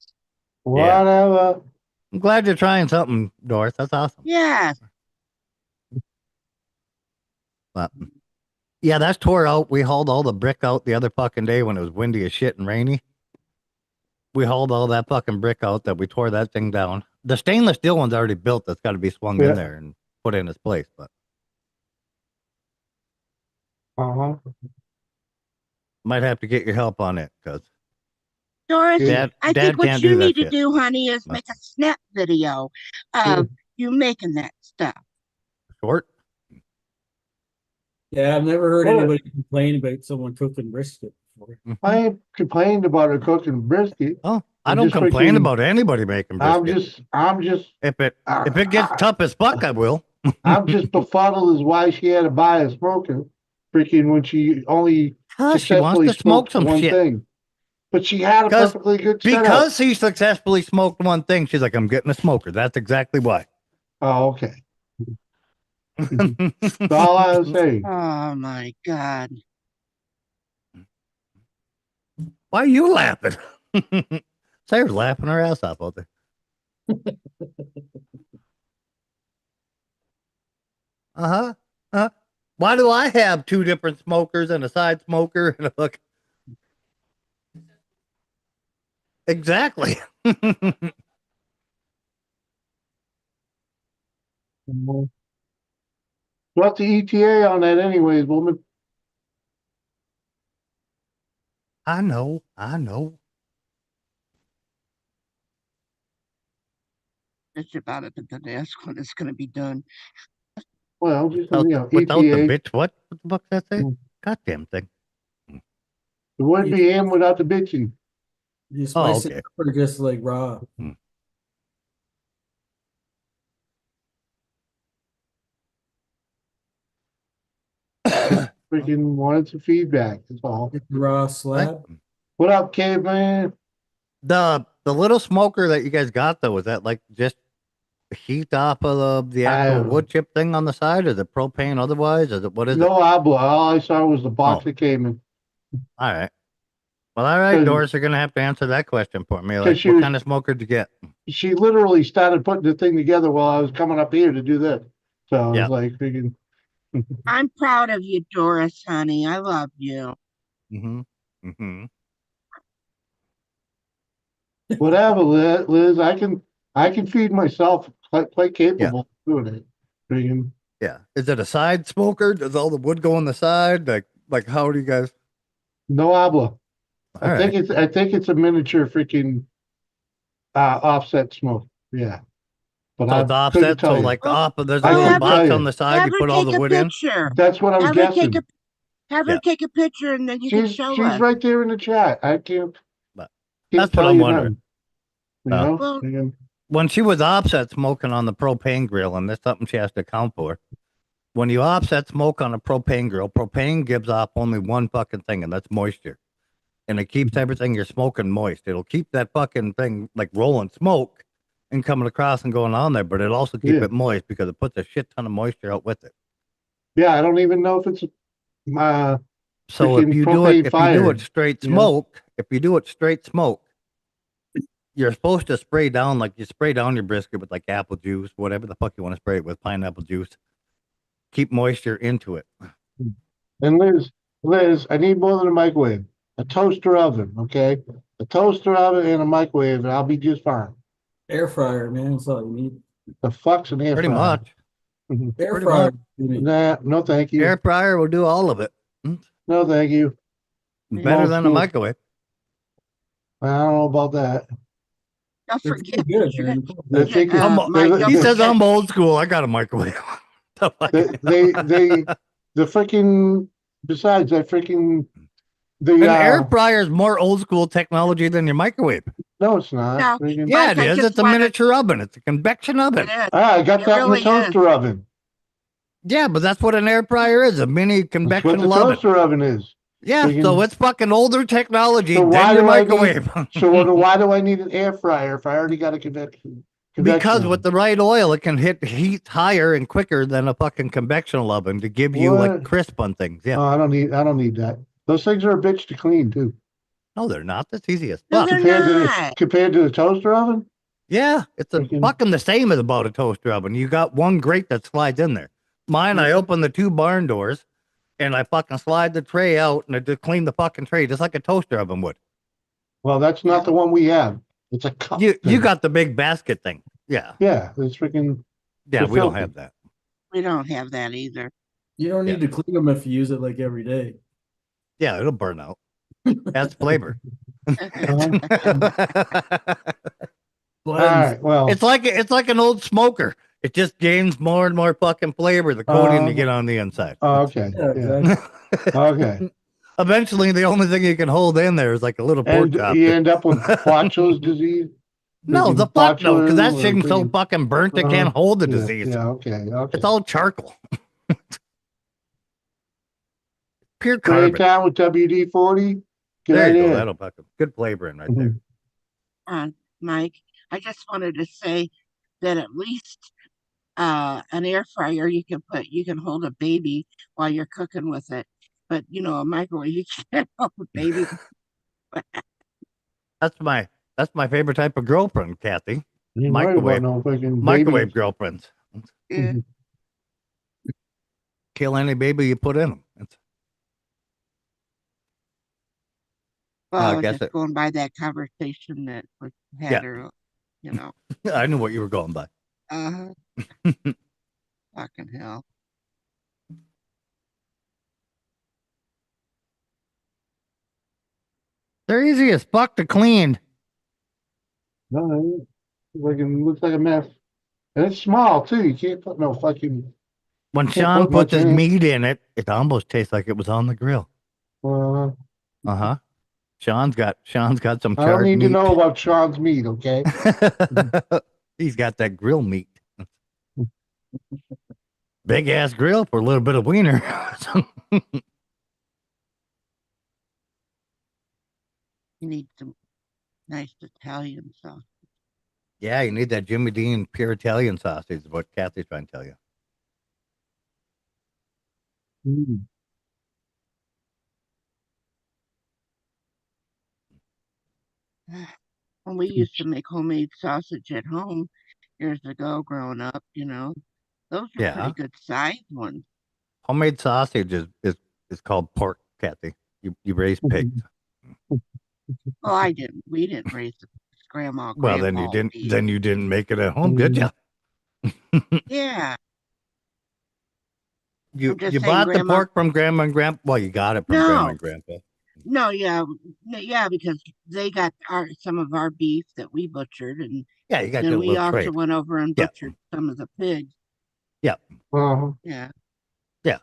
Whatever. I'm glad you're trying something, Doris. That's awesome. Yes. But, yeah, that's tore out. We hauled all the brick out the other fucking day when it was windy as shit and rainy. We hauled all that fucking brick out that we tore that thing down. The stainless steel one's already built. That's got to be swung in there and put in its place. But might have to get your help on it because Doris, Dad I think what can't you do that need to shit. do, honey, is make a snap video of you making that stuff. Short? Yeah, I've never heard What? anybody complain about someone cooking brisket before. I ain't complained about her cooking brisket. Oh, I I'm don't just complain freaking- about anybody making brisket. I'm just. If it gets tough as fuck, I will. I'm just befuddled as why she had to buy a smoker, freaking when she only She wants successfully to smoke smoked some one shit. thing. But she had a perfectly good setup. Because he successfully smoked one thing, she's like, I'm getting a smoker. That's exactly why. Oh, okay. That's all I was saying. Oh my God. Why are you laughing? Sarah's laughing her ass off out there. Why do I have two different smokers and a side smoker and a look? Exactly. What's the ETA on that anyways, woman? I know. It's about it at the desk when it's going to be done. Well, just, without ETA. the bitch, what the fuck that say? Goddamn thing. It wouldn't be him without the bitching. You spice it okay. up or just like raw? Freaking wanted some feedback. That's all. Raw slab. What up, caveman? The little smoker that you guys got though, was that like just heat off of the actual wood chip thing on the side? Is it propane otherwise? Is it what is No it? habla. All I saw was the box that came in. All right. Well, all right, Doris, you're gonna have to answer that question for me. Like, what kind of smoker did you get? She literally started putting the thing together while I was coming up here to do this. So I was like thinking. I'm proud of you, Doris, honey. I love you. Whatever, Liz. I can feed myself. Quite capable of doing it. Freaking. Yeah. Is it a side smoker? Does all the wood go on the side? Like how do you guys? No habla. I think right. it's a miniature freaking offset smoke. Yeah. But so it's offset, so like there's a little box on the side. You put all the wood in. That's what I'm guessing. Have her take a picture and then you can show us. She's right there in the chat. I can't. That's what I'm wondering. When she was offset smoking on the propane grill, and that's something she has to account for. When you offset smoke on a propane grill, propane gives off only one fucking thing, and that's moisture. And it keeps everything you're smoking moist. It'll keep that fucking thing like rolling smoke and coming across and going on there, but it'll also keep it moist because it puts a shit ton of moisture out with it. Yeah, I don't even know if it's so if you do it straight smoke, you're supposed to spray down, like you spray down your brisket with like apple juice, whatever the fuck you want to spray it with, pineapple juice. Keep moisture into it. And Liz, I need more than a microwave. A toaster oven, okay? A toaster oven and a microwave, and I'll be just fine. Air fryer, man. That's all you need. The fuck's an air fryer? Pretty much. Air fryer. Nah, no thank you. Air fryer will do all of it. No thank you. Better than a microwave. I don't know about that. Don't They're forget. pretty good, You man. got, They're you got, freaking. Mike, don't He says forget. I'm old school. I got a microwave. The fucking They the freaking. Besides that freaking An the air fryer is more old school technology than your microwave. no, it's not. No, Freaking, Yeah, Mike, it I is. just It's a wanted. miniature oven. It's a convection It oven. is. I got It that in really the toaster oven. Yeah, but that's what an air fryer is, a mini That's what convection the oven. toaster oven is. Yeah, Freaking- so it's fucking older technology So than why your do I need? microwave. So why do I need an air fryer if I already got a convection? Because oven? with the right oil, it can hit heat higher and quicker than a fucking convectional oven to give you like What? crisp on things. Yeah. Oh, I don't need that. Those things are a bitch to clean too. No, they're not. That's easy as No, fuck. they're not. Compared to the toaster oven. Yeah, it's a fucking the same as about a toaster oven. You got one grate that slides in there. Mine, I open the two barn doors and I fucking slide the tray out and I just clean the fucking tray just like a toaster oven would. Well, that's not the one we have. It's a cup. You thing. got the big basket thing. Yeah. Yeah, it's freaking. Yeah, we don't have that. We don't have that either. You don't need to clean them if you use it like every day. Yeah, it'll burn out. Adds flavor. All right. Well, it's like an old smoker. It just gains more and more fucking flavor the coating you get on the inside. Okay. Yeah. Okay. Eventually, the only thing you can hold in there is like a little pork And chop. you end up with Flacho's disease. No, the fuck no, because that thing's so freaking- fucking burnt it can't hold the disease. Yeah. Okay. It's all charcoal. Pure Spray it carbon. down with WD-40. Good There you idea. go. That'll fucking good flavoring right there. Mike, I just wanted to say that at least an air fryer you can hold a baby while you're cooking with it, but a microwave you can't hold a baby. That's my favorite type of girlfriend, Kathy. You ain't worried about Microwave. no freaking Microwave babies. girlfriends. Yeah. Kill any baby you put in them. Well, I was guess just going by that conversation that was had her, I knew what you were going by. Fucking hell. They're easy as fuck to clean. No, it looks like a mess. And it's small too. You can't put no fucking. When Can't Sean put much puts his in it. meat in it, it almost tastes like it was on the grill. Uh, Sean's got some I don't charred need meat. to know about Sean's meat, okay? He's got that grill meat. Big ass grill for a little bit of wiener. You need some nice Italian sauce. Yeah, you need that Jimmy Dean pure Italian sausage, is what Kathy's trying to tell you. When we used to make homemade sausage at home years ago, growing up, those are Yeah. pretty good sized ones. Homemade sausage is called pork, Kathy. You raise pigs. Oh, I didn't. We didn't raise the grandma. Well, then you grandpa didn't. beef. Then you didn't make it at home, did you? Yeah. You I'm just you saying, bought the Grandma- pork from grandma and grandpa. Well, you got it from grandma No. and grandpa. No, yeah, because they got some of our beef that we butchered, and Yeah, you got then your we little also trade. went over and Yeah. butchered some of the pigs. Yeah, Yeah. yeah,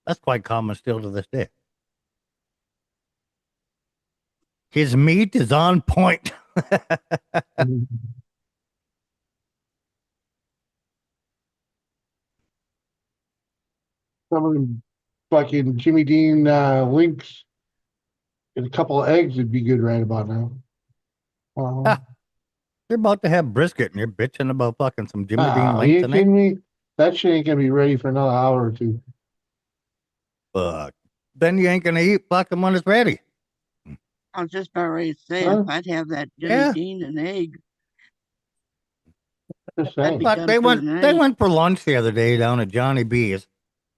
that's quite common still to this day. His meat is on point. Some of them fucking Jimmy Dean links and a couple of eggs would be good right about now. You're about to have brisket and you're bitching about fucking some Jimmy Dean you links ain't and eggs. kidding me? That shit ain't gonna be ready for another hour or two. Fuck. Then you ain't gonna eat fucking when it's ready. I was just about ready to say, Huh? if I'd have that Jimmy Yeah. Dean and egg, Just I'd saying. be Fuck, done they for went the they night. went for lunch the other day down at Johnny B's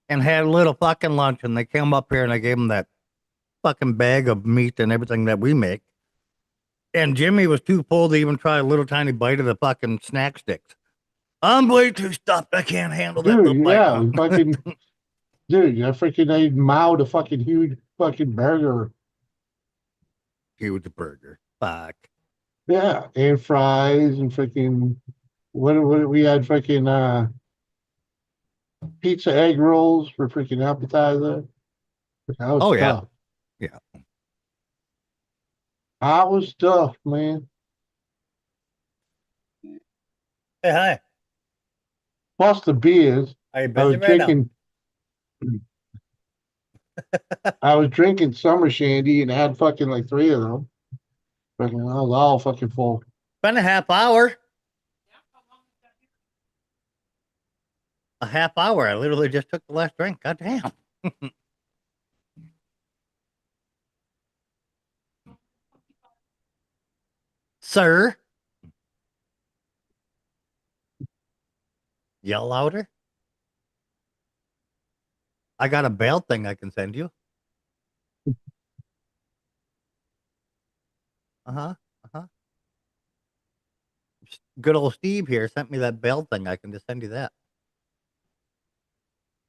and had a little fucking lunch, and they came up here and I gave them that fucking bag of meat and everything that we make. And Jimmy was too full to even try a little tiny bite of the fucking snack sticks. I'm way too stuffed. I can't handle that little Dude, bite. yeah, fucking dude, I freaking I mowed a fucking huge fucking burger. Huge burger. Fuck. Yeah, and fries and freaking what we had freaking pizza egg rolls for freaking appetizer. That was Oh yeah, tough. yeah. I was stuffed, man. Hey, hi. Plus the beers. Are you I was busy right now? drinking I was drinking summer shandy and I had fucking like 3 of them. Fucking I was all fucking full. Been a half hour. A half hour. I literally just took the last drink. God damn. Sir. Yell louder. I got a bail thing I can send you. Uh-huh. Uh-huh. Good old Steve here sent me that bail thing. I can just send you that.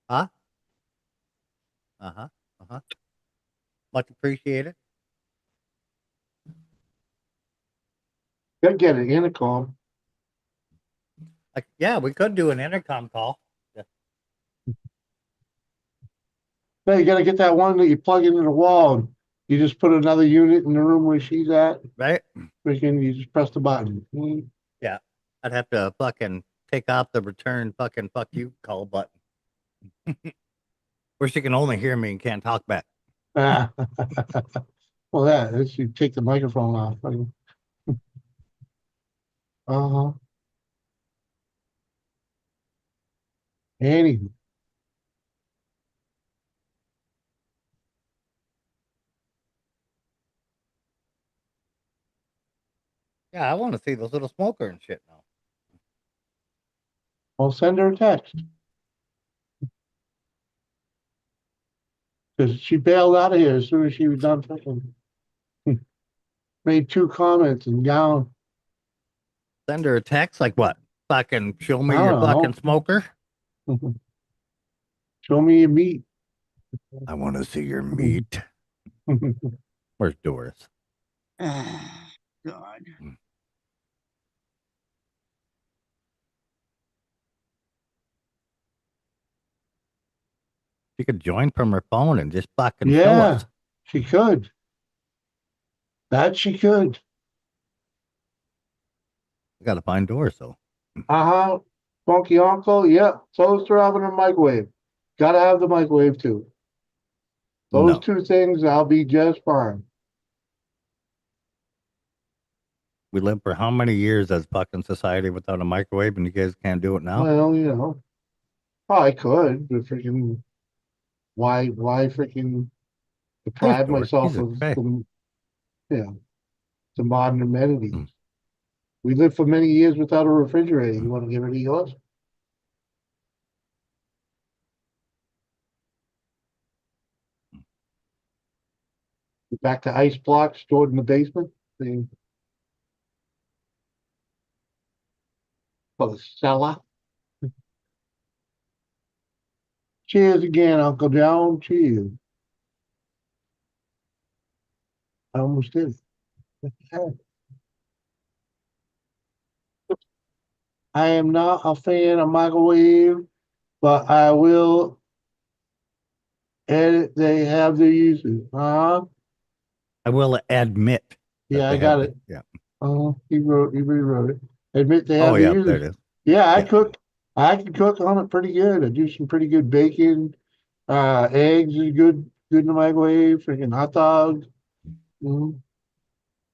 Huh? Uh-huh. Uh-huh. Much appreciated. Gotta get an intercom. Yeah, we could do an intercom call. Yeah. Hey, you gotta get that one that you plug into the wall. And you just put another unit in the room where she's at. Right? Freaking, you just press the button. Mm. Yeah. I'd have to fucking take off the return fucking fuck you call button. Where she can only hear me and can't talk back. Ah. Well, that's you take the microphone off. Uh-huh. Anywho. Yeah, I want to see those little smoker and shit now. I'll send her a text. Because she bailed out of here as soon as she was done fucking. Made 2 comments and gone. Send her a text like what? Fucking show me I your don't fucking know. smoker. Show me your meat. I want to see your meat. Where's Doris? God. She could join from her phone and just fucking show Yeah, us. she could. That she could. I gotta find Doris though. Uh-huh. Funky uncle, yep. Toaster oven and microwave. Gotta have the microwave too. Those No. 2 things, I'll be just fine. We lived for how many years as fucking society without a microwave and you guys can't do it now? Well, you know. I could, but freaking why freaking deprive Doris. myself Jesus of Christ. some, the modern amenities. We lived for many years without a refrigerator. You want to get rid of yours? Back to ice blocks stored in the basement. For the cellar. Cheers again, Uncle John. Cheers. I almost did it. I am not a fan of microwave, but I will edit. They have their uses. I will admit. Yeah, I got it. Yeah. He rewrote it. Admit they Oh have yeah, their there it uses. is. Yeah, I Yeah. cook. I can cook on it pretty good. I do some pretty good bacon. Eggs is good in the microwave. Freaking hot dogs.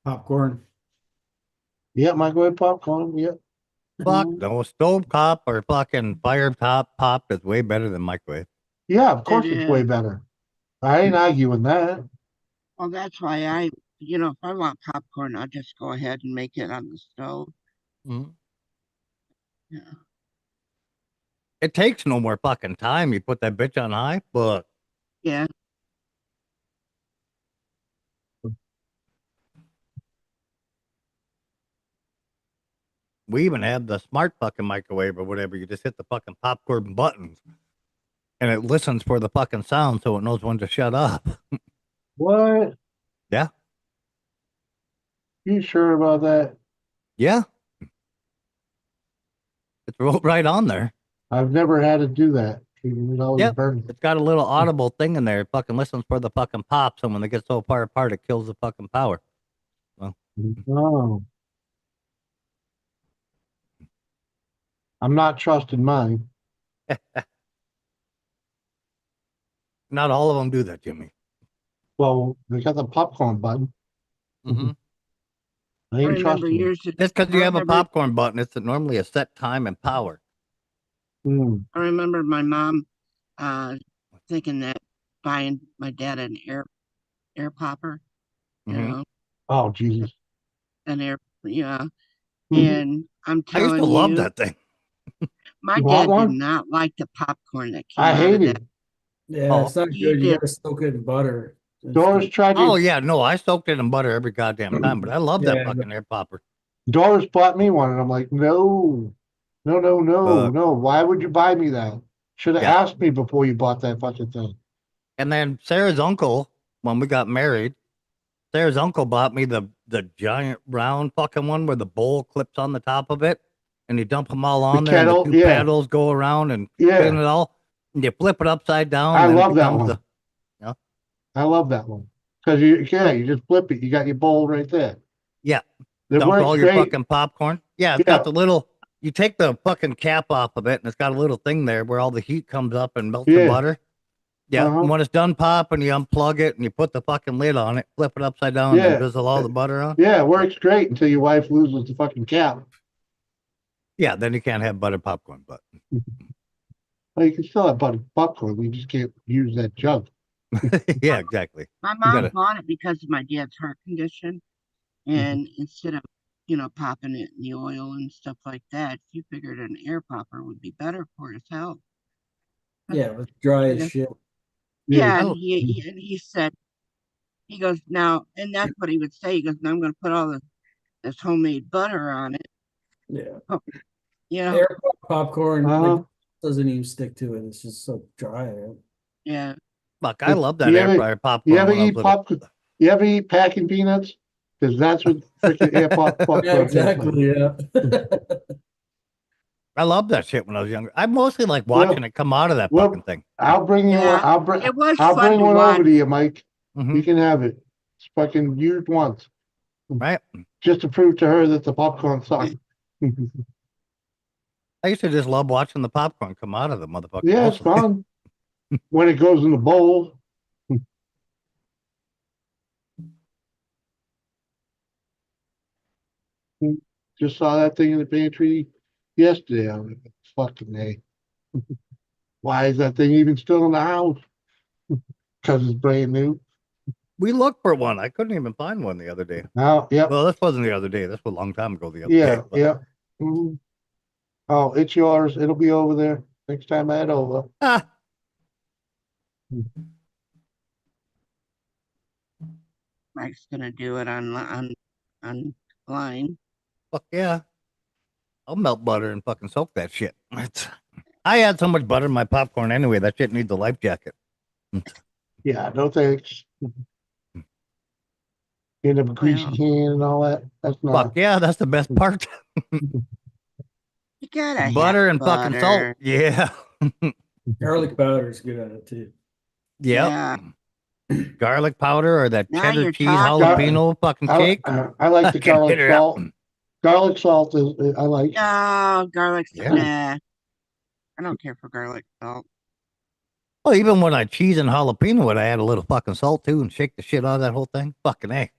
Popcorn. Yeah, microwave popcorn. Yeah. Fuck no, stove top or fucking fire top pop is way better than microwave. Yeah, of course It it's way is. better. I ain't arguing that. Well, that's why if I want popcorn, I'll just go ahead and make it on the stove. Yeah. It takes no more fucking time. You put that bitch on high, but Yeah. we even have the smart fucking microwave or whatever. You just hit the fucking popcorn buttons and it listens for the fucking sound so it knows when to shut up. What? Yeah. You sure about that? Yeah. It's right on there. I've never had to do that. It always Yep. burns. It's got a little audible thing in there. It fucking listens for the fucking pops, and when they get so far apart, it kills the fucking power. Well, Oh, I'm not trusting mine. not all of them do that, Jimmy. Well, they got the popcorn button. Mm-hmm. I I ain't remember trusting them. years ago. It's because you have a popcorn button. It's normally a set time and power. Mm. I remember my mom thinking that buying my dad an air popper, you Mm-hmm. know, Oh, Jesus. an air, yeah. Mhm. And I'm I used to telling love you, that thing. my You want dad did one? not like the popcorn that came I out hate of that. it. Yeah, Oh. it's not He good. You did. gotta soak it in butter. Doris tried Oh to. yeah, no, I soaked it in butter every goddamn time, but I love that Yeah, fucking air popper. Doris bought me one, and I'm like, no, no, no, no, no. Why would you buy me that? Should have Yeah. asked me before you bought that fucking thing. And then Sarah's uncle, when we got married, Sarah's uncle bought me the giant round fucking one where the bowl clips on the top of it, and you dump them all on there, and the kettle, two yeah. paddles go around and Yeah. spin it all, and you flip it upside down. I And then love it that becomes one. the, I love that one because you just flip it. You got your bowl right there. yeah, It dump works all your great. fucking popcorn. Yeah, it's got the little. You take the fucking cap off of it, and it's got a little thing there where all the heat comes up and melts the Yeah. butter. Yeah, Uh-huh. and when it's done popping, you unplug it and you put the fucking lid on it, flip it upside down, and Yeah. drizzle all the butter on. Yeah, it works great until your wife loses the fucking cap. Yeah, then you can't have butter popcorn, but Well, you can still have butter popcorn. We just can't use that jug. yeah, exactly. My You mom gotta- bought it because of my dad's heart condition. And instead of, popping it in the oil and stuff like that, she figured an air popper would be better for his health. Yeah, it was dry as Yeah. shit. Yeah, I and don't- he said, he goes, now, and that's what he would say. He goes, now I'm going to put all this homemade butter on it. Yeah. You know, Air popcorn Uh-huh. like doesn't even stick to it. It's just so dry. Right? yeah. Fuck, I love that You air ever- fryer popcorn. You ever when I was eat little. popcorn? You ever eat packing peanuts? Because that's what freaking air popcorn Yeah, tastes like. exactly. Yeah. I loved that shit when I was younger. I mostly like watching it come out of that well, fucking thing. I'll bring you Yeah, one. I'll bring. it was I'll fun bring to one watch. over to you, Mike. Mhm. You can have it. It's fucking used once, Right? just to prove to her that the popcorn sucks. I used to just love watching the popcorn come out of the motherfucker. Yeah, it's mostly. fun when it goes in the bowl. Just saw that thing in the pantry yesterday. I was like, fucking A. Why is that thing even still in the house? Because it's brand new. We looked for one. I couldn't even find one the other day. Oh, yep. Well, this wasn't the other day. This was a long time ago. The other Yeah, day. but- yeah. Mhm. Oh, it's yours. It'll be over there next time I head over. Ah, Mike's gonna do it online. fuck yeah. I'll melt butter and fucking soak that shit. I had so much butter in my popcorn anyway. That shit needs a life jacket. Yeah, no thanks. In a greasy Well, can and all that. That's Fuck not. yeah, that's the best part. you gotta have butter and fucking salt. butter. Yeah. Garlic powder is good at it too. Yep. Yeah. Garlic powder or that Now cheddar you're cheese talking. jalapeno fucking shake. I like the I can garlic hit it out. salt. Garlic salt is I like. No, garlic. Yeah. Nah, I don't care for garlic salt. Well, even when I cheese and jalapeno it, I add a little fucking salt too and shake the shit out of that whole thing. Fucking A.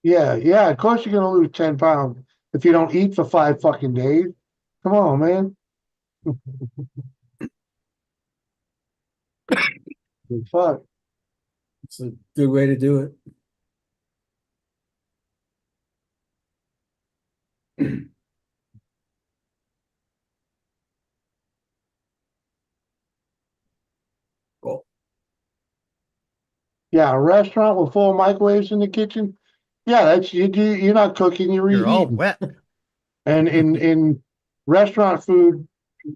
Yeah, yeah. Of course you're gonna lose 10 pounds if you don't eat for 5 fucking days. Come on, man. Good fuck. It's a good way to do it. Cool. Yeah, a restaurant with 4 microwaves in the kitchen. Yeah, that's you're not cooking, you're You're all reheating. wet. And in restaurant food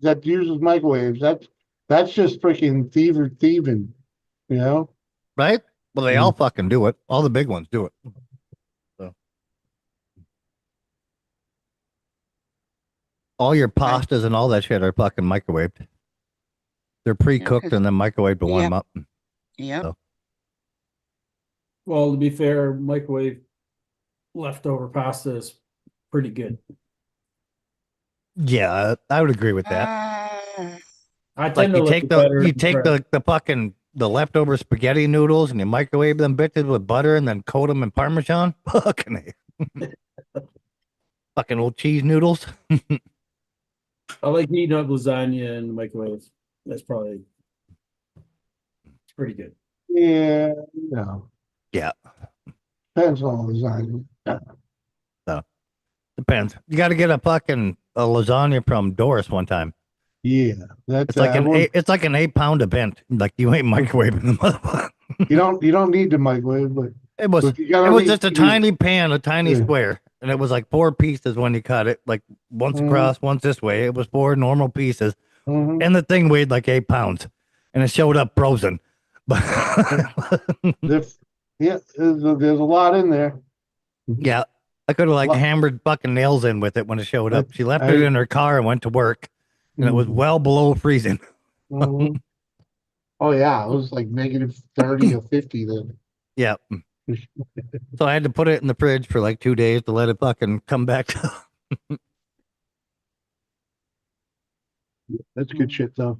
that uses microwaves, that's just freaking thieving, you know? Right? Well, they all fucking do it. All the big ones do it. So all your pastas and all that shit are fucking microwaved. They're pre-cooked and then microwaved to warm up. Yeah. So, Well, to be fair, microwave leftover pasta is pretty good. yeah, I would agree with that. I Like tend to you like take it the better you in take fresh. the fucking the leftover spaghetti noodles and you microwave them bitches with butter and then coat them in Parmesan. Fucking fucking old cheese noodles. I like heating up lasagna in the microwave. That's probably it's pretty good. Yeah, no. Yeah. Depends on the lasagna. So depends. You got to get a fucking a lasagna from Doris one time. Yeah, that's It's like it's like an 8-pound event. Like you ain't microwaving the motherfucker. you don't need the microwave, but It was but you gotta just a tiny pan, a tiny Yeah. square, and it was like 4 pieces when you cut it, like once across, once this way. It was 4 normal pieces, and the thing weighed like 8 pounds, and it showed up frozen. But yeah, there's a lot in there. yeah, I could have like hammered fucking nails in with it when it showed up. She left it I- in her car and went to work, and it was well below freezing. Mhm. Oh yeah, it was like negative 30 or 50 then. Yeah. So I had to put it in the fridge for like 2 days to let it fucking come back. That's good shit though.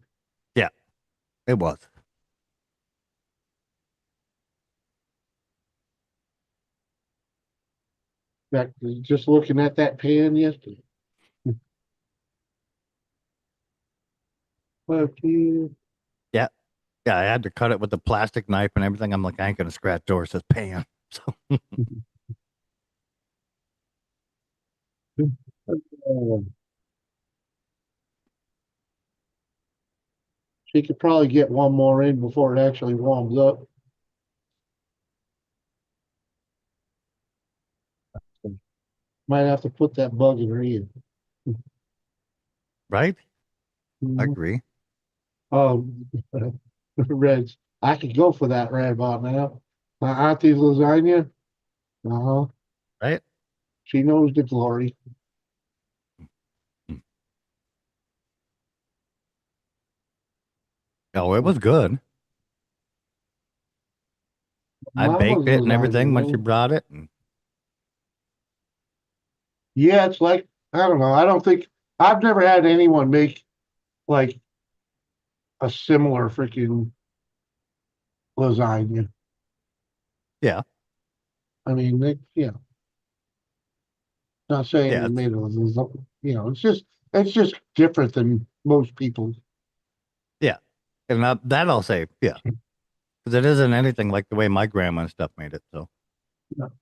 Yeah, it was. That just looking at that pan yesterday. Fuck you. Yeah. Yeah, I had to cut it with a plastic knife and everything. I'm like, I ain't gonna scratch Doris's pan. So She could probably get one more in before it actually warms up. Might have to put that bug in her ear. right? I Mhm. agree. Oh, Reds. I could go for that right about now. My auntie's lasagna. Uh-huh. Right? She knows the glory. Oh, it was good. I baked Mama's it and everything when she lasagna. brought it. And Yeah, it's like, I don't know. I don't think I've never had anyone make like a similar freaking lasagna. yeah. I mean, not saying Yeah, they it's- made it's just different than most people. yeah. And that I'll say, yeah. Because it isn't anything like the way my grandma and stuff made it. So No.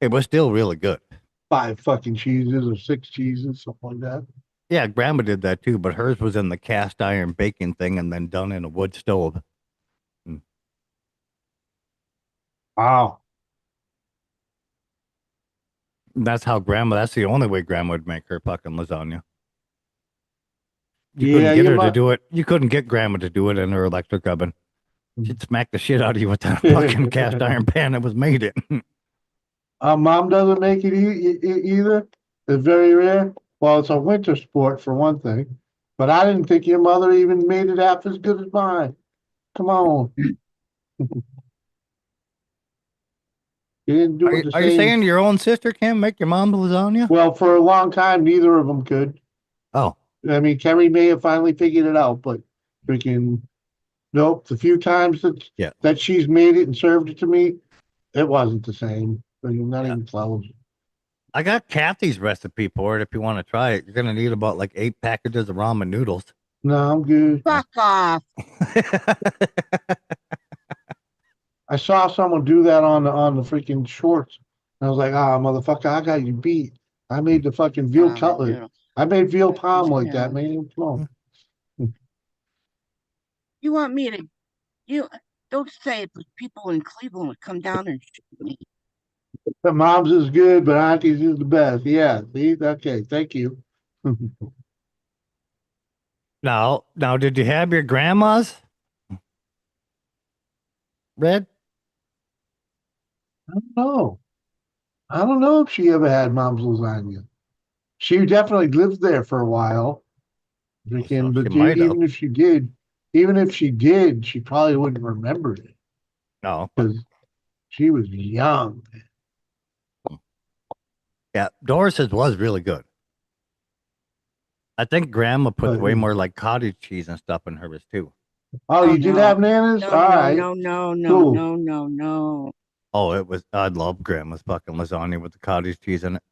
it was still really good. 5 fucking cheeses or 6 cheeses, something like that. Yeah, grandma did that too, but hers was in the cast iron baking thing and then done in a wood stove. Wow. That's the only way grandma would make her fucking lasagna. You Yeah, couldn't get you her to might. do it. You couldn't get grandma to do it in her electric oven. She'd smack the shit out of you with that fucking cast iron pan that was made it. Mom doesn't make it either. It's very rare. Well, it's a winter sport for one thing, but I didn't think your mother even made it half as good as mine. Come on. You didn't do it the Are you same. saying your own sister can't make your mom lasagna? Well, for a long time, neither of them could. Oh, I mean, Kerry may have finally figured it out, but freaking nope. The few times that she's made it and served it to me, it wasn't the same. I mean, not even close. I got Kathy's recipe for it if you want to try it. You're going to need about like 8 packages of ramen noodles. No, I'm good. Fuck off. I saw someone do that on the freaking shorts. And I was like, motherfucker, I got you beat. I made the fucking veal cutlet. Yeah. I made veal palm like that, man. Come on. You want me to? You don't say it, but people in Cleveland would come down and shoot me. The mom's is good, but auntie's is the best. Yeah. See? Okay. Thank you. Now, did you have your grandma's? Red? I don't know. I don't know if she ever had mom's lasagna. She definitely lived there for a while. Freaking, she but might have. even if she did, she probably wouldn't remember it No, but because she was young. yeah, Doris's was really good. I think Grandma puts But way more like cottage cheese and stuff in hers too. oh, you did no. have Nana's? No, All no, right. no, no, no, Cool. no, no, no. Oh, it was. I love Grandma's fucking lasagna with the cottage cheese in it.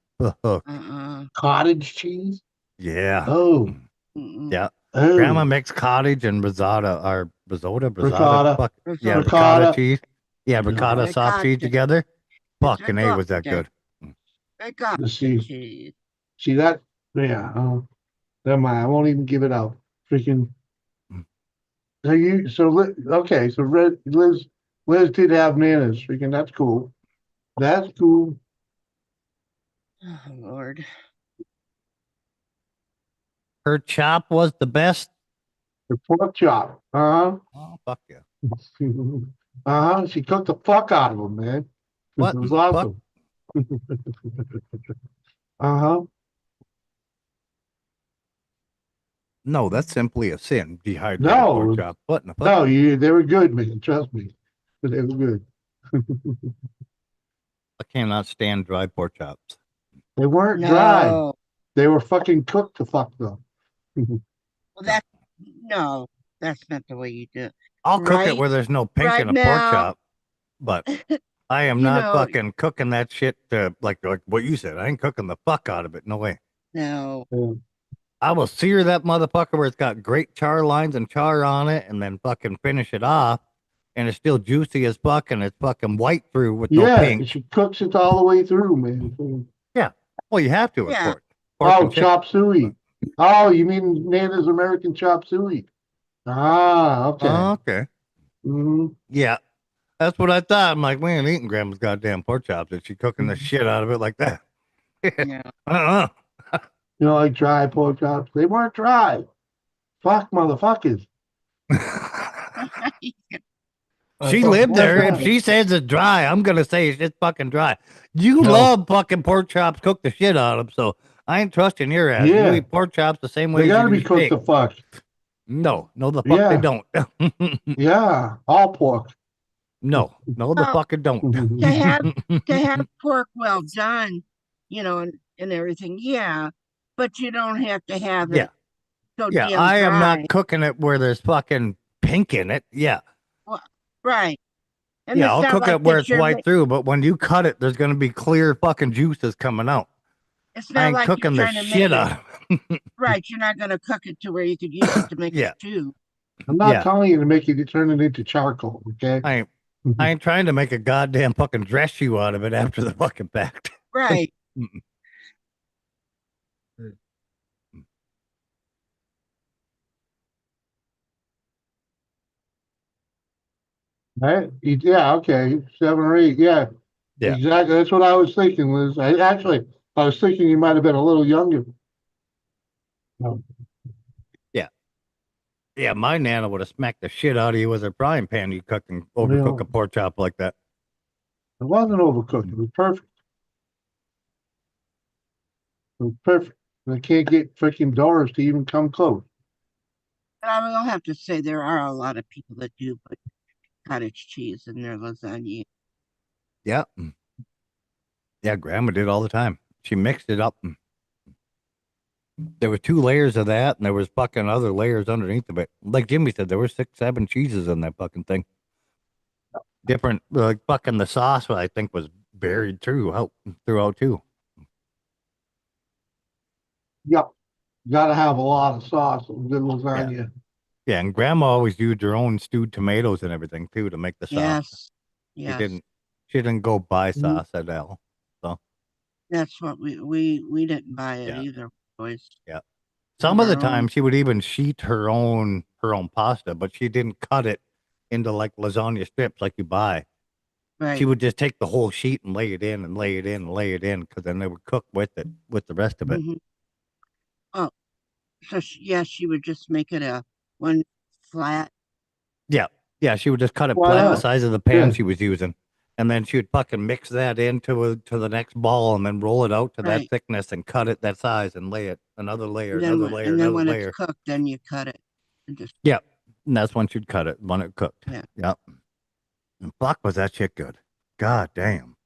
Cottage cheese? Yeah. Oh. Yeah. Oh. Grandma makes cottage and risotto or risotto, Ricotta. fuck, yeah, Risotto. ricotta Ricotta. cheese. Yeah, ricotta soft cheese Ricotta. together. Fucking A, was that ricotta. good. Ricotta See, cheese. see that? Yeah. Oh, never mind. I won't even give it out. Freaking. Okay. So Liz did have Nana's. Freaking. That's cool. That's cool. Oh, Lord. Her chop was the best. The pork chop. Oh, fuck yeah. She cooked the fuck out of them, man. What It was in the fuck? awesome. No, that's simply a sin. Dehydrated No. pork chop. What in the fuck? No, they were good, man. Trust me. But they were good. I cannot stand dry pork chops. They weren't dry. No. They were fucking cooked to fuck them. Well, that's not the way you do it. I'll cook it Right- where there's no pink right in a pork now- chop, but I am You not know- fucking cooking that shit to like what you said. I ain't cooking the fuck out of it. No way. No. I will sear that motherfucker where it's got great char lines and char on it, and then fucking finish it off, and it's still juicy as fuck, and it's fucking white through with no Yeah, pink. she cooks it all the way through, man. Yeah. Well, you have to with Yeah. pork. Pork Oh, and chicken. chop suey. Oh, you mean Nana's American chop suey? Ah, okay. Okay. Mhm. Yeah. That's what I thought. I'm like, we ain't eating Grandma's goddamn pork chops. Is she cooking the shit out of it like that? Yeah. You know, like dry pork chops. They weren't dry. Fuck, motherfuckers. She lived there. What's If that? she says it's dry, I'm gonna say it's fucking dry. You No. love fucking pork chops, cook the shit out of them. So I ain't trusting your ass. Yeah. You eat pork chops the same way They as gotta you be do cooked steak. to fuck. No, the fuck Yeah. they don't. Yeah, all pork. No, the Well, fucking don't. to have pork well done, and everything, yeah. But you don't have to have Yeah. it so Yeah, damn I am dry. not cooking it where there's fucking pink in it. Yeah. Well, right. And Yeah, it's I'll not cook like it where that it's you're white ma- through, but when you cut it, there's gonna be clear fucking juices coming out. It's I not ain't like you're cooking the trying to make shit it out of it. right. You're not going to cook it to where you could use it to make Yeah. a stew. I'm not Yeah. telling you to make it turn it into charcoal, okay? I ain't trying to make a goddamn fucking dress shoe out of it after the fucking fact. Right. Right? Yeah, okay. 7 or 8. Yeah. Yeah. Exactly. That's what I was thinking, Liz. I was thinking you might have been a little younger. No. Yeah, my nana would have smacked the shit out of you with her frying pan. You cook and overcook a pork chop like that. It wasn't overcooked. It was perfect. It was perfect. I can't get freaking Doris to even come close. But I will have to say there are a lot of people that do put cottage cheese in their lasagna. Yeah. Yeah, Grandma did all the time. She mixed it up. There were 2 layers of that, and there was fucking other layers underneath of it. Like Jimmy said, there were 6, 7 cheeses in that fucking thing. Different, like fucking the sauce, I think, was buried throughout too. Yep. Gotta have a lot of sauce and good lasagna. Yeah, and Grandma always used her own stewed tomatoes and everything too to make the sauce. Yes. She didn't go buy sauce at all. So That's what we didn't buy it Yeah. either, boys. yeah. Some of the Our time own. she would even sheet her own pasta, but she didn't cut it into like lasagna strips like you buy. Right. She would just take the whole sheet and lay it in and lay it in and lay it in because then they would cook with it with the rest of it. Mhm. Oh, so she would just make it a one flat. Yeah. Yeah, she would just cut it Why flat the not? size of the pan Yeah. she was using. And then she would fucking mix that into to the next ball and then roll it out to that Right. thickness and cut it that size and lay it another layer, And then another when, layer, and then another when layer. it's cooked, then you cut it. And just Yep. And that's when she'd cut it when it cooked. Yeah. Yep. And fuck, was that shit good. God damn.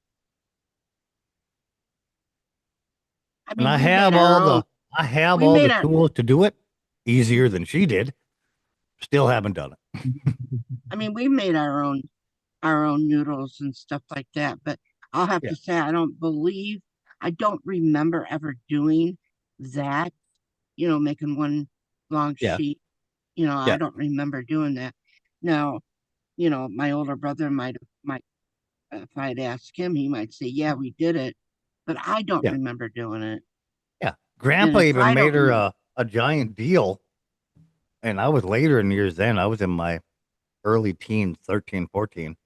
I And mean, I we have made our all own. the We made our. tools to do it easier than she did. Still haven't done it. I mean, we made our own noodles and stuff like that. But I'll have Yeah. to say, I don't remember ever doing that. You know, making one long Yeah. sheet. You know, Yeah. I don't remember doing that. Now, you know, my older brother might, if I'd ask him, he might say, "Yeah, we did it," but I don't Yeah. remember doing it. Yeah. And Grandpa if even I made don't her remember, a giant deal. And I was later in years then. I was in my early teens, 13, 14.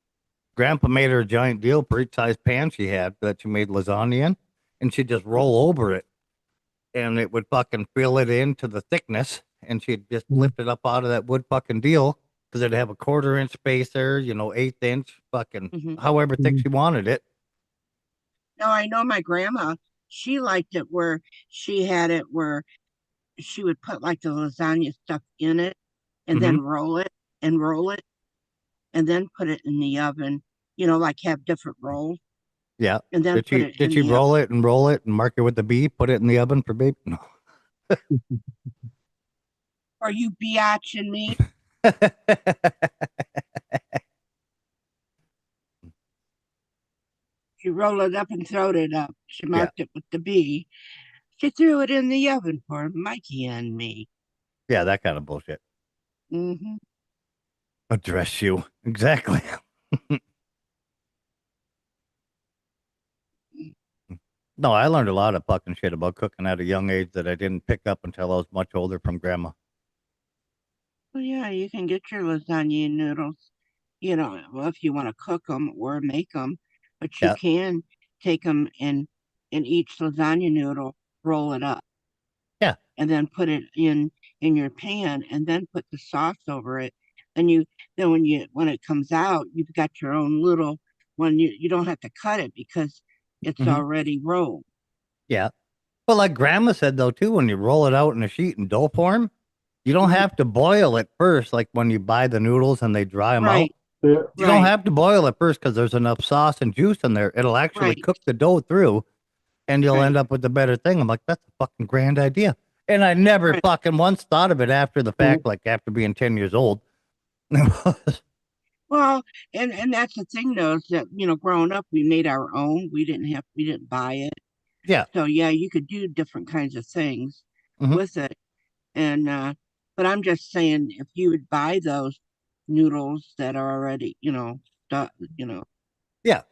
Grandpa made her a giant deal for each size pan she had that she made lasagna in. And she'd just roll over it. And it would fucking fill it into the thickness. And she'd just lift it up out of that wood fucking deal. Because it'd have a 1/4 inch spacer, 1/8 inch, fucking however thick she wanted it. no, I know my grandma. She liked it where she had it where she would put like the lasagna stuff in it and then roll it and roll it and then put it in the oven, you know, like have different rolls. Yeah. And then put it Did in she the roll oven. it and mark it with the bee, put it in the oven for baby? No. Are you biatching me? She rolled it up and throwed it up. She marked it with the bee. She threw it in the oven for Mikey and me. Yeah, that kind of bullshit. Mm-hmm. A dress shoe. Exactly. No, I learned a lot of fucking shit about cooking at a young age that I didn't pick up until I was much older from grandma. Well, yeah, you can get your lasagna noodles, you know, well, if you want to cook them or make them, but you Yeah. can take them in each lasagna noodle, roll it up. Yeah. And then put it in your pan and then put the sauce over it. And then when it comes out, you've got your own little one. You don't have to cut it because it's already rolled. Yeah. But like grandma said though too, when you roll it out in a sheet in dough form, you don't have to boil it first, like when you buy the noodles and they dry them out. You don't have to boil it first because there's enough sauce and juice in there. It'll actually cook the dough through and you'll end up with a better thing. I'm like, that's a fucking grand idea. And I never fucking once thought of it after the fact, like after being 10 years old. Well, and that's the thing though, is that, you know, growing up, we made our own. We didn't buy it. Yeah. So yeah, you could do different kinds of things with it. And but I'm just saying, if you would buy those noodles that are already, you know, Yeah.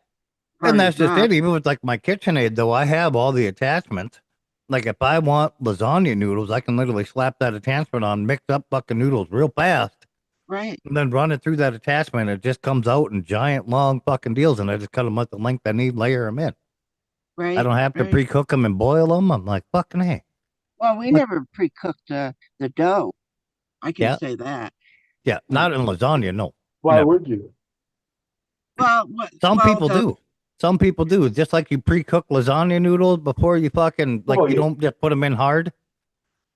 And that's just it. Even with like my KitchenAid, though, I have all the attachments. Like if I want lasagna noodles, I can literally slap that attachment on, mix up fucking noodles real fast. Right. And then run it through that attachment. It just comes out in giant, long fucking deals. And I just cut them at the length I need, layer them in. Right. I don't have to pre-cook them and boil them. I'm like, fucking hey. Well, we never pre-cooked the dough. I can say that. Yeah. Not in lasagna, no. Why would you? Well, Some people do. Some people do. Just like you pre-cook lasagna noodles before you fucking, like you don't just put them in hard.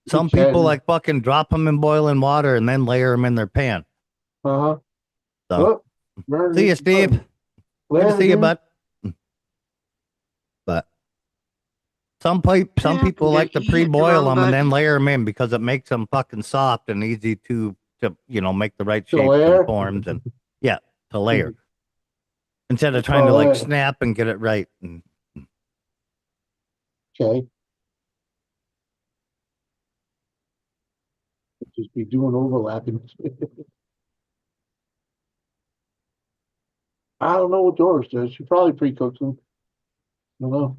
Some people like fucking drop them in boiling water and then layer them in their pan. Uh-huh. So, see you, Steve. Good to see you, bud. But some people like to pre-boil them and then layer them in because it makes them fucking soft and easy to make the right shapes and forms and to layer. Instead of trying to like snap and get it right. Okay. Just be doing overlapping. I don't know what Doris does. She probably pre-cooks them. I don't know.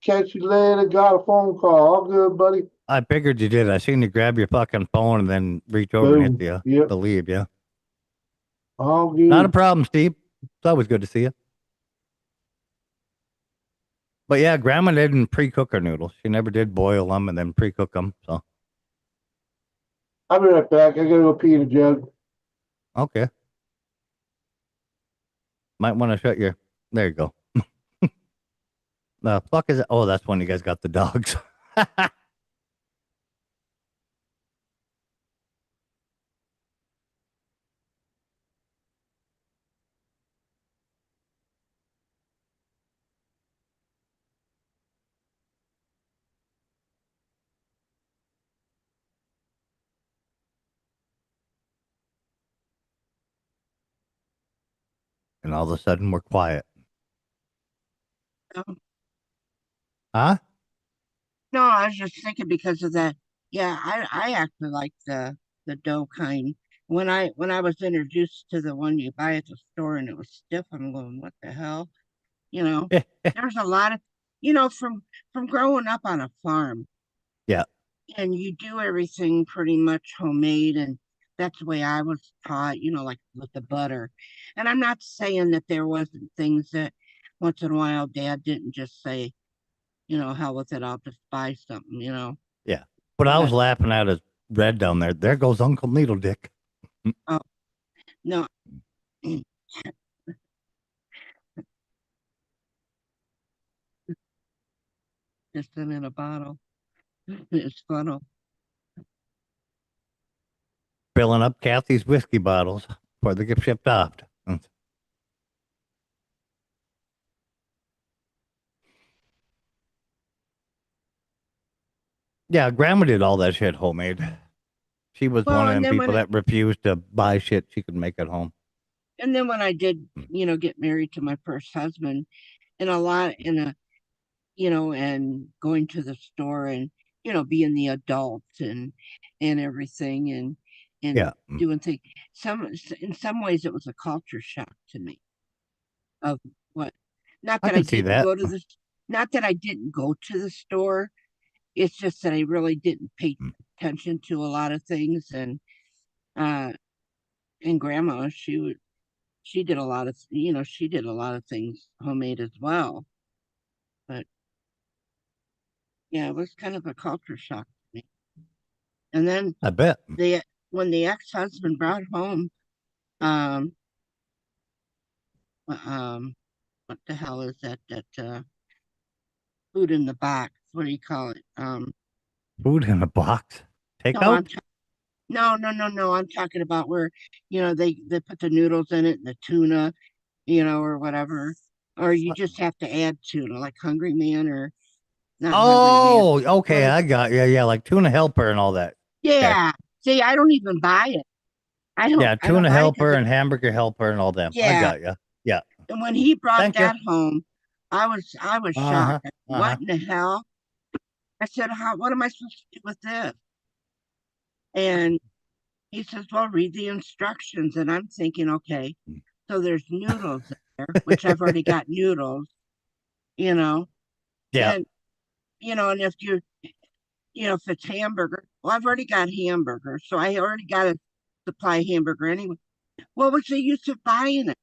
Catch you later. Got a phone call. All good, buddy. I figured you did. I seen you grab your fucking phone and then reach over and hit the leave. Yeah. All good. Not a problem, Steve. It's always good to see you. But yeah, grandma didn't pre-cook her noodles. She never did boil them and then pre-cook them. So I'll be right back. I gotta go pee in a jug. Okay. Might want to shut your. There you go. The fuck is it? Oh, that's when you guys got the dogs. And all of a sudden we're quiet. Oh. Huh? No, I was just thinking because of that. Yeah, I actually like the dough kind. When I was introduced to the one you buy at the store and it was stiff, I'm going, what the hell? You know, there's a lot of, from growing up on a farm Yeah. and you do everything pretty much homemade, and that's the way I was taught, like with the butter. And I'm not saying that there wasn't things that once in a while Dad didn't just say, hell with it, I'll just buy something. Yeah. But I was But laughing at his red down there. There goes Uncle Needle Dick. oh no, just them in a bottle. It's funnel. Filling up Kathy's whiskey bottles before they get shipped off. Yeah, Grandma did all that shit homemade. She was Well, one of and them then when people that refused to buy shit she could make at home. and then when I did, get married to my first husband, and a lot in a and going to the store and being the adult and everything and Yeah. doing things. In some ways, it was a culture shock to me of what. Not I that I can see didn't that. go to the, not that I didn't go to the store. It's just that I really didn't pay attention to a lot of things, uh, and Grandma, she did a lot of she did a lot of things homemade as well, but yeah, it was kind of a culture shock to me. And then I bet. when the ex-husband brought home um um what the hell is that food in the box, what do you call it? Food in a box. No, Takeout? no, I'm talking about where they put the noodles in it and the tuna, or whatever, or you just have to add tuna, like Hungry Man, or not Hungry Man. Oh, What okay. is I it? got yeah, like tuna helper and all that. Okay. Yeah. See, I don't even buy it. Yeah, I don't tuna buy it because helper and hamburger helper and all them. I yeah. got you. Yeah. And when he brought Thank you. that home, I was Uh-huh. shocked. Uh-huh. What in the hell? I said, what am I supposed to do with this? And he says, well, read the instructions. And I'm thinking, okay, so there's noodles there, which I've already got noodles, you know, Yeah. and and if it's hamburger, well, I've already got hamburger, so I already got to supply hamburger anyway. What was the use of buying it?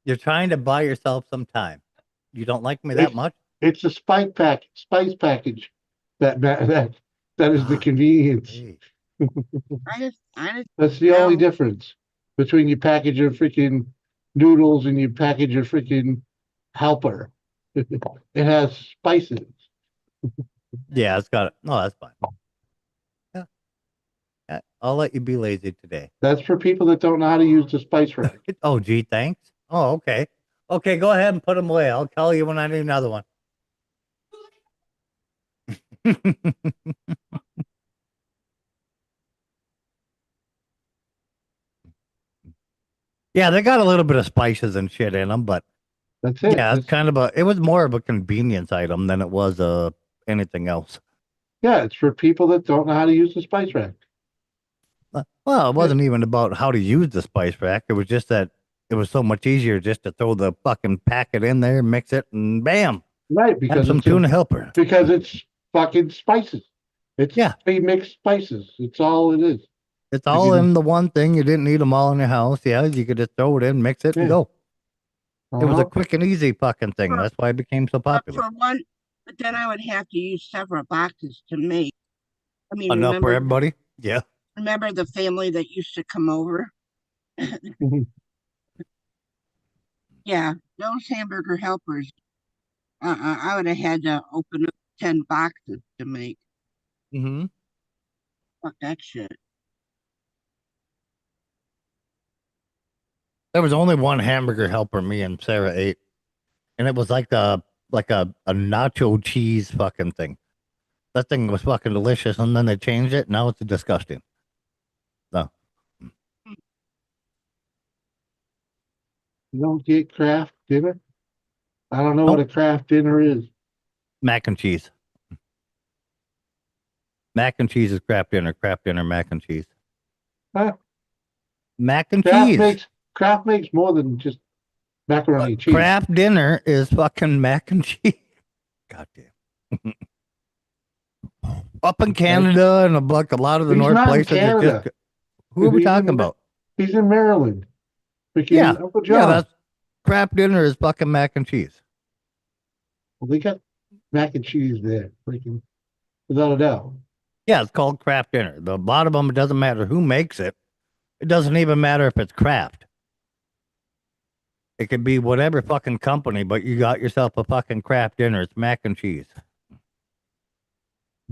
You're trying to buy yourself some time. You don't like me that It's much? it's a spice package that is the Ah, convenience. hey. I just, That's the only difference between your package of freaking noodles and your package of freaking helper. It has spices. Yeah, it's got it. No, that's fine. Yeah. I'll let you be lazy today. That's for people that don't know how to use the spice rack. Oh, gee, thanks. Oh, okay. Okay, go ahead and put them away. I'll call you when I need another one. Yeah, they got a little bit of spices and shit in them, but That's it. yeah, it's kind of it was more of a convenience item than it was anything else. Yeah, it's for people that don't know how to use the spice rack. Well, it wasn't even about how to use the spice rack. It was just that it was so much easier just to throw the fucking packet in there, mix it, and bam. Right, Have because some tuna helper. Because it's fucking spices. It's Yeah. pre-mixed spices. It's all it is. It's all in the one thing. You didn't need them all in your house. Yeah, you could just throw it in, mix it, and Yeah. go. It was a Uh-huh. quick and easy fucking thing. That's why it became so but popular. for one, but then I would have to use several boxes to make I mean, Enough for remember everybody. Yeah. remember the family that used to come over? Yeah, those hamburger helpers. I would have had to open up 10 boxes to make. Mm-hmm. Fuck that shit. There was only one hamburger helper me and Sarah ate, and it was like a nacho cheese fucking thing. That thing was fucking delicious, and then they changed it. Now it's disgusting. No. You don't get Kraft dinner? I don't know Nope. what a Kraft dinner is. Mac and cheese. Mac and cheese is Kraft dinner. Kraft dinner, mac and cheese. Huh? Mac and Kraft cheese. makes more than just macaroni and cheese. Kraft dinner is fucking mac and cheese. Goddamn. Up in Canada and like a lot of the He's north not in places, it's Canada. just. Who are we He's talking in- about? He's in Maryland. Freaking Yeah, Uncle yeah. John. That's Kraft dinner is fucking mac and cheese. Well, they got mac and cheese there, freaking without a doubt. Yeah, it's called Kraft dinner. The lot of them, it doesn't matter who makes it. It doesn't even matter if it's Kraft. It could be whatever fucking company, but you got yourself a fucking Kraft dinner. It's mac and cheese.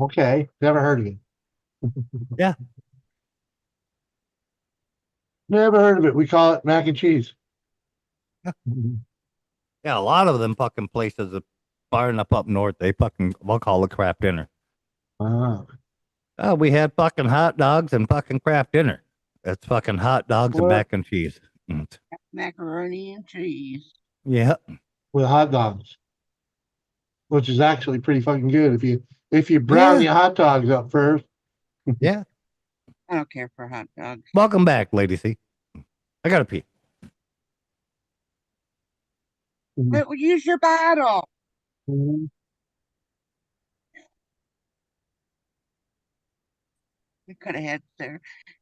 Okay, never heard of it. Yeah. Never heard of it. We call it mac and cheese. Yeah, a lot of them fucking places are far enough up north, we'll call it Kraft dinner. Ah. Oh, we had fucking hot dogs and fucking Kraft dinner. It's fucking hot dogs and What? mac and cheese. Mm. Macaroni and cheese. Yeah. With hot dogs, which is actually pretty fucking good if you brown your hot dogs up first. Yeah. I don't care for hot dogs. Welcome back, Lady C. I gotta pee. But use your bottle. Mhm. We could have had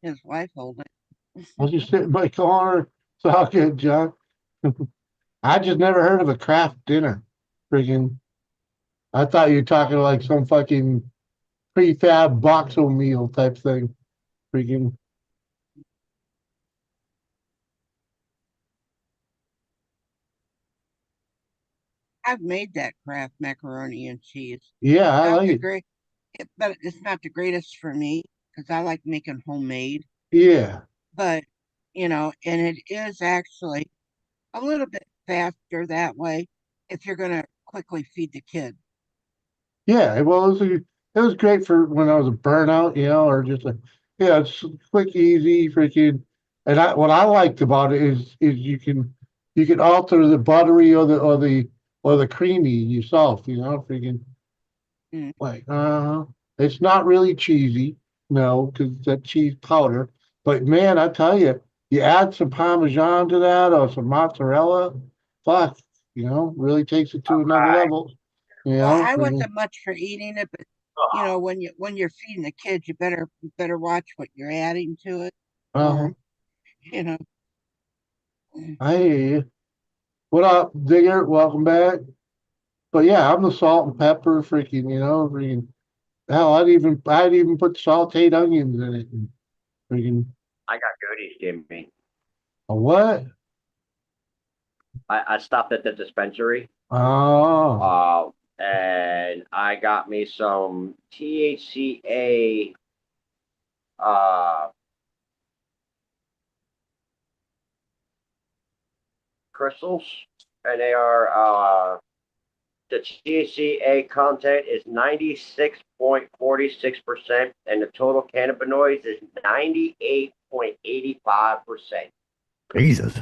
his wife hold it. I'll just sit in my corner. It's all good, John. I just never heard of a Kraft dinner. Freaking, I thought you were talking like some fucking prefab boxo meal type thing. Freaking, I've made that Kraft macaroni and cheese. yeah, I Not like the it. great, but it's not the greatest for me because I like making homemade. Yeah, But and it is actually a little bit faster that way if you're gonna quickly feed the kid. yeah. Well, it was great for when I was a burnout, or just like, yeah, it's quick, easy, freaking. And what I liked about it is you can alter the buttery or the creamy yourself, freaking. Mm. Like, it's not really cheesy, no, because that cheese powder. But man, I tell you, you add some Parmesan to that or some mozzarella, fuck, really takes it to another level. Well, I freaking- wasn't much for eating it, but when you're feeding the kids, you better watch what you're adding to it. Uh-huh. Or, you know, I hear you. What up, Digger? Welcome back. But yeah, I'm the salt and pepper freaking, freaking. Hell, I'd even put sauteed onions in it. And freaking I got goodies, Jimmy. a what? I stopped at the dispensary. Oh. And I got me some THCA crystals, and they are the THCA content is 96.46%, and the total cannabinoids is 98.85%. Jesus.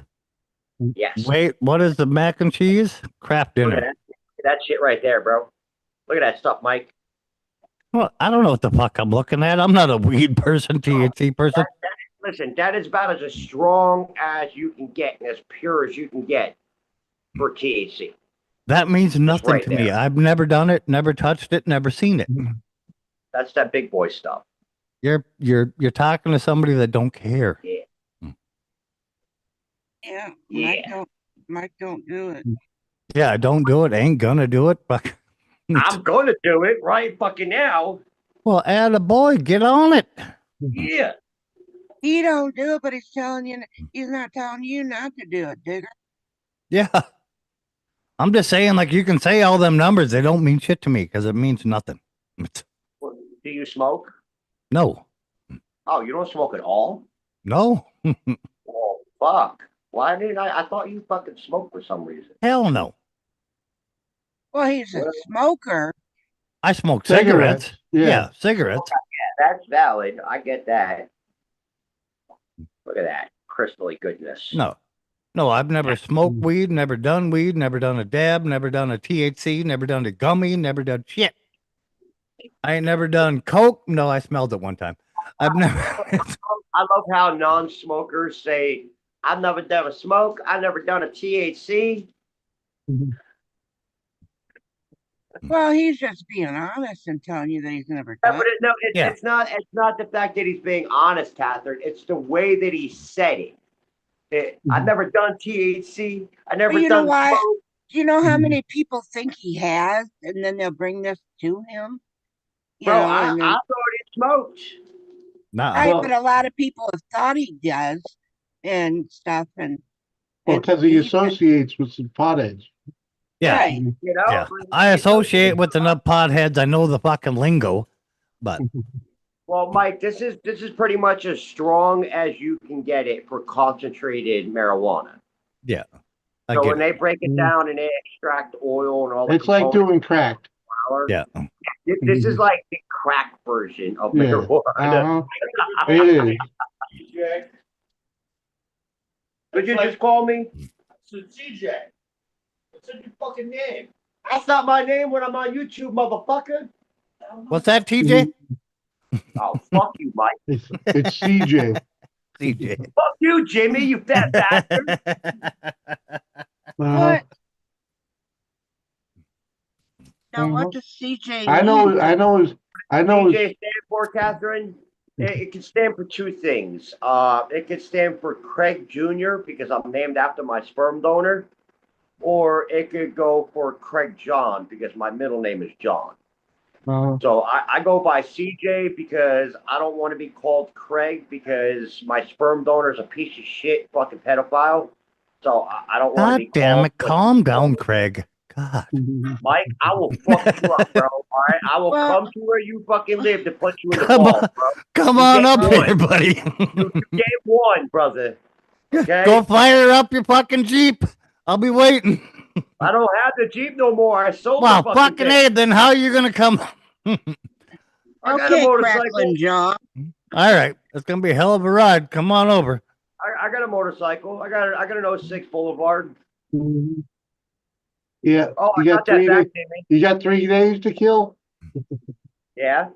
Yes. Wait, what is the mac and cheese? Kraft Look at dinner. that. That shit right there, bro. Look at that stuff, Mike. Well, I don't know what the fuck I'm looking at. I'm not a weed person, THC person. Listen, that is about as strong as you can get and as pure as you can get for THC. That means nothing right to me. there. I've never done it, never touched it, never seen it. That's that big boy stuff. You're talking to somebody that don't care. Yeah. Yeah. Mike don't do it. Yeah, don't do it. Ain't gonna do it. Fuck. I'm gonna do it right fucking now. Well, add a boy, get on it. Yeah. He don't do it, but he's telling you. He's not telling you not to do it, Digger. Yeah. I'm just saying, like, you can say all them numbers. They don't mean shit to me because it means nothing. Do you smoke? No. Oh, you don't smoke at all? No. Oh, fuck. Why didn't I thought you fucking smoked for some reason. Hell no. Well, he's a smoker. I smoke Cigarettes, cigarettes. yeah. Cigarettes. Yeah, that's valid. I get that. Look at that. Crystally goodness. No. No, I've never smoked weed, never done weed, never done a dab, never done a THC, never done a gummy, never done shit. I ain't never done coke. No, I smelled it one time. I've never. I love how non-smokers say, I've never done a smoke. I've never done a THC. Well, he's just being honest and telling you that he's never Yeah, done. but it's not. It's not the fact that he's being honest, Catherine. It's the way that he said it. I've never done THC. I never But you done know why? smoke. Do you know how many people think he has, and then they'll bring this to him? You Bro, know, I and then, thought he smoked. right, but a lot of people have thought he does and stuff, and Well, because he associates with some potheads. Yeah. right. You know, Yeah. I associate with enough potheads. I know the fucking lingo, but Well, Mike, this is pretty much as strong as you can get it for concentrated marijuana. yeah. I So get when it. they break it down and they extract oil and all the It's like components, doing crack. flour, Yeah. this is like the crack version of Yeah. marijuana. It is. CJ. Did you just call me? CJ. What's your fucking name? That's not my name when I'm on YouTube, motherfucker. What's that, TJ? Oh, fuck you, Mike. It's CJ. CJ. Fuck you, Jimmy, you fat bastard. What? Now, what does CJ I know. mean? I know. CJ stand for, Catherine. It can stand for two things. It could stand for Craig Jr. because I'm named after my sperm donor, or it could go for Craig John because my middle name is John. So I go by CJ because I don't want to be called Craig because my sperm donor is a piece of shit fucking pedophile. So I don't want to God be damn called. it. Calm down, Craig. God. Mike, I will fuck you up, bro. All right, I will come to where you fucking live to punch you in the Come balls, on. bro. Come You on get up one. here, buddy. You get one, brother. Okay. Go fire up your fucking Jeep. I'll be waiting. I don't have the Jeep no more. I sold Well, the fucking fucking thing. A, then how are you going to come? I got a Okay, motorcycle. crackling jaw. All right. It's going to be a hell of a ride. Come on over. I got a motorcycle. I got an 06 Boulevard. Yeah. Oh, you I got got that 3 back, days. Jimmy. You got 3 days to kill. Yeah.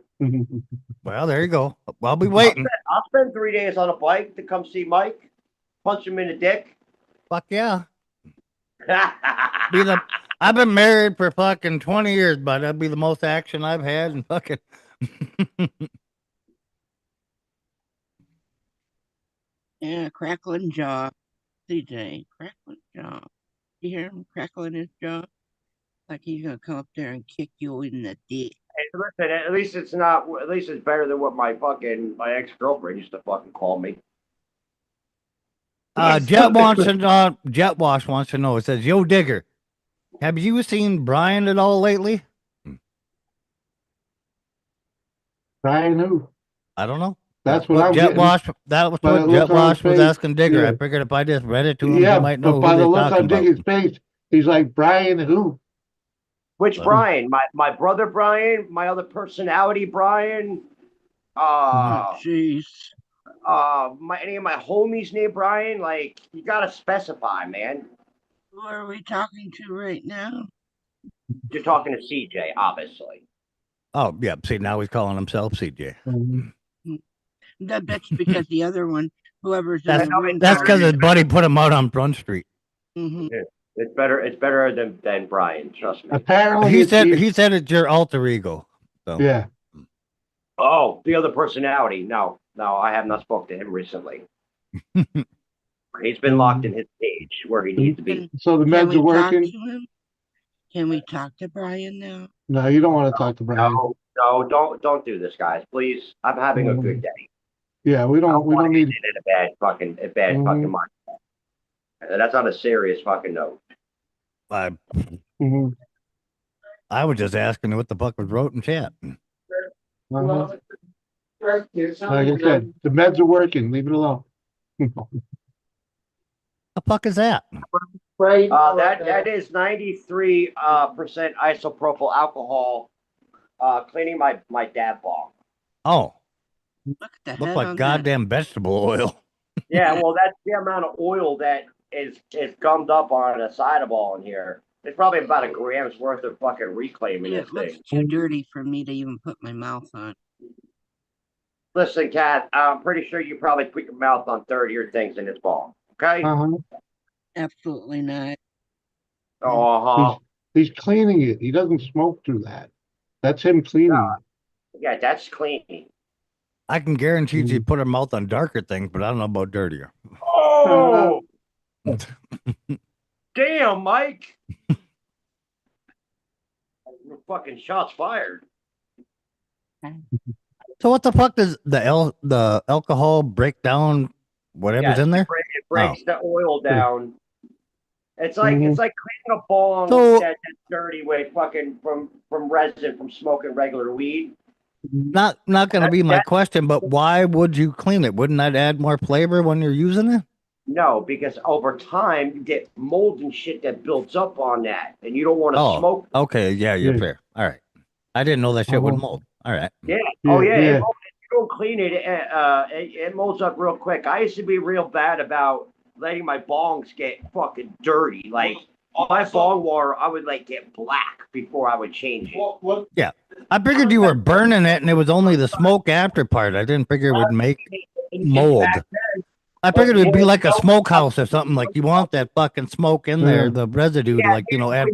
Well, there you go. I'll be waiting. I'll spend 3 days on a bike to come see Mike, punch him in the dick. Fuck yeah. I've been married for fucking 20 years, but that'd be the most action I've had and fucking. Yeah, crackling jaw. CJ, crackling jaw. You hear him crackling his jaw? Like he's gonna come up there and kick you in the dick. Hey, listen, at least it's not. At least it's better than what my ex-girlfriend used to fucking call me. Jet Wash wants to know. It says, "Yo, Digger, have you seen Brian at all lately?" Brian who? I don't know. That's what I'm Jet getting. Wash. That was By the what look Jet on Wash his was face, asking Digger. yeah. I figured if I just read it to him, Yeah, he might know but who by they're the look talking on about. Diggy's face, he's like, Brian who? Which Brian? My brother Brian? My other personality Brian? Jeez. Any of my homies named Brian? Like, you gotta specify, man. Who are we talking to right now? You're talking to CJ, obviously. Oh, yeah. See, now he's calling himself CJ. That's because the other one, whoever's in That's the room. because his buddy put him out on Front Street. Mm-hmm. Yeah, it's better than Brian. Trust me. Apparently, He said it's your alter ego. So. Yeah. Oh, the other personality. No, I have not spoken to him recently. He's been locked in his cage where he needs to be. So the meds are working. Can we talk to Brian now? No, you don't want to talk to Brian. No, don't do this, guys. Please. I'm having a good day. Yeah, we don't need it in a bad fucking mind. That's on a serious fucking note. I was just asking what the fuck was wrote in chat. Like I said, the meds are working. Leave it alone. The fuck is that? That is 93% isopropyl alcohol. Cleaning my dab bong. Oh, Look at the look head like on goddamn vegetable oil. Yeah, well, that's the amount of oil that is gummed up on a side of ball in here. It's probably about a gram's worth of fucking reclaiming that. this It looks thing. too dirty for me to even put my mouth on. Listen, Kat, I'm pretty sure you probably put your mouth on dirtier things in this ball. Okay? Absolutely not. He's cleaning it. He doesn't smoke through that. That's him cleaning it. Yeah, that's clean. I can guarantee she put her mouth on darker things, but I don't know about dirtier. Oh! Damn, Mike! Fucking shots fired. So what the fuck does the alcohol break down whatever's in there? It breaks the oil down. It's like it's like cleaning a bong that's dirty with fucking from resin from smoking regular weed. Not gonna be my question, but why would you clean it? Wouldn't that add more flavor when you're using it? No, because over time you get mold and shit that builds up on that, and you don't want to smoke. Okay, yeah, you're fair. All right, I didn't know that shit would mold. All right. Yeah. Oh yeah. If you don't clean it, it molds up real quick. I used to be real bad about letting my bongs get fucking dirty. Like my bong water, I would like get black before I would change it. Yeah, I figured you were burning it, and it was only the smoke after part. I didn't figure it would make mold. I figured it would be like a smokehouse or something. Like you want that fucking smoke in there, the residue to add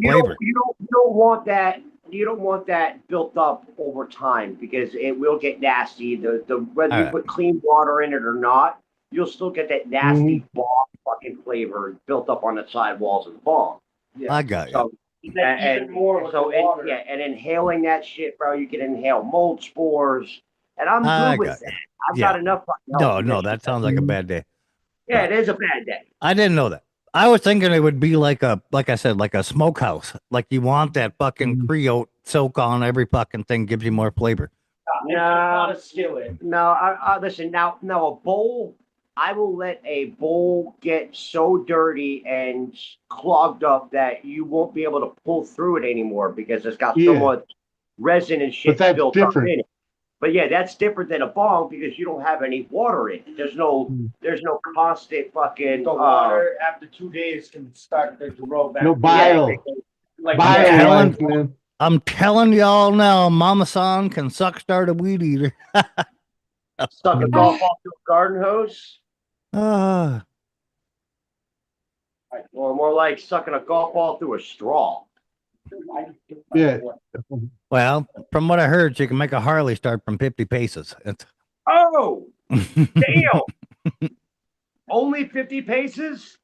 flavor. You don't want that. You don't want that built up over time because it will get nasty. Whether you put clean water in it or not, you'll still get that nasty bong fucking flavor built up on the side walls of the bong. Yeah. I got you. And inhaling that shit, bro, you can inhale mold spores, and I'm good with that. I've got enough fucking. No, that sounds like a bad day. Yeah, it is a bad day. I didn't know that. I was thinking it would be like I said, like a smokehouse. Like you want that fucking Creote soak on every fucking thing, gives you more flavor. No, listen. Now a bowl. I will let a bowl get so dirty and clogged up that you won't be able to pull through it anymore because it's got so much resin and shit built up in it. But yeah, that's different than a bong because you don't have any water in it. There's no constant fucking. The water after 2 days can start to roll back. No bile. I'm telling y'all now, Mama San can start a weed eater. Suck a golf ball through a garden hose. Or more like sucking a golf ball through a straw. Yeah. Well, from what I heard, you can make a Harley start from 50 paces. Oh, damn! Only 50 paces?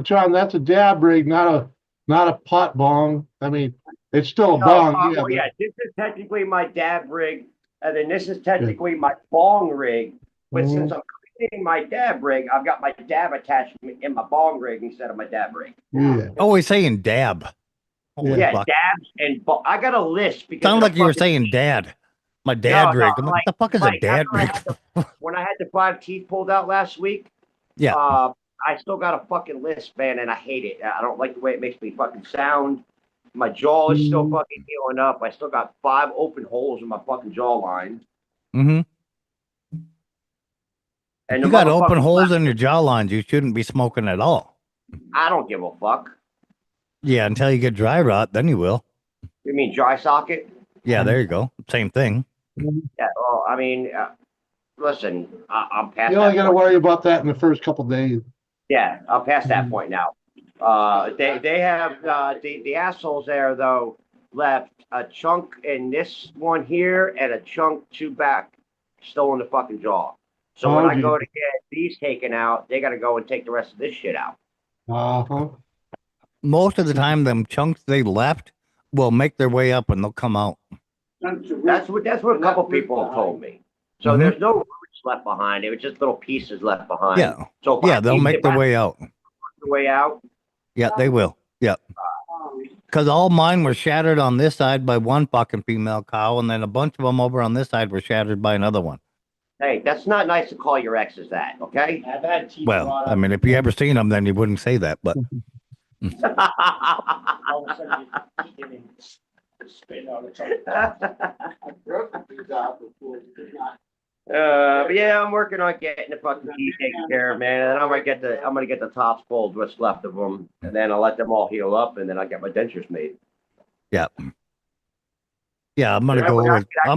John, that's a dab rig, not a pot bong. I mean, it's still a bong. This is technically my dab rig, and then this is technically my bong rig. But since I'm cleaning my dab rig, I've got my dab attachment in my bong rig instead of my dab rig. Yeah. Always saying dab. Holy fuck. Dabs and I got a list because sounds like you were saying dad. My dad rig. I'm like, what the fuck is a dad rig? When I had the 5 teeth pulled out last week, I still got a fucking list, man, and I hate it. I don't like the way it makes me fucking sound. My jaw is still fucking healing up. I still got 5 open holes in my fucking jawline. Mm-hmm. And you got open holes in your jawlines. You shouldn't be smoking at all. I don't give a fuck. Yeah, until you get dry rot, then you will. You mean dry socket? Yeah, there you go. Same thing. Yeah, well, I mean, listen, I'm past. You only got to worry about that in the first couple days. Yeah, I'm past that point now. They have the assholes there though left a chunk in this one here and a chunk 2 back still in the fucking jaw. So when I go to get these taken out, they got to go and take the rest of this shit out. Most of the time, them chunks they left will make their way up and they'll come out. That's what a couple people have told me. So Mhm. there's no roots left behind. It was just little pieces left behind. Yeah. So Yeah, they'll make their way out. The way out. Yeah, they will. Yeah. Because all mine were shattered on this side by one fucking female cow, and then a bunch of them over on this side were shattered by another one. Hey, that's not nice to call your exes that, okay? I've had teeth Well, I mean, if you ever seen them, then you wouldn't say that. But all of a sudden you eat them and spit out the But yeah, I'm working on getting the fucking teeth taken care of, man. And I'm gonna get the tops pulled, what's left of them, and then I'll let them all heal up, and then I'll get my dentures made. yeah. Yeah, I'm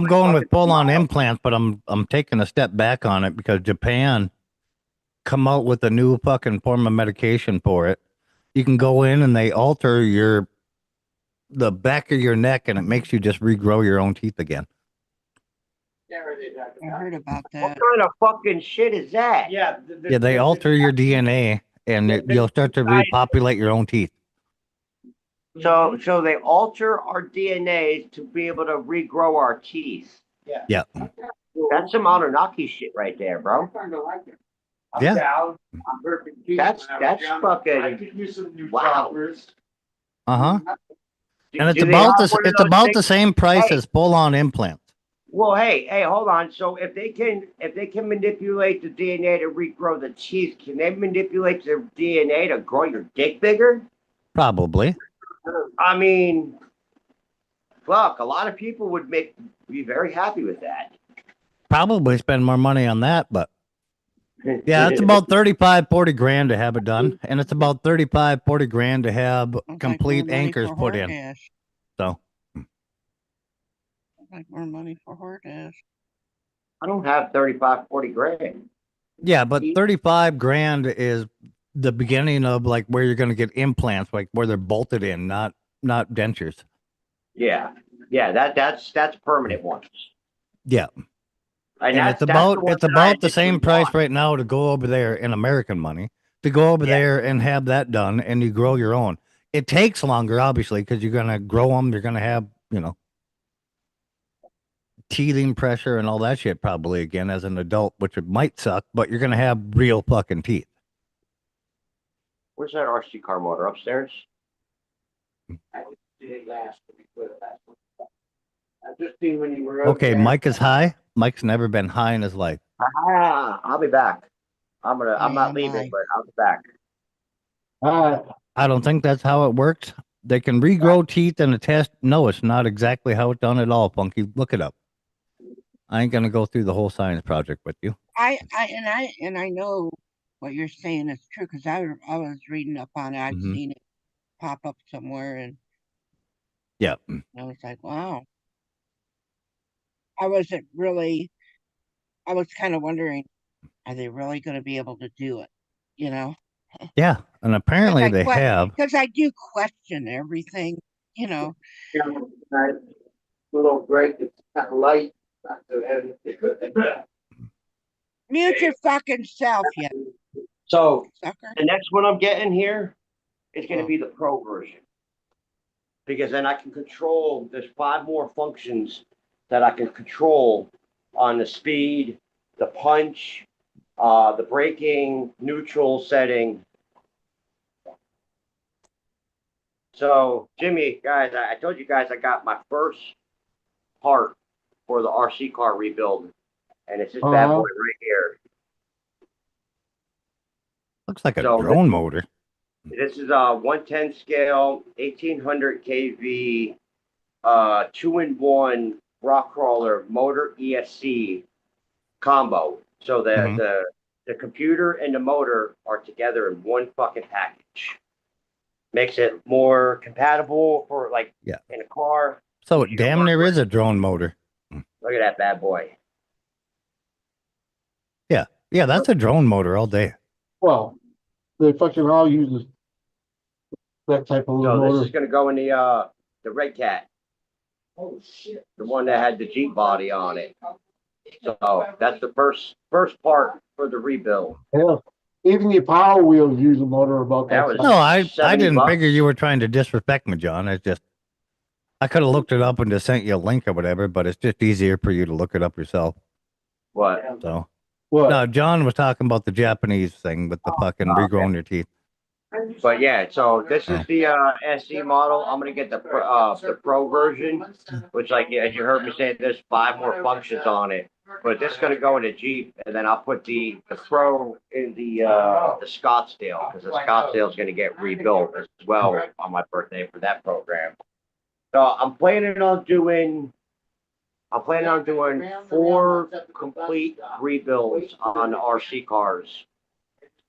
going with full on implants, but I'm taking a step back on it because Japan come out with a new fucking form of medication for it. You can go in and they alter the back of your neck and it makes you just regrow your own teeth again. I heard about that. What kind of fucking shit is that? Yeah. Yeah, they alter your DNA and you'll start to repopulate your own teeth. So they alter our DNA to be able to regrow our teeth. Yeah. Yeah. That's some Anunnaki shit right there, bro. Yeah. That's fucking wow. Uh-huh. And it's Do they about have one of those the things? same price Hey. as full on implants. Well, hey, hold on. So if they can manipulate the DNA to regrow the teeth, can they manipulate the DNA to grow your dick bigger? Probably. I mean, fuck, a lot of people would be very happy with that. Probably spend more money on that, but yeah, it's about 35, 40 grand to have it done. And it's about 35, 40 grand to have complete anchors put in. So Like more money for Hordash. I don't have 35, 40 grand. yeah, but 35 grand is the beginning of like where you're going to get implants, like where they're bolted in, not dentures. Yeah, that's permanent ones. Yeah. And it's about the same price right now to go over there in American money to go over there and have that done, and you grow your own. It takes longer, obviously, because you're gonna grow them. You're gonna have teething pressure and all that shit probably again as an adult, which it might suck, but you're gonna have real fucking teeth. Where's that RC car motor upstairs? I did it last week. I just seen when you were Okay, Mike is high. Mike's never been high in his life. I'll be back. I'm not leaving, but I'll be back. I don't think that's how it works. They can regrow teeth in a test. No, it's not exactly how it's done at all, Funky. Look it up. I ain't gonna go through the whole science project with you. I know what you're saying is true because I was reading up on it. I've seen it pop up somewhere, and yeah, I was like, wow. I was kind of wondering, are they really going to be able to do it? Yeah, and apparently they have. Because I do question everything, Yeah, little break. It's kind of light. Mute your fucking self, yeah. So Sucker. the next one I'm getting here is going to be the pro version, because then I can control. There's 5 more functions that I can control on the speed, the punch, the braking, neutral setting. So, Jimmy, guys, I told you guys I got my first part for the RC car rebuild, and it's this bad boy right here. Looks like a drone motor. This is a 110 scale, 1800 kV, 2-in-1 rock crawler motor ESC combo. So the computer and the motor are together in one fucking package. Makes it more compatible for in a car. So it damn near is a drone motor. Look at that bad boy. Yeah, that's a drone motor all day. Well, they fucking all use that type of little motor. This is gonna go in the Red Cat. Oh shit! The one that had the Jeep body on it. So that's the first part for the rebuild. Yeah. Even the Power Wheels use a motor about that. No, I didn't figure you were trying to disrespect me, John. It's just I could have looked it up and just sent you a link or whatever, but it's just easier for you to look it up yourself. What? So, What? no, John was talking about the Japanese thing with the fucking regrowing your teeth. But yeah, so this is the SE model. I'm gonna get the Pro version, which, like as you heard me say, there's 5 more functions on it. But this is gonna go in a Jeep, and then I'll put the Pro in the Scottsdale, because the Scottsdale is gonna get rebuilt as well on my birthday for that program. So I'm planning on doing 4 complete rebuilds on RC cars.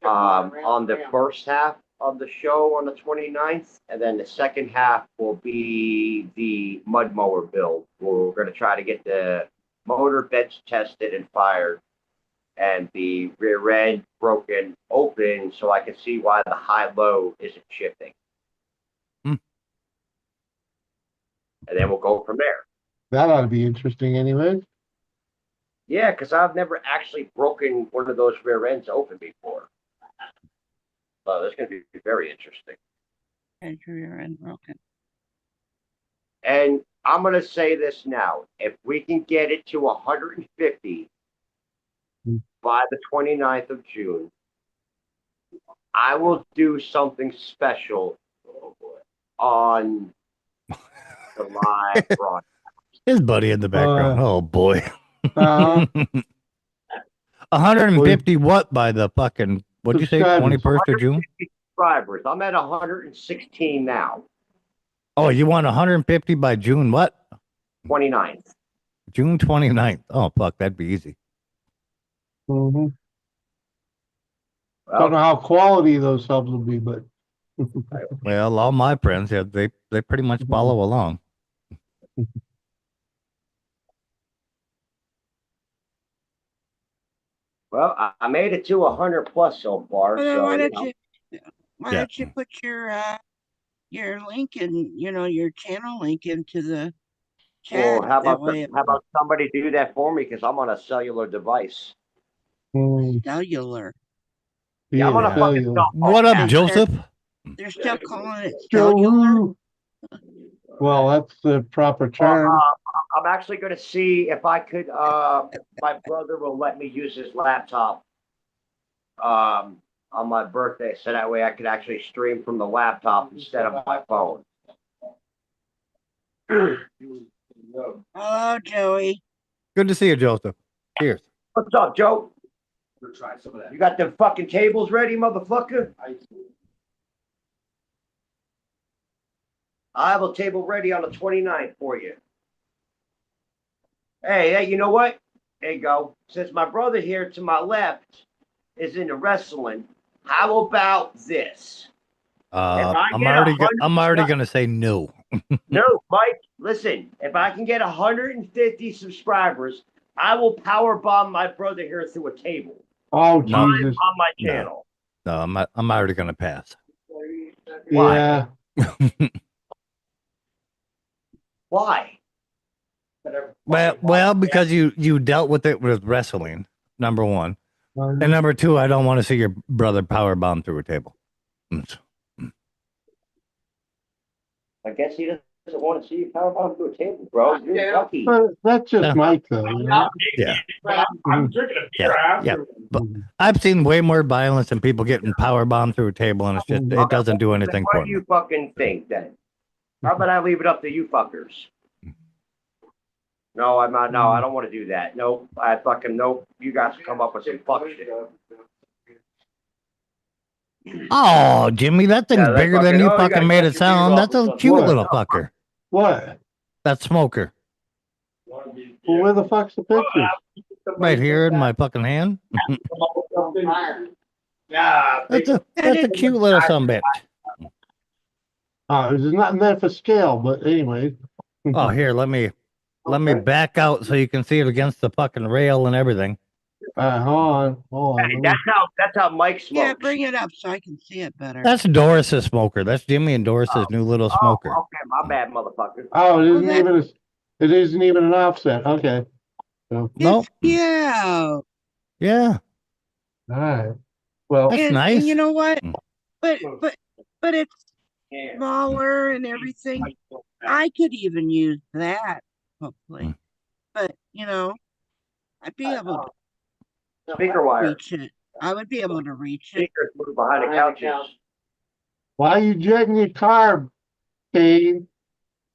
On the first half of the show on the 29th, and then the second half will be the mud mower build, where we're going to try to get the motor beds tested and fired, and the rear end broken open, so I can see why the high-low isn't shifting. And then we'll go from there. That ought to be interesting anyway. Yeah, because I've never actually broken one of those rear ends open before. So that's going to be very interesting. And rear end broken. And I'm going to say this now. If we can get it to 150 by the 29th of June, I will do something special on the live broadcast. His buddy in the background. Oh boy. 150 what by the fucking, what'd you say, 21st of June? Subscribers. I'm at 116 now. Oh, you want 150 by June what? 29th. June 29th. Oh, fuck, that'd be easy. Mm-hmm. Don't know how quality those subs will be, but Well, all my friends, yeah, they pretty much follow along. Well, I made it to 100 plus so far. Well, then So why you don't you put your link in, your channel link into the chat? Well, how That about way how about somebody do that for me? Because I'm on a cellular device. cellular. Yeah, I'm on a fucking cell phone. What up, Joseph? They're still calling it cellular. Well, that's the proper term. I'm actually going to see if I could. My brother will let me use his laptop on my birthday, so that way I could actually stream from the laptop instead of my phone. Hello, Joey. Good to see you, Joseph. Cheers. What's up, Joe? You got them fucking tables ready, motherfucker? I have a table ready on the 29th for you. Hey, you know what? There you go. Since my brother here to my left is into wrestling, how about this? I'm already gonna say no. No, Mike, listen, if I can get 150 subscribers, I will power bomb my brother here through a table. Oh, No. Jesus. On my channel. No, I'm already gonna pass. Yeah. Why? Well, because you dealt with it with wrestling, number one. And number two, I don't want to see your brother power bomb through a table. I guess he doesn't want to see you power bomb through a table, bro. You're lucky. That's just Mike, though. You know? Yeah. I'm drinking a beer after. But I've seen way more violence than people getting power bombed through a table, and it doesn't do anything What for do me. you fucking think then? How about I leave it up to you fuckers? No, I'm not. No, I don't want to do that. Nope. Nope. You guys come up with some fuck shit. Oh, Jimmy, that thing's Yeah, bigger than you you fucking guys made got it your sound. beer That's a off. cute What? little fucker. What? That smoker. Well, where the fuck's the picture? Right here in my fucking hand. Yeah, That's a cute little sumbitch. There's nothing there for scale, but anyway. Oh, here, let me back out so you can see it against the fucking rail and everything. Hold on. Hey, that's how Mike smokes. Yeah, bring it up so I can see it better. That's Doris's smoker. That's Jimmy and Doris's new little smoker. Okay, my bad, motherfucker. Oh, it isn't even an offset. Okay. So, Nope. Yeah. Yeah. all right. Well, That's And nice. you know what? But it's smaller and everything. I could even use that, hopefully. But, I'd be able Speaker to wire. reach it. I would be able to reach it. Speakers moved behind the couches. Why are you jetting your car, Kane?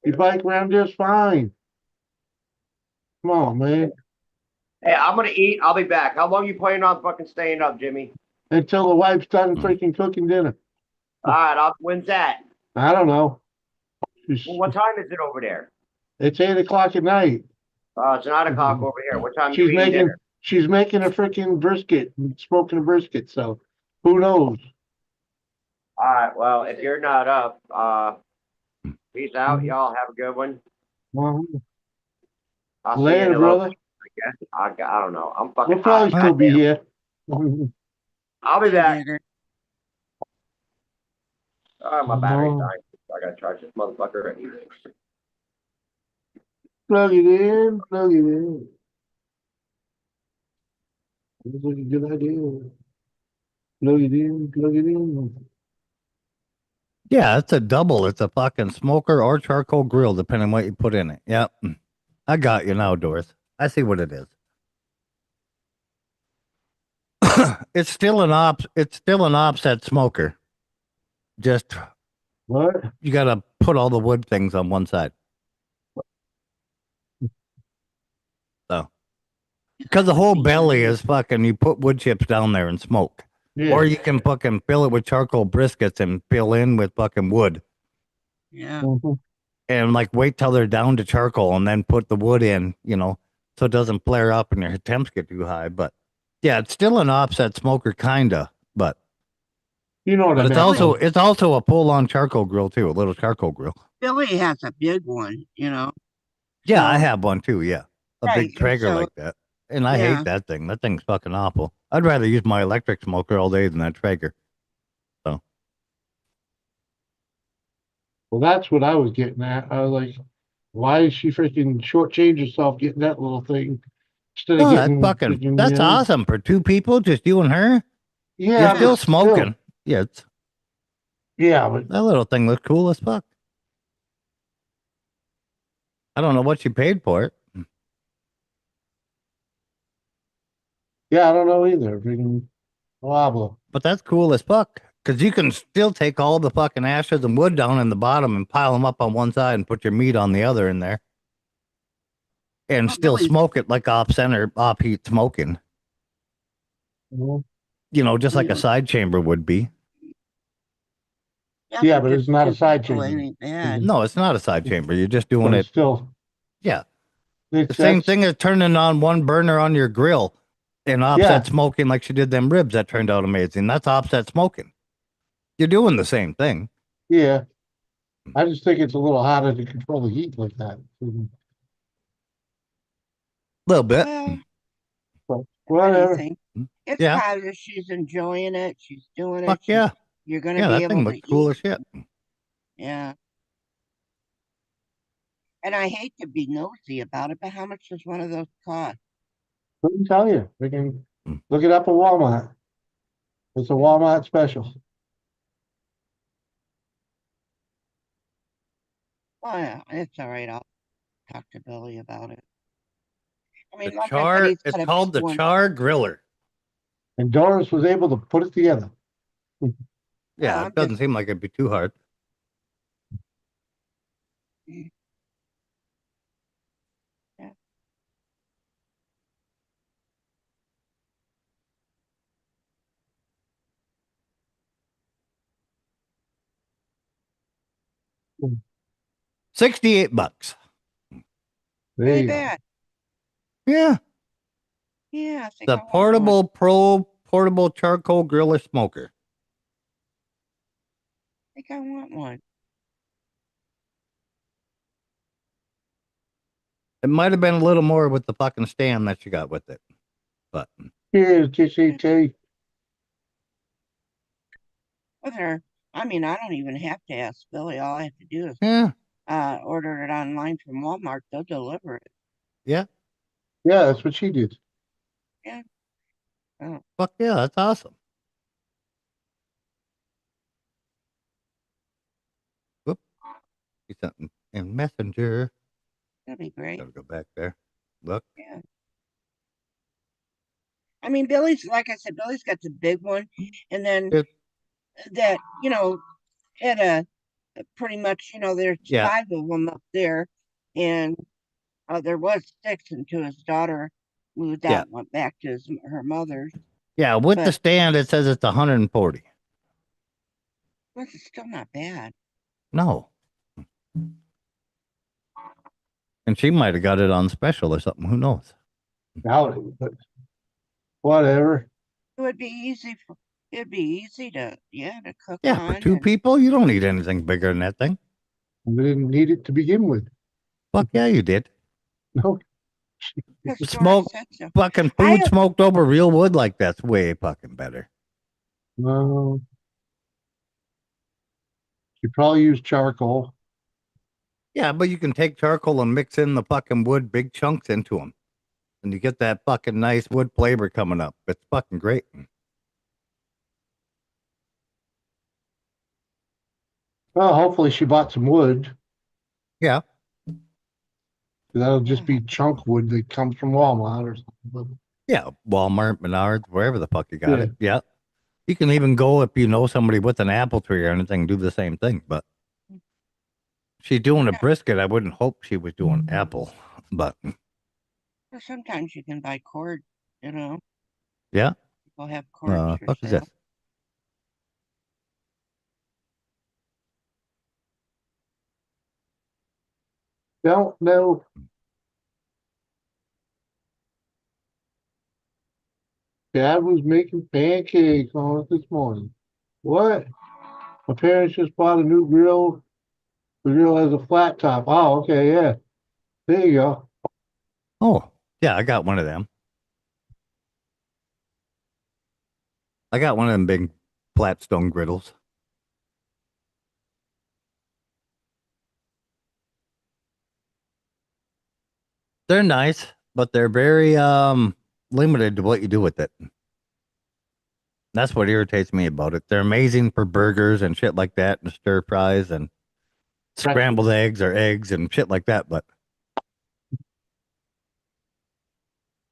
You bike around just fine. Come on, man. Hey, I'm gonna eat. I'll be back. How long you planning on fucking staying up, Jimmy? Until the wife's done freaking cooking dinner. All right. When's that? I don't know. Well, what time is it over there? It's 8 o'clock at night. It's 9 o'clock over here. What time She's you eating dinner? she's making a freaking brisket, smoking a brisket. So who knows? All right. Well, if you're not up, peace out. Y'all have a good one. Well, I'll see you later, in a little brother. bit, I guess. I don't know. I'm fucking We'll probably hot. still be here. I'll be back. Digger. My battery's dying. I gotta charge this motherfucker. Plug it in. Plug it in. Looks like a good idea. Plug it in. Plug it in. Yeah, it's a double. It's a fucking smoker or charcoal grill, depending what you put in it. Yep. I got you now, Doris. I see what it is. It's still an offset smoker. Just what? You gotta put all the wood things on one side. So because the whole belly is fucking, you put wood chips down there and smoke. Yeah. Or you can fucking fill it with charcoal briskets and fill in with fucking wood. Yeah. Mm-hmm. And like wait till they're down to charcoal and then put the wood in, so it doesn't flare up and your temps get too high. But yeah, it's still an offset smoker, kinda, but you know what I mean. It's also a full on charcoal grill too, a little charcoal grill. Billy has a big one, Yeah, So- I have one too, yeah. A Right, big and Traeger so- like that. And I Yeah. hate that thing. That thing's fucking awful. I'd rather use my electric smoker all day than that Traeger. So Well, that's what I was getting at. I was like, why is she freaking shortchange herself getting that little thing instead of no, getting that's awesome for two people, just you and her. Yeah, You're still but smoking. Yeah, but that little thing looks cool as fuck. I don't know what you paid for it. yeah, I don't know either. Freaking blah. But that's cool as fuck. Because you can still take all the fucking ashes and wood down in the bottom and pile them up on one side and put your meat on the other in there. And Not still really. smoke it like off center, off heat smoking. Just like a side chamber would be. Yeah, but it's not a side chamber. Ain't bad. No, it's not a side chamber. You're just doing But it. it's still, Yeah. it's The same that's- thing as turning on one burner on your grill and offset smoking like she did them ribs that turned out amazing. That's offset smoking. You're doing the same thing. Yeah. I just think it's a little harder to control the heat like that. A little bit. Well, Whatever. anything. It's Yeah. positive. She's enjoying it. She's doing it. Fuck yeah. You're gonna Yeah, be that able thing to looks cool eat. as shit. Yeah. And I hate to be nosy about it, but how much does one of those cost? Couldn't tell you. We can look it up at Walmart. It's a Walmart special. Oh yeah, it's all right. I'll talk to Billy about it. I mean, The like I char. said, he's It's got a called big the one. Char Griller. And Doris was able to put it together. Yeah, I'm it doesn't seem like it'd be too hard. Yeah. $68. There Really you go. bad. Yeah. Yeah, I think The I want one. portable charcoal griller smoker. I think I want one. It might have been a little more with the fucking stand that you got with it. But Here's TCT. With her, I mean, I don't even have to ask Billy. All I have to do is yeah. Order it online from Walmart. They'll deliver it. Yeah. Yeah, that's what she did. Yeah. Oh. Fuck yeah, that's awesome. Whoop. See something in Messenger. That'd be great. Gotta go back there. Look. Yeah. I mean, Billy's, like I said, Billy's got the big one, and then that, had a pretty much, there's Yeah. 5 of them up there, and there was 6 until his daughter moved out and went back to her mother's. Yeah, with the stand, it says it's 140. It's still not bad. No. And she might have got it on special or something. Who knows? Doubt it, but whatever. It'd be easy to cook Yeah, on. for 2 people, you don't need anything bigger than that thing. We didn't need it to begin with. Fuck yeah, you did. No. Smoke fucking food smoked over real wood like that's way fucking better. No. You probably use charcoal. Yeah, but you can take charcoal and mix in the fucking wood, big chunks into them. And you get that fucking nice wood flavor coming up. It's fucking great. Well, hopefully she bought some wood. Yeah. That'll just be chunk wood that comes from Walmart or something. Yeah, Walmart, Menards, wherever the fuck you got it. Yeah. You can even go if you know somebody with an apple tree or anything, do the same thing. But if she's doing a brisket, I wouldn't hope she was doing apple. But Or sometimes you can buy cord, yeah. People have cords for Fuck is sale. this? Don't know. Dad was making pancakes on it this morning. What? My parents just bought a new grill. The grill has a flat top. Oh, okay, yeah. There you go. Oh, yeah, I got one of them. I got one of them big flat stone griddles. They're nice, but they're very limited to what you do with it. That's what irritates me about it. They're amazing for burgers and shit like that, and stir fries and scrambled eggs or eggs and shit like that. But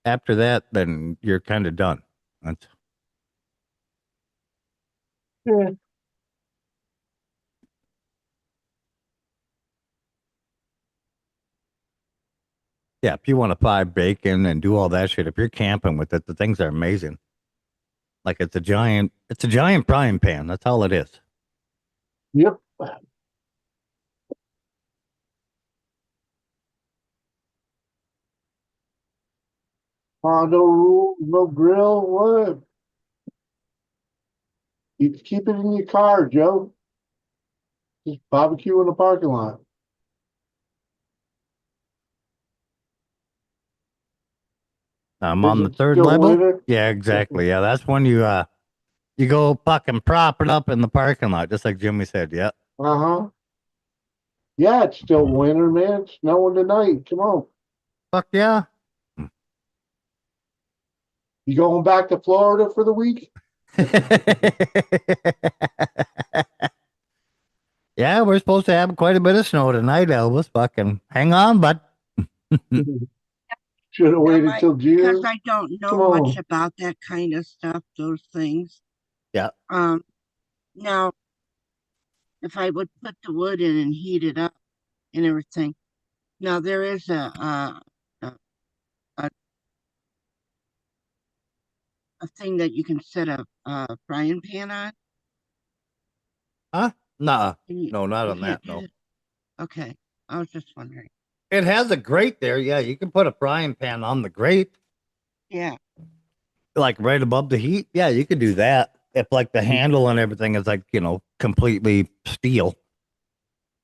after that, then you're kind of done. That's Yeah. yeah. If you want to fry bacon and do all that shit, if you're camping with it, the things are amazing. Like it's a giant frying pan. That's all it is. Yep. No rules, no grill. What? You keep it in your car, Joe. Just barbecue in the parking lot. I'm Is on the it 3rd still level. winter? Yeah, exactly. Yeah, that's when you go fucking prop it up in the parking lot, just like Jimmy said. Yeah. Uh-huh. Yeah, it's still winter, man. It's snowing tonight. Come on. Fuck yeah. You going back to Florida for the week? Yeah, we're supposed to have quite a bit of snow tonight, Elvis. Fucking hang on, bud. Should have waited till June. Because I don't know Come on. much about that kind of stuff, those things. Yeah. Now, if I would put the wood in and heat it up and everything, now there is a thing that you can set a frying pan on. Huh? Nah. You- No, not you on that. can't do No. it? Okay, I was just wondering. It has a grate there. Yeah, you can put a frying pan on the grate, Yeah, like right above the heat. Yeah, you could do that. If like the handle and everything is like, completely steel,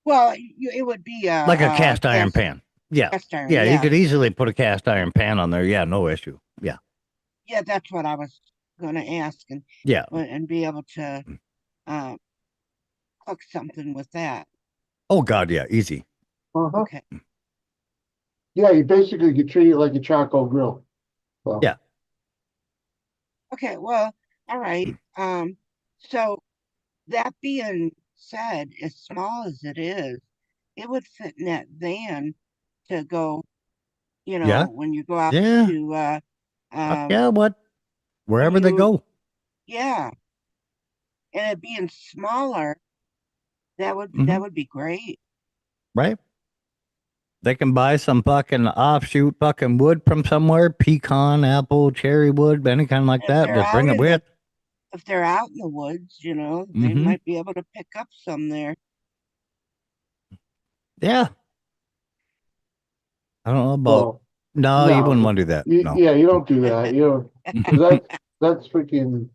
well, it would be like a cast iron pan. Yeah. Cast iron, Yeah, you yeah. could easily put a cast iron pan on there. Yeah, no issue. Yeah. Yeah, that's what I was going to ask, and Yeah. and be able to cook something with that. Oh God, yeah, easy. Uh-huh. Okay. Yeah, you basically could treat it like a charcoal grill. Well, Yeah. Okay, well, all right. So that being said, as small as it is, it would fit in that van to go, Yeah. when you go out Yeah. to Fuck yeah, what? Wherever they you go. yeah. And it being smaller, that Mhm. would be great. Right? They can buy some fucking offshoot fucking wood from somewhere, pecan, apple, cherry wood, any kind like If that. they're Just bring out it in with. if they're out in the woods, they Mm-hmm. might be able to pick up some there. Yeah. I don't know about. Well, No, you wouldn't no, want to do that. No. yeah, you don't do that. Because that's freaking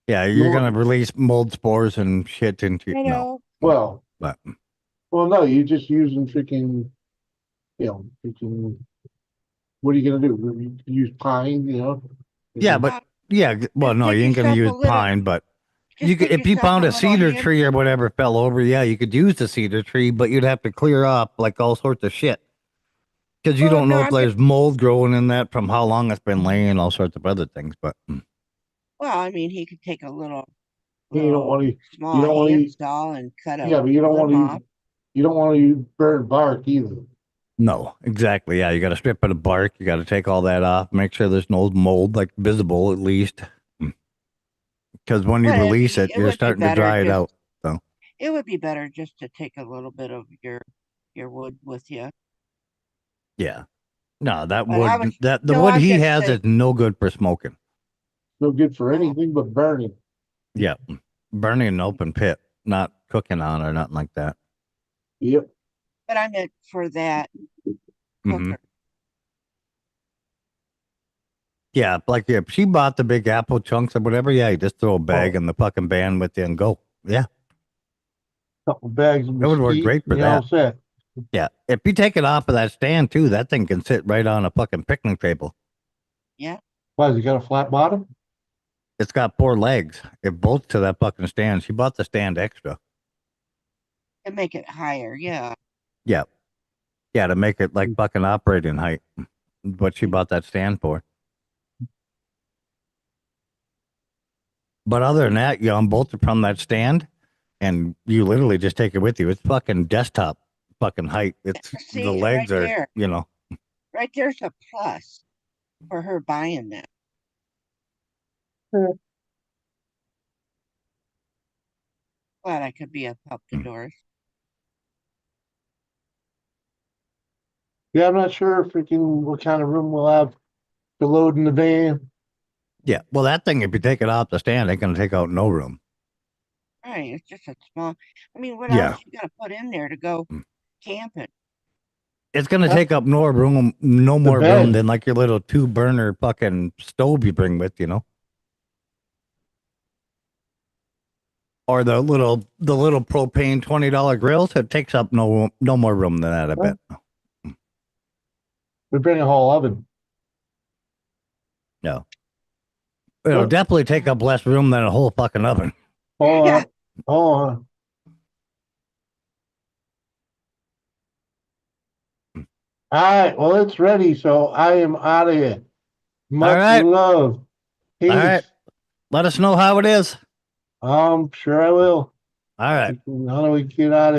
Yeah, you're no. gonna release mold spores and shit into. You No. know, Well, But no, you're just using freaking, freaking. What are you gonna do? You use pine, yeah, but yeah, well, just no, dig you ain't gonna yourself a use little, pine, but you just could, dig if you yourself found a a little cedar hand. tree or whatever fell over, yeah, you could use the cedar tree, but you'd have to clear up like all sorts of shit because you Oh don't no, know if there's mold growing in that from how long it's been laying, all sorts of other things. But well, I mean, he could take a little you don't want to. You small don't want to. handsaw and cut Yeah, a but you don't want limb to. off. You don't want to use burnt bark either. no, exactly, yeah, you got to strip it of bark, you got to take all that off, make sure there's no mold like visible at least, because when you But release it, it you're would be starting to better dry it just out. So it would be better just to take a little bit of your wood with you. yeah, no, that But I wood, was that the no, wood I was he gonna has say is no good for smoking. No good for oh, anything but burning. Yeah, burning an open pit, not cooking on or nothing like that. Yep. but I meant for that Hmm. cooker. Yeah, like if she bought the big apple chunks or whatever, yeah, you just throw a bag Oh, in the fucking van with you and go. Yeah, couple bags of it would work mesquite, great for all that. set. Yeah, if you take it off of that stand too, that thing can sit right on a fucking picnic table. Yeah, Why, has it got a flat bottom? It's got 4 legs. It bolts to that fucking stand. She bought the stand extra. and make it higher. Yeah, Yeah, yeah, to make it like fucking operating height. What she bought that stand for. But other than that, you unbolt it from that stand, and you literally just take it with you. It's fucking desktop fucking height. It's the see legs are, right there's a plus for her buying that. Glad I could be of help to Doris. Yeah, I'm not sure freaking what kind of room we'll have to load in the van. Yeah. Well, that thing, if you take it off the stand, ain't gonna take out no room. Right, it's just a small. I mean, what Yeah. else you gotta put in there to go camping? It's gonna take up no room, no more bed. room than like your little 2-burner fucking stove you bring with, or the little propane $20 grills. It takes up no more room than that, I bet. We bring a whole oven. No. It'll definitely take up less room than a whole fucking oven. Hold on. Hold on. All right, well, it's ready, so I am out of here. Much right. love. Peace. All right. Let us know how it is. Sure I will. All right. How do we get out of